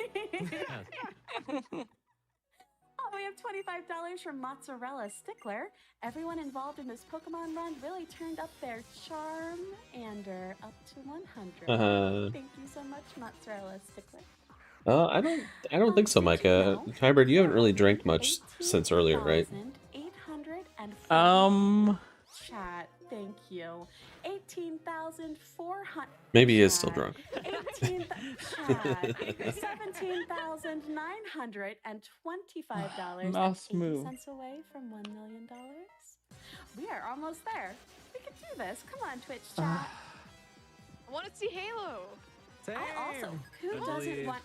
Speaker 6: Oh, we have $25 from Mozzarella Stickler. Everyone involved in this Pokemon run really turned up their charm and are up to 100. Thank you so much, Mozzarella Stickler.
Speaker 2: I don't think so, Micah. Hybrid, you haven't really drank much since earlier, right?
Speaker 6: 18,840. Chat, thank you. 18,400.
Speaker 2: Maybe he is still drunk.
Speaker 6: 17,925
Speaker 1: Mouse move.
Speaker 6: cents away from $1 million. We are almost there. We can do this. Come on, Twitch chat.
Speaker 4: I want to see Halo.
Speaker 3: Same.
Speaker 6: I also. Who doesn't want?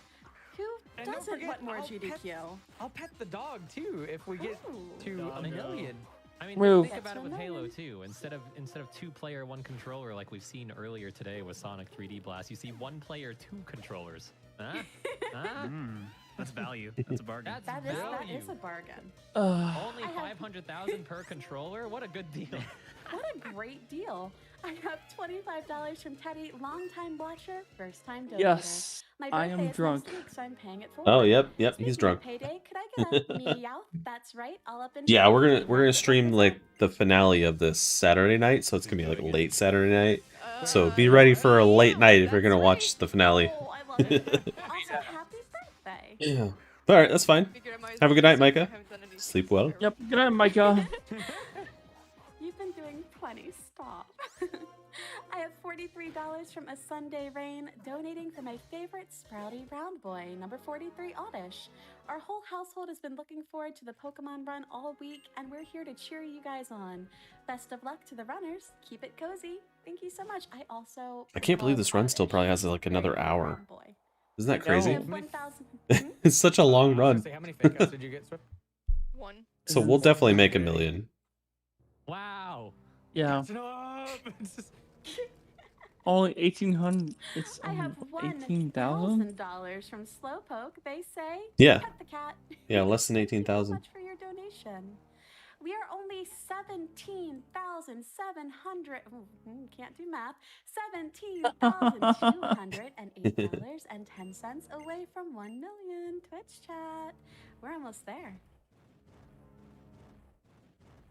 Speaker 6: Who
Speaker 3: And don't
Speaker 6: doesn't
Speaker 3: forget,
Speaker 6: want more
Speaker 3: I'll
Speaker 6: GDQ?
Speaker 3: I'll pet the dog too if we get
Speaker 6: Ooh.
Speaker 3: to
Speaker 7: Oh,
Speaker 3: a
Speaker 7: no.
Speaker 3: million.
Speaker 7: I mean,
Speaker 1: Move.
Speaker 7: think about it with
Speaker 6: That's
Speaker 7: Halo
Speaker 6: annoying.
Speaker 7: too. Instead of 2-player, 1 controller, like we've seen earlier today with Sonic 3D Blast, you see 1 player, 2 controllers. Huh? Huh?
Speaker 5: That's value. That's a bargain.
Speaker 7: That's
Speaker 6: That
Speaker 7: value.
Speaker 6: is a bargain.
Speaker 7: Only
Speaker 6: I have-
Speaker 7: 500,000 per controller. What a good deal.
Speaker 6: What a great deal. I have $25 from Teddy, longtime watcher, first time donor.
Speaker 1: Yes,
Speaker 6: My
Speaker 1: I
Speaker 6: birthday
Speaker 1: am
Speaker 6: is
Speaker 1: drunk.
Speaker 6: next week, so I'm paying it forward.
Speaker 2: Oh, yep, he's
Speaker 6: Speaking
Speaker 2: drunk.
Speaker 6: of payday, could I get a meow? That's right, all up in
Speaker 2: Yeah,
Speaker 6: here.
Speaker 2: we're gonna
Speaker 6: Meow.
Speaker 2: stream like the finale of this Saturday night, so it's gonna be like late Saturday night. So be ready for a late night if you're gonna watch the finale.
Speaker 6: Oh, I love it. Also, happy birthday.
Speaker 2: Yeah. All right, that's fine.
Speaker 4: Figured I might as
Speaker 2: Have a
Speaker 4: well
Speaker 2: good night,
Speaker 4: see if I
Speaker 2: Micah.
Speaker 4: haven't done anything
Speaker 2: Sleep
Speaker 4: so
Speaker 2: well.
Speaker 4: terrible.
Speaker 1: Yep. Good night, Micah.
Speaker 6: You've been doing plenty. Stop. I have $43 from A Sunday Rain, donating for my favorite Sprouty Round Boy, number 43 Oddish. Our whole household has been looking forward to the Pokemon run all week, and we're here to cheer you guys on. Best of luck to the runners. Keep it cozy. Thank you so much. I
Speaker 2: I can't believe this run still
Speaker 6: Oddish.
Speaker 2: probably has like another
Speaker 6: Very
Speaker 2: hour.
Speaker 6: Round Boy.
Speaker 2: Isn't that
Speaker 1: I
Speaker 2: crazy?
Speaker 6: I
Speaker 1: know.
Speaker 6: have 1,000.
Speaker 2: It's such a long
Speaker 3: I was gonna
Speaker 2: run.
Speaker 3: say, how many fake outs did you get, Swift?
Speaker 4: 1.
Speaker 2: So we'll definitely make 1,000,000.
Speaker 7: Wow.
Speaker 1: Yeah.
Speaker 3: Catching up. It's just-
Speaker 1: Only 1,800. It's
Speaker 6: I have
Speaker 1: 18,000.
Speaker 6: $1,000 from Slowpoke. They say,
Speaker 2: Yeah.
Speaker 6: pet the cat.
Speaker 2: Yeah, less than
Speaker 6: Thank you so
Speaker 2: 18,000.
Speaker 6: much for your donation. We are only 17,700. Can't do math. $17,208.10 away from 1 million. Twitch chat. We're almost there.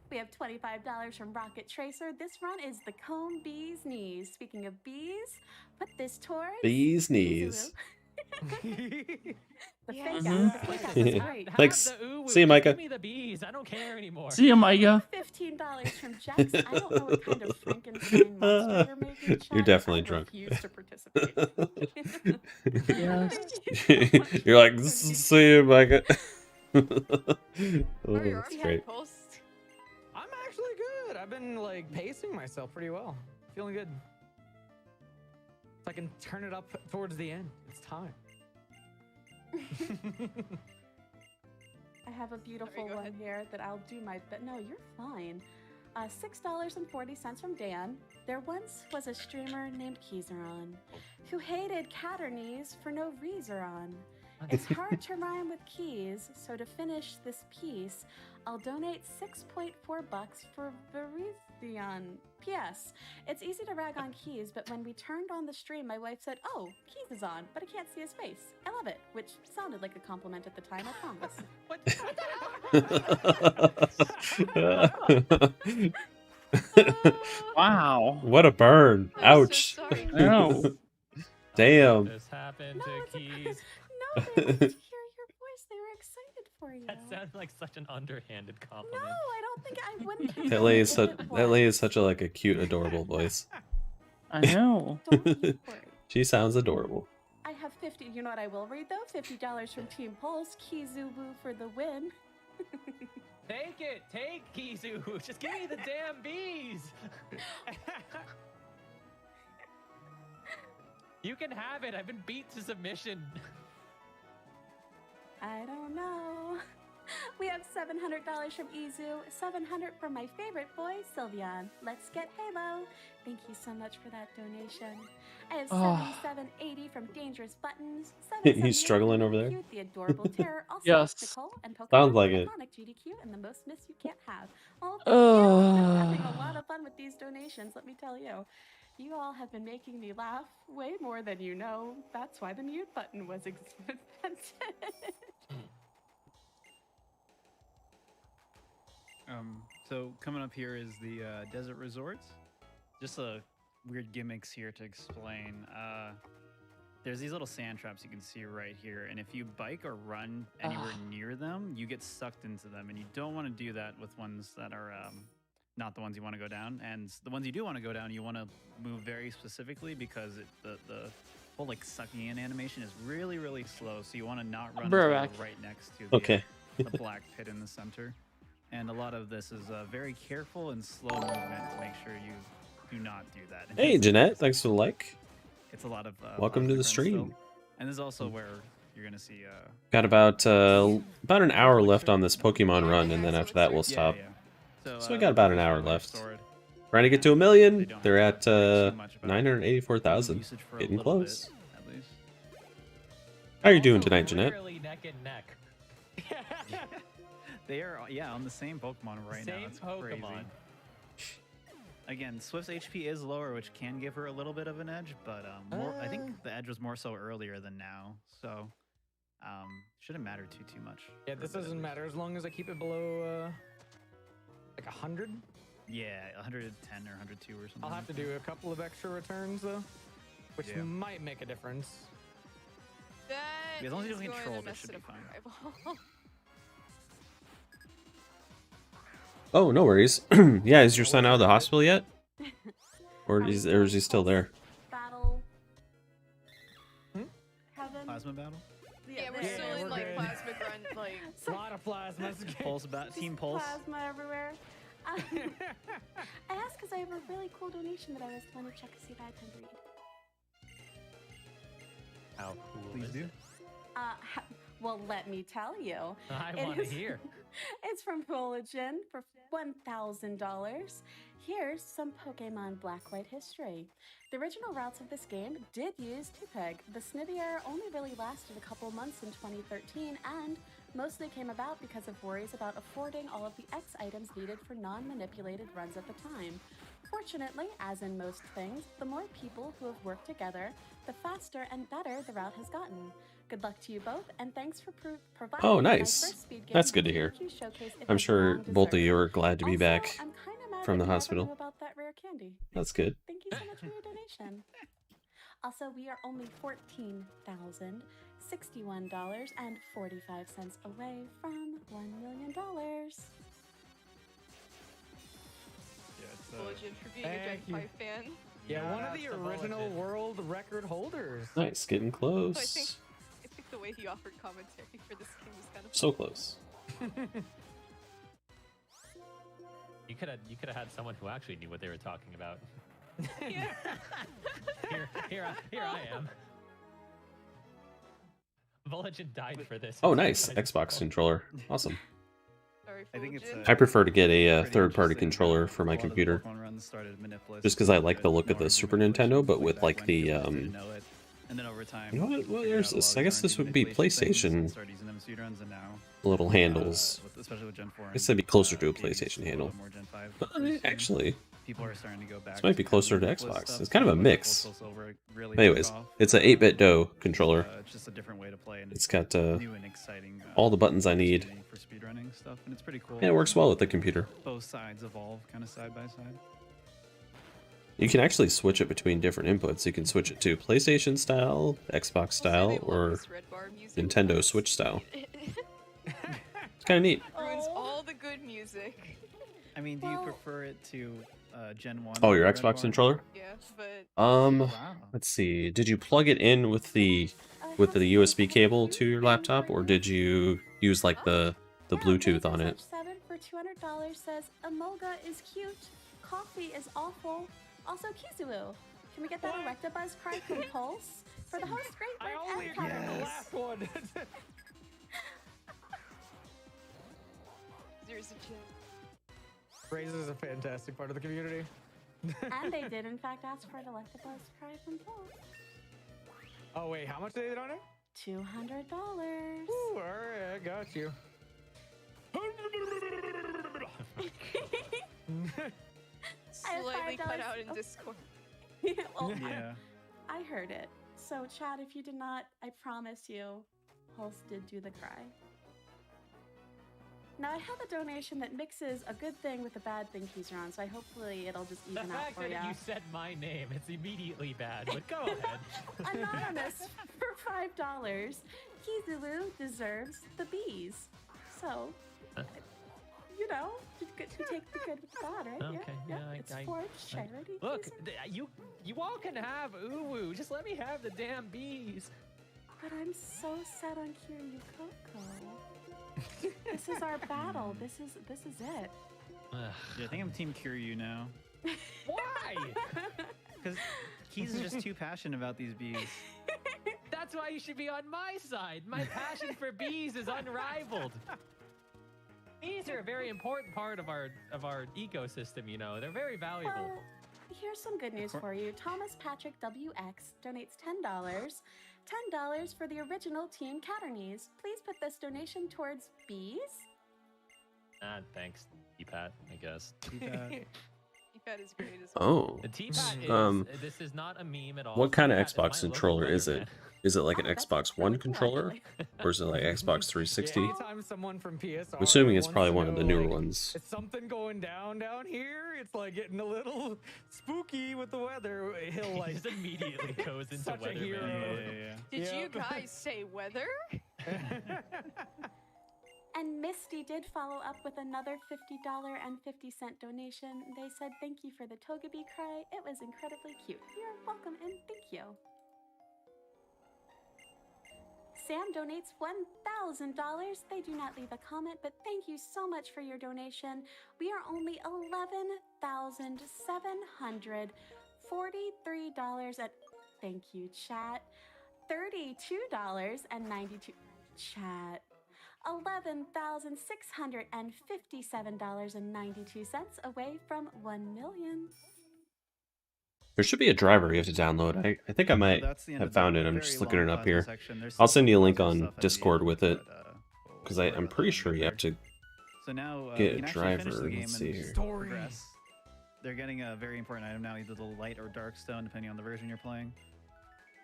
Speaker 6: We have $25 from Rocket Tracer. This run is the Comb Bee's Knees. Speaking of bees, put this towards
Speaker 2: Bees
Speaker 6: Kizu.
Speaker 2: knees.
Speaker 6: The
Speaker 4: Yes.
Speaker 6: fake
Speaker 1: Mhm.
Speaker 6: out. The fake out was great.
Speaker 7: Have
Speaker 2: Thanks.
Speaker 7: the uwu.
Speaker 2: See you, Micah.
Speaker 7: Give me the bees. I don't care anymore.
Speaker 1: See ya, Micah.
Speaker 6: $15 from Jex. I don't know what kind of Frankenstein monster you're making. Chat.
Speaker 2: You're definitely
Speaker 6: I
Speaker 2: drunk.
Speaker 6: refuse to participate.
Speaker 1: Yes.
Speaker 6: Thank you so much
Speaker 2: You're like,
Speaker 6: for
Speaker 2: see you, Micah. Oh,
Speaker 4: Oh, you're
Speaker 2: that's
Speaker 4: already
Speaker 2: great.
Speaker 4: at post.
Speaker 3: I'm actually good. I've been like pacing myself pretty well. Feeling good. If I can turn it up towards the end, it's time.
Speaker 6: I have a beautiful
Speaker 4: go
Speaker 6: one
Speaker 4: ahead.
Speaker 6: here that I'll do my best. No, you're fine. $6.40 from Dan. There once was a streamer named Keyzeron who hated Caternies for no reason. It's hard to rhyme with keys, so to finish this piece, I'll donate $6.4 for Verizion. P.S. It's easy to rag on Keys, but when we turned on the stream, my wife said, "Oh, Keys is on, but I can't see his face. I love it," which sounded like a compliment at the time, I promise.
Speaker 1: Wow.
Speaker 2: What a burn.
Speaker 4: I'm so
Speaker 2: Ouch.
Speaker 4: sorry.
Speaker 1: No.
Speaker 2: Damn.
Speaker 7: This happened
Speaker 6: No,
Speaker 7: to
Speaker 6: it's okay.
Speaker 7: Keys.
Speaker 6: No, they wanted to hear your voice. They were excited for you.
Speaker 7: That sounded like such an underhanded
Speaker 6: No,
Speaker 7: compliment.
Speaker 6: I don't think I wouldn't. have
Speaker 2: That
Speaker 6: done
Speaker 2: lady
Speaker 6: it
Speaker 2: is
Speaker 6: if
Speaker 2: such
Speaker 6: it
Speaker 2: that lady
Speaker 6: was.
Speaker 2: is such a like a cute, adorable voice.
Speaker 1: I know.
Speaker 6: Don't you worry.
Speaker 2: She sounds adorable.
Speaker 6: I have 50. You know what I will read though? $50 from Team Pulse. Kizubu for the win.
Speaker 7: Take it. Take Kizu. Just give me the damn bees. You can have it. I've been beat to submission.
Speaker 6: I don't know. We have $700 from Izu, $700 from my favorite boy, Sylveon. Let's get Halo. Thank you so much for that donation. I have $77.80 from Dangerous Buttons.
Speaker 2: He's struggling over there.
Speaker 6: Cute, the adorable Terror, also
Speaker 1: Yes.
Speaker 6: Nicole, and Pokemon,
Speaker 2: Sounds like it.
Speaker 6: iconic GDQ, and the most miss you can't have. Oh, thank you. I'm having a lot of fun with these donations, let me tell you. You all have been making me laugh way more than you know. That's why the mute button was expensive.
Speaker 5: So coming up here is the desert resorts. Just weird gimmicks here to explain. There's these little sand traps you can see right here, and if you bike or run anywhere near them, you get sucked into them, and you don't want to do that with ones that are not the ones you want to go down. And the ones you do want to go down, you want to move very specifically because the whole like sucking in animation is really, really slow. So you want to not run until you're right next to the black pit in the center. And a lot of this is very careful and slow movement to make sure you do not do that. And
Speaker 2: Hey, Jeanette, thanks for the like.
Speaker 5: it's a lot of
Speaker 2: Welcome to the
Speaker 5: plasma
Speaker 2: stream.
Speaker 5: still. And this is also where you're gonna see
Speaker 2: Got about an hour left on this Pokemon run, and then after that we'll stop. So we got about an hour left. Trying to get to 1 million. They're at 984,000. Getting close. How are you doing tonight, Jeanette?
Speaker 3: Literally neck and neck.
Speaker 5: They are on the same Pokemon right now. It's crazy. Again, Swift's HP is lower, which can give her a little bit of an edge, but I think the edge was more so earlier than now, so shouldn't matter too much.
Speaker 3: Yeah, this doesn't matter as long as I keep it below like 100.
Speaker 5: Yeah, 110 or 102 or something.
Speaker 3: I'll have to do a couple of extra returns though, which might make a difference.
Speaker 4: That
Speaker 5: as long as you
Speaker 4: is
Speaker 5: don't
Speaker 4: going
Speaker 5: control,
Speaker 4: to
Speaker 5: that
Speaker 4: mess
Speaker 5: should
Speaker 4: it
Speaker 5: be
Speaker 4: up
Speaker 5: fine.
Speaker 4: for rival.
Speaker 2: Oh, no worries. Yeah, is your son out of the hospital yet? Or is he still there?
Speaker 6: Battle. Kevin?
Speaker 5: Plasma battle?
Speaker 4: Yeah, we're still in like plasma grunt, like
Speaker 3: A lot of plasmas.
Speaker 5: Pulse Team Pulse.
Speaker 6: Plasma everywhere. I asked because I have a really cool donation that I was going to check to see if I had time to read.
Speaker 7: How cool
Speaker 5: Please
Speaker 7: is
Speaker 5: do.
Speaker 7: it?
Speaker 6: Well, let me tell you.
Speaker 7: I
Speaker 6: It
Speaker 7: want to
Speaker 6: is-
Speaker 7: hear.
Speaker 6: It's from Polygen for $1,000. Here's some Pokemon Black-White history. The original routes of this game did use Tupeg. The Snivy era only really lasted a couple months in 2013 and mostly came about because of worries about affording all of the X items needed for non-manipulated runs at the time. Fortunately, as in most things, the more people who have worked together, the faster and better the route has gotten. Good luck to you both, and thanks for providing
Speaker 2: Oh,
Speaker 6: my
Speaker 2: nice.
Speaker 6: first speed game
Speaker 2: That's good to
Speaker 6: GDQ
Speaker 2: hear.
Speaker 6: showcase it
Speaker 2: I'm
Speaker 6: has
Speaker 2: sure
Speaker 6: long
Speaker 2: both of you
Speaker 6: deserved.
Speaker 2: are glad to be
Speaker 6: Also,
Speaker 2: back
Speaker 6: I'm kinda mad
Speaker 2: from
Speaker 6: that
Speaker 2: the
Speaker 6: you never
Speaker 2: hospital.
Speaker 6: knew about that rare candy.
Speaker 2: That's good.
Speaker 6: Thank you so much for your donation. Also, we are only $14,061.45 away from $1 million.
Speaker 4: Bulletin for being a Gen
Speaker 3: Thank you.
Speaker 4: 5 fan.
Speaker 3: Yeah, one of the original world record holders.
Speaker 2: Nice, getting
Speaker 4: I
Speaker 2: close.
Speaker 4: think the way he offered commentary for this game was kind of
Speaker 2: So close.
Speaker 7: You could have had someone who actually knew what they were talking about.
Speaker 4: Yeah.
Speaker 7: Here I am. Voligen died for this.
Speaker 2: Oh, nice. Xbox controller. Awesome.
Speaker 4: Sorry,
Speaker 5: I think it's
Speaker 4: Fulgen.
Speaker 2: I prefer to get a
Speaker 5: pretty
Speaker 2: third-party
Speaker 5: interesting
Speaker 2: controller
Speaker 5: how
Speaker 2: for
Speaker 5: a
Speaker 2: my
Speaker 5: lot of the
Speaker 2: computer.
Speaker 5: Pokemon runs started manipulous,
Speaker 2: Just because I like the
Speaker 5: but
Speaker 2: look of
Speaker 5: no
Speaker 2: the Super
Speaker 5: manipulation
Speaker 2: Nintendo, but
Speaker 5: way
Speaker 2: with
Speaker 5: back
Speaker 2: like
Speaker 5: when
Speaker 2: the
Speaker 5: people didn't know it. And then over time,
Speaker 2: you know what?
Speaker 5: people
Speaker 2: Well,
Speaker 5: figured
Speaker 2: there's
Speaker 5: out a lot
Speaker 2: this.
Speaker 5: of
Speaker 2: I guess
Speaker 5: the
Speaker 2: this would be
Speaker 5: manipulation things and
Speaker 2: PlayStation
Speaker 5: started using them in speedruns, and now
Speaker 2: little handles.
Speaker 5: especially with Gen 4.
Speaker 2: I guess that'd be closer to a
Speaker 5: maybe
Speaker 2: PlayStation
Speaker 5: a little
Speaker 2: handle.
Speaker 5: bit more Gen 5
Speaker 2: But,
Speaker 5: pretty soon.
Speaker 2: actually,
Speaker 5: People are starting to go back.
Speaker 2: this might be closer to
Speaker 5: manipulous
Speaker 2: Xbox.
Speaker 5: stuff,
Speaker 2: It's kind of a
Speaker 5: so
Speaker 2: mix.
Speaker 5: Coastal Silver really
Speaker 2: anyways,
Speaker 5: took off.
Speaker 2: it's an 8-bit DOE controller.
Speaker 5: It's just a different way to play, and
Speaker 2: It's got
Speaker 5: new and exciting.
Speaker 2: all the buttons I need.
Speaker 5: For speedrunning stuff, and it's pretty cool.
Speaker 2: And it works well with the computer.
Speaker 5: Both sides evolve kind of side by side.
Speaker 2: You can actually switch it between different inputs. You can switch it to PlayStation style, Xbox style,
Speaker 4: Also, they love
Speaker 2: or
Speaker 4: this red bar music.
Speaker 2: Nintendo Switch style. It's kind of neat.
Speaker 4: Ruins all the good music.
Speaker 5: I mean, do you
Speaker 6: Well-
Speaker 5: prefer it to Gen 1?
Speaker 2: Oh, your
Speaker 5: Red
Speaker 2: Xbox
Speaker 5: Bar?
Speaker 2: controller?
Speaker 4: Yeah, but
Speaker 5: Wow.
Speaker 2: Let's see. Did you plug it in with the USB cable to your laptop, or did you use like the Bluetooth on it?
Speaker 6: 7 for $200 says Emolga is cute, coffee is awful. Also Kizuo. Can we get that Erectabuzz cry from Pulse? For the host, great
Speaker 3: I
Speaker 6: work
Speaker 3: only
Speaker 6: and
Speaker 3: heard the
Speaker 6: Caterpillar.
Speaker 3: last one.
Speaker 4: is a gem.
Speaker 3: Razor is a fantastic part of the community.
Speaker 6: And they did, in fact, ask for a delectable cry from Paul.
Speaker 3: Oh wait, how much did they donate?
Speaker 6: $200.
Speaker 3: Ooh, all right, I got you.
Speaker 4: Slightly cut
Speaker 6: $5.
Speaker 4: out in Discord.
Speaker 6: Well,
Speaker 5: Yeah.
Speaker 6: I heard it. So, Chad, if you did not, I promise you, Pulse did do the cry. Now, I have a donation that mixes a good thing with a bad thing, Kizron, so hopefully it'll just
Speaker 7: The
Speaker 6: even out
Speaker 7: fact
Speaker 6: for
Speaker 7: that
Speaker 6: you.
Speaker 7: you said my name, it's immediately bad, but go ahead.
Speaker 6: Anonymous for $5. Kizulu deserves the bees. So, you know, you take the good with the bad, right?
Speaker 7: Okay, yeah,
Speaker 6: it's for charity.
Speaker 7: Look,
Speaker 6: Kizuna.
Speaker 7: you all can have Uwu. Just let me have the damn bees.
Speaker 6: But I'm so set on Kiryu Coco. This is our battle. This is it.
Speaker 5: Yeah, I think I'm Team Kiryu now.
Speaker 7: Why?
Speaker 5: Because Keys is just too passionate about these bees.
Speaker 7: That's why you should be on my side. My passion for bees is unrivaled. Bees are a very important part of our ecosystem, you know. They're very valuable.
Speaker 6: Well, here's some good news for you. Thomas Patrick WX donates $10. $10 for the original Team Catterneys. Please put this donation towards bees.
Speaker 7: Thanks, T-Pat, I guess.
Speaker 4: T-Pat is great as well.
Speaker 2: Oh.
Speaker 7: The T-Pat is, this is not a meme at all.
Speaker 2: What kind of
Speaker 7: T-Pat is my
Speaker 2: Xbox
Speaker 7: local
Speaker 2: controller is it?
Speaker 7: Spider-Man.
Speaker 2: Is it like an
Speaker 6: Oh, that's
Speaker 2: Xbox
Speaker 6: really
Speaker 2: One
Speaker 6: cool,
Speaker 2: controller?
Speaker 6: actually.
Speaker 2: Or is it like Xbox 360?
Speaker 3: Yeah, anytime someone from PSR
Speaker 2: I'm assuming it's
Speaker 3: wants
Speaker 2: probably
Speaker 3: to
Speaker 2: one of the
Speaker 3: know,
Speaker 2: newer
Speaker 3: like,
Speaker 2: ones.
Speaker 3: Is something going down here? It's like getting a little spooky with the weather. He'll
Speaker 7: He
Speaker 3: like
Speaker 7: just immediately goes into
Speaker 3: such a
Speaker 7: weather
Speaker 3: hero.
Speaker 7: man.
Speaker 4: Did you
Speaker 3: Yep.
Speaker 4: guys say weather?
Speaker 6: And Misty did follow up with another $50.50 donation. They said, thank you for the Togepi cry. It was incredibly cute. You're welcome and thank you. Sam donates $1,000. They do not leave a comment, but thank you so much for your donation. We are only $11,743 at, thank you, chat. $32.92, chat. $11,657.92 away from 1 million.
Speaker 2: There should be a driver you have to download. I think I might
Speaker 5: That's the end
Speaker 2: have
Speaker 5: of the
Speaker 2: found it. I'm
Speaker 5: very
Speaker 2: just looking
Speaker 5: long
Speaker 2: it up
Speaker 5: plasma
Speaker 2: here.
Speaker 5: section. There's
Speaker 2: I'll
Speaker 5: still
Speaker 2: send you a
Speaker 5: some
Speaker 2: link
Speaker 5: plasma
Speaker 2: on
Speaker 5: stuff at the
Speaker 2: Discord
Speaker 5: end,
Speaker 2: with it.
Speaker 5: but,
Speaker 2: Because
Speaker 5: we'll
Speaker 2: I'm
Speaker 5: worry
Speaker 2: pretty
Speaker 5: about
Speaker 2: sure
Speaker 5: that
Speaker 2: you have to
Speaker 5: So now
Speaker 2: get
Speaker 5: you
Speaker 2: a
Speaker 5: can actually finish
Speaker 2: driver.
Speaker 5: the game
Speaker 2: Let's
Speaker 5: and
Speaker 2: see here.
Speaker 5: progress. They're getting a very important item now, either the light or dark stone, depending on the version you're playing.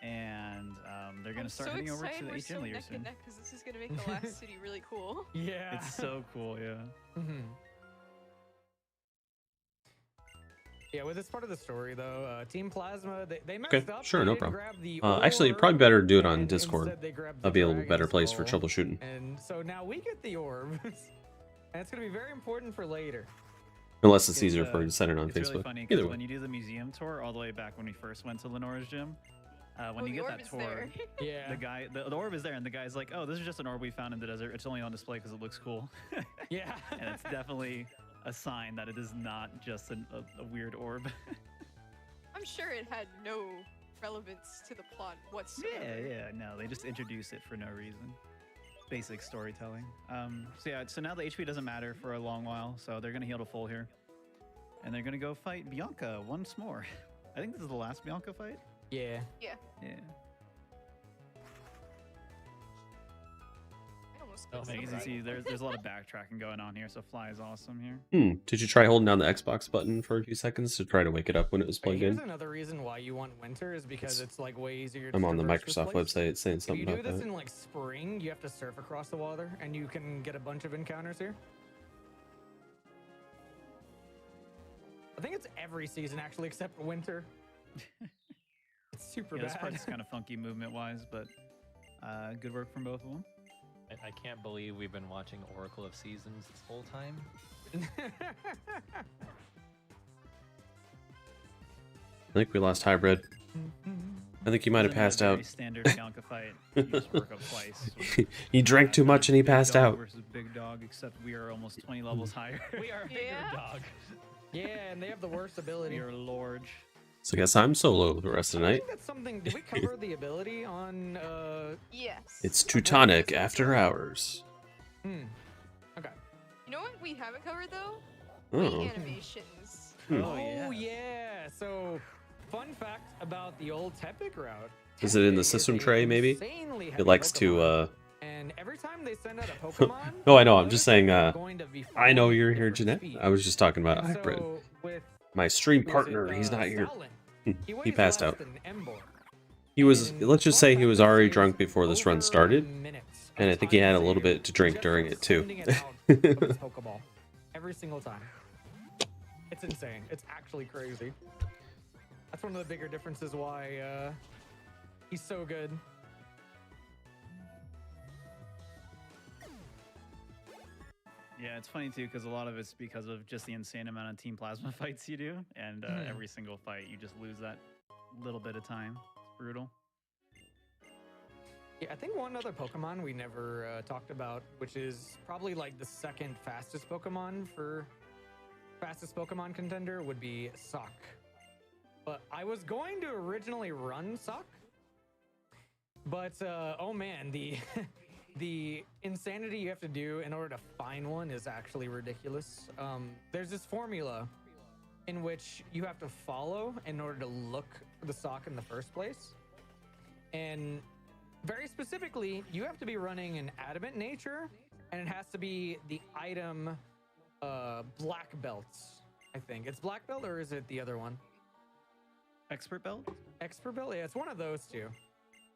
Speaker 5: And they're gonna start heading over to the 8 gym leader soon.
Speaker 4: Because this is gonna make the last city really cool.
Speaker 3: Yeah.
Speaker 5: It's so cool, yeah.
Speaker 3: Yeah, with this part of the story though, Team Plasma, they messed
Speaker 2: Okay,
Speaker 3: up.
Speaker 2: sure,
Speaker 3: They
Speaker 2: no
Speaker 3: didn't
Speaker 2: problem.
Speaker 3: grab the
Speaker 2: Actually,
Speaker 3: orb,
Speaker 2: probably better to do it on
Speaker 3: and
Speaker 2: Discord.
Speaker 3: instead they grabbed the
Speaker 2: That'll be a little better
Speaker 3: dragon
Speaker 2: place for
Speaker 3: skull.
Speaker 2: troubleshooting.
Speaker 3: And so now we get the orb. And it's gonna be very important for later.
Speaker 2: Unless it's easier for you to send it on
Speaker 5: It's really
Speaker 2: Facebook.
Speaker 5: funny
Speaker 2: Either
Speaker 5: because
Speaker 2: way.
Speaker 5: when you do the museum tour, all the way back when we first went to Lenora's gym, when
Speaker 4: Oh,
Speaker 5: you
Speaker 4: the
Speaker 5: get
Speaker 4: orb
Speaker 5: that
Speaker 4: is
Speaker 5: tour,
Speaker 4: there.
Speaker 3: Yeah.
Speaker 5: the orb is there, and the guy's like, "Oh, this is just an orb we found in the desert. It's only on display because it looks cool."
Speaker 3: Yeah.
Speaker 5: And it's definitely a sign that it is not just a weird orb.
Speaker 4: I'm sure it had no relevance to the plot whatsoever.
Speaker 5: Yeah, no, they just introduce it for no reason. Basic storytelling. So now the HP doesn't matter for a long while, so they're gonna heal to full here, and they're gonna go fight Bianca once more. I think this is the last Bianca fight.
Speaker 3: Yeah.
Speaker 4: Yeah.
Speaker 5: Yeah.
Speaker 4: I almost
Speaker 7: Oh,
Speaker 4: clicked
Speaker 5: So you can
Speaker 4: something.
Speaker 5: see there's a lot of backtracking going on here, so Fly is awesome here.
Speaker 2: Did you try holding down the Xbox button for a few seconds to try to wake it up when it was
Speaker 3: But
Speaker 2: plugged
Speaker 3: here's
Speaker 2: in?
Speaker 3: another reason why you want winter is because it's like way easier to
Speaker 2: I'm on the
Speaker 3: traverse this
Speaker 2: Microsoft
Speaker 3: place.
Speaker 2: website saying
Speaker 3: If
Speaker 2: something
Speaker 3: you do
Speaker 2: about
Speaker 3: this
Speaker 2: that.
Speaker 3: in like spring, you have to surf across the water, and you can get a bunch of encounters here. I think it's every season actually, except winter. It's super
Speaker 5: Yeah, this
Speaker 3: bad.
Speaker 5: part's kind of funky movement-wise, but good work from both of them.
Speaker 7: I can't believe we've been watching Oracle of Seasons this whole time.
Speaker 2: I think we lost Hybrid. I think he might have
Speaker 5: This is
Speaker 2: passed
Speaker 5: a
Speaker 2: out.
Speaker 5: very standard Bianca fight. You just work up twice.
Speaker 2: He drank too much and he
Speaker 5: Big
Speaker 2: passed
Speaker 5: dog
Speaker 2: out.
Speaker 5: versus big dog, except we are almost 20 levels higher.
Speaker 7: We are a bigger
Speaker 4: Yeah?
Speaker 7: dog.
Speaker 3: Yeah, and they have the worst ability.
Speaker 5: We are large.
Speaker 2: So I guess I'm solo the rest of the
Speaker 3: I
Speaker 2: night.
Speaker 3: think that's something. Did we cover the ability on?
Speaker 4: Yes.
Speaker 2: It's Teutonic After Hours.
Speaker 3: Okay.
Speaker 4: You know what? we haven't covered though?
Speaker 2: Oh.
Speaker 4: Animations.
Speaker 3: Oh yeah. So, fun fact about the old Tepic route.
Speaker 2: Is it in the
Speaker 3: Tepic
Speaker 2: system
Speaker 3: is a
Speaker 2: tray, maybe?
Speaker 3: insanely
Speaker 2: It
Speaker 3: heavy
Speaker 2: likes
Speaker 3: Pokemon,
Speaker 2: to,
Speaker 3: And every time they send out a Pokemon.
Speaker 2: No, I know, I'm
Speaker 3: notice
Speaker 2: just
Speaker 3: that
Speaker 2: saying,
Speaker 3: they're going to be
Speaker 2: I know
Speaker 3: following
Speaker 2: you're here,
Speaker 3: different
Speaker 2: Jeanette.
Speaker 3: speeds.
Speaker 2: I was just talking about
Speaker 3: And
Speaker 2: hybrid.
Speaker 3: so with
Speaker 2: My stream
Speaker 3: was it,
Speaker 2: partner, he's not here.
Speaker 3: Stoutland,
Speaker 2: He
Speaker 3: weighs
Speaker 2: passed
Speaker 3: less
Speaker 2: out.
Speaker 3: than Ember.
Speaker 2: He was,
Speaker 3: And
Speaker 2: let's just say he was
Speaker 3: Combat
Speaker 2: already
Speaker 3: saves
Speaker 2: drunk before this run
Speaker 3: over
Speaker 2: started.
Speaker 3: minutes
Speaker 2: And I
Speaker 3: of
Speaker 2: think he
Speaker 3: time
Speaker 2: had a little
Speaker 3: saved
Speaker 2: bit to drink
Speaker 3: just
Speaker 2: during
Speaker 3: from
Speaker 2: it too.
Speaker 3: sending it out of his Pokeball every single time. It's insane. It's actually crazy. That's one of the bigger differences why he's so good.
Speaker 5: Yeah, it's funny too because a lot of it's because of just the insane amount of team plasma fights you do, and every single fight you just lose that little bit of time. It's brutal.
Speaker 3: Yeah, I think one other Pokemon we never talked about, which is probably like the second fastest Pokemon for fastest Pokemon contender, would be Sock. But I was going to originally run Sock, but oh man, the the insanity you have to do in order to find one is actually ridiculous. There's this formula in which you have to follow in order to look for the Sock in the first place, and very specifically, you have to be running an Adamant Nature, and it has to be the item Black Belts. I think it's Black Belt, or is it the other one?
Speaker 5: Expert belt?
Speaker 3: Expert Belt? Yeah, it's one of those two.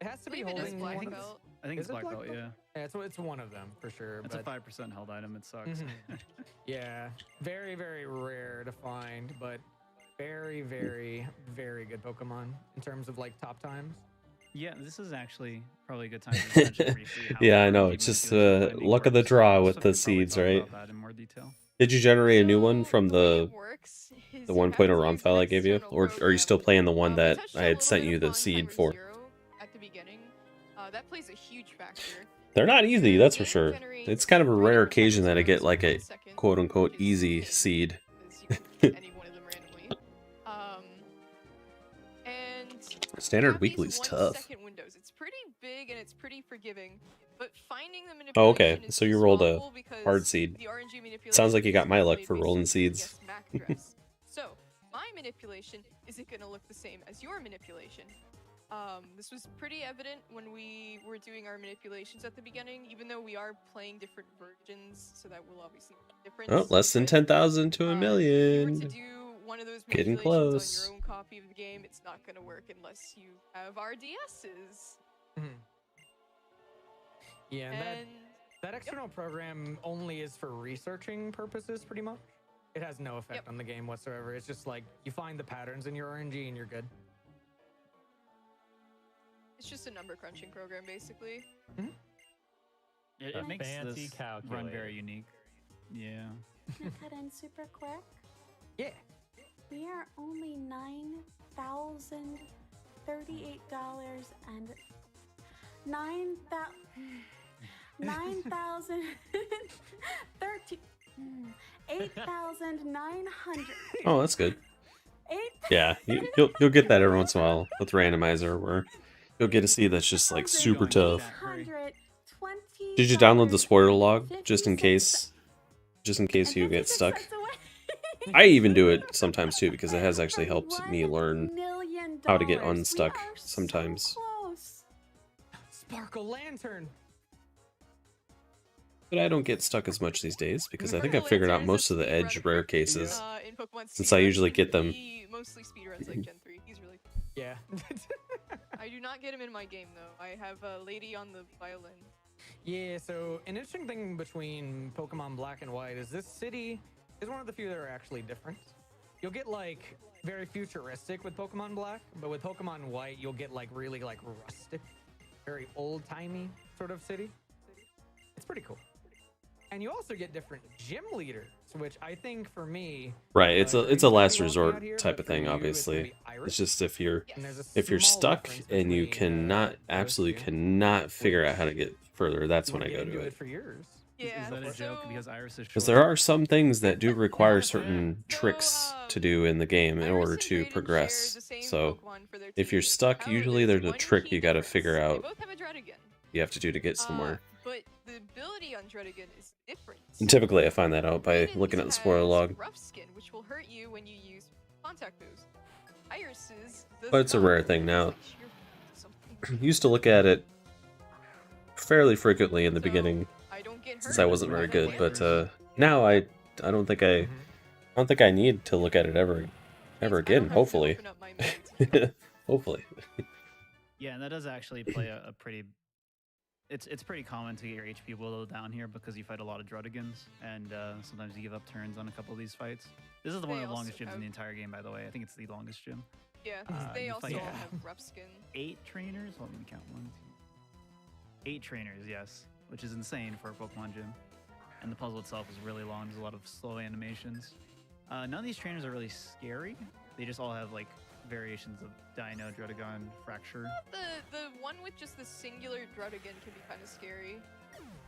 Speaker 3: It has to be
Speaker 4: Believe it is
Speaker 3: holding
Speaker 4: Black
Speaker 3: one of
Speaker 4: Belt.
Speaker 5: I think
Speaker 3: Is
Speaker 5: it's
Speaker 3: it
Speaker 5: black
Speaker 3: black
Speaker 5: belt.
Speaker 3: belt?
Speaker 5: Yeah,
Speaker 3: Yeah, it's one of them for sure.
Speaker 5: it's a
Speaker 3: but
Speaker 5: 5% held item. It sucks.
Speaker 3: Mhm. Yeah, very, very rare to find, but very, very, very good Pokemon in terms of like top times.
Speaker 5: Yeah, this is actually probably a good time to mention briefly how
Speaker 2: Yeah, I know.
Speaker 5: RNG
Speaker 2: It's just
Speaker 5: manipulation binding
Speaker 2: luck of the
Speaker 5: works.
Speaker 2: draw with
Speaker 5: So
Speaker 2: the
Speaker 5: we could probably
Speaker 2: seeds,
Speaker 5: talk
Speaker 2: right?
Speaker 5: about that in more detail.
Speaker 2: Did you generate a new one from
Speaker 4: The way
Speaker 2: the
Speaker 4: it works is
Speaker 2: the
Speaker 4: you have
Speaker 2: 1.0
Speaker 4: to
Speaker 2: ROM
Speaker 4: use
Speaker 2: file
Speaker 4: an
Speaker 2: I gave you,
Speaker 4: external
Speaker 2: or are you
Speaker 4: program.
Speaker 2: still playing the one
Speaker 4: We
Speaker 2: that
Speaker 4: touched
Speaker 2: I
Speaker 4: on a
Speaker 2: had
Speaker 4: little
Speaker 2: sent
Speaker 4: bit
Speaker 2: you the
Speaker 4: upon
Speaker 2: seed
Speaker 4: Timer
Speaker 2: for?
Speaker 4: Zero at the beginning. That plays a huge factor.
Speaker 2: They're not easy,
Speaker 4: The
Speaker 2: that's for
Speaker 4: game
Speaker 2: sure.
Speaker 4: generates
Speaker 2: It's kind of a
Speaker 4: 3
Speaker 2: rare
Speaker 4: different
Speaker 2: occasion that I
Speaker 4: types
Speaker 2: get
Speaker 4: of
Speaker 2: like a
Speaker 4: zeros per second,
Speaker 2: quote-unquote
Speaker 4: which is
Speaker 2: easy
Speaker 4: insane,
Speaker 2: seed.
Speaker 4: because you can get any one of them randomly. And
Speaker 2: Standard
Speaker 4: you have these
Speaker 2: weekly's
Speaker 4: 1
Speaker 2: tough.
Speaker 4: second windows. It's pretty big and it's pretty forgiving, but finding the
Speaker 2: Oh, okay.
Speaker 4: manipulation is
Speaker 2: So you
Speaker 4: just
Speaker 2: rolled a
Speaker 4: awful because
Speaker 2: hard seed.
Speaker 4: the RNG manipulation
Speaker 2: Sounds like you got
Speaker 4: is
Speaker 2: my luck
Speaker 4: played
Speaker 2: for
Speaker 4: based
Speaker 2: rolling
Speaker 4: on
Speaker 2: seeds.
Speaker 4: guess MAC address. So my manipulation isn't going to look the same as your manipulation. This was pretty evident when we were doing our manipulations at the beginning, even though we are playing different versions, so that will obviously be different.
Speaker 2: Oh, less than 10,000 to a
Speaker 4: If you were to
Speaker 2: million.
Speaker 4: do one of those
Speaker 2: Getting
Speaker 4: manipulations
Speaker 2: close.
Speaker 4: on your own copy of the game, it's not going to work unless you have RDSs.
Speaker 3: Mhm. Yeah, and
Speaker 4: And
Speaker 3: that external program only is for researching purposes, pretty much. It has no effect
Speaker 4: Yep.
Speaker 3: on the game whatsoever. It's just like you find the patterns in your RNG and you're good.
Speaker 4: it's just a number crunching program, basically.
Speaker 5: It
Speaker 7: A
Speaker 5: makes
Speaker 7: fancy
Speaker 5: this run very
Speaker 7: calculator.
Speaker 5: unique. Yeah.
Speaker 6: Can I cut in super quick?
Speaker 3: Yeah.
Speaker 6: We are only $9,038 and $9,000 $8,900.
Speaker 2: Oh, that's good. Yeah, you'll get that every once in a while with randomizer, where you'll get a seed that's just like super tough. Did you download the spoiler log just in case you get stuck? I even do it sometimes too because it has actually helped me learn how to get unstuck sometimes.
Speaker 3: Sparkle Lantern.
Speaker 2: But I don't get stuck as much these days because I think I've figured out most of the edge rare cases.
Speaker 4: In Pokemon
Speaker 2: Since I
Speaker 4: speedruns,
Speaker 2: usually
Speaker 4: and
Speaker 2: get them.
Speaker 4: he mostly speedruns like Gen 3. He's really cool.
Speaker 3: Yeah.
Speaker 4: I do not get him in my game though. I have a lady on the violin.
Speaker 3: Yeah, so an interesting thing between Pokemon Black and White is this city is one of the few that are actually different. You'll get like very futuristic with Pokemon Black, but with Pokemon White, you'll get like really like rustic, very old-timey sort of city. It's pretty cool. And you also get different gym leaders, which I think for me,
Speaker 2: Right, it's
Speaker 3: for
Speaker 2: a
Speaker 3: you,
Speaker 2: last
Speaker 3: you won't be out
Speaker 2: resort
Speaker 3: here,
Speaker 2: type
Speaker 3: but
Speaker 2: of
Speaker 3: for
Speaker 2: thing,
Speaker 3: you, it's gonna
Speaker 2: obviously.
Speaker 3: be Iris.
Speaker 2: It's just if you're
Speaker 4: Yes.
Speaker 3: And there's a
Speaker 2: Small
Speaker 3: stuck
Speaker 2: difference and you cannot, absolutely cannot figure out how to get further, that's when I go to it.
Speaker 3: For yours.
Speaker 4: Yeah.
Speaker 5: Is that a joke
Speaker 4: so-
Speaker 5: because Iris is
Speaker 2: Because
Speaker 5: short?
Speaker 2: there are some things that do require certain tricks to do in the game in
Speaker 4: Iris
Speaker 2: order
Speaker 4: and
Speaker 2: to
Speaker 4: Drayden share
Speaker 2: progress.
Speaker 4: the same
Speaker 2: So
Speaker 4: Pokemon for their
Speaker 2: if you're
Speaker 4: teammates.
Speaker 2: stuck,
Speaker 4: However,
Speaker 2: usually there's a
Speaker 4: one
Speaker 2: trick
Speaker 4: key
Speaker 2: you gotta
Speaker 4: difference.
Speaker 2: figure
Speaker 4: They
Speaker 2: out
Speaker 4: both have a Dratigan.
Speaker 2: you have to do to get somewhere.
Speaker 4: But the ability on Druddigan is different.
Speaker 2: And typically, I find that out by
Speaker 4: Radiance
Speaker 2: looking at the spoiler
Speaker 4: has
Speaker 2: log.
Speaker 4: Rough skin, which will hurt you when you use contact moves. Iris's does
Speaker 2: But it's a
Speaker 4: not.
Speaker 2: rare thing now.
Speaker 4: It's like something.
Speaker 2: Used to look at it fairly frequently in the
Speaker 4: So,
Speaker 2: beginning,
Speaker 4: I don't get
Speaker 2: since
Speaker 4: hurt
Speaker 2: I wasn't very
Speaker 4: when
Speaker 2: good.
Speaker 4: damage.
Speaker 2: But now I don't think I need to look at it ever
Speaker 4: Means I don't
Speaker 2: again.
Speaker 4: have to
Speaker 2: Hopefully,
Speaker 4: open up my meds.
Speaker 2: hopefully.
Speaker 5: Yeah, and that does actually play a pretty. It's pretty common to get your HP below down here because you fight a lot of Druddigans, and sometimes you give up turns on a couple of these fights. This is one
Speaker 4: They
Speaker 5: of the longest
Speaker 4: also
Speaker 5: gyms in
Speaker 4: have-
Speaker 5: the entire game, by the way. I think it's the longest gym.
Speaker 4: Yeah, 'cause they
Speaker 5: you
Speaker 4: also
Speaker 5: fight-
Speaker 4: all
Speaker 5: Yeah.
Speaker 4: have rough skin.
Speaker 5: 8 trainers? Let me count. 1, 2. 8 trainers, yes, which is insane for a Pokemon gym. And the puzzle itself is really long. There's a lot of slow animations. None of these trainers are really scary. They just all have like variations of Dino, Druddigon, Fracture.
Speaker 4: The one with just the singular Druddigan can be kind of scary.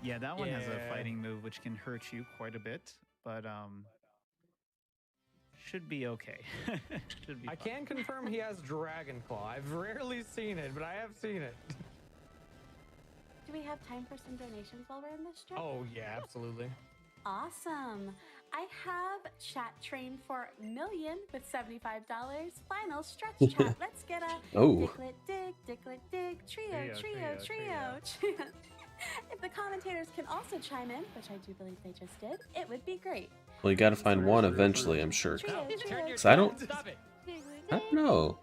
Speaker 5: Yeah, that one has a
Speaker 3: Yeah.
Speaker 5: fighting move which can hurt you quite a bit, but should be okay. Should be
Speaker 3: I
Speaker 5: fine.
Speaker 3: can confirm he has Dragon Claw. I've rarely seen it, but I have seen it.
Speaker 6: Do we have time for some donations while we're in this strip?
Speaker 3: Oh yeah, absolutely.
Speaker 6: Awesome. I have chat train for million with $75. Final stretch chat. Let's get a
Speaker 2: Oh.
Speaker 6: Dicklet dig, trio.
Speaker 5: Trio.
Speaker 6: If the commentators can also chime in, which I do believe they just did, it would be great.
Speaker 2: Well, you got to find one eventually, I'm sure.
Speaker 6: Trio.
Speaker 2: So I don't
Speaker 3: Stop it.
Speaker 2: know.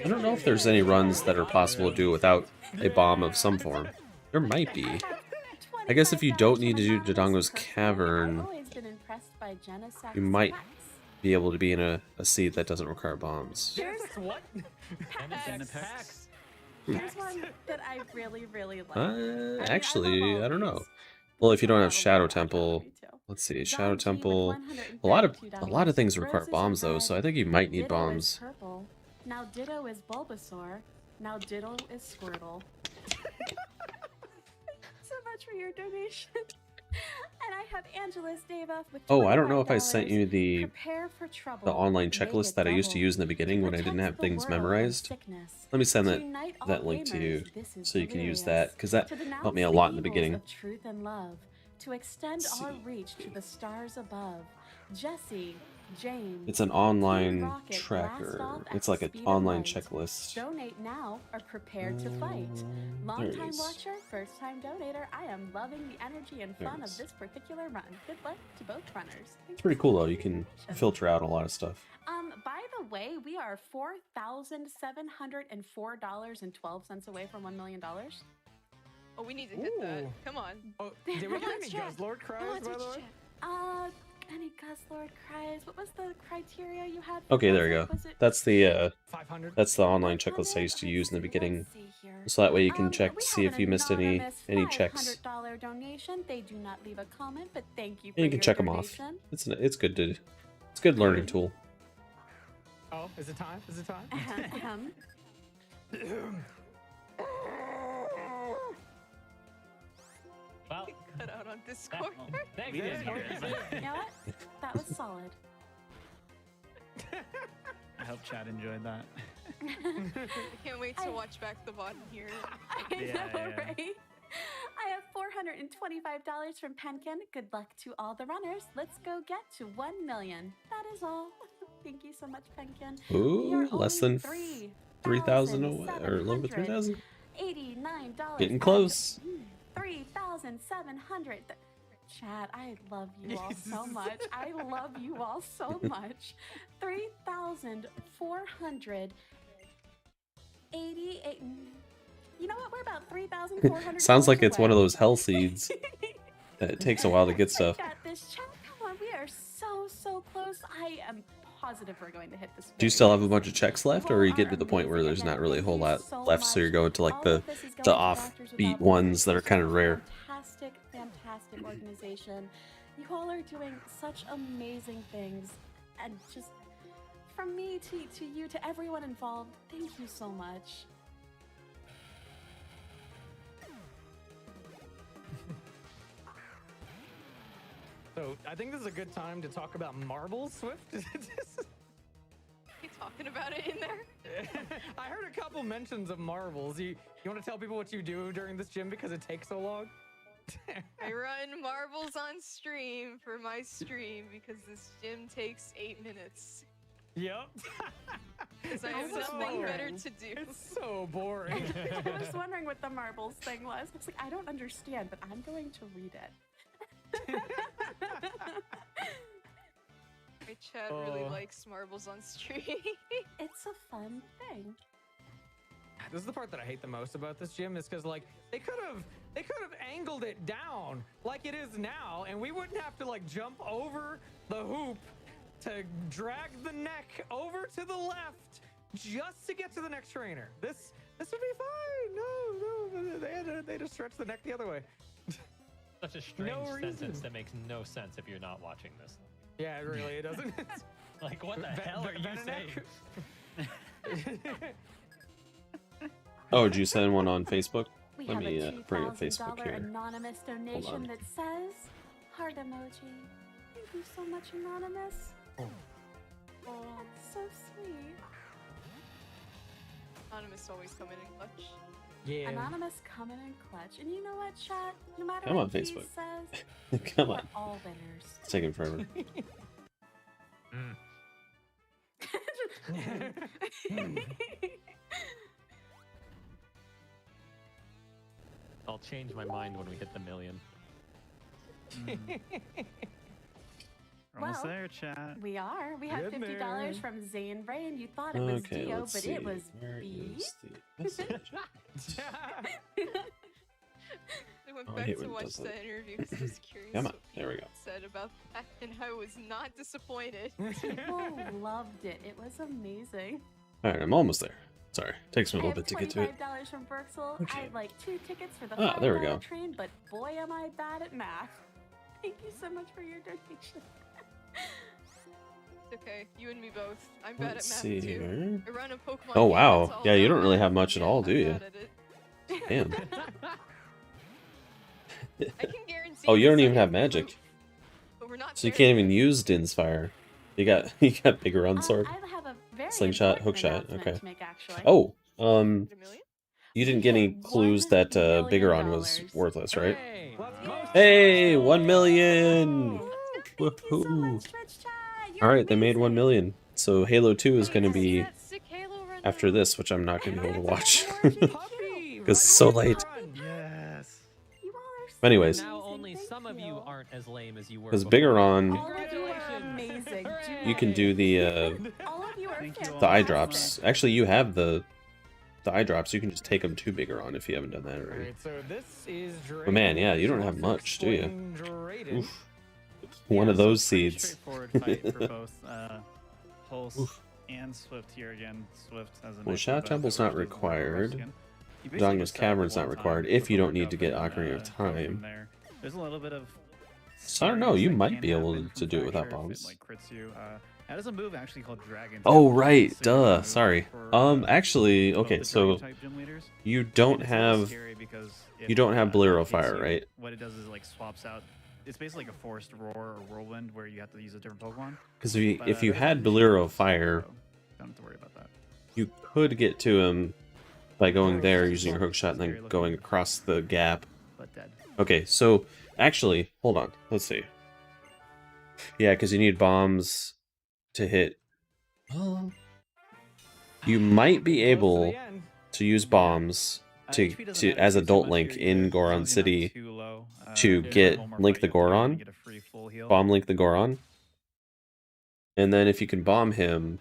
Speaker 2: I don't know if there's any runs that are possible to do without a bomb of some form. There might be. I guess if you don't need to do Dodongo's Cavern, you might be able to be in a seat that doesn't require bombs.
Speaker 6: Here's,
Speaker 3: What?
Speaker 5: Packs.
Speaker 6: here's one that I really, really like. I mean, I
Speaker 2: Actually,
Speaker 6: love all
Speaker 2: I don't
Speaker 6: these.
Speaker 2: know. Well, if you don't have
Speaker 6: Battle
Speaker 2: Shadow
Speaker 6: Royale,
Speaker 2: Temple,
Speaker 6: me too.
Speaker 2: let's see,
Speaker 6: Don
Speaker 2: Shadow
Speaker 6: G with
Speaker 2: Temple. A lot of
Speaker 6: $132.
Speaker 2: things require
Speaker 6: Roses
Speaker 2: bombs
Speaker 6: are
Speaker 2: though,
Speaker 6: red.
Speaker 2: so I think you might need
Speaker 6: Ditto is
Speaker 2: bombs.
Speaker 6: purple. Now Ditto is Bulbasaur. Now Ditto is Squirtle. So much for your donation. And I have Angelus Deva with
Speaker 2: Oh, I don't know if I
Speaker 6: $25.
Speaker 2: sent you the
Speaker 6: Prepare for trouble.
Speaker 2: online
Speaker 6: Make
Speaker 2: checklist
Speaker 6: it
Speaker 2: that I used to
Speaker 6: double.
Speaker 2: use in the beginning when I didn't
Speaker 6: Protect
Speaker 2: have
Speaker 6: the
Speaker 2: things
Speaker 6: world from
Speaker 2: memorized.
Speaker 6: sickness.
Speaker 2: Let me send
Speaker 6: To
Speaker 2: that
Speaker 6: unite all
Speaker 2: link to you
Speaker 6: gamers, this is
Speaker 2: so you can use
Speaker 6: delirious.
Speaker 2: that, because that
Speaker 6: To
Speaker 2: helped me a
Speaker 6: denounce
Speaker 2: lot in the
Speaker 6: evils
Speaker 2: beginning.
Speaker 6: of truth and love. To extend
Speaker 2: Let's
Speaker 6: our
Speaker 2: see.
Speaker 6: reach to the stars above. Jesse, James.
Speaker 2: It's an
Speaker 6: Team
Speaker 2: online
Speaker 6: Rocket, blast
Speaker 2: tracker.
Speaker 6: off at
Speaker 2: It's like
Speaker 6: the
Speaker 2: an
Speaker 6: speed of
Speaker 2: online
Speaker 6: light.
Speaker 2: checklist.
Speaker 6: Donate now or prepare to fight.
Speaker 2: There it
Speaker 6: Long-time
Speaker 2: is.
Speaker 6: watcher, first-time donator. I am loving the energy and
Speaker 2: There it
Speaker 6: fun of
Speaker 2: is.
Speaker 6: this particular run. Good luck to both runners. Thank
Speaker 2: It's pretty
Speaker 6: you
Speaker 2: cool
Speaker 6: so
Speaker 2: though.
Speaker 6: much
Speaker 2: You
Speaker 6: for
Speaker 2: can
Speaker 6: your donation.
Speaker 2: filter out a lot of stuff.
Speaker 6: By the way, we are $4,704.12 away from $1 million.
Speaker 4: Oh, we need to hit that.
Speaker 3: Ooh.
Speaker 4: Come on.
Speaker 3: Oh, did we get
Speaker 6: Let's
Speaker 3: any
Speaker 6: check.
Speaker 3: Guzzlord
Speaker 6: Come
Speaker 3: cries,
Speaker 6: on,
Speaker 3: by the
Speaker 6: Twitch
Speaker 3: way?
Speaker 6: chat. Any Guzzlord cries? What was the criteria you had? For
Speaker 2: Okay, there you
Speaker 6: Guzzlord?
Speaker 2: go.
Speaker 6: Was it
Speaker 2: That's the
Speaker 3: 500.
Speaker 2: online checklist I used to use in the beginning.
Speaker 6: Let's see here.
Speaker 2: So that way you can check
Speaker 6: We
Speaker 2: to see
Speaker 6: have
Speaker 2: if
Speaker 6: an
Speaker 2: you missed any
Speaker 6: anonymous
Speaker 2: checks.
Speaker 6: $500 donation. They do not leave a comment, but thank you for
Speaker 2: And you can
Speaker 6: your
Speaker 2: check them off.
Speaker 6: donation.
Speaker 2: It's good to it's a good learning tool.
Speaker 3: Oh, is it time? Is it time?
Speaker 6: Ahem.
Speaker 7: Well,
Speaker 4: Cut out on Discord.
Speaker 7: thanks.
Speaker 5: We didn't hear it.
Speaker 6: You know what? That was solid.
Speaker 5: I hope Chad enjoyed that.
Speaker 4: I can't wait to
Speaker 6: I-
Speaker 4: watch back the bottom here.
Speaker 6: I
Speaker 5: Yeah,
Speaker 6: know,
Speaker 5: yeah.
Speaker 6: right? I have $425 from Penkin. Good luck to all the runners. Let's go get to 1 million. That is all. Thank you so much, Penkin.
Speaker 2: Ooh, less than 3,000 away, or a little bit 3,000.
Speaker 6: $89.
Speaker 2: Getting close.
Speaker 6: 3,700. Chad, I love you all so much. I love you all so much. 3,488. You know what? We're about 3,400.
Speaker 2: Sounds like it's one of those hell seeds that it takes a while to get stuff.
Speaker 6: Got this, Chad. Come on, we are so close. I am positive we're going to hit this.
Speaker 2: Do you
Speaker 6: very
Speaker 2: still have a
Speaker 6: soon.
Speaker 2: bunch of checks left, or are you getting to the point where there's not really a whole lot left, so you're going to like the offbeat ones that are kind of rare?
Speaker 6: Fantastic organization. You all are doing such amazing things, and just from me to you to everyone involved, thank you so much.
Speaker 3: So I think this is a good time to talk about marbles, Swift.
Speaker 4: You talking about it in there?
Speaker 3: I heard a couple mentions of marbles. You want to tell people what you do during this gym because it takes so long?
Speaker 4: I run marbles on stream for my stream because this gym takes 8 minutes.
Speaker 3: Yep.
Speaker 4: Because I have
Speaker 6: was
Speaker 4: nothing
Speaker 6: wondering.
Speaker 4: better to do.
Speaker 3: It's so boring.
Speaker 6: I was wondering what the marbles thing was. It's like, I don't understand, but I'm going to read it.
Speaker 4: My chat really likes marbles on stream.
Speaker 6: It's a fun thing.
Speaker 3: This is the part that I hate the most about this gym is because like they could have angled it down like it is now, and we wouldn't have to like jump over the hoop to drag the neck over to the left just to get to the next trainer. This would be fine. No, they just stretch the neck the other way.
Speaker 7: Such a strange
Speaker 3: reason.
Speaker 7: sentence that makes no sense if you're not watching this.
Speaker 3: Yeah, it really it doesn't.
Speaker 7: Like, what the hell are you saying?
Speaker 2: Oh, did you send one on Facebook?
Speaker 6: We
Speaker 2: Let
Speaker 6: have
Speaker 2: me
Speaker 6: a
Speaker 2: bring up Facebook
Speaker 6: $2,000
Speaker 2: here.
Speaker 6: anonymous
Speaker 2: on.
Speaker 6: donation that says heart emoji. Thank you so much, anonymous.
Speaker 3: Oh.
Speaker 6: Oh, that's so sweet.
Speaker 4: Anonymous always coming in clutch.
Speaker 3: Yeah.
Speaker 6: Anonymous coming in clutch. And you know what, chat? No matter
Speaker 2: Come
Speaker 6: what
Speaker 2: on,
Speaker 6: he
Speaker 2: Facebook.
Speaker 6: says,
Speaker 2: Come
Speaker 6: we're
Speaker 2: on,
Speaker 6: all winners.
Speaker 2: it's taking forever.
Speaker 7: I'll change my mind when we hit the million.
Speaker 5: We're almost
Speaker 6: Well,
Speaker 5: there, chat.
Speaker 6: We are. We have
Speaker 3: Getting
Speaker 6: $50
Speaker 3: there.
Speaker 6: from Zane Ray, and you thought it was
Speaker 2: Okay,
Speaker 6: Dio,
Speaker 2: let's
Speaker 6: but
Speaker 2: see.
Speaker 6: it was
Speaker 2: Where
Speaker 6: B.
Speaker 2: is the message?
Speaker 4: I went
Speaker 2: Oh, I
Speaker 4: back
Speaker 2: hate
Speaker 4: to
Speaker 2: when it
Speaker 4: watch
Speaker 2: does that.
Speaker 4: that interview because I was curious
Speaker 2: Come on,
Speaker 4: what
Speaker 2: there we
Speaker 4: people said about that, and I was not disappointed.
Speaker 6: People loved it. It was amazing.
Speaker 2: All right, I'm almost there. Sorry, takes me a
Speaker 6: I
Speaker 2: little
Speaker 6: have
Speaker 2: bit to get to it.
Speaker 6: $25 from Berksel.
Speaker 2: Okay.
Speaker 6: I'd like 2 tickets for the
Speaker 2: Ah, there we
Speaker 6: $5
Speaker 2: go.
Speaker 6: train, but boy, am I bad at math. Thank you so much for your donation.
Speaker 4: It's okay, you and me both. I'm bad
Speaker 2: Let's
Speaker 4: at math
Speaker 2: see
Speaker 4: too.
Speaker 2: here.
Speaker 4: I run a Pokemon
Speaker 2: Oh,
Speaker 4: game
Speaker 2: wow.
Speaker 4: that's all
Speaker 2: Yeah, you
Speaker 4: about
Speaker 2: don't really
Speaker 4: math,
Speaker 2: have much at
Speaker 4: and
Speaker 2: all, do
Speaker 4: I'm
Speaker 2: you?
Speaker 4: bad at it.
Speaker 2: Damn.
Speaker 4: I can guarantee
Speaker 2: Oh, you don't
Speaker 4: this,
Speaker 2: even
Speaker 4: I
Speaker 2: have
Speaker 4: can
Speaker 2: magic.
Speaker 4: prove, but we're not
Speaker 2: So you
Speaker 4: there
Speaker 2: can't even
Speaker 4: yet.
Speaker 2: use Din's fire. You got bigger on sword.
Speaker 6: I have a very
Speaker 2: Slingshot,
Speaker 6: important
Speaker 2: hookshot,
Speaker 6: announcement
Speaker 2: okay.
Speaker 6: to make, actually.
Speaker 2: Oh,
Speaker 4: Get a million?
Speaker 2: you didn't
Speaker 6: We
Speaker 2: get any
Speaker 6: hit
Speaker 2: clues
Speaker 6: $1
Speaker 2: that
Speaker 6: million.
Speaker 2: Bigoron was worthless, right?
Speaker 3: Hey, let's go.
Speaker 2: Hey, 1 million!
Speaker 6: Thank you so
Speaker 2: Woohoo!
Speaker 6: much, Twitch chat. You're
Speaker 2: All right, they made 1
Speaker 6: amazing.
Speaker 2: million. So Halo 2 is going to
Speaker 4: Hey, see
Speaker 2: be
Speaker 4: that sick Halo run
Speaker 2: after
Speaker 4: though?
Speaker 2: this, which I'm not going to be able to watch.
Speaker 3: Puppy,
Speaker 2: 'Cause it's so
Speaker 3: run,
Speaker 2: late.
Speaker 3: run.
Speaker 5: Yes.
Speaker 6: You all are so
Speaker 2: Anyways.
Speaker 7: Now
Speaker 6: amazing.
Speaker 7: only
Speaker 6: Thank
Speaker 7: some of you aren't as lame as you were.
Speaker 2: Because
Speaker 7: before.
Speaker 2: Bigoron,
Speaker 6: All of you are amazing.
Speaker 2: you can do the
Speaker 6: All of you are
Speaker 5: Thank you all.
Speaker 2: the eye
Speaker 6: fantastic.
Speaker 2: drops. Actually, you have the eye drops. You can just take them to Bigoron if you haven't done that already.
Speaker 3: Alright, so this is
Speaker 2: But man, yeah, you don't have much, do you?
Speaker 3: Drayden.
Speaker 2: Oof. One of
Speaker 5: so
Speaker 2: those
Speaker 5: pretty
Speaker 2: seeds.
Speaker 5: Straightforward fight for both Pulse
Speaker 2: Oof.
Speaker 5: and Swift here again. Swift has a
Speaker 2: Well,
Speaker 5: nice
Speaker 2: Shadow
Speaker 5: little
Speaker 2: Temple's
Speaker 5: benefit,
Speaker 2: not
Speaker 5: which is the
Speaker 2: required.
Speaker 5: skin. You basically
Speaker 2: Dogma's
Speaker 5: just set up
Speaker 2: Cavern's
Speaker 5: one
Speaker 2: not
Speaker 5: time,
Speaker 2: required
Speaker 5: put
Speaker 2: if you
Speaker 5: the
Speaker 2: don't
Speaker 5: work
Speaker 2: need
Speaker 5: up
Speaker 2: to get
Speaker 5: and,
Speaker 2: Ocarina of
Speaker 5: go from
Speaker 2: Time.
Speaker 5: there. There's a little bit of.
Speaker 2: So I don't know, you
Speaker 5: that
Speaker 2: might
Speaker 5: can
Speaker 2: be able
Speaker 5: happen
Speaker 2: to
Speaker 5: from
Speaker 2: do it without
Speaker 5: Fracture if
Speaker 2: bombs.
Speaker 5: It, like, crits you. That is a move actually called Dragon.
Speaker 2: Oh
Speaker 5: Tail.
Speaker 2: right,
Speaker 5: So you
Speaker 2: duh.
Speaker 5: can
Speaker 2: Sorry.
Speaker 5: move for,
Speaker 2: Actually,
Speaker 5: both
Speaker 2: okay,
Speaker 5: the
Speaker 2: so
Speaker 5: Dragon-type gym leaders.
Speaker 2: you don't
Speaker 5: And it's a little
Speaker 2: have
Speaker 5: scary because
Speaker 2: you
Speaker 5: if,
Speaker 2: don't have
Speaker 5: it
Speaker 2: Bolero
Speaker 5: hits
Speaker 2: Fire,
Speaker 5: you,
Speaker 2: right?
Speaker 5: What it does is like swaps out. It's basically like a forced roar or whirlwind where you have to use a different Pokemon.
Speaker 2: Because
Speaker 5: But,
Speaker 2: if you
Speaker 5: that is
Speaker 2: had
Speaker 5: an issue,
Speaker 2: Bolero Fire,
Speaker 5: so don't have to worry about that.
Speaker 2: you could get to him by going
Speaker 5: Or
Speaker 2: there
Speaker 5: just
Speaker 2: using your hookshot and
Speaker 5: scary
Speaker 2: then
Speaker 5: looking.
Speaker 2: going across the gap.
Speaker 5: But dead.
Speaker 2: Okay, so actually, hold on. Let's see. Yeah, because you need bombs to hit. Well, you might be
Speaker 3: Close to
Speaker 2: able
Speaker 3: the end.
Speaker 2: to use bombs
Speaker 5: HP doesn't matter
Speaker 2: as
Speaker 5: too
Speaker 2: adult
Speaker 5: much
Speaker 2: Link
Speaker 5: here
Speaker 2: in
Speaker 5: either, as long
Speaker 2: Goron
Speaker 5: as you're not
Speaker 2: City
Speaker 5: too low,
Speaker 2: to
Speaker 5: if
Speaker 2: get
Speaker 5: you one more
Speaker 2: Link
Speaker 5: fight,
Speaker 2: the
Speaker 5: you'll probably
Speaker 2: Goron.
Speaker 5: get a free full heal.
Speaker 2: bomb Link the Goron. And then if you can bomb him,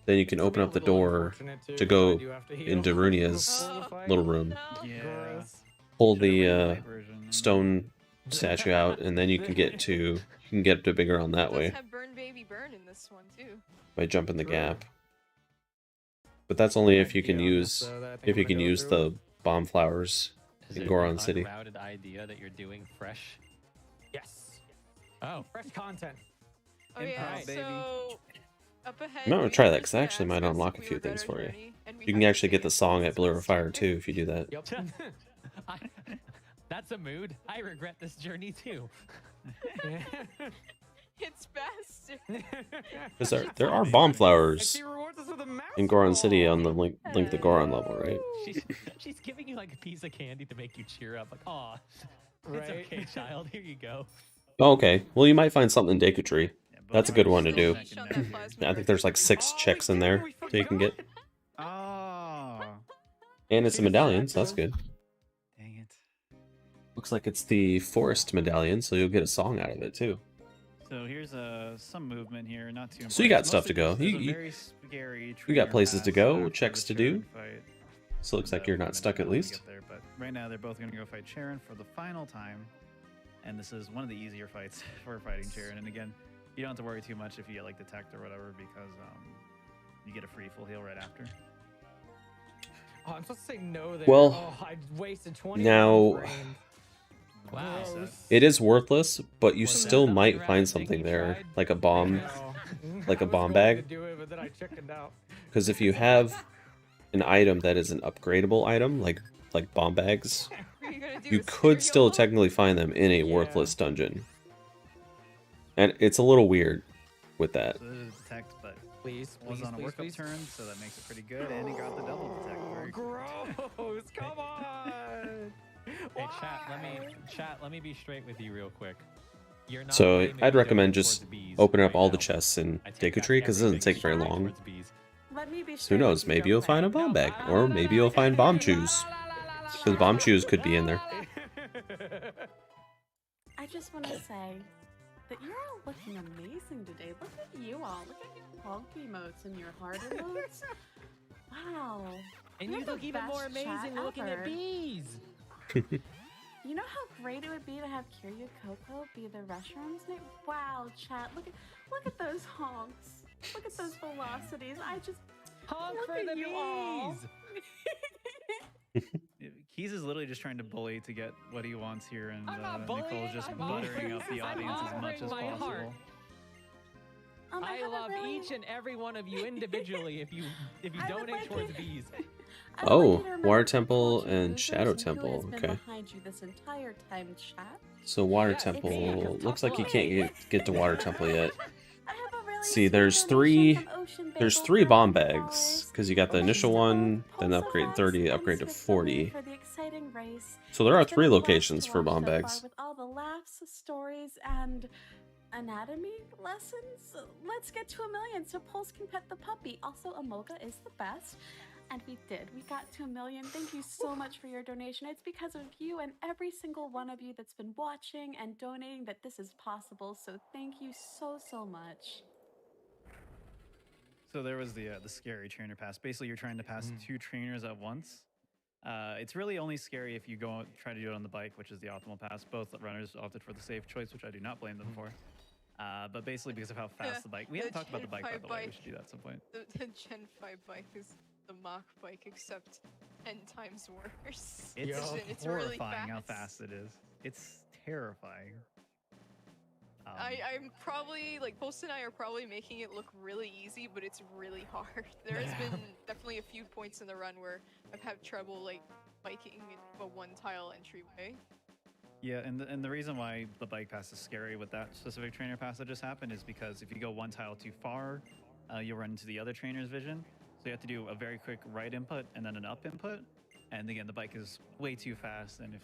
Speaker 2: then you can
Speaker 3: It's
Speaker 2: open
Speaker 3: a
Speaker 2: up the
Speaker 3: little
Speaker 2: door
Speaker 3: unfortunate, too,
Speaker 2: to
Speaker 3: 'cause I
Speaker 2: go
Speaker 3: do have to heal
Speaker 2: into Runia's
Speaker 3: before the fight.
Speaker 2: little room.
Speaker 4: No.
Speaker 5: Yeah.
Speaker 3: Gross.
Speaker 2: Pull
Speaker 5: Should've
Speaker 2: the
Speaker 5: ran light version.
Speaker 2: stone statue out, and then you can get to Bigoron that
Speaker 4: It
Speaker 2: way
Speaker 4: does have Burn Baby Burn in this one too.
Speaker 2: by jumping the
Speaker 3: True.
Speaker 2: gap. But that's only if you can
Speaker 3: Yeah,
Speaker 2: use
Speaker 3: so that I think
Speaker 2: if
Speaker 3: I'm
Speaker 2: you
Speaker 3: gonna
Speaker 2: can
Speaker 3: go
Speaker 2: use
Speaker 3: through
Speaker 2: the bomb flowers
Speaker 7: Is
Speaker 2: in
Speaker 7: it
Speaker 2: Goron
Speaker 7: an
Speaker 2: City.
Speaker 7: unrouted idea that you're doing fresh?
Speaker 3: Yes.
Speaker 7: Oh,
Speaker 3: Fresh content.
Speaker 4: Oh yeah,
Speaker 3: Alright,
Speaker 5: baby.
Speaker 4: so up ahead.
Speaker 2: I'm gonna
Speaker 4: we
Speaker 2: try that
Speaker 4: were
Speaker 2: 'cause I actually
Speaker 4: just
Speaker 2: might
Speaker 4: asked
Speaker 2: unlock
Speaker 4: if
Speaker 2: a
Speaker 4: we
Speaker 2: few
Speaker 4: were good
Speaker 2: things
Speaker 4: at
Speaker 2: for you.
Speaker 4: journey, and we
Speaker 2: You can
Speaker 4: have
Speaker 2: actually get the
Speaker 4: save
Speaker 2: song at
Speaker 4: points
Speaker 2: Blur of
Speaker 4: last
Speaker 2: Fire
Speaker 4: year.
Speaker 2: too if you do that.
Speaker 3: Yep.
Speaker 7: that's a mood. I regret this journey too.
Speaker 4: It's faster.
Speaker 2: Because there are bomb flowers
Speaker 3: She rewards us with a mouse
Speaker 2: in Goron City
Speaker 3: ball.
Speaker 2: on the Link the Goron level, right?
Speaker 7: She's giving you like a piece of candy to make you cheer up. Like, aw,
Speaker 3: Right?
Speaker 7: it's okay, child. Here you go.
Speaker 2: Oh, okay. Well, you might find something in Deku Tree.
Speaker 5: Yeah,
Speaker 2: That's a good one to
Speaker 4: Still
Speaker 2: do.
Speaker 4: leash on that plasma
Speaker 2: I think there's like 6
Speaker 3: Oh,
Speaker 2: checks in there
Speaker 3: we
Speaker 2: so you can get.
Speaker 5: Oh,
Speaker 2: And it's a medallion, so that's good.
Speaker 5: dang it.
Speaker 2: Looks like it's the forest medallion, so you'll get a song out of it too.
Speaker 5: So here's some movement here, not too.
Speaker 2: So you got
Speaker 5: important.
Speaker 2: stuff to go.
Speaker 5: Mostly
Speaker 2: You-
Speaker 5: very scary
Speaker 2: you got
Speaker 5: trainer
Speaker 2: places to
Speaker 5: pass
Speaker 2: go,
Speaker 5: after
Speaker 2: checks
Speaker 5: the
Speaker 2: to do.
Speaker 5: Sharon fight.
Speaker 2: So it looks like
Speaker 5: So
Speaker 2: you're
Speaker 5: we're
Speaker 2: not
Speaker 5: gonna
Speaker 2: stuck
Speaker 5: do
Speaker 2: at
Speaker 5: that when we
Speaker 2: least.
Speaker 5: get there, but right now they're both gonna go fight Sharon for the final time, and this is one of the easier fights for fighting Sharon. And again, you don't have to worry too much if you get like detect or whatever because you get a free full heal right after.
Speaker 3: Oh, I'm supposed to say no there.
Speaker 2: Well,
Speaker 3: oh, I wasted 20.
Speaker 2: now-
Speaker 3: frames.
Speaker 7: Wow.
Speaker 3: Gross.
Speaker 2: It is worthless, but you
Speaker 7: Was that
Speaker 2: still
Speaker 7: the
Speaker 2: might
Speaker 7: unwrapped
Speaker 2: find
Speaker 7: thing
Speaker 2: something
Speaker 7: you
Speaker 2: there,
Speaker 7: tried?
Speaker 2: like a bomb.
Speaker 3: No.
Speaker 2: like
Speaker 3: I
Speaker 2: a
Speaker 3: was
Speaker 2: bomb
Speaker 3: going
Speaker 2: bag?
Speaker 3: to do it, but then I chickened out.
Speaker 2: Because if you have an item that is an upgradable item, like bomb bags,
Speaker 4: What are you gonna do?
Speaker 2: you
Speaker 4: a
Speaker 2: could still
Speaker 4: cereal?
Speaker 2: technically find them in a
Speaker 3: Yeah.
Speaker 2: worthless dungeon. And it's a little weird with that.
Speaker 5: So this is detect, but
Speaker 3: Please,
Speaker 5: was
Speaker 3: please,
Speaker 5: on a
Speaker 3: please,
Speaker 5: workup
Speaker 3: please.
Speaker 5: turn, so that makes it pretty good. And he got the double detect. Very cool.
Speaker 3: Gross! Come on!
Speaker 7: Hey, chat. Let me be straight with you real quick. You're not
Speaker 2: So
Speaker 7: aiming
Speaker 2: I'd recommend
Speaker 7: towards
Speaker 2: just
Speaker 7: bees
Speaker 2: opening up
Speaker 7: right
Speaker 2: all the
Speaker 7: now.
Speaker 2: chests in
Speaker 7: I take
Speaker 2: Deku
Speaker 7: back
Speaker 2: Tree because it doesn't
Speaker 7: everything
Speaker 2: take very
Speaker 7: straight
Speaker 2: long.
Speaker 7: towards bees.
Speaker 6: Let me be
Speaker 2: So who knows? Maybe you'll find a bomb bag, or maybe you'll find bomb shoes. Because bomb shoes could be in there.
Speaker 6: I just want to say that you're all looking amazing today. Look at you all. Look at your honk emotes and your heart emotes. Wow.
Speaker 7: And
Speaker 6: You're
Speaker 7: you
Speaker 6: the
Speaker 7: look even more
Speaker 6: best chat
Speaker 7: amazing looking at
Speaker 6: ever.
Speaker 7: bees.
Speaker 6: You know how great it would be to have Kiryu Coco be the restroom's name? Wow, chat. Look at those honks. Look at those velocities. I just
Speaker 7: Honk
Speaker 6: look
Speaker 7: for
Speaker 6: at
Speaker 7: the
Speaker 6: you all.
Speaker 7: bees.
Speaker 5: Keys is literally just trying to bully to get what he wants here, and
Speaker 7: I'm not
Speaker 5: Nicole's
Speaker 7: bullying,
Speaker 5: just
Speaker 7: I'm
Speaker 5: buttering up the
Speaker 7: offering-
Speaker 5: audience
Speaker 7: I'm
Speaker 5: as much as
Speaker 7: offering my
Speaker 5: possible.
Speaker 7: heart. I
Speaker 6: have a
Speaker 7: love
Speaker 6: really-
Speaker 7: each and every one of you individually if you
Speaker 6: I would
Speaker 7: donate
Speaker 6: like
Speaker 7: towards
Speaker 6: you-
Speaker 7: bees.
Speaker 6: I would
Speaker 2: Oh,
Speaker 6: like you to remember
Speaker 2: Water
Speaker 6: the
Speaker 2: Temple
Speaker 6: culture
Speaker 2: and
Speaker 6: losers
Speaker 2: Shadow
Speaker 6: and who
Speaker 2: Temple,
Speaker 6: has been
Speaker 2: okay.
Speaker 6: behind you this entire time, chat.
Speaker 2: So Water
Speaker 7: Yeah, it's
Speaker 2: Temple
Speaker 7: tough
Speaker 2: looks like you
Speaker 7: luck.
Speaker 2: can't get to Water Temple yet.
Speaker 6: I have a really
Speaker 2: See,
Speaker 6: sweet
Speaker 2: there's
Speaker 6: donation
Speaker 2: three-
Speaker 6: from Ocean
Speaker 2: There's
Speaker 6: Bagel
Speaker 2: 3
Speaker 6: for
Speaker 2: bomb
Speaker 6: $100.
Speaker 2: bags because you got the initial one, then the upgrade 30, upgrade to 40.
Speaker 6: For the exciting race.
Speaker 2: So there are
Speaker 6: It's been
Speaker 2: 3
Speaker 6: a blast
Speaker 2: locations
Speaker 6: to
Speaker 2: for
Speaker 6: watch
Speaker 2: bomb
Speaker 6: so far
Speaker 2: bags.
Speaker 6: With all the laughs, stories, and anatomy lessons. Let's get to 1 million so Pulse can pet the puppy. Also, Amoga is the best. And we did. We got to 1 million. Thank you so much for your donation. It's because of you and every single one of you that's been watching and donating that this is possible. So thank you so much.
Speaker 5: So there was the scary trainer pass. Basically, you're trying to pass 2 trainers at once. It's really only scary if you try to do it on the bike, which is the optimal pass. Both runners opted for the safe choice, which I do not blame them for. But basically, because of how fast the bike. We haven't talked about the bike, by
Speaker 4: Gen
Speaker 5: the
Speaker 4: 5
Speaker 5: way. We
Speaker 4: bike.
Speaker 5: should do that at some point.
Speaker 4: The Gen 5 bike is the Mach bike, except 10 times worse.
Speaker 5: It's
Speaker 4: It's really
Speaker 5: horrifying how
Speaker 4: fast.
Speaker 5: fast it is. It's terrifying.
Speaker 4: I'm probably, like, Post and I are probably making it look really easy, but it's really hard. There has been definitely a few points in the run where I've had trouble, like, biking a one-tile entryway.
Speaker 5: Yeah, and the reason why the bike pass is scary with that specific trainer pass that just happened is because if you go 1 tile too far, you'll run into the other trainer's vision. So you have to do a very quick right input and then an up input. And again, the bike is way too fast, and if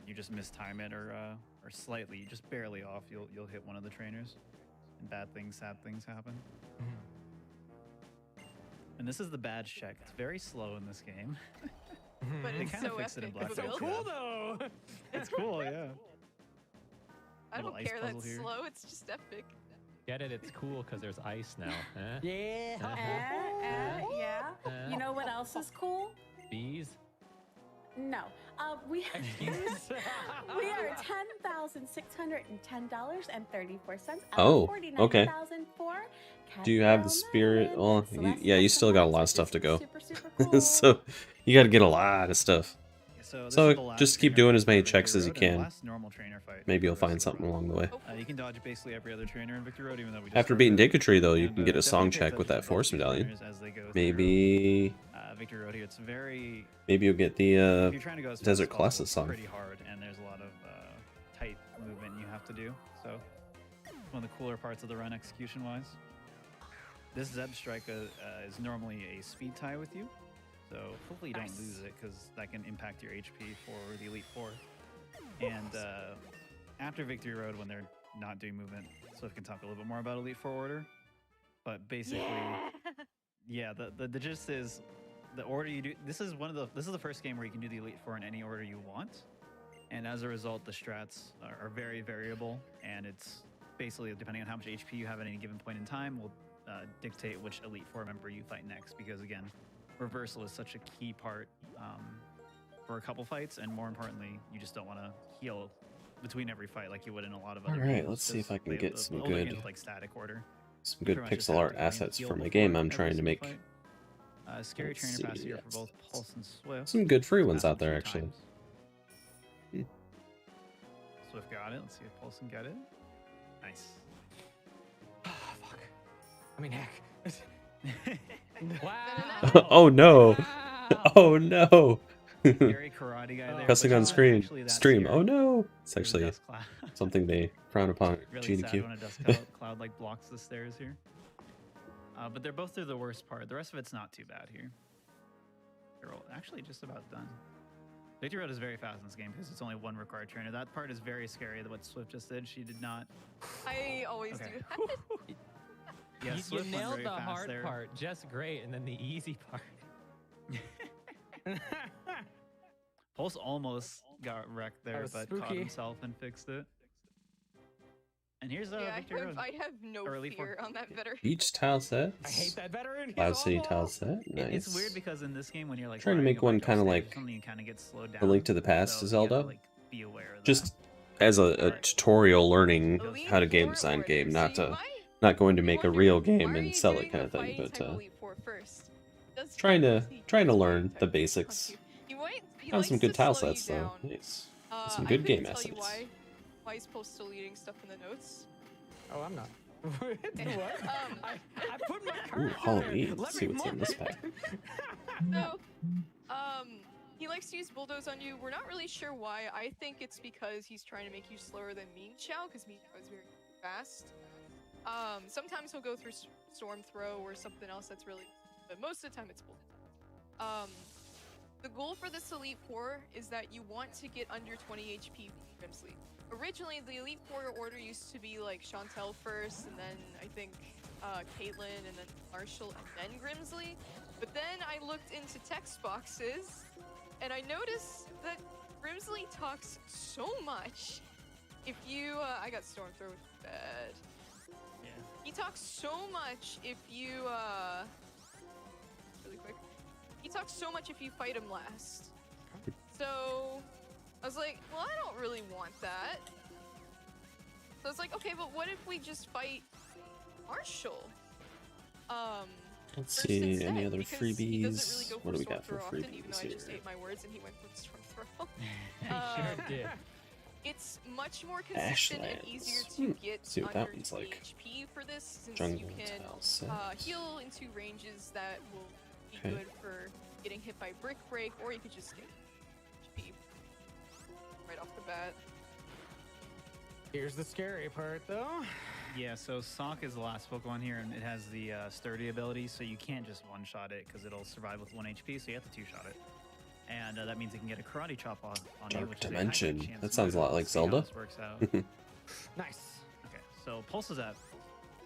Speaker 5: you just mistime it or slightly, just barely off, you'll hit one of the trainers, and sad things happen. And this is the badge check. It's very slow in this game.
Speaker 4: But
Speaker 5: They
Speaker 4: it's
Speaker 5: kinda
Speaker 4: so
Speaker 5: fixed it in
Speaker 4: epic.
Speaker 5: Black
Speaker 3: It's
Speaker 4: the
Speaker 3: so
Speaker 5: Ops,
Speaker 4: build.
Speaker 3: cool though.
Speaker 5: It's cool, yeah.
Speaker 4: I
Speaker 5: Little
Speaker 4: don't
Speaker 5: ice
Speaker 4: care
Speaker 5: puzzle
Speaker 4: that's
Speaker 5: here.
Speaker 4: slow, it's just epic.
Speaker 7: Get it? It's cool because there's ice now. Huh?
Speaker 3: Yeah.
Speaker 6: Yeah. You know what else is cool?
Speaker 7: Bees?
Speaker 6: No. We
Speaker 7: Excuse?
Speaker 6: we are $10,610.34.
Speaker 2: Oh, okay.
Speaker 6: $49,004.
Speaker 2: Do you have the spirit? Well, yeah, you still got a lot of stuff to go.
Speaker 6: Super cool.
Speaker 2: So you got to get a lot of stuff.
Speaker 5: So, this
Speaker 2: So
Speaker 5: is the last
Speaker 2: just keep
Speaker 5: trainer
Speaker 2: doing as
Speaker 5: fight
Speaker 2: many
Speaker 5: for
Speaker 2: checks
Speaker 5: Victory
Speaker 2: as you
Speaker 5: Road and the
Speaker 2: can.
Speaker 5: last normal trainer fight
Speaker 2: Maybe
Speaker 5: for
Speaker 2: you'll
Speaker 5: the rest
Speaker 2: find
Speaker 5: of the
Speaker 2: something
Speaker 5: run.
Speaker 2: along the way.
Speaker 5: You can dodge basically every other trainer in Victory Road, even though we just
Speaker 2: After beating
Speaker 5: started.
Speaker 2: Deku Tree, though, you
Speaker 5: And,
Speaker 2: can get a
Speaker 5: definitely
Speaker 2: song
Speaker 5: pay
Speaker 2: check with
Speaker 5: attention
Speaker 2: that
Speaker 5: to
Speaker 2: force
Speaker 5: the
Speaker 2: medallion.
Speaker 5: trainers as they go through,
Speaker 2: Maybe
Speaker 5: Victory Road here. It's very.
Speaker 2: you'll get
Speaker 5: If
Speaker 2: the
Speaker 5: you're trying to go as fast
Speaker 2: Desert
Speaker 5: as possible,
Speaker 2: Colossus
Speaker 5: it's
Speaker 2: song.
Speaker 5: pretty hard, and there's a lot of tight movement you have to do. So one of the cooler parts of the run execution-wise. This Zeb Strike is normally a speed tie with you, so hopefully you don't lose it because that can impact your HP for the Elite Four. And after Victory Road, when they're not doing movement, Swift can talk a little bit more about Elite Four order. But basically, yeah, the gist is the order you do. This is the first game where you can do the Elite Four in any order you want, and as a result, the strats are very variable, and it's basically depending on how much HP you have at any given point in time will dictate which Elite Four member you fight next. Because again, reversal is such a key part for a couple fights, and more importantly, you just don't want to heal between every fight like you would in a lot of other games.
Speaker 2: Alright, let's see if I can get some good
Speaker 5: like static order.
Speaker 2: Some good pixel art assets for my game I'm trying to make.
Speaker 5: Scary Trainer pass here for both Pulse and Swift.
Speaker 2: Some good free ones out there, actually.
Speaker 5: Swift got it. Let's see if Pulse can get it. Nice.
Speaker 3: Fuck. I mean, heck.
Speaker 4: Wow.
Speaker 2: Oh no!
Speaker 3: Wow.
Speaker 2: Oh no!
Speaker 5: Scary karate guy there.
Speaker 2: Cussing
Speaker 5: but
Speaker 2: on
Speaker 5: not
Speaker 2: screen.
Speaker 5: actually that
Speaker 2: Stream.
Speaker 5: scary.
Speaker 2: Oh no! It's
Speaker 5: There's
Speaker 2: actually
Speaker 5: Dust Cloud.
Speaker 2: something they frown upon at
Speaker 5: Really sad
Speaker 2: GDQ.
Speaker 5: when a dust cloud like blocks the stairs here. But they're both through the worst part. The rest of it's not too bad here. They're all actually just about done. Victory Road is very fast in this game because it's only one required trainer. That part is very scary. What Swift just did, she did not.
Speaker 4: I always
Speaker 5: Okay.
Speaker 4: do that.
Speaker 5: Yeah,
Speaker 3: you
Speaker 5: Swift went
Speaker 3: nailed
Speaker 5: very
Speaker 3: the
Speaker 5: fast
Speaker 3: hard
Speaker 5: there.
Speaker 3: part just great, and then the easy part.
Speaker 5: Pulse almost got wrecked there,
Speaker 3: was
Speaker 5: but caught
Speaker 3: spooky.
Speaker 5: himself and fixed it. And here's
Speaker 4: Yeah,
Speaker 5: Victory Road.
Speaker 4: I have no
Speaker 5: Or Elite Four.
Speaker 4: fear on that veteran.
Speaker 2: Beach tile set.
Speaker 3: I hate that veteran. He's
Speaker 2: Cloud City
Speaker 3: awful.
Speaker 2: tile set. Nice.
Speaker 5: It's weird because in this game, when you're like
Speaker 2: Trying to
Speaker 5: riding
Speaker 2: make
Speaker 5: a
Speaker 2: one
Speaker 5: bunch of
Speaker 2: kinda
Speaker 5: stages or
Speaker 2: like
Speaker 5: something, you kind of get slowed down.
Speaker 2: A Link to the Past
Speaker 5: so
Speaker 2: to
Speaker 5: you gotta,
Speaker 2: Zelda.
Speaker 5: like, be aware of
Speaker 2: Just
Speaker 5: that.
Speaker 2: as a tutorial learning
Speaker 4: Elite
Speaker 2: how to game
Speaker 4: Four
Speaker 2: design
Speaker 4: order.
Speaker 2: game, not
Speaker 4: See,
Speaker 2: to
Speaker 4: why-
Speaker 2: not going to
Speaker 4: you
Speaker 2: make a
Speaker 4: wonder,
Speaker 2: real
Speaker 4: why
Speaker 2: game
Speaker 4: are
Speaker 2: and
Speaker 4: you
Speaker 2: sell
Speaker 4: doing
Speaker 2: it kind
Speaker 4: the
Speaker 2: of thing.
Speaker 4: fighting
Speaker 2: But
Speaker 4: type Elite Four first? That's
Speaker 2: trying to
Speaker 4: fine.
Speaker 2: trying to
Speaker 4: He's
Speaker 2: learn
Speaker 4: fighting
Speaker 2: the
Speaker 4: type
Speaker 2: basics.
Speaker 4: He might- he
Speaker 2: Found
Speaker 4: likes
Speaker 2: some good
Speaker 4: to
Speaker 2: tile
Speaker 4: slow you
Speaker 2: sets though.
Speaker 4: down.
Speaker 2: Nice. Some
Speaker 4: I
Speaker 2: good
Speaker 4: couldn't
Speaker 2: game
Speaker 4: tell you
Speaker 2: assets.
Speaker 4: why he's post deleting stuff in the notes.
Speaker 3: Oh, I'm not. what? I put my
Speaker 2: Ooh,
Speaker 3: cursor
Speaker 2: Halloween.
Speaker 3: there.
Speaker 2: Let's see what's in this pack.
Speaker 4: So, he likes to use bulldoze on you. We're not really sure why. I think it's because he's trying to make you slower than Mean Chow, because Mean Chow is very fast. Sometimes he'll go through Storm Throw or something else that's really, but most of the time it's bulldoze. The goal for this Elite Four is that you want to get under 20 HP Grimsley. Originally, the Elite Four order used to be like Chantel first, and then I think Caitlyn, and then Marshall, and then Grimsley. But then I looked into text boxes, and I noticed that Grimsley talks so much. If you, I got Storm Throw bad.
Speaker 5: Yeah.
Speaker 4: He talks so much if you, really quick. He talks so much if you fight him last. So, I was like, well, I don't really want that. So I was like, okay, but what if we just fight Marshall?
Speaker 2: Let's
Speaker 4: First
Speaker 2: see
Speaker 4: instead,
Speaker 2: any other
Speaker 4: because he doesn't really
Speaker 2: freebies.
Speaker 4: go
Speaker 2: What do we
Speaker 4: Storm
Speaker 2: got for
Speaker 4: Throw often, even though
Speaker 2: freebies
Speaker 4: I just
Speaker 2: here?
Speaker 4: ate my words and he went for Storm Throw.
Speaker 3: Sure did.
Speaker 4: It's much more consistent and easier
Speaker 2: Ashlands.
Speaker 4: to get
Speaker 2: See what
Speaker 4: under
Speaker 2: that one's
Speaker 4: 20
Speaker 2: like.
Speaker 4: HP for this, since
Speaker 2: Jungle
Speaker 4: you can
Speaker 2: tile set.
Speaker 4: heal into ranges that will be
Speaker 2: Okay.
Speaker 4: good for getting hit by Brick Break, or you could just get HP right off the bat.
Speaker 3: Here's the scary part, though.
Speaker 5: Yeah, so Sock is the last Pokemon here, and it has the sturdy ability, so you can't just one-shot it because it'll survive with 1 HP, so you have to two-shot it. And that means it can get a Karate Chop on you,
Speaker 2: Dark
Speaker 5: which is a high
Speaker 2: Dimension.
Speaker 5: chance
Speaker 2: That
Speaker 5: to
Speaker 2: sounds a lot like
Speaker 5: see how
Speaker 2: Zelda.
Speaker 5: this works out.
Speaker 3: Nice.
Speaker 5: Okay, so Pulse is at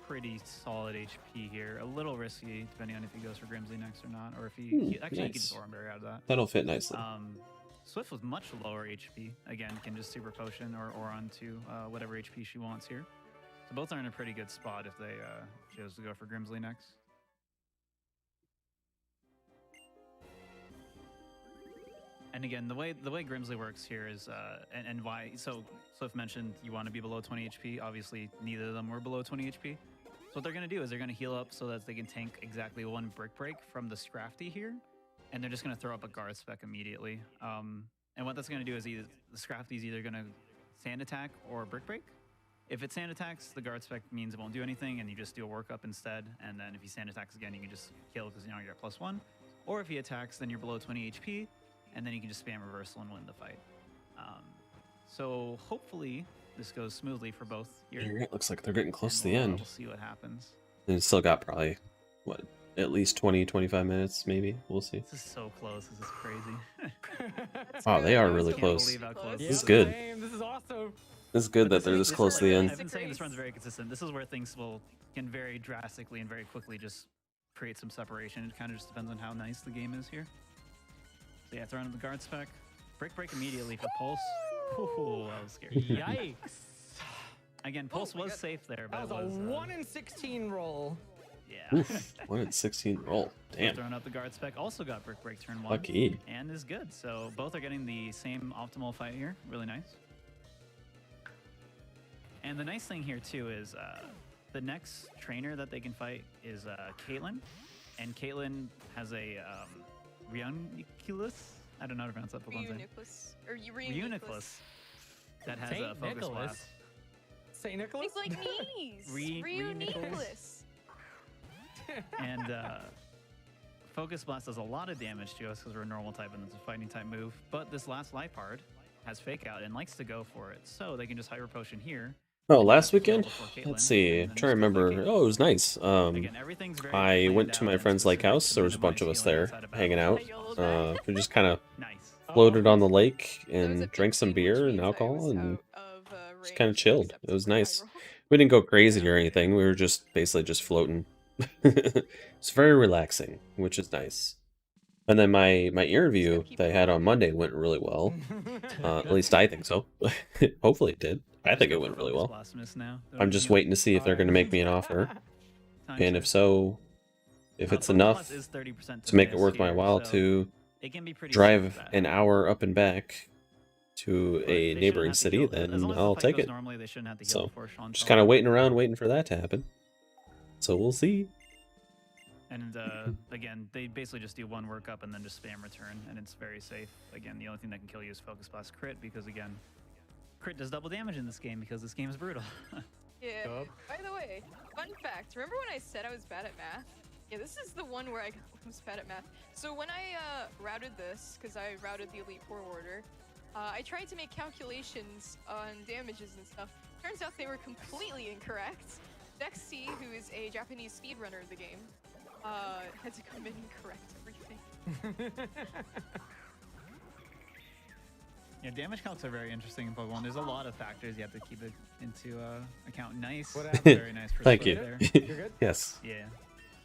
Speaker 5: pretty solid HP here. A little risky, depending on if he goes for Grimsley next or not, or if he actually he can
Speaker 2: nice.
Speaker 5: just Oranberry out of that.
Speaker 2: That'll fit nicely.
Speaker 5: Swift was much lower HP. Again, can just Super Potion or onto whatever HP she wants here. So both are in a pretty good spot if they chose to go for Grimsley next. And again, the way Grimsley works here is, and why, so Swift mentioned you want to be below 20 HP. Obviously, neither of them were below 20 HP. So what they're going to do is they're going to heal up so that they can tank exactly 1 Brick Break from the Scrafty here. And they're just going to throw up a Guard Spec immediately. And what that's going to do is either the Scrafty's either going to Sand Attack or Brick Break. If it Sand Attacks, the Guard Spec means it won't do anything, and you just do a Workup instead. And then if he Sand Attacks again, you can just kill because you're at +1. Or if he attacks, then you're below 20 HP, and then you can just spam Reversal and win the fight. So hopefully, this goes smoothly for both here.
Speaker 2: It looks like they're getting close to
Speaker 5: And
Speaker 2: the
Speaker 5: we'll
Speaker 2: end.
Speaker 5: see what happens.
Speaker 2: And it's still got probably, what, at least 20, 25 minutes, maybe. We'll see.
Speaker 5: This is so close. This is crazy.
Speaker 2: Wow, they are really
Speaker 5: Can't
Speaker 2: close.
Speaker 5: believe how close
Speaker 2: This is good.
Speaker 3: This is awesome.
Speaker 2: It's good that they're
Speaker 5: thing-
Speaker 2: this close to the
Speaker 5: I've
Speaker 2: end.
Speaker 5: been saying this run's very consistent. This is where things can vary drastically and very quickly just create some separation. It kind of just depends on how nice the game is here. So yeah, throwing in the guard spec. Break immediately for Pulse. Ooh, that was scary.
Speaker 3: Yikes.
Speaker 5: Again, Pulse
Speaker 3: my
Speaker 5: was
Speaker 3: God.
Speaker 5: safe there, but
Speaker 3: That was
Speaker 5: it
Speaker 3: a
Speaker 5: was
Speaker 3: 1 in 16 roll.
Speaker 5: yeah.
Speaker 2: Oof, 1 in 16 roll. Damn.
Speaker 5: Throwing out the guard spec. Also got break turn 1.
Speaker 2: Lucky.
Speaker 5: And is good. So both are getting the same optimal fight here. Really nice. And the nice thing here too is the next trainer that they can fight is Caitlyn. And Caitlyn has a Reuniclus. I don't know how to pronounce that.
Speaker 4: Reuniclus. Or
Speaker 5: Reuniclus. That has a
Speaker 7: Saint
Speaker 5: focus
Speaker 7: Nicholas.
Speaker 5: blast.
Speaker 3: St. Nicholas?
Speaker 4: It's like knees.
Speaker 5: Reuniclus.
Speaker 4: Reuniclus.
Speaker 5: And focus blast does a lot of damage to us because we're a normal type and it's a fighting type move. But this last Lipard has fake out and likes to go for it. So they can just hyper potion here.
Speaker 2: Oh, last weekend?
Speaker 5: Before Caitlyn,
Speaker 2: Let's see.
Speaker 5: and
Speaker 2: I'm
Speaker 5: then
Speaker 2: trying to
Speaker 5: just go
Speaker 2: remember.
Speaker 5: fight
Speaker 2: Oh, it was nice.
Speaker 5: Again, everything's very
Speaker 2: I
Speaker 5: planned
Speaker 2: went to
Speaker 5: out
Speaker 2: my
Speaker 5: and
Speaker 2: friend's lake
Speaker 5: specific
Speaker 2: house.
Speaker 5: to
Speaker 2: There was a bunch of
Speaker 5: minimize
Speaker 2: us
Speaker 5: healing
Speaker 2: there
Speaker 5: outside of
Speaker 2: hanging out.
Speaker 5: battle.
Speaker 2: We just kind of
Speaker 5: Nice.
Speaker 2: floated on the lake
Speaker 4: That was a
Speaker 2: and drank some
Speaker 4: 15,
Speaker 2: beer
Speaker 4: which
Speaker 2: and
Speaker 4: means I
Speaker 2: alcohol
Speaker 4: was
Speaker 2: and
Speaker 4: out of,
Speaker 2: just
Speaker 4: range
Speaker 2: kind of chilled.
Speaker 4: except
Speaker 2: It was
Speaker 4: for high
Speaker 2: nice.
Speaker 4: roll.
Speaker 2: We didn't go crazy or anything. We were just basically just floating. It's very relaxing, which is nice. And then my interview that I had on Monday went really well. At least I think so. Hopefully it did. I think it went really well. I'm just waiting to see if they're going to make me an offer. And if so, if it's enough to make it worth my while to drive an hour up and back to a neighboring city, then I'll take it. So, just kind of waiting around, waiting for that to happen. So we'll see.
Speaker 5: And again, they basically just do one workup and then just spam return, and it's very safe. Again, the only thing that can kill you is Focus Blast Crit, because again, crit does double damage in this game because this game is brutal.
Speaker 4: Yeah. By the way, fun fact. Remember when I said I was bad at math? Yeah, this is the one where I was bad at math. So when I routed this, because I routed the Elite Four order, I tried to make calculations on damages and stuff. Turns out they were completely incorrect. Dexy, who is a Japanese speedrunner of the game, had to come in and correct everything.
Speaker 5: Yeah, damage calcs are very interesting in Pokemon. There's a lot of factors you have to keep it into account. Nice.
Speaker 3: What happened?
Speaker 5: Very nice.
Speaker 2: Thank
Speaker 5: perspective
Speaker 2: you.
Speaker 5: There.
Speaker 3: You're good?
Speaker 2: Yes.
Speaker 5: Yeah.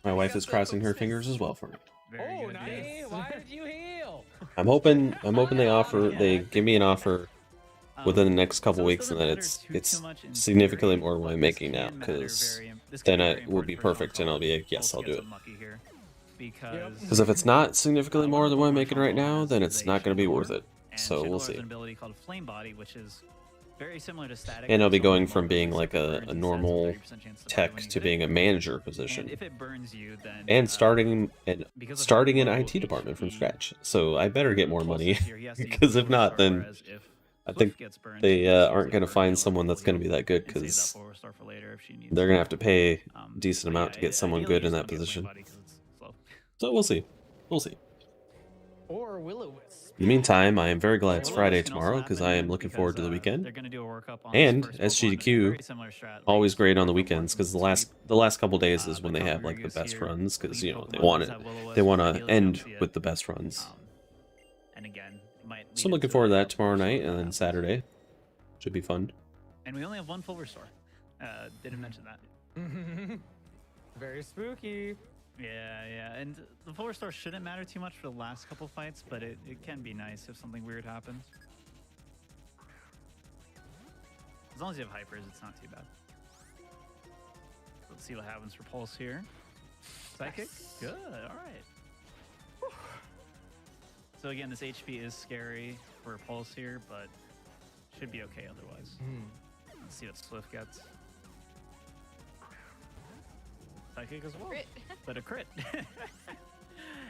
Speaker 2: My wife is crossing her fingers as well for me.
Speaker 5: Very
Speaker 3: Oh,
Speaker 5: good.
Speaker 3: nice.
Speaker 5: Yes.
Speaker 3: Why did you heal?
Speaker 2: I'm hoping they give me an offer within the next couple
Speaker 5: So
Speaker 2: weeks,
Speaker 5: doesn't
Speaker 2: and then
Speaker 5: matter
Speaker 2: it's
Speaker 5: too much in
Speaker 2: significally
Speaker 5: theory,
Speaker 2: more than what
Speaker 5: but
Speaker 2: I'm
Speaker 5: this
Speaker 2: making now,
Speaker 5: can matter
Speaker 2: because
Speaker 5: this
Speaker 2: then
Speaker 5: can be
Speaker 2: it
Speaker 5: very
Speaker 2: will be
Speaker 5: important for
Speaker 2: perfect, and I'll be like, yes,
Speaker 5: Pulse
Speaker 2: I'll do
Speaker 5: gets
Speaker 2: it.
Speaker 5: unlucky here because
Speaker 2: Because if it's not significantly more than what I'm making right now, then
Speaker 5: Pokemon
Speaker 2: it's not going to be worth it.
Speaker 5: and
Speaker 2: So we'll
Speaker 5: Chandelure has
Speaker 2: see.
Speaker 5: an ability called Flame Body, which is very similar to Static.
Speaker 2: And I'll be
Speaker 5: so
Speaker 2: going
Speaker 5: it
Speaker 2: from
Speaker 5: won't
Speaker 2: being
Speaker 5: burn
Speaker 2: like
Speaker 5: except for
Speaker 2: a
Speaker 5: burns, it says
Speaker 2: normal
Speaker 5: 30% chance to body
Speaker 2: tech
Speaker 5: when you
Speaker 2: to
Speaker 5: hit
Speaker 2: being
Speaker 5: it.
Speaker 2: a manager
Speaker 5: And
Speaker 2: position,
Speaker 5: if it burns you, then
Speaker 2: and starting
Speaker 5: because of
Speaker 2: starting
Speaker 5: how
Speaker 2: an
Speaker 5: low
Speaker 2: IT department from
Speaker 5: HP
Speaker 2: scratch. So I better get more
Speaker 5: Pulse
Speaker 2: money,
Speaker 5: is here, he has to use
Speaker 2: because
Speaker 5: the
Speaker 2: if not,
Speaker 5: Forward Star,
Speaker 2: then
Speaker 5: whereas if
Speaker 2: I
Speaker 5: Swift
Speaker 2: think
Speaker 5: gets burned,
Speaker 2: they
Speaker 5: she just
Speaker 2: aren't
Speaker 5: uses
Speaker 2: going to
Speaker 5: her
Speaker 2: find
Speaker 5: heal
Speaker 2: someone that's going to be that good,
Speaker 5: and saves that
Speaker 2: because
Speaker 5: Forward Star for later if she needs
Speaker 2: they're
Speaker 5: it.
Speaker 2: going to have to pay a decent
Speaker 5: But
Speaker 2: amount to
Speaker 5: yeah,
Speaker 2: get someone
Speaker 5: ideally
Speaker 2: good
Speaker 5: you
Speaker 2: in
Speaker 5: just
Speaker 2: that
Speaker 5: don't get Flame
Speaker 2: position.
Speaker 5: Body 'cause it's slow.
Speaker 2: So we'll see. We'll see.
Speaker 3: Or Will-O-Wisp.
Speaker 2: In the meantime, I am very glad it's
Speaker 5: Will-O-Wisp
Speaker 2: Friday
Speaker 5: can also
Speaker 2: tomorrow, because
Speaker 5: happen
Speaker 2: I
Speaker 5: again
Speaker 2: am looking
Speaker 5: because,
Speaker 2: forward to the
Speaker 5: they're
Speaker 2: weekend.
Speaker 5: gonna do a workup on
Speaker 2: And
Speaker 5: this first Pokemon.
Speaker 2: SGDQ,
Speaker 5: Very similar strat, like
Speaker 2: always great on the
Speaker 5: Pokemon
Speaker 2: weekends, because
Speaker 5: Sweep.
Speaker 2: the last couple days is
Speaker 5: The
Speaker 2: when they have like the
Speaker 5: Rodriguez
Speaker 2: best
Speaker 5: here,
Speaker 2: runs, because
Speaker 5: lead
Speaker 2: you know they
Speaker 5: Pokemon
Speaker 2: want
Speaker 5: does
Speaker 2: it.
Speaker 5: have Will-O-Wisp,
Speaker 2: They want to
Speaker 5: ideally you don't
Speaker 2: end
Speaker 5: see it.
Speaker 2: with the best runs.
Speaker 5: And again, it might
Speaker 2: So I'm
Speaker 5: lead
Speaker 2: looking
Speaker 5: into
Speaker 2: forward to
Speaker 5: a
Speaker 2: that tomorrow
Speaker 5: restore
Speaker 2: night,
Speaker 5: that
Speaker 2: and then
Speaker 5: happens.
Speaker 2: Saturday should be fun.
Speaker 5: And we only have one full restore. Didn't mention that.
Speaker 3: Very spooky.
Speaker 5: Yeah, and the full restore shouldn't matter too much for the last couple fights, but it can be nice if something weird happens. As long as you have hypers, it's not too bad. Let's see what happens for Pulse here. Psychic? Good, alright. So again, this HP is scary for Pulse here, but should be okay otherwise. Let's see what Swift gets. Psychic as well,
Speaker 4: Crit.
Speaker 5: but a crit.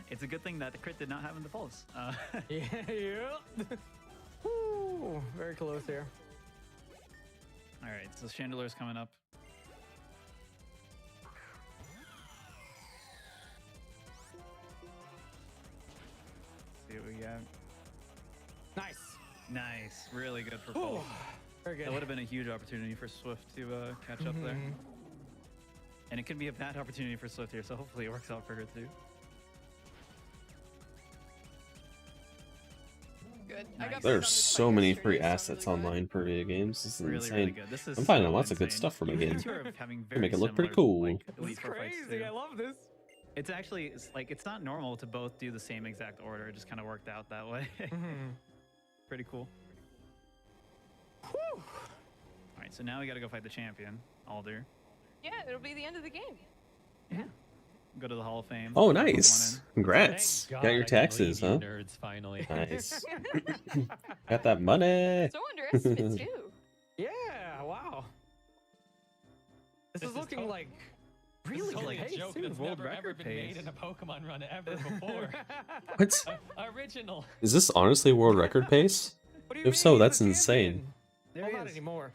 Speaker 5: It's a good thing that the crit did not have in the Pulse.
Speaker 3: Yeah. Woo, very close here.
Speaker 5: Alright, so Chandelure's coming up. See what we got.
Speaker 3: Nice.
Speaker 5: Nice, really good for Pulse.
Speaker 3: Very good.
Speaker 5: That would have been a huge opportunity for Swift to catch up there. And it could be a bad opportunity for Swift here, so hopefully it works out for her too.
Speaker 4: Good.
Speaker 5: Nice.
Speaker 2: There's so many free assets online for video games. This is
Speaker 5: Really,
Speaker 2: insane.
Speaker 5: really good. This is
Speaker 2: I'm finding
Speaker 5: so
Speaker 2: lots of good
Speaker 5: insane.
Speaker 2: stuff for my
Speaker 5: You
Speaker 2: game.
Speaker 5: two are having
Speaker 2: They make
Speaker 5: very
Speaker 2: it look pretty
Speaker 5: similar,
Speaker 2: cool.
Speaker 5: like,
Speaker 3: This
Speaker 5: Elite
Speaker 3: is
Speaker 5: Four fights,
Speaker 3: crazy.
Speaker 5: too.
Speaker 3: I love this.
Speaker 5: It's actually it's not normal to both do the same exact order. It just kind of worked out that way. Pretty cool. All right, so now we got to go fight the champion, Alder.
Speaker 4: Yeah, it'll be the end of the game.
Speaker 5: Yeah. Go to the Hall of Fame.
Speaker 2: Oh,
Speaker 5: Put one
Speaker 2: nice.
Speaker 5: in.
Speaker 2: Congrats.
Speaker 7: Thank
Speaker 2: Got
Speaker 7: God
Speaker 2: your
Speaker 7: I can
Speaker 2: taxes,
Speaker 7: believe
Speaker 2: huh?
Speaker 7: you nerds finally.
Speaker 2: Nice. Got that money.
Speaker 4: So underestimated too.
Speaker 3: Yeah, wow. This is looking
Speaker 7: tot-
Speaker 3: like
Speaker 7: This
Speaker 3: really
Speaker 7: is totally
Speaker 3: like
Speaker 7: a joke
Speaker 5: dude,
Speaker 7: that's
Speaker 5: world
Speaker 7: never ever
Speaker 5: record
Speaker 7: been
Speaker 5: pace.
Speaker 7: made in a Pokemon run ever before.
Speaker 2: What?
Speaker 7: Original.
Speaker 2: Is this honestly a world record pace?
Speaker 3: What do you
Speaker 2: If
Speaker 3: mean?
Speaker 2: so,
Speaker 3: He's
Speaker 2: that's
Speaker 3: the
Speaker 2: insane.
Speaker 3: champion.
Speaker 5: There
Speaker 3: Well,
Speaker 5: he
Speaker 3: not
Speaker 5: is.
Speaker 3: anymore.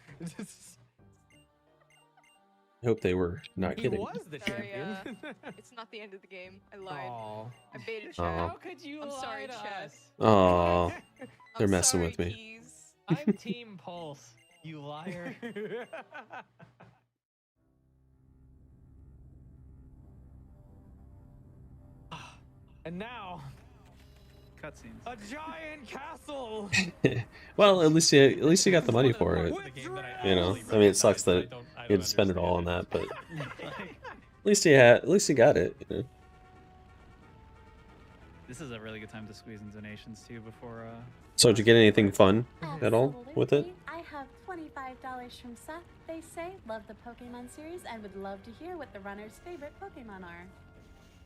Speaker 2: I hope they were not
Speaker 3: He
Speaker 2: kidding.
Speaker 3: was the
Speaker 4: Sorry,
Speaker 3: champion.
Speaker 4: It's not the end of the game. I lied.
Speaker 3: Aw.
Speaker 4: I baited
Speaker 2: Aw.
Speaker 4: chat.
Speaker 7: How could you
Speaker 4: I'm
Speaker 7: lie
Speaker 4: sorry,
Speaker 7: to
Speaker 4: chat.
Speaker 7: us?
Speaker 2: Oh,
Speaker 4: I'm
Speaker 2: they're messing
Speaker 4: sorry,
Speaker 2: with me.
Speaker 4: Keys.
Speaker 7: I'm Team Pulse, you liar.
Speaker 3: And now,
Speaker 5: Cutscenes.
Speaker 3: a giant castle.
Speaker 2: well, at least you got the money for it.
Speaker 7: The game that I
Speaker 2: You know,
Speaker 7: actually
Speaker 2: I mean, it sucks
Speaker 7: play,
Speaker 2: that
Speaker 7: so I
Speaker 2: you
Speaker 7: don't
Speaker 2: had to spend it all on
Speaker 7: understand
Speaker 2: that, but at least you got it. You know?
Speaker 5: This is a really good time to squeeze in donations too before.
Speaker 2: So, did you get anything fun at all with it?
Speaker 6: Absolutely. I have $25 from Seth. They say love the Pokemon series and would love to hear what the runner's favorite Pokemon are.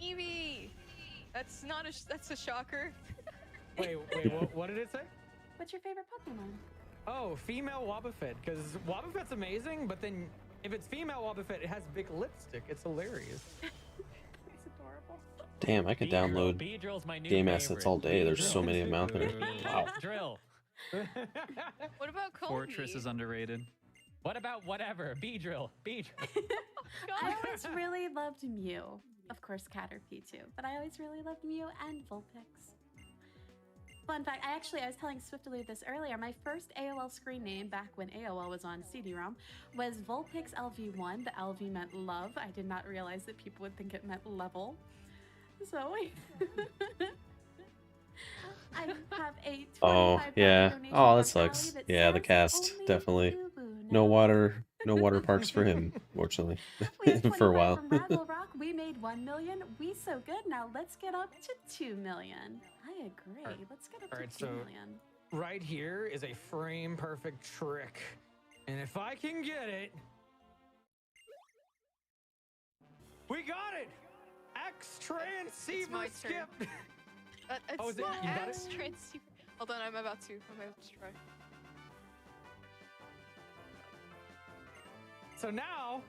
Speaker 4: Eevee. That's not a. That's a shocker.
Speaker 3: Wait, what did it say?
Speaker 6: What's your favorite Pokemon?
Speaker 3: Oh, female Wobbuffet. Because Wobbuffet's amazing, but then if it's female Wobbuffet, it has big lipstick. It's hilarious.
Speaker 6: It's adorable.
Speaker 2: Damn, I could download
Speaker 7: Beedrill's my new
Speaker 2: game assets
Speaker 7: favorite.
Speaker 2: all day. There's so
Speaker 7: Beedrill.
Speaker 2: many of them out there. Wow.
Speaker 7: Drill.
Speaker 4: What about Kobe?
Speaker 5: Fortress is underrated.
Speaker 7: What about whatever? Beedrill. Beedrill.
Speaker 6: I always really loved Mew. Of course, Caterpie too, but I always really loved Mew and Vulpix. Fun fact, I was telling Swiftly this earlier, my first AOL screen name back when AOL was on CD-ROM was Vulpix LV1. The LV meant love. I did not realize that people would think it meant level. So I have a
Speaker 2: Oh,
Speaker 6: $25
Speaker 2: yeah.
Speaker 6: donation
Speaker 2: Oh, that
Speaker 6: from Allie
Speaker 2: sucks.
Speaker 6: that
Speaker 2: Yeah, the
Speaker 6: says,
Speaker 2: cast,
Speaker 6: "Only
Speaker 2: definitely.
Speaker 6: Boo-boo
Speaker 2: No
Speaker 6: knows."
Speaker 2: water parks for him, fortunately,
Speaker 6: We have
Speaker 2: for a
Speaker 6: 25
Speaker 2: while.
Speaker 6: From Raggle Rock, we made 1 million. We so good. Now let's get up to 2 million. I agree. Let's get up to
Speaker 3: Alright,
Speaker 6: 2
Speaker 3: so-
Speaker 6: million.
Speaker 3: Right here is a frame perfect trick. And if I can get it. We got it! X transceiver
Speaker 4: my
Speaker 3: skip!
Speaker 4: turn. It's
Speaker 3: Oh, is it-
Speaker 4: not
Speaker 3: you got
Speaker 4: X
Speaker 3: it?
Speaker 4: transceiver. Hold on, I'm about to try.
Speaker 3: So now.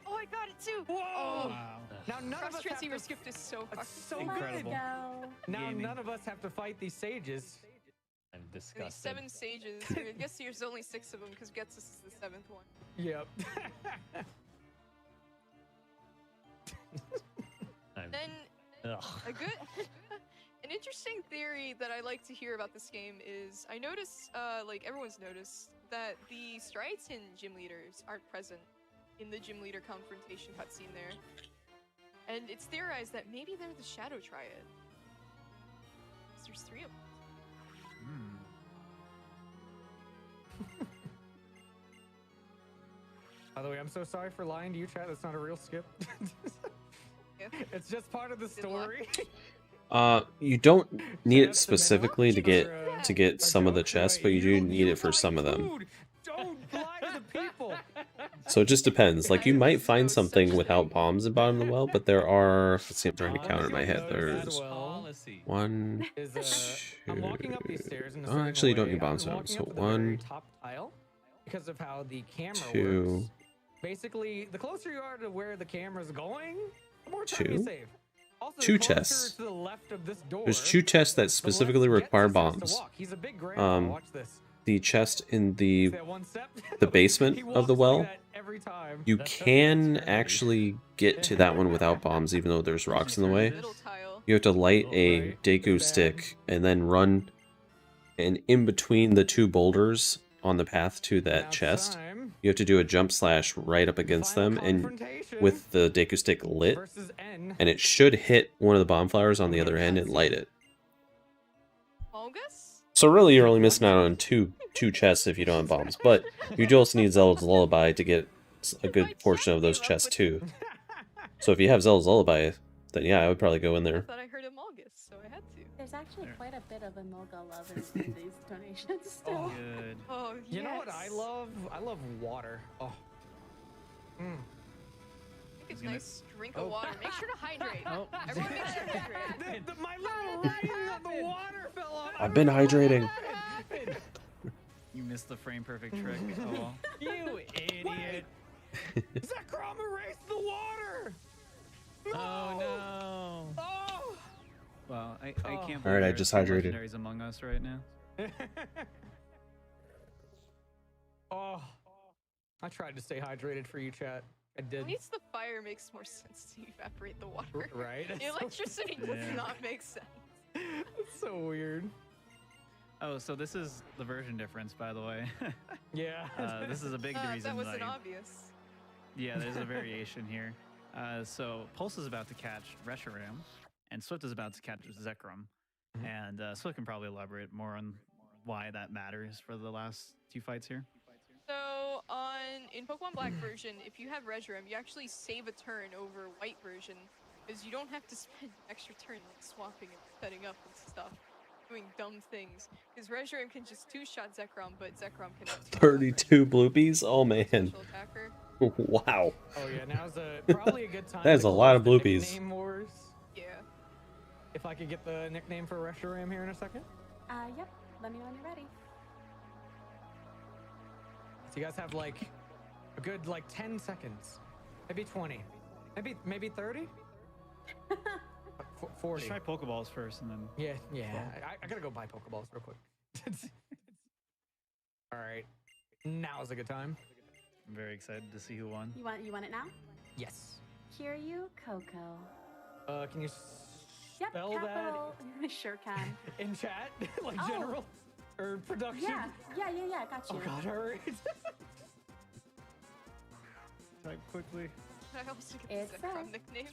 Speaker 4: Oh, I got it too.
Speaker 3: Whoa!
Speaker 4: Oh,
Speaker 5: Wow.
Speaker 3: Now none of
Speaker 4: cross
Speaker 3: us have
Speaker 4: transceiver
Speaker 3: to,
Speaker 4: skip is so
Speaker 3: That's
Speaker 4: fucking
Speaker 3: so
Speaker 4: sick.
Speaker 5: Incredible.
Speaker 6: Let's go.
Speaker 3: now
Speaker 5: Gaming.
Speaker 3: none of us have to fight these sages.
Speaker 7: I'm
Speaker 4: And these
Speaker 7: disgusted.
Speaker 4: 7 sages. I guess there's only 6 of them because Getsus is the 7th one.
Speaker 3: Yep.
Speaker 7: I'm-
Speaker 4: Then
Speaker 7: Ugh.
Speaker 4: a good, an interesting theory that I like to hear about this game is I notice, like everyone's noticed, that the Striaton gym leaders aren't present in the gym leader confrontation cutscene there. And it's theorized that maybe they're the Shadow Triad. 'Cause there's 3 of them.
Speaker 3: By the way, I'm so sorry for lying to you, chat. That's not a real skip.
Speaker 4: Yeah.
Speaker 3: It's just part of the
Speaker 4: Good luck.
Speaker 3: story.
Speaker 2: You don't need it
Speaker 3: That's the
Speaker 2: specifically to get
Speaker 3: minimum
Speaker 2: to get
Speaker 3: a
Speaker 2: some of the
Speaker 3: joke,
Speaker 2: chests,
Speaker 3: right?
Speaker 2: but you do
Speaker 3: You
Speaker 2: need it for
Speaker 3: like
Speaker 2: some of them.
Speaker 3: food. Don't lie to the people.
Speaker 2: So it just depends. Like you might find
Speaker 4: There's no
Speaker 2: something
Speaker 4: such
Speaker 2: without
Speaker 4: thing.
Speaker 2: bombs at bottom of the well, but there are. Let's see, I'm trying to count in my head.
Speaker 3: Honestly,
Speaker 2: There's
Speaker 3: as well.
Speaker 7: Policy.
Speaker 2: one,
Speaker 3: I'm walking up these stairs in a
Speaker 2: Oh,
Speaker 3: certain
Speaker 2: actually, you don't
Speaker 3: way.
Speaker 2: need bombs
Speaker 3: I'm
Speaker 2: now,
Speaker 3: walking
Speaker 2: so
Speaker 3: up to the very
Speaker 2: one,
Speaker 3: top tile because of how the camera
Speaker 2: 2,
Speaker 3: works. Basically, the closer you are to where the camera's going, the more time you
Speaker 2: 2,
Speaker 3: save. Also,
Speaker 2: 2
Speaker 3: the closer
Speaker 2: chests.
Speaker 3: to the left of this door,
Speaker 2: There's 2 chests that
Speaker 3: the less
Speaker 2: specifically
Speaker 3: Getsus
Speaker 2: require
Speaker 3: has to
Speaker 2: bombs.
Speaker 3: walk. He's a big grandpa. Watch this.
Speaker 2: The chest in
Speaker 3: See
Speaker 2: the
Speaker 3: that one step?
Speaker 2: basement
Speaker 3: He
Speaker 2: of the
Speaker 3: walks like
Speaker 2: well,
Speaker 3: that every time.
Speaker 2: you
Speaker 7: That took
Speaker 2: can
Speaker 7: eternity.
Speaker 2: actually get to that one without bombs, even though there's rocks in the way.
Speaker 4: Middle tile.
Speaker 2: You have to light
Speaker 3: Oh,
Speaker 2: a
Speaker 3: right.
Speaker 2: Deku
Speaker 3: Bad.
Speaker 2: stick and then run, and in between the 2 boulders on the path to
Speaker 3: Now
Speaker 2: that
Speaker 3: it's
Speaker 2: chest,
Speaker 3: time.
Speaker 2: you have to do a jump slash right up against
Speaker 3: Final
Speaker 2: them, and
Speaker 3: confrontation
Speaker 2: with the Deku stick lit,
Speaker 3: versus N.
Speaker 2: and it should hit one of the bomb flowers on the
Speaker 3: Okay,
Speaker 2: other end and light
Speaker 3: cutscene.
Speaker 2: it.
Speaker 4: August?
Speaker 2: So really, you're only missing out on two chests if you don't have bombs, but you do also need Zelda's Lullaby to get a good portion of those chests too. So if you have Zelda's Lullaby, then yeah, I would probably go in
Speaker 4: I
Speaker 2: there.
Speaker 4: thought I heard August, so I had to.
Speaker 6: There's actually quite a bit of Emolga love in these donations still.
Speaker 5: Good.
Speaker 4: Oh, yes.
Speaker 3: You know what I love? I love water. Oh. Mm.
Speaker 4: I think it's
Speaker 5: gonna-
Speaker 4: nice drink of water. Make sure to hydrate.
Speaker 5: Oh.
Speaker 4: Everyone make sure to hydrate.
Speaker 3: My little the water fell off.
Speaker 2: I've been hydrating.
Speaker 5: You missed the frame perfect trick. Oh well.
Speaker 3: You idiot. Zekrom erased the water.
Speaker 7: Oh no.
Speaker 3: Oh.
Speaker 5: Well, I
Speaker 3: Oh.
Speaker 5: can't believe
Speaker 2: Alright, I
Speaker 5: there's
Speaker 2: just
Speaker 5: some
Speaker 2: hydrated.
Speaker 5: legendaries among us right now.
Speaker 3: Oh. I tried to stay hydrated for you, chat. I did.
Speaker 4: At least the fire makes more sense to evaporate the water.
Speaker 3: Right?
Speaker 4: The electricity does
Speaker 5: Yeah.
Speaker 4: not make sense.
Speaker 3: It's so weird.
Speaker 5: Oh, so this is the version difference, by the way.
Speaker 3: Yeah.
Speaker 5: This is a big reason.
Speaker 4: That wasn't
Speaker 5: I-
Speaker 4: obvious.
Speaker 5: Yeah, there's a variation here. So Pulse is about to catch Reshiram, and Swift is about to catch Zekrom. And Swift can probably elaborate more on why that matters for the last two fights here.
Speaker 4: So in Pokemon Black version, if you have Reshiram, you actually save a turn over White version, because you don't have to spend an extra turn like swapping and setting up and stuff, doing dumb things. Because Reshiram can just two-shot Zekrom, but Zekrom cannot.
Speaker 2: 32 bloopies? Oh man.
Speaker 4: Special attacker.
Speaker 2: Wow.
Speaker 3: Oh yeah, now's probably a good time.
Speaker 2: That is
Speaker 3: to
Speaker 2: a lot of
Speaker 3: close the
Speaker 2: bloopies.
Speaker 3: nickname wars.
Speaker 4: Yeah.
Speaker 3: If I could get the nickname for Reshiram here in a second.
Speaker 6: Yep. Let me know when you're ready.
Speaker 3: So you guys have like a good 10 seconds, maybe 20, maybe 30, 40.
Speaker 5: Let's try Pokeballs first, and then
Speaker 3: Yeah. I gotta go buy Pokeballs real quick. All right, now's a good time.
Speaker 5: I'm very excited to see who won.
Speaker 6: You want it now?
Speaker 3: Yes.
Speaker 6: Kiryu Coco.
Speaker 3: Can you
Speaker 6: Yep.
Speaker 3: spell that
Speaker 6: Capital. Sure can.
Speaker 3: in chat, like
Speaker 6: Oh.
Speaker 3: general or production?
Speaker 6: Yeah. Got you.
Speaker 3: Oh God, hurry!
Speaker 5: Type quickly.
Speaker 4: I also get the
Speaker 6: It's
Speaker 4: Zekrom nickname.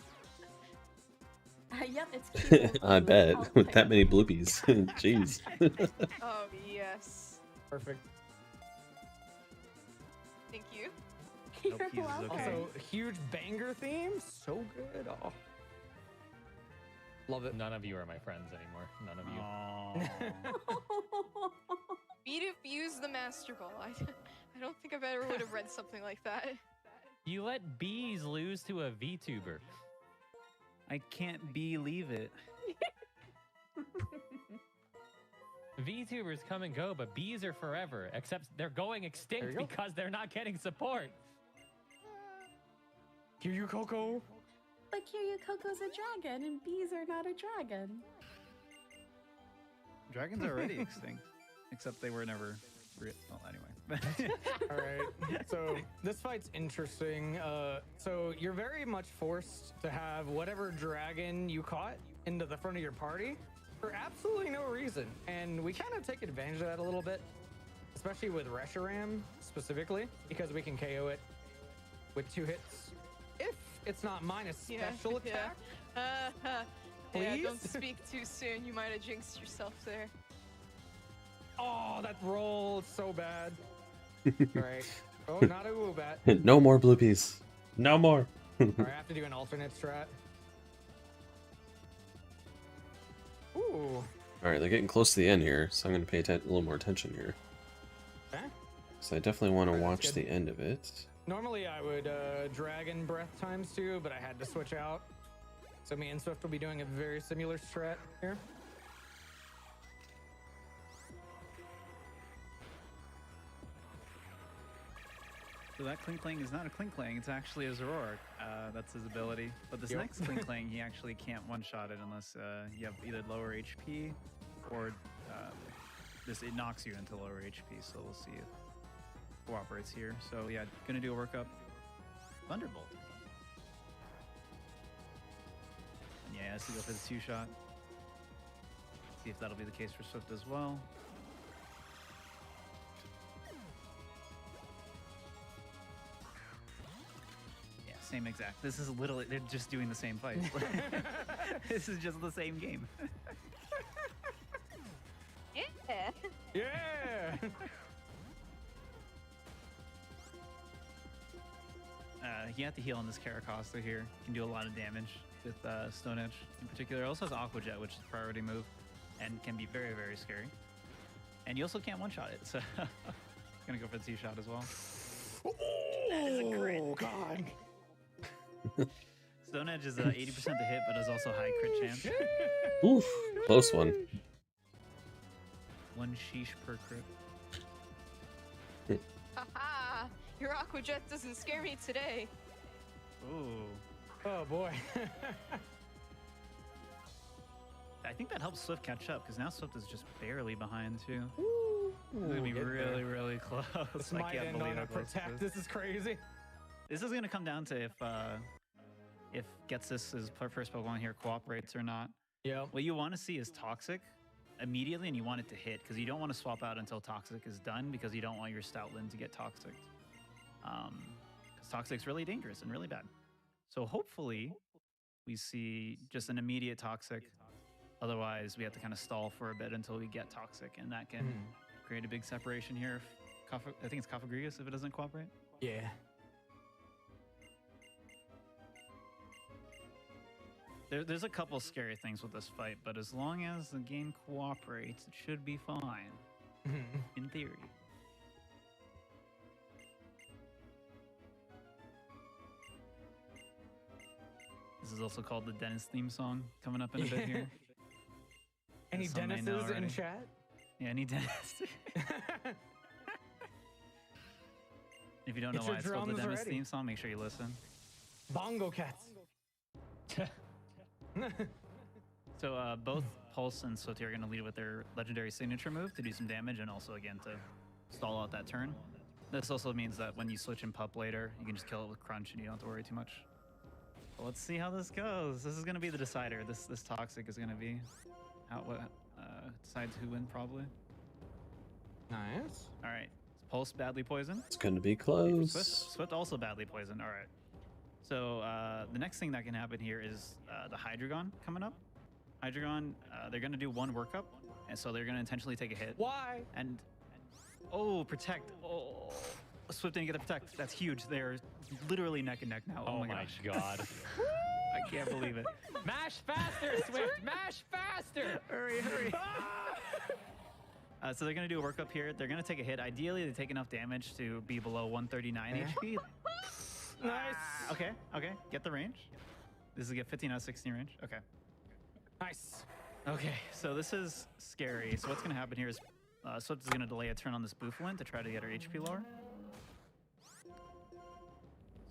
Speaker 6: Yep. It's Kiryu.
Speaker 2: I bet.
Speaker 6: Oh,
Speaker 2: With
Speaker 6: my
Speaker 2: that many bloopies. Jeez.
Speaker 4: Oh yes.
Speaker 3: Perfect.
Speaker 4: Thank you.
Speaker 6: You're
Speaker 5: Hope he's
Speaker 6: welcome.
Speaker 5: okay.
Speaker 3: Also, huge banger theme, so good. Oh, love it.
Speaker 7: None of you are my friends anymore. None of you.
Speaker 5: Aww.
Speaker 4: Beat use the Master Ball. I don't think I've ever would have read something like that.
Speaker 7: You let bees lose to a VTuber.
Speaker 5: I can't believe it.
Speaker 7: VTubers come and go, but bees are forever. Except they're going
Speaker 3: There
Speaker 7: extinct
Speaker 3: you go.
Speaker 7: because they're not getting support.
Speaker 3: Kiryu Coco.
Speaker 6: But Kiryu Coco's a dragon, and bees are not a dragon.
Speaker 5: Dragons are already extinct, except they were never. Well, anyway.
Speaker 3: All right. So this fight's interesting. So you're very much forced to have whatever dragon you caught into the front of your party for absolutely no reason, and we kind of take advantage of that a little bit, especially with Reshiram specifically, because we can KO it with 2 hits if it's not minus special attack.
Speaker 4: Yeah, don't
Speaker 3: Please?
Speaker 4: speak too soon. You might have jinxed yourself there.
Speaker 3: Oh, that roll is so bad. All right. Oh, not a Woobat.
Speaker 2: No more bloopies. No more.
Speaker 3: All right, I have to do an alternate strat. Ooh.
Speaker 2: Alright, they're getting close to the end here, so I'm going to pay a little more attention here.
Speaker 3: Okay.
Speaker 2: So I definitely want to
Speaker 3: Alright, that's
Speaker 2: watch
Speaker 3: good.
Speaker 2: the end of it.
Speaker 3: Normally I would Dragon Breath ×2, but I had to switch out. So me and Swift will be doing a very similar strat here.
Speaker 5: So that Klinklang is not a Klinklang, it's actually a Zoroark. That's his ability. But this
Speaker 3: Yep.
Speaker 5: next Klinklang, he actually can't one-shot it unless you have either lower HP or it knocks you into lower HP. So we'll see if it cooperates here. So yeah, gonna do a workup. Thunderbolt. And yeah, has to go for the 2-shot. See if that'll be the case for Swift as well. same exact. This is literally, they're just doing the same fight. This is just the same game.
Speaker 4: Yeah.
Speaker 3: Yeah.
Speaker 5: He had to heal on this Caracosta here. Can do a lot of damage with Stone Edge in particular. Also has Aqua Jet, which is a priority move, and can be very, very scary. And you also can't one-shot it, so gonna go for the two-shot as well. That is a crit.
Speaker 3: Oh God.
Speaker 5: Stone Edge is 80% to hit, but is also high crit chance.
Speaker 2: Oof, close one.
Speaker 5: One sheesh per crit.
Speaker 4: Haha! Your Aqua Jet doesn't scare me today.
Speaker 5: Ooh.
Speaker 3: Oh boy.
Speaker 5: I think that helps Swift catch up, because now Swift is just barely behind, too. It's gonna be
Speaker 3: Get
Speaker 5: really,
Speaker 3: there.
Speaker 5: really close.
Speaker 3: This
Speaker 5: I
Speaker 3: might
Speaker 5: can't
Speaker 3: end
Speaker 5: believe
Speaker 3: on
Speaker 5: how
Speaker 3: a
Speaker 5: close
Speaker 3: protect.
Speaker 5: this is.
Speaker 3: This is crazy.
Speaker 5: This is gonna come down to if Getsis' first Pokemon here cooperates or not.
Speaker 3: Yeah.
Speaker 5: What you want to see is Toxic immediately, and you want it to hit, because you don't want to swap out until Toxic is done, because you don't want your Stoutland to get Toxic. Because Toxic's really dangerous and really bad. So hopefully we see just an immediate Toxic. Otherwise, we have to kind of stall for a bit until we get Toxic, and that can create a big separation here. If I think it's Cofagrigus if it doesn't cooperate.
Speaker 3: Yeah.
Speaker 5: There's a couple scary things with this fight, but as long as the game cooperates, it should be fine. In theory. This is also called the Dennis theme song, coming up in a bit here.
Speaker 3: Any
Speaker 5: As some may know
Speaker 3: Dennis's in
Speaker 5: already.
Speaker 3: chat?
Speaker 5: Yeah, any Dennis. If you don't know
Speaker 3: Get
Speaker 5: why
Speaker 3: your
Speaker 5: it's called the
Speaker 3: drums
Speaker 5: Dennis
Speaker 3: ready.
Speaker 5: theme song, make sure you listen.
Speaker 3: Bongo cats.
Speaker 5: So both Pulse and Swift are going to lead with their legendary signature move to do some damage, and also again to stall out that turn. This also means that when you switch in Pup later, you can just kill it with Crunch and you don't have to worry too much. But let's see how this goes. This is going to be the decider. This Toxic is going to be what decides who wins probably.
Speaker 3: Nice.
Speaker 5: All right, Pulse badly poisoned.
Speaker 2: It's going to be
Speaker 5: Swift,
Speaker 2: close.
Speaker 5: Swift also badly poisoned. All right. So the next thing that can happen here is the Hydreigon coming up. Hydreigon, they're going to do one workup, and so they're going to intentionally take a hit.
Speaker 3: Why?
Speaker 5: And oh, protect. Oh, Swift didn't get the protect. That's huge. They're literally neck and neck now. Oh, my gosh.
Speaker 7: God.
Speaker 5: I can't believe it.
Speaker 7: Mash faster, Swift! Mash faster!
Speaker 5: Hurry, hurry. So they're going to do a workup here. They're going to take a hit. Ideally, they take enough damage to be below 139 HP.
Speaker 3: Nice.
Speaker 5: Okay, okay. Get the range. This is a get 15 out of 16 range. Okay.
Speaker 3: Nice.
Speaker 5: Okay, so this is scary. So what's going to happen here is Swift is going to delay a turn on this Bouffalant to try to get her HP lower.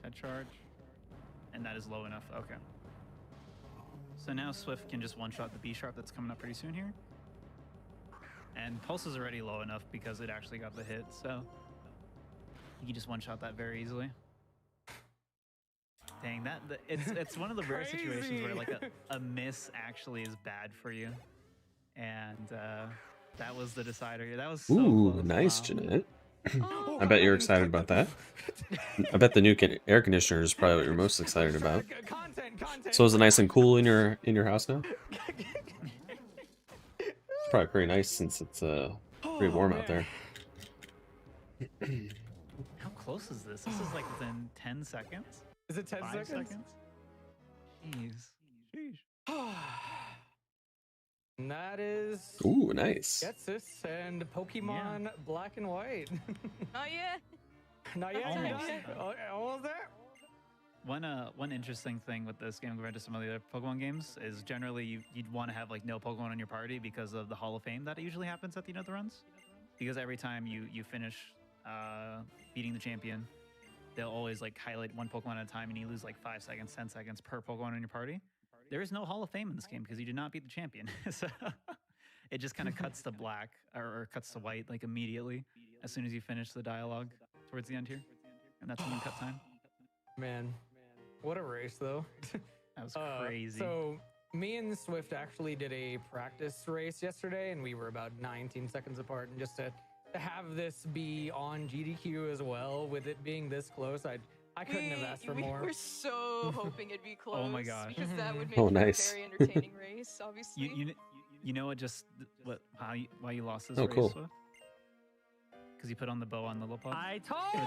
Speaker 5: Head charge. And that is low enough. Okay. So now Swift can just one-shot the B-Sharp that's coming up pretty soon here. And Pulse is already low enough because it actually got the hit, so you can just one-shot that very easily. Dang, it's one of the rare situations where like a miss actually is bad for you. And that was the decider here. That was so
Speaker 2: Ooh,
Speaker 5: close.
Speaker 2: nice,
Speaker 5: Wow.
Speaker 2: Jeanette.
Speaker 4: Oh,
Speaker 2: I bet you're excited about that. I bet the new air conditioner is probably what you're most excited about.
Speaker 3: Content.
Speaker 2: So is it nice and cool in your house now? It's probably pretty nice since it's pretty warm out there.
Speaker 5: How close is this? This is like within 10 seconds?
Speaker 3: Is it 10
Speaker 5: 5
Speaker 3: seconds?
Speaker 5: Jeez. Sheesh.
Speaker 3: And that is
Speaker 2: Ooh, nice.
Speaker 3: Getsis and Pokemon Black and White.
Speaker 4: not yet.
Speaker 3: Not yet.
Speaker 5: Almost.
Speaker 3: Not yet. Almost there.
Speaker 5: One interesting thing with this game compared to some of the other Pokemon games is generally you'd want to have like no Pokemon in your party because of the Hall of Fame that usually happens at the end of the runs. Because every time you finish beating the champion, they'll always like highlight one Pokemon at a time, and you lose like 5 seconds, 10 seconds per Pokemon in your party. There is no Hall of Fame in this game because you did not beat the champion. So it just kind of cuts to black or cuts to white like immediately as soon as you finish the dialogue towards the end here, and that's when cut time.
Speaker 3: Man, what a race though.
Speaker 5: That was crazy.
Speaker 3: So me and Swift actually did a practice race yesterday, and we were about 19 seconds apart. And just to have this be on GDQ as well, with it being this close, I couldn't have asked for
Speaker 4: we
Speaker 3: more.
Speaker 4: were so hoping it'd be close.
Speaker 5: Oh my gosh.
Speaker 4: Because that would make
Speaker 2: Oh,
Speaker 4: for
Speaker 2: nice.
Speaker 4: a very entertaining race, obviously.
Speaker 5: You know why you lost this
Speaker 2: Oh,
Speaker 5: race?
Speaker 2: cool.
Speaker 5: Because you put on the bow on Lilliput.
Speaker 7: I told you!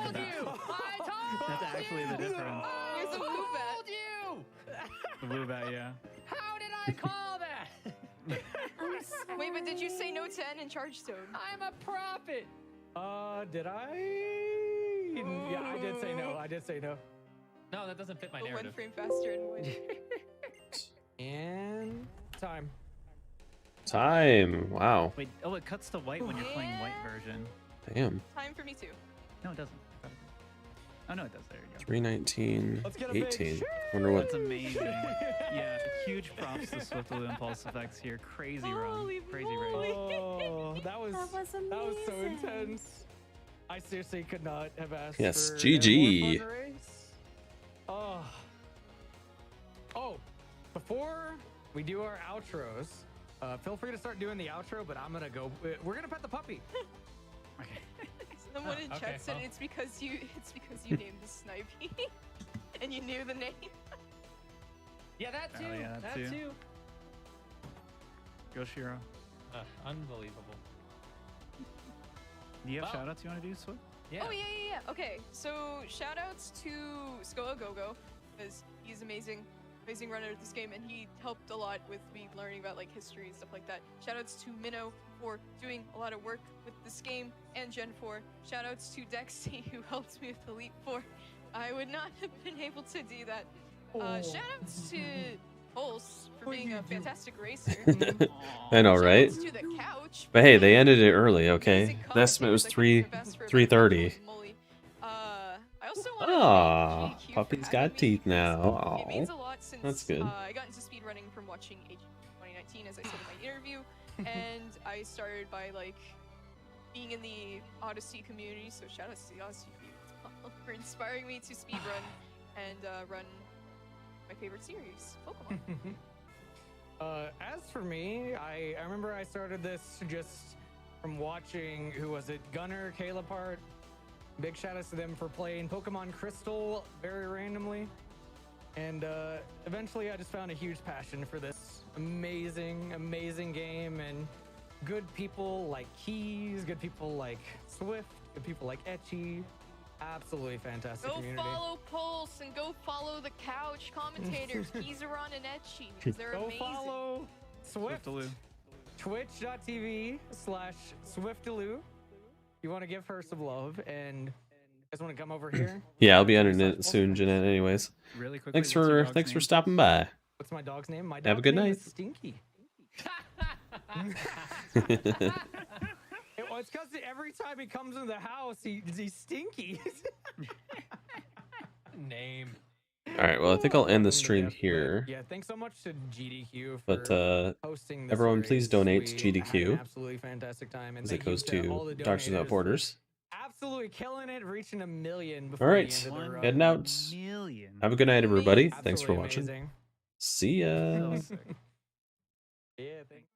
Speaker 7: I told
Speaker 5: That's actually the difference.
Speaker 4: Here's a
Speaker 7: I
Speaker 4: woo bat.
Speaker 7: told you!
Speaker 5: The blue bat, yeah.
Speaker 7: How did I call that?
Speaker 6: I'm sorry.
Speaker 4: Wait, but did you say no to N in Charge Stone?
Speaker 7: I'm a prophet.
Speaker 3: Did I? Yeah, I did say no. I did say no.
Speaker 7: No, that doesn't fit my
Speaker 4: Go one
Speaker 7: narrative.
Speaker 4: frame faster and win.
Speaker 3: And time.
Speaker 2: Time. Wow.
Speaker 5: Wait, oh, it cuts to white when you're playing white version.
Speaker 2: Damn.
Speaker 4: Time for me too.
Speaker 5: No, it doesn't. Oh, no, it does. There you go.
Speaker 2: 319.
Speaker 3: Let's get a big
Speaker 2: 18. Wonder what.
Speaker 5: That's amazing. Yeah, huge props to Swiftly Impulse Effects here. Crazy
Speaker 4: Holy
Speaker 5: run. Crazy
Speaker 4: moly.
Speaker 5: race.
Speaker 3: Oh, that was
Speaker 6: That was
Speaker 3: so
Speaker 6: amazing.
Speaker 3: intense. I seriously could not have asked
Speaker 2: Yes,
Speaker 3: for
Speaker 2: GG.
Speaker 3: a more fun race. Oh, before we do our outros, feel free to start doing the outro, but I'm gonna go. We're gonna pet the puppy.
Speaker 4: Someone in
Speaker 7: okay,
Speaker 4: chat said
Speaker 7: well.
Speaker 4: it's because you named the Snipey and you knew the name.
Speaker 7: Yeah, that too.
Speaker 5: Oh, yeah, that
Speaker 7: that
Speaker 5: too.
Speaker 7: too.
Speaker 5: Go Shiro.
Speaker 7: Unbelievable.
Speaker 5: Do you have
Speaker 7: Wow.
Speaker 5: shout outs you want to do, Swift?
Speaker 7: Yeah.
Speaker 4: Oh yeah. Okay, so shout outs to Skoa Gogo because he's amazing runner at this game, and he helped a lot with me learning about like history and stuff like that. Shout outs to Minnow for doing a lot of work with this game and Gen 4. Shout outs to Dexy who helped me with Elite 4. I would not have been able to do that. Shout outs to Pulse for being a fantastic racer.
Speaker 2: I know, right?
Speaker 4: Shout outs to the couch.
Speaker 2: But hey, they ended it early, okay?
Speaker 4: Amazing
Speaker 2: The estimate was
Speaker 4: commentators that kept their best for about
Speaker 2: 3:30.
Speaker 4: moly. I also want to
Speaker 2: Ah,
Speaker 4: thank GDQ for
Speaker 2: puppy's
Speaker 4: having
Speaker 2: got
Speaker 4: me
Speaker 2: teeth
Speaker 4: because
Speaker 2: now.
Speaker 4: It means a
Speaker 2: Aw.
Speaker 4: lot since
Speaker 2: That's good.
Speaker 4: I got into speedrunning from watching HG 2019, as I said in my interview, and I started by like being in the Odyssey community. So shout out to the Odyssey community as well for inspiring me to speedrun and run my favorite series, Pokemon.
Speaker 3: As for me, I remember I started this just from watching, who was it, Gunner, Caleb Hart. Big shout outs to them for playing Pokemon Crystal very randomly. And eventually I just found a huge passion for this amazing game, and good people like Keys, good people like Swift, good people like Etchy. Absolutely fantastic
Speaker 4: Go
Speaker 3: community.
Speaker 4: follow Pulse and go follow the couch commentators, Kizaron and Etchy, because they're
Speaker 3: Go
Speaker 4: amazing.
Speaker 3: follow Swift.
Speaker 5: Swiftaloo.
Speaker 3: Twitch.tv/Swiftaloo. You want to give her some love, and you guys want to come over here?
Speaker 2: Yeah, I'll be on it soon, Jeanette. Anyways,
Speaker 5: Really quickly.
Speaker 2: thanks
Speaker 5: what's your
Speaker 2: for
Speaker 5: dog's
Speaker 2: thanks for
Speaker 5: name?
Speaker 2: stopping by.
Speaker 3: What's my dog's name? My dog's
Speaker 2: Have a good
Speaker 3: name
Speaker 2: night.
Speaker 3: is Stinky. Well, it's because every time he comes in the house, he's stinky.
Speaker 7: Name.
Speaker 2: All right, well, I think I'll end the
Speaker 3: Welcome to
Speaker 2: stream
Speaker 3: death, but
Speaker 2: here.
Speaker 3: Yeah, thanks so much to GDQ for
Speaker 2: But
Speaker 3: hosting this
Speaker 2: everyone,
Speaker 3: race.
Speaker 2: please donate to
Speaker 3: We had an
Speaker 2: GDQ
Speaker 3: absolutely fantastic time, and
Speaker 2: as it
Speaker 3: thank you
Speaker 2: goes
Speaker 3: all
Speaker 2: to
Speaker 3: the
Speaker 2: Doctors Without
Speaker 3: donators for
Speaker 2: Borders.
Speaker 3: absolutely killing it, reaching 1 million before
Speaker 2: All
Speaker 3: the
Speaker 2: right,
Speaker 3: end of the run.
Speaker 2: heading out.
Speaker 5: Million.
Speaker 2: Have a good night, everybody. Thanks for
Speaker 3: Absolutely
Speaker 2: watching.
Speaker 3: amazing.
Speaker 2: See ya.
Speaker 5: So sick.
Speaker 3: Yeah, thanks.